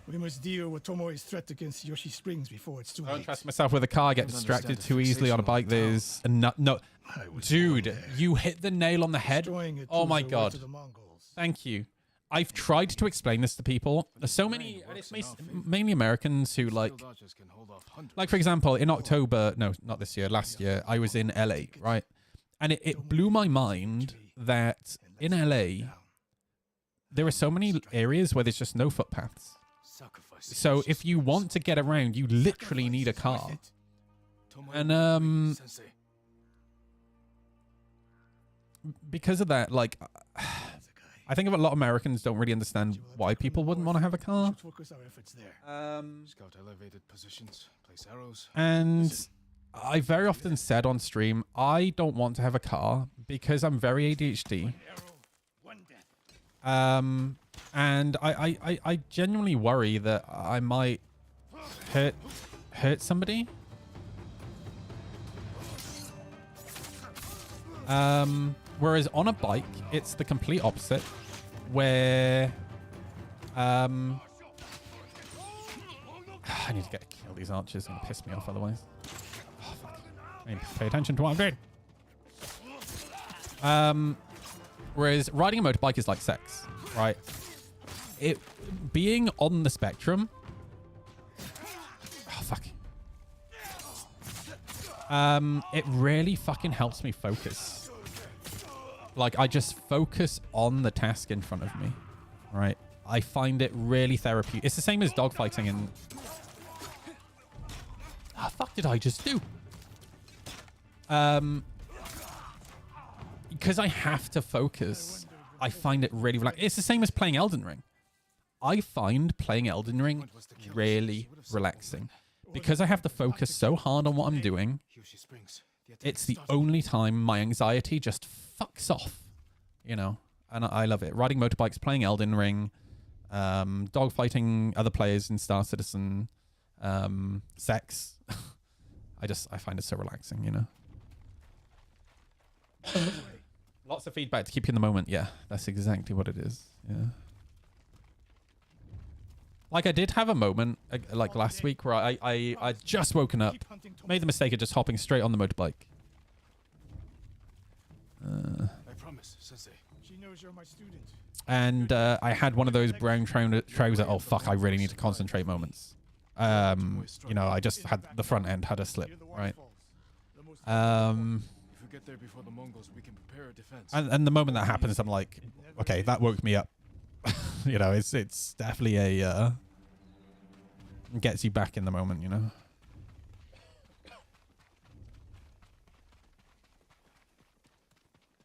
We must deal with Tomoe's threat against Yoshi Springs before it's too late. I don't trust myself with a car. I get distracted too easily on a bike. There's no. Dude, you hit the nail on the head. Oh my god. Thank you. I've tried to explain this to people. There's so many, and it's mainly Americans who like for example, in October, no, not this year, last year, I was in LA, right? And it blew my mind that in LA, there are so many areas where there's just no footpaths. So if you want to get around, you literally need a car. And because of that, like, I think a lot of Americans don't really understand why people wouldn't want to have a car. Scout elevated positions, place arrows. And I very often said on stream, I don't want to have a car because I'm very ADHD. And I genuinely worry that I might hurt somebody. Whereas on a bike, it's the complete opposite, where I need to kill these archers. It's gonna piss me off otherwise. Oh, fuck. I need to pay attention to what I'm doing. Whereas riding a motorbike is like sex, right? It being on the spectrum. Oh fuck. It really fucking helps me focus. Like I just focus on the task in front of me, right? I find it really therapeutic. It's the same as dogfighting and. What the fuck did I just do? Because I have to focus, I find it really relaxing. It's the same as playing Elden Ring. I find playing Elden Ring really relaxing. Because I have to focus so hard on what I'm doing, it's the only time my anxiety just fucks off, you know? And I love it. Riding motorbikes, playing Elden Ring, dogfighting other players in Star Citizen, sex. I find it so relaxing, you know? Lots of feedback to keep you in the moment. Yeah, that's exactly what it is. Yeah. Like I did have a moment like last week where I'd just woken up, made the mistake of just hopping straight on the motorbike. I promise, Sensei. She knows you're my student. And I had one of those brown trouser. Oh fuck! I really need to concentrate moments. You know, I just had the front end had a slip, right? If we get there before the Mongols, we can prepare a defense. And the moment that happens, I'm like, okay, that woke me up. You know, it's definitely a gets you back in the moment, you know.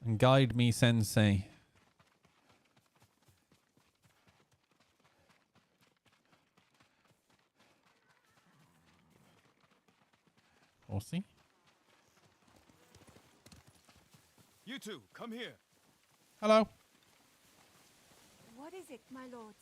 And guide me, Sensei. Horsey. You two, come here. Hello. What is it, my lords?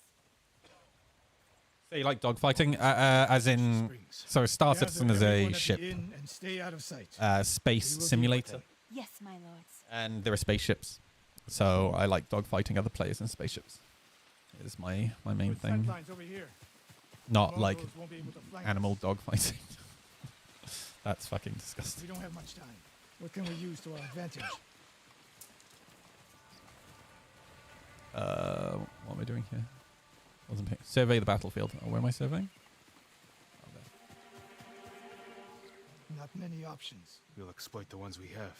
So you like dogfighting, as in, so Star Citizen is a ship, And stay out of sight. Space simulator, Yes, my lords. and there are spaceships. So I like dogfighting other players in spaceships. Is my main thing. Sightlines over here. Not like Mongols won't be able to flank animal dogfighting. That's fucking disgusting. We don't have much time. What can we use to our advantage? What am I doing here? Wasn't paying. Survey the battlefield. Oh, where am I surveying? Not many options. We'll exploit the ones we have.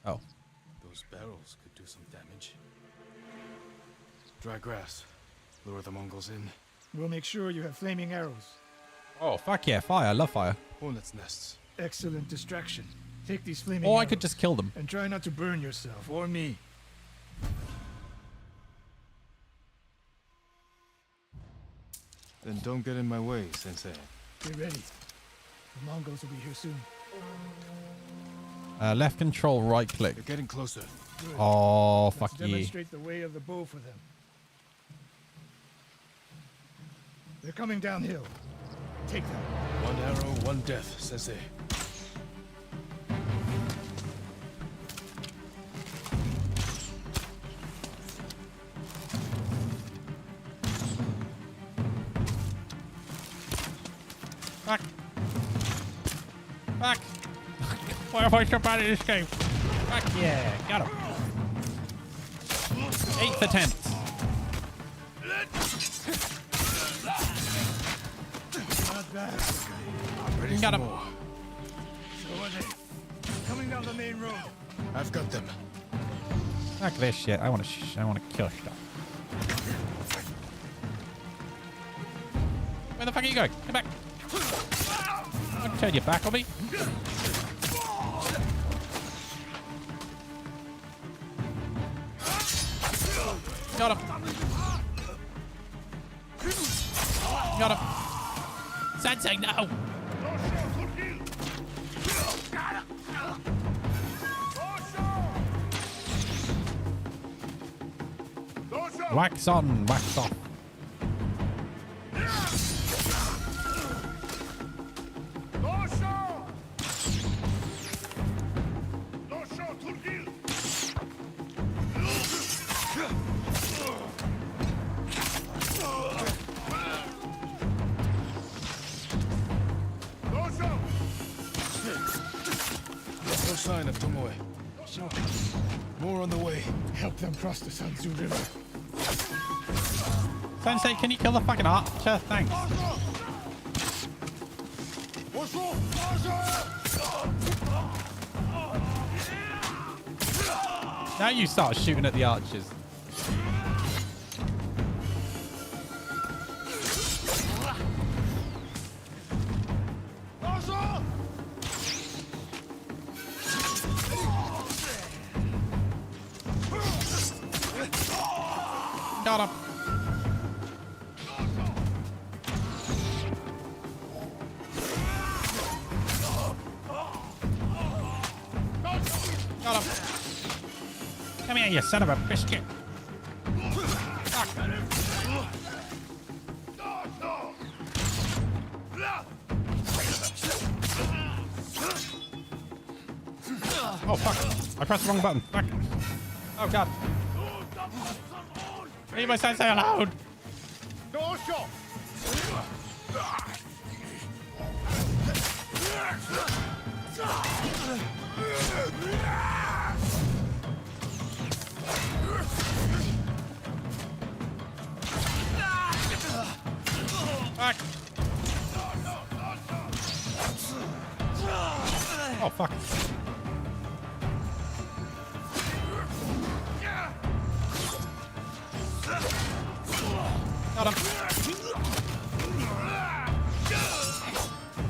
Oh. Those barrels could do some damage. Dry grass. Lure the Mongols in. We'll make sure you have flaming arrows. Oh, fuck yeah, fire. I love fire. Hornets' nests. Excellent distraction. Take these flaming Or I could arrows just kill them. and try not to burn yourself or me. Then don't get in my way, Sensei. Get ready. The Mongols will be here soon. Left control, right click. They're getting closer. Good. Oh, Let's fuck yeah. demonstrate the way of the bow for them. They're coming downhill. Take them. One arrow, one death, Sensei. Back. Back. Why am I so bad at this game? Back, yeah. Got him. 8th attempt. Not bad. Ready Got for him. more. So are they? Coming down the main road. I've got them. Fuck this shit. I want to kill stuff. Where the fuck are you going? Get back. Don't turn your back on me. Got him. Got him. Sensei, no. Wax on, wax off. No sign of Tomoe. More on the way. Help them cross the Sanzu River. Sensei, can you kill the fucking archer? Thanks. Now you start shooting at the archers. Got him. Got him. Come here, you son of a biscuit. Fuck. Oh, fuck. I pressed the wrong button. Fuck. Oh, God. Leave my sensei alone. Fuck. Oh, fuck. Got him.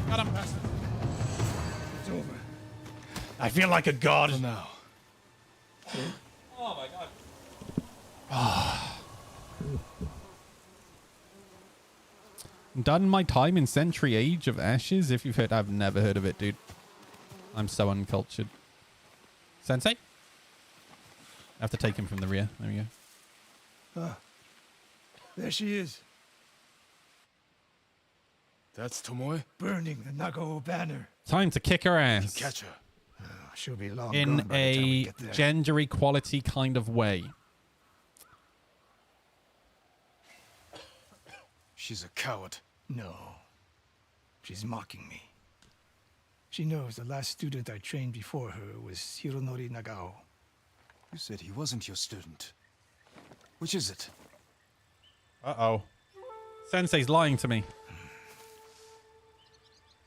Got him. It's over. I feel like a god. Now. Oh my god. Done my time in Century Age of Ashes. If you've heard, I've never heard of it, dude. I'm so uncultured. Sensei? I have to take him from the rear. There we go. Ah, there she is. That's Tomoe? Burning the Nagao banner. Time to kick her ass. Catch her. She'll be long In gone by the time we a get there. gender equality kind of way. She's a coward. No. She's mocking me. She knows the last student I trained before her was Hironori Nagao. You said he wasn't your student. Which is it? Uh-oh. Sensei's lying to me.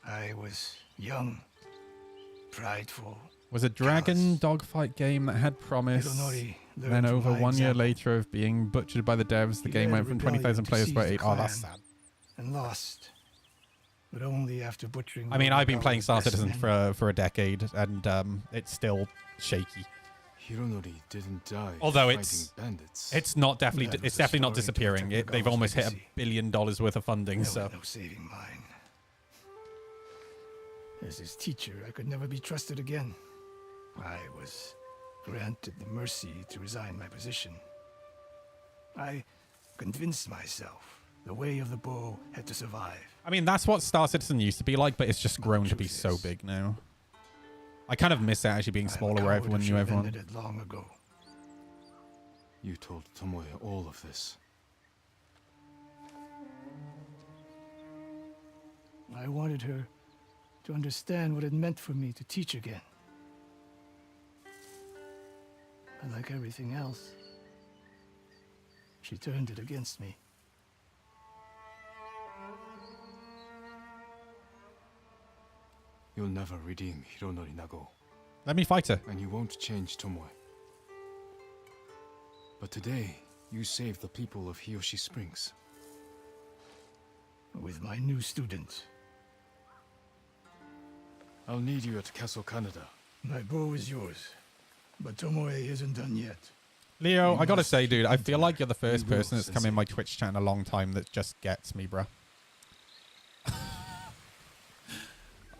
I was young, prideful. Was a dragon dogfight game that had promise. Hironori learned Then from over my 1 year example. later of being butchered by the devs, the He game led went from rebellion 20,000 to players seize to the 8. Oh, that's clan sad. And lost. but only after butchering. I mean, I've been playing Star Best Citizen men. for a decade, and it's still shaky. Hironori didn't die. Although fighting it's bandits. That it's was a definitely not story to disappearing. protect They've Nagao's almost hit $1 legacy. billion worth of funding. There So was no saving mine. As his teacher, I could never be trusted again. I was granted the mercy to resign my position. I convinced myself the way of the bow had to survive. I mean, that's what Star Citizen used to be like, but it's just grown to be so big now. I kind of miss it actually being smaller where everyone knew everyone. Ended it long ago. You told Tomoe all of this. I wanted her to understand what it meant for me to teach again. And like everything else, she turned it against me. You'll never redeem Hironori Nagao. Let me fight her. And you won't change Tomoe. But today, you saved the people of Hiyoshi Springs. With my new student. I'll need you at Castle Canada. My bow is yours, but Tomoe isn't done yet. Leo, I gotta say, dude, I feel like you're the first person that's come in my Twitch chat in a long time that just gets me, bruh.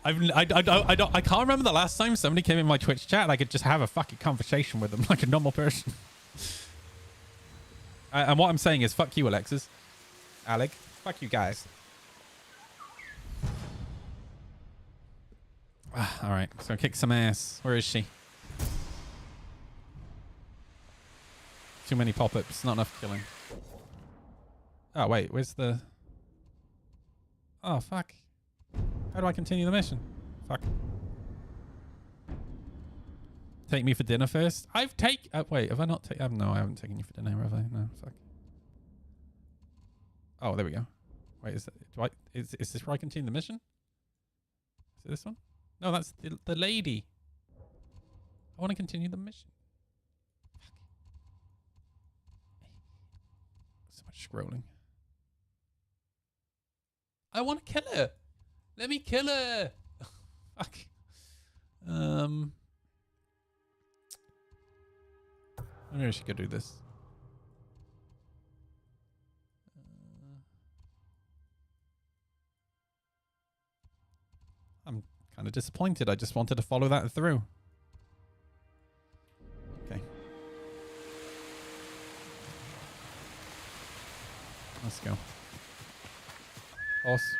I can't remember the last time somebody came in my Twitch chat and I could just have a fucking conversation with them like a normal person. And what I'm saying is, fuck you, Alexis. Alec, fuck you guys. All right, so kick some ass. Where is she? Too many pop-ups, not enough killing. Oh, wait, where's the... Oh, fuck. How do I continue the mission? Fuck. Take me for dinner first? I've wait, have I not taken... no, I haven't taken you for dinner, have I? No, fuck. Oh, there we go. Wait, is this where I continue the mission? Is it this one? No, that's the lady. I want to continue the mission. So much scrolling. I want to kill her. Let me kill her. Fuck. Maybe I should go do this. I'm kind of disappointed. I just wanted to follow that through. Okay. Let's go. Horse.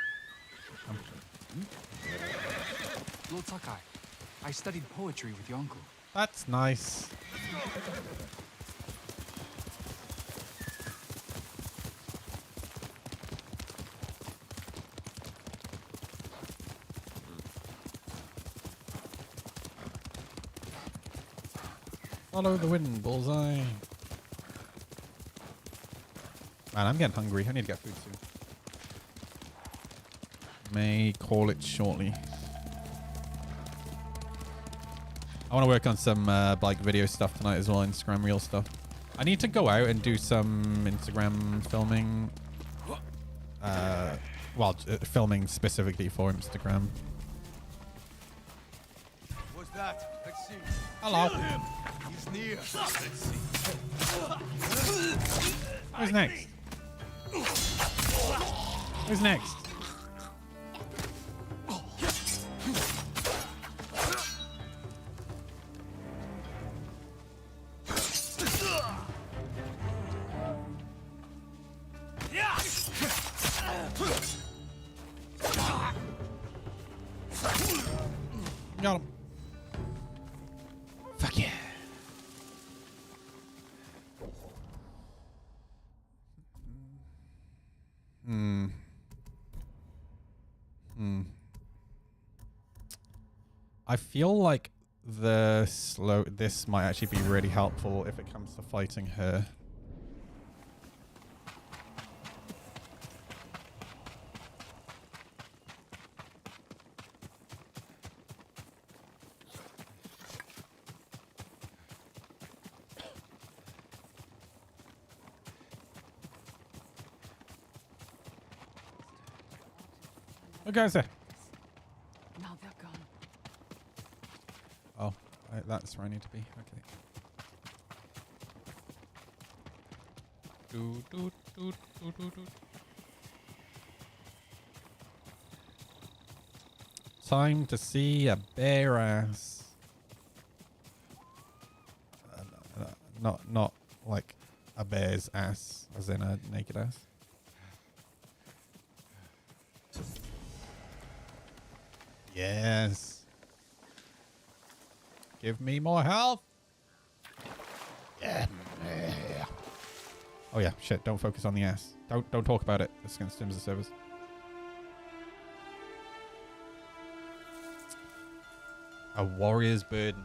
Lord Sakai, I studied poetry with your uncle. That's nice. Follow the wind, bullseye. Man, I'm getting hungry. I need to get food soon. May call it shortly. I want to work on some bike video stuff tonight as well, Instagram reel stuff. I need to go out and do some Instagram filming. Filming specifically for Instagram. What's that? Let's see. Hello. Kill him. He's near. Let's see. Who's next? Who's next? Got him. Fuck yeah. I feel like this might actually be really helpful if it comes to fighting her. What goes there? Now they're gone. Oh, that's where I need to be. Okay. Do, do, do, do, do, do. Time to see a bare ass. Not like a bear's ass, as in a naked ass. Yes. Give me more health. Yeah. Oh yeah, shit, don't focus on the ass. Don't talk about it. It's against terms of service. A warrior's burden.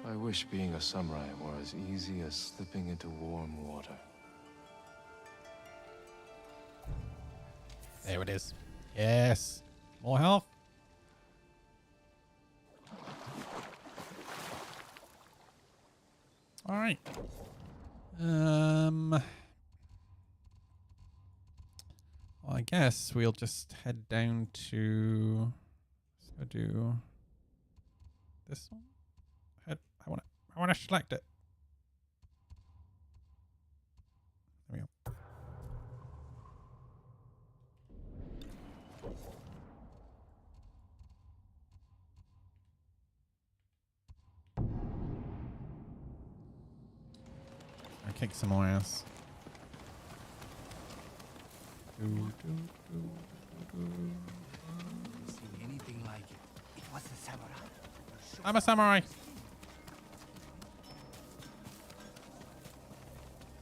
I wish being a samurai were as easy as slipping into warm water. There it is. Yes. More health. All right. Well, I guess we'll just head down to. Let's go do this one. I wanna select it. There we go. I'll kick some more ass. See anything like it? It was a samurai. I'm a samurai.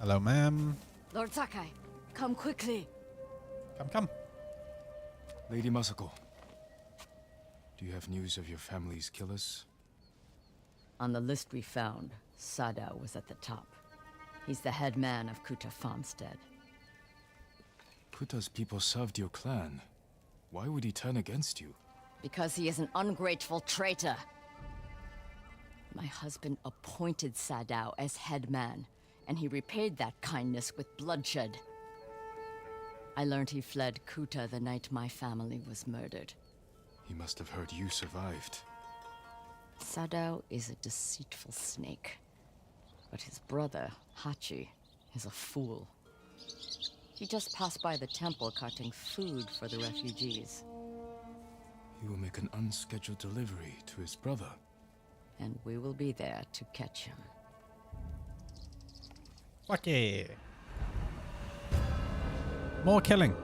Hello, ma'am. Lord Sakai, come quickly. Come. Lady Masako, do you have news of your family's killers? On the list we found, Sadao was at the top. He's the head man of Kuta Farmstead. Kuta's people served your clan. Why would he turn against you? Because he is an ungrateful traitor. My husband appointed Sadao as head man, and he repaid that kindness with bloodshed. I learned he fled Kuta the night my family was murdered. He must have heard you survived. Sadao is a deceitful snake, but his brother, Hachi, is a fool. He just passed by the temple carting food for the refugees. He will make an unscheduled delivery to his brother. And we will be there to catch him. Fuck yeah. More killing.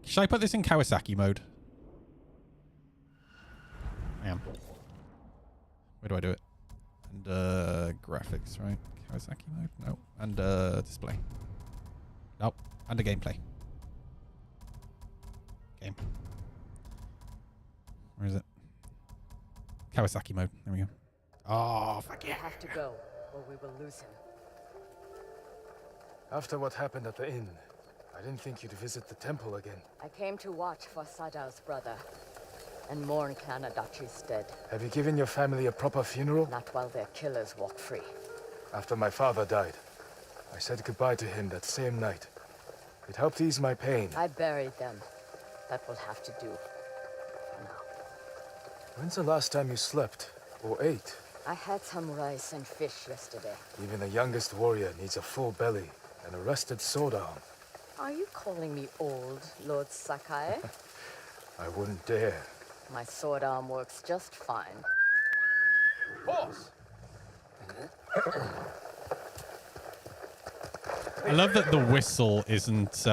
Should I put this in Kawasaki mode? I am. Where do I do it? And graphics, right? Kawasaki mode? No. And display. Nope. Under gameplay. Game. Where is it? Kawasaki mode. There we go. Oh, fuck yeah. We have to go, or we will lose him. After what happened at the inn, I didn't think you'd visit the temple again. I came to watch for Sadao's brother, and mourn Clan Adachi's dead. Have you given your family a proper funeral? Not while their killers walk free. After my father died, I said goodbye to him that same night. It helped ease my pain. I buried them. That will have to do. When's the last time you slept or ate? I had some rice and fish yesterday. Even the youngest warrior needs a full belly and a rested sword arm. Are you calling me old, Lord Sakai? I wouldn't dare. My sword arm works just fine. Boss! I love that the whistle isn't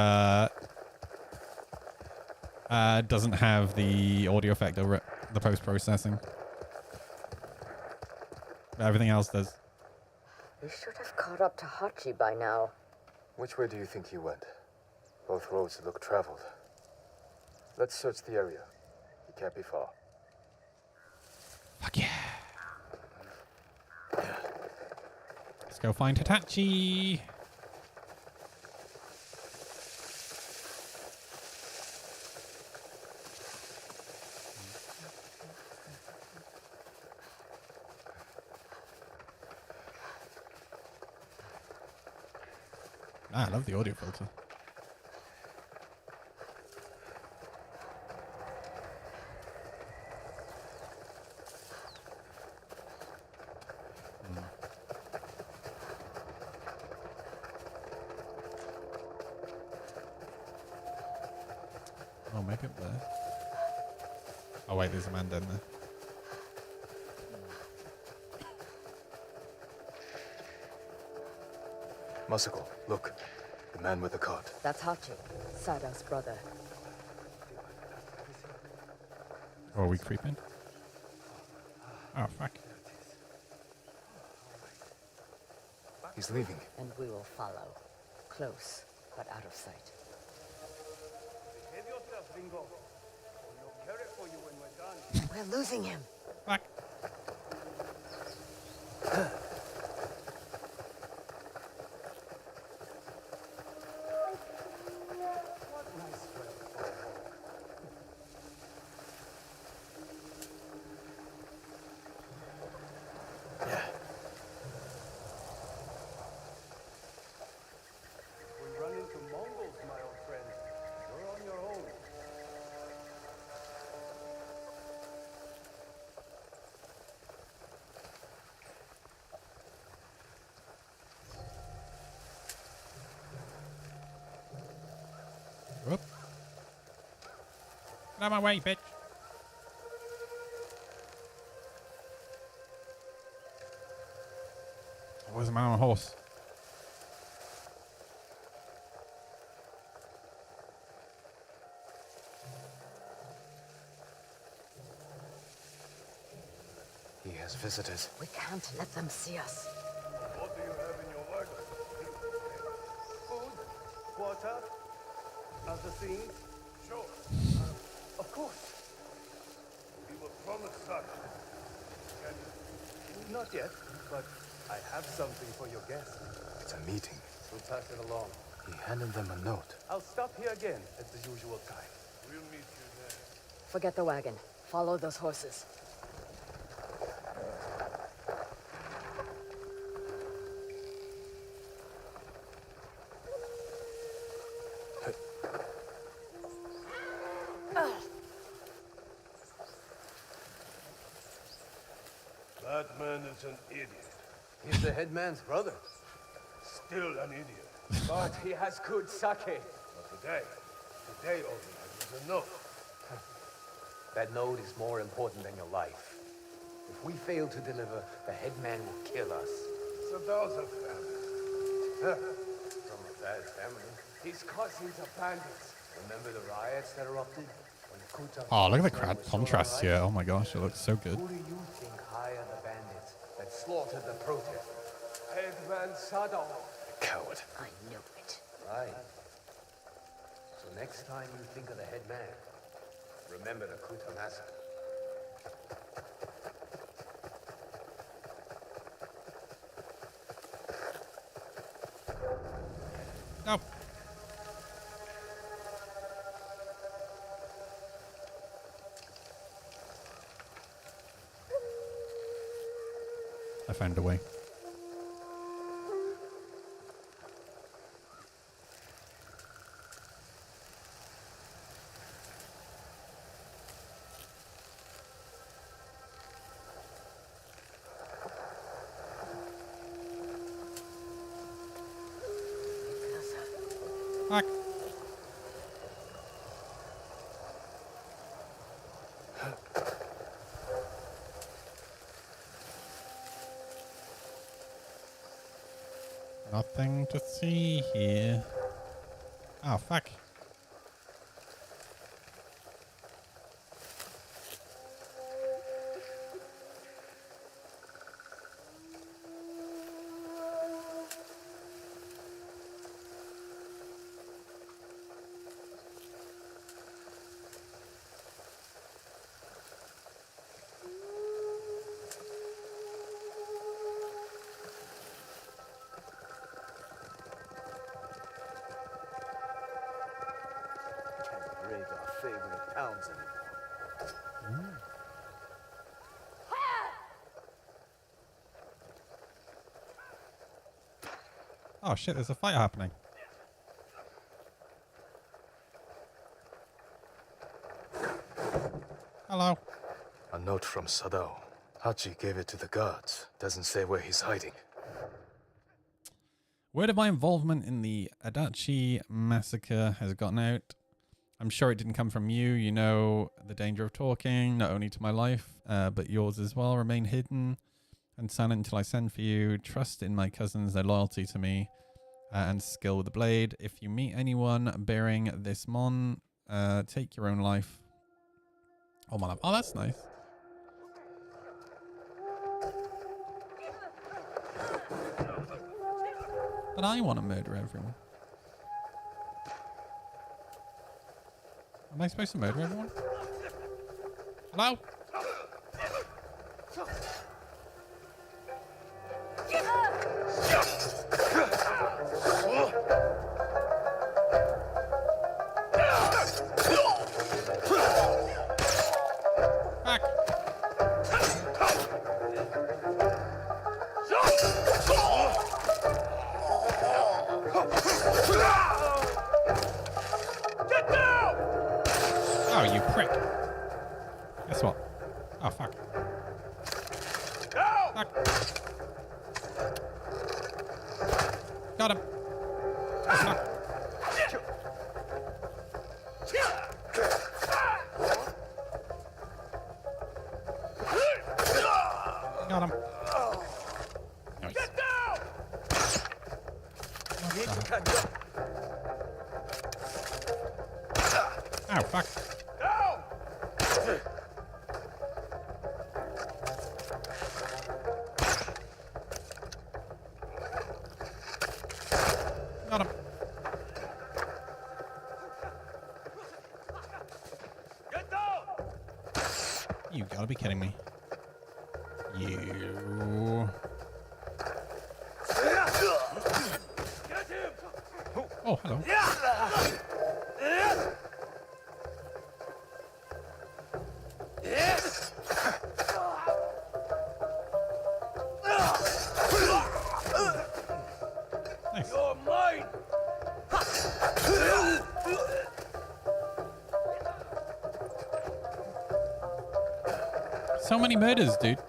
doesn't have the audio effect over it, the post-processing. But everything else does. You should have caught up to Hachi by now. Which way do you think he went? Both roads look traveled. Let's search the area. He can't be far. Fuck yeah. Let's go find Hitachi. Ah, I love the audio filter. Oh, maybe up there. Oh wait, there's a man down there. Masako, look. The man with the cart. That's Hachi, Sadow's brother. Oh, are we creeping? Oh, fuck. He's leaving. And we will follow. Close, but out of sight. Behave yourself, Ringo. We'll care for you when we're done. We're losing him. Fuck. We run into Mongols, my old friend. You're on your own. Whoop. Get out of my way, bitch. Where's the man on a horse? He has visitors. We can't let them see us. What do you have in your wagon? Food? Water? Other things? Sure. Of course. We were promised such. And not yet, but I have something for your guest. It's a meeting. We'll pass it along. He handed them a note. I'll stop here again at the usual time. We'll meet you there. Forget the wagon. Follow those horses. That man is an idiot. He's the headman's brother. Still an idiot. But he has good sake. But today only I was a note. That note is more important than your life. If we fail to deliver, the headman will kill us. Sadow's a family. From a bad family. His cousins are bandits. Remember the riots that erupted? When the Kuta Oh, look at the contrast here. Oh my gosh, it looks so good. Who do you think hired the bandits that slaughtered the protesters? Headman Sadow. Coward. I knew it. Right. So next time you think of the headman, remember the Kuta massacre. No. I found a way. Fuck. Nothing to see here. Oh, fuck. Raid our favorite towns anymore. Oh shit, there's a fight happening. Hello. A note from Sadao. Hachi gave it to the guards. Doesn't say where he's hiding. Word of my involvement in the Adachi massacre has gotten out. I'm sure it didn't come from you. You know the danger of talking, not only to my life, but yours as well. Remain hidden and silent until I send for you. Trust in my cousins, their loyalty to me, and skill with the blade. If you meet anyone bearing this mon, take your own life. Oh my life. Oh, that's nice. But I want to murder everyone. Am I supposed to murder everyone? Hello? Back. Get down! Oh, you prick. Guess what? Oh, fuck. Fuck. Got him. Oh, fuck. Got him. Nice. Get down! Ow, fuck. Down! Got him. Get down! You gotta be kidding me. You. Get him! Oh, hello. Nice. You're mine! So many murders, dude.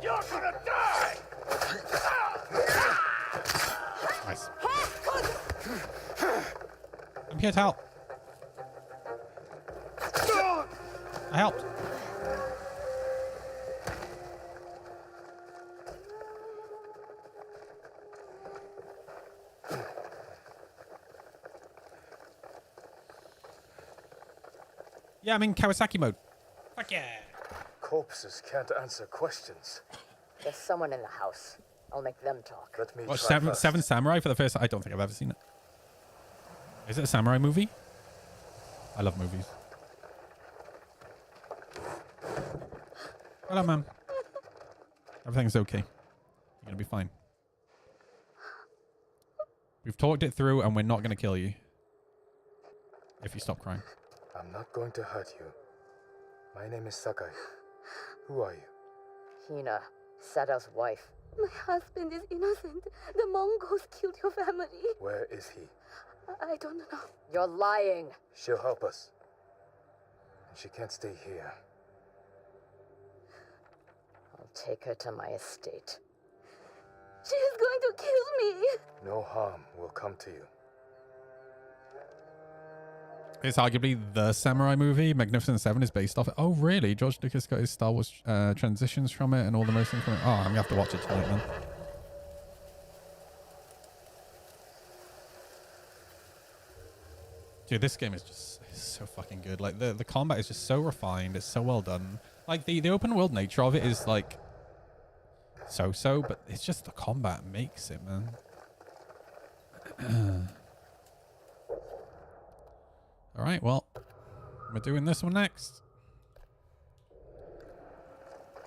You're gonna die! Nice. I'm here to help. I helped. Yeah, I'm in Kawasaki mode. Fuck yeah. Corpses can't answer questions. There's someone in the house. I'll make them talk. Let me Watch try first. Seven Samurai for the first time. I don't think I've ever seen it. Is it a samurai movie? I love movies. Hello, ma'am. Everything's okay. You're gonna be fine. We've talked it through and we're not gonna kill you. If you stop crying. I'm not going to hurt you. My name is Sakai. Who are you? Hina, Sadao's wife. My husband is innocent. The Mongols killed your family. Where is he? I don't know. You're lying. She'll help us. And she can't stay here. I'll take her to my estate. She is going to kill me. No harm will come to you. It's arguably the samurai movie. Magnificent Seven is based off it. Oh, really? George Lucas got his Star Wars transitions from it and all the most from it. Oh, I'm going to have to watch it tonight, man. Dude, this game is just so fucking good. Like, the combat is just so refined. It's so well done. Like, the open world nature of it is, like, so-so, but it's just the combat makes it, man. All right, well, we're doing this one next.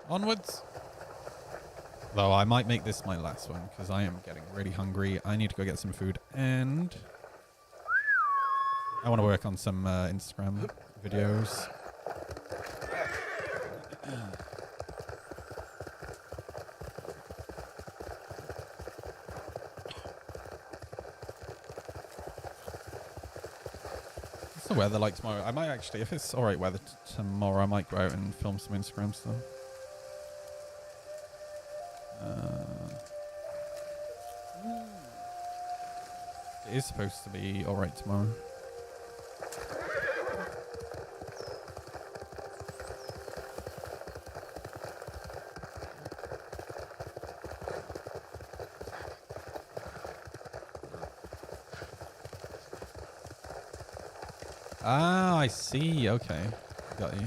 Onwards. Though I might make this my last one because I am getting really hungry. I need to go get some food and I want to work on some Instagram videos. the weather like tomorrow? I might actually, if it's alright weather tomorrow, I might go out and film some Instagram stuff. It is supposed to be alright tomorrow. Ah, I see. Okay. Got you.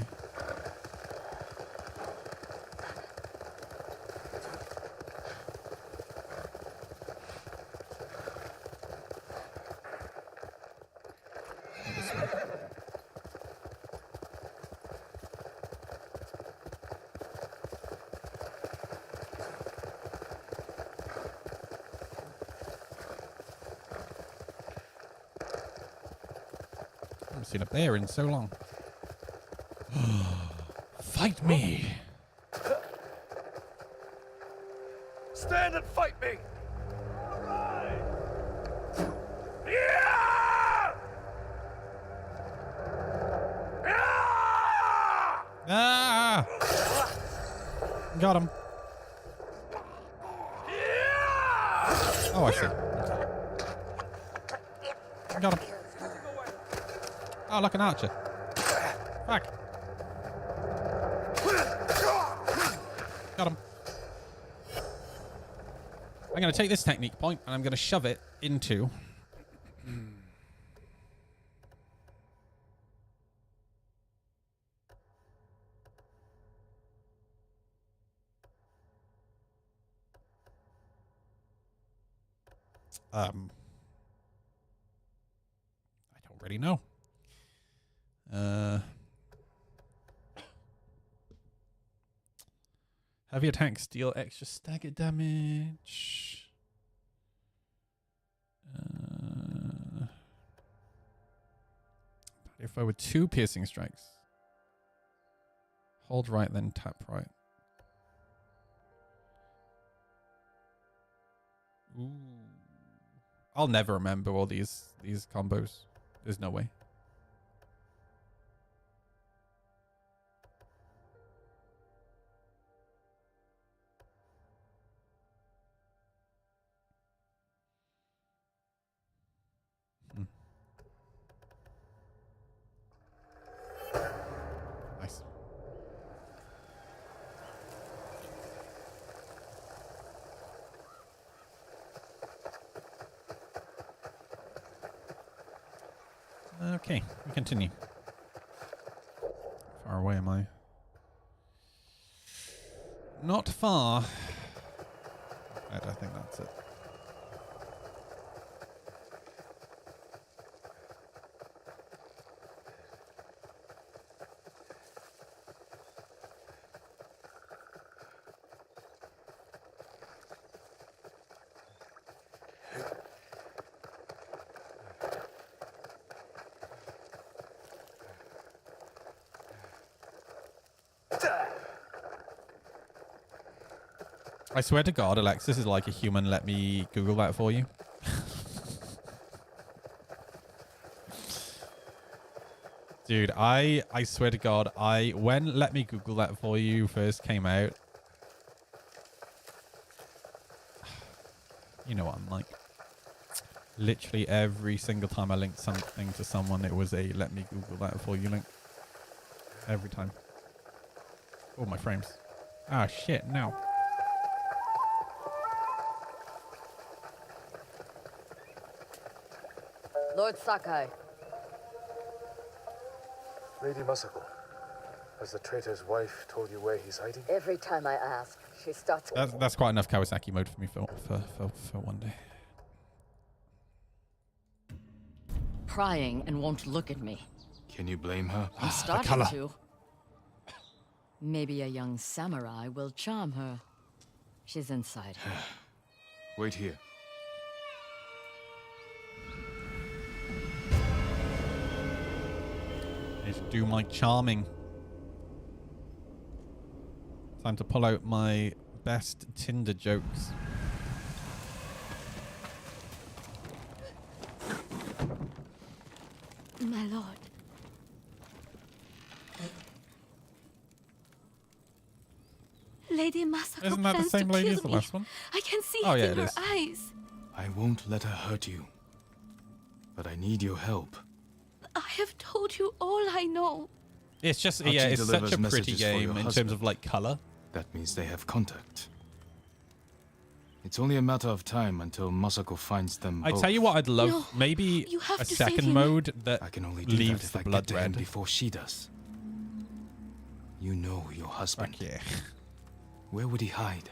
Seen a bear in so long. Fight me. Stand and fight me! Ah! Got him. Oh, I see. Got him. Oh, like an archer. Fuck. Got him. I'm going to take this technique point and I'm going to shove it into... I don't really know. Heavy attacks deal extra stagger damage. If I were 2 piercing strikes. Hold right, then tap right. Ooh. I'll never remember all these combos. There's no way. Nice. Okay, we continue. How far away am I? Not far. I think that's it. I swear to God, Alexis is like a human. Let me Google that for you. Dude, I swear to God, when Let Me Google That For You first came out, you know what I'm like. Literally every single time I linked something to someone, it was a Let Me Google That For You link. Every time. Oh, my frames. Ah, shit, no. Lord Sakai. Lady Masako, has the traitor's wife told you where he's hiding? Every time I ask, she starts... That's quite enough Kawasaki mode for me for one day. Prying and won't look at me. Can you blame her? I'm starting to. Maybe a young samurai will charm her. She's inside. Wait here. Need to do my charming. Time to pull out my best Tinder jokes. My lord, Lady Masako Isn't that the plans same to lady kill as the me. last one? I can see Oh, it yeah, in it her is. eyes. I won't let her hurt you. But I need your help. I have told you all I know. It's just, Hachi yeah, it's such delivers a pretty messages for your game in terms husband. of like color. That means they have contact. It's only a matter of time until Masako finds them I both. tell you what, I'd love No, maybe you have a to save second him. mode that I can only do that leaves if the I blood get to him red. before she does. You know your husband. Fuck yeah. Where would he hide?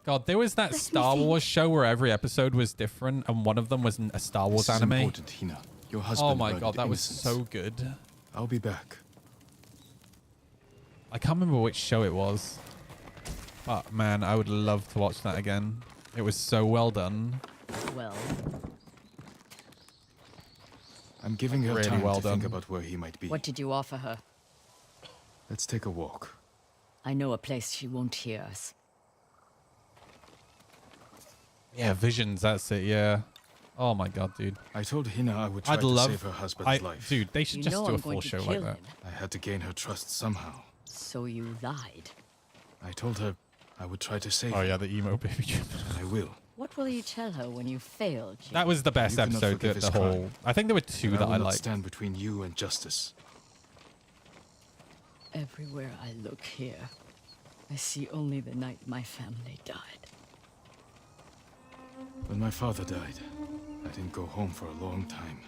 God, there was that Star Wars show where every episode was different, and one of them was a Star Wars This is anime. important, Hina. Your husband Oh my earned god, that was innocence. so good. I'll be back. I can't remember which show it was. But man, I would love to watch that again. It was so well done. Well, I'm giving her Really time well to think done. about where he might be. what did you offer her? Let's take a walk. I know a place she won't hear us. Yeah, Visions, that's it, yeah. Oh my god, dude. I told Hina I would try I'd to love save her husband's life. Dude, they should You just know do a I'm going full to show kill like that. him. I had to gain her trust somehow. So you lied. I told her I would try to save Oh her. yeah, the emo baby Jim. And I will. What will you tell her when you fail, Jim? That was the best You cannot episode, forgive the his crime. whole... I think there were two And that I will I not liked. stand between you and justice. Everywhere I look here, I see only the night my family died. When my father died, I didn't go home for a long time.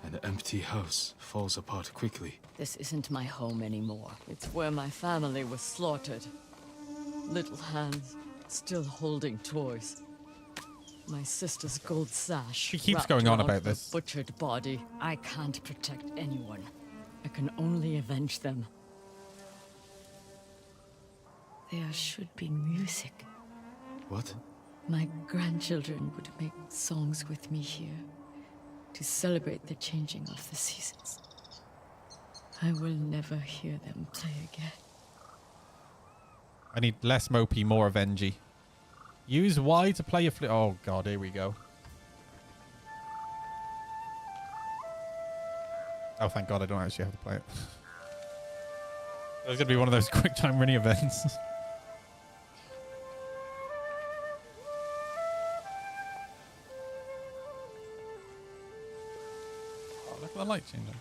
An empty house falls apart quickly. This isn't my home anymore. It's where my family was slaughtered. Little hands still holding toys. My sister's gold sash. She keeps wrapped going on around about her this. butchered body. I can't protect anyone. I can only avenge them. There should be music. What? My grandchildren would make songs with me here to celebrate the changing of the seasons. I will never hear them play again. I need less mopey, more Avengy. Use Y to play your flute. Oh god, here we go. Oh, thank god I don't actually have to play it. There's going to be one of those quick time running events. Oh, look at the light changing.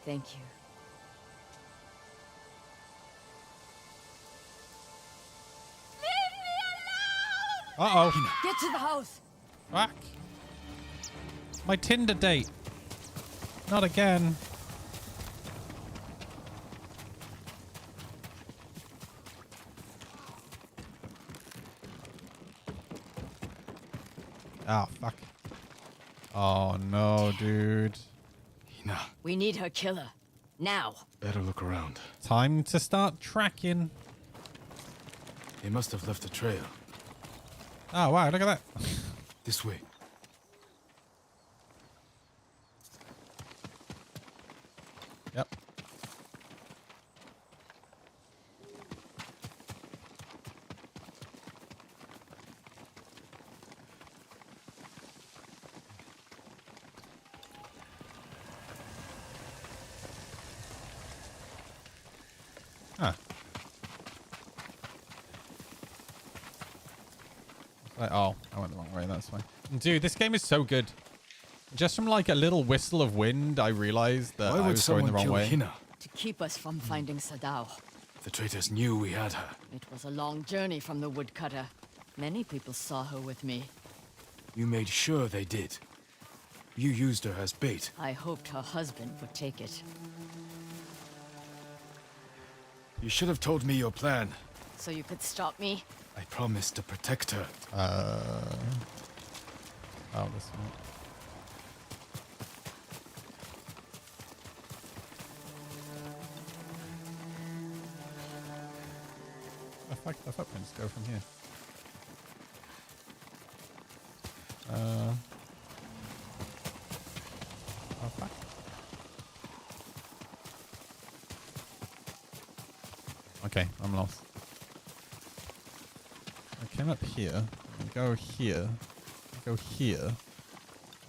Thank you. Uh-oh. Get to the house! Fuck. My Tinder date. Not again. Ah, fuck. Oh, no, dude. Hina, We need her killer. Now. better look around. Time to start tracking. They must have left a trail. Oh, wow, look at that. This way. Yep. Huh. Oh, I went the wrong way. That's fine. Dude, this game is so good. Just from like a little whistle of wind, I realized that Why I would was going the someone wrong kill way. Hina? To keep us from finding Sadao. The traitors knew we had her. It was a long journey from the woodcutter. Many people saw her with me. You made sure they did. You used her as bait. I hoped her husband would take it. You should have told me your plan. So you could stop me? I promised to protect her. Oh, this one. The fuck, the footprints go from here. Oh fuck. Okay, I'm lost. I came up here, and go here, go here.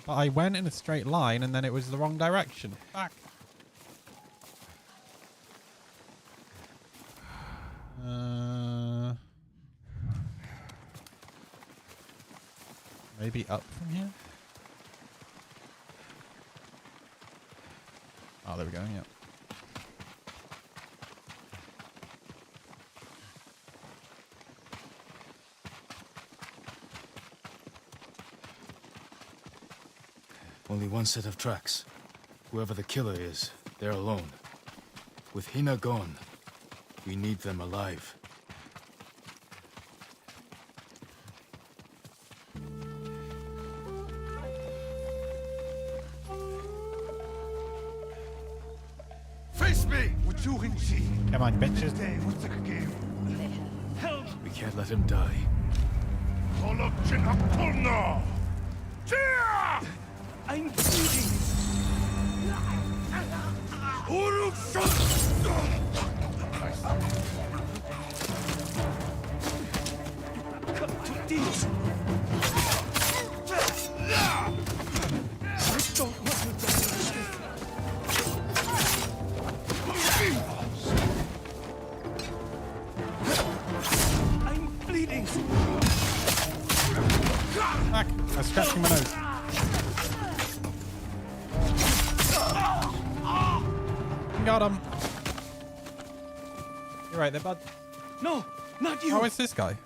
But I went in a straight line and then it was the wrong direction. Fuck. Maybe up from here? Oh, there we go, yeah. Only one set of tracks. Whoever the killer is, they're alone. With Hina gone, we need them alive. Face me! Come on, bitches. Help! We can't let him die. I'm bleeding! Cut to this! I don't want to die like this! I'm bleeding! Fuck, I was scratching my nose. Got him. You're right there, bud. No, not you! Oh, it's this guy.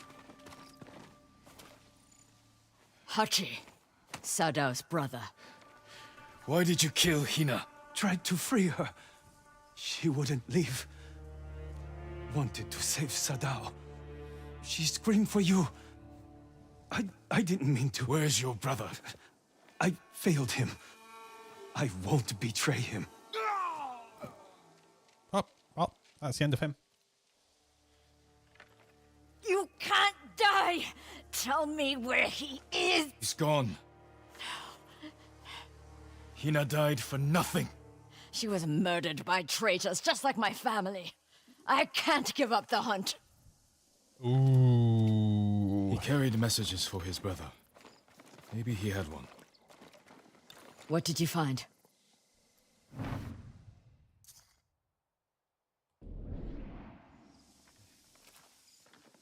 Hachi, Sadao's brother. Why did you kill Hina? Tried to free her. She wouldn't leave. Wanted to save Sadao. She screamed for you. I didn't mean to. Where's your brother? I failed him. I won't betray him. Oh, well, that's the end of him. You can't die! Tell me where he is! He's gone. Hina died for nothing. She was murdered by traitors, just like my family. I can't give up the hunt. Ooh. He carried messages for his brother. Maybe he had one. What did you find?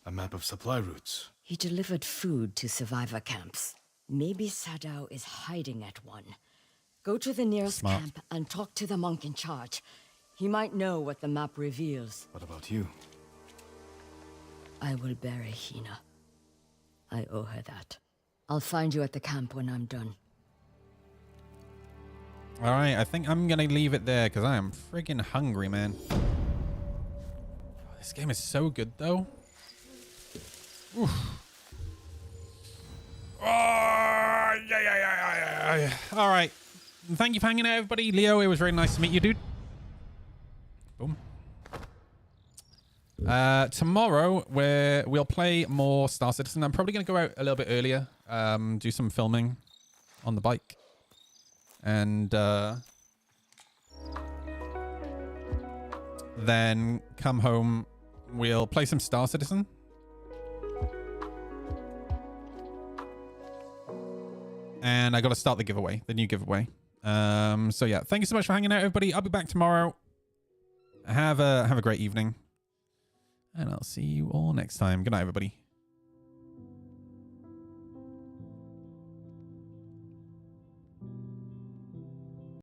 A map of supply routes. He delivered food to survivor camps. Maybe Sadao is hiding at one. Go to the nearest Smart. camp and talk to the monk in charge. He might know what the map reveals. What about you? I will bury Hina. I owe her that. I'll find you at the camp when I'm done. All right, I think I'm going to leave it there because I am friggin' hungry, man. This game is so good, though. Oof. All right. Thank you for hanging out, everybody. Leo, it was very nice to meet you, dude. Boom. Tomorrow, we'll play more Star Citizen. I'm probably going to go out a little bit earlier, do some filming on the bike. And then come home. We'll play some Star Citizen. And I got to start the giveaway, the new giveaway. So yeah, thank you so much for hanging out, everybody. I'll be back tomorrow. Have a great evening. And I'll see you all next time. Good night, everybody.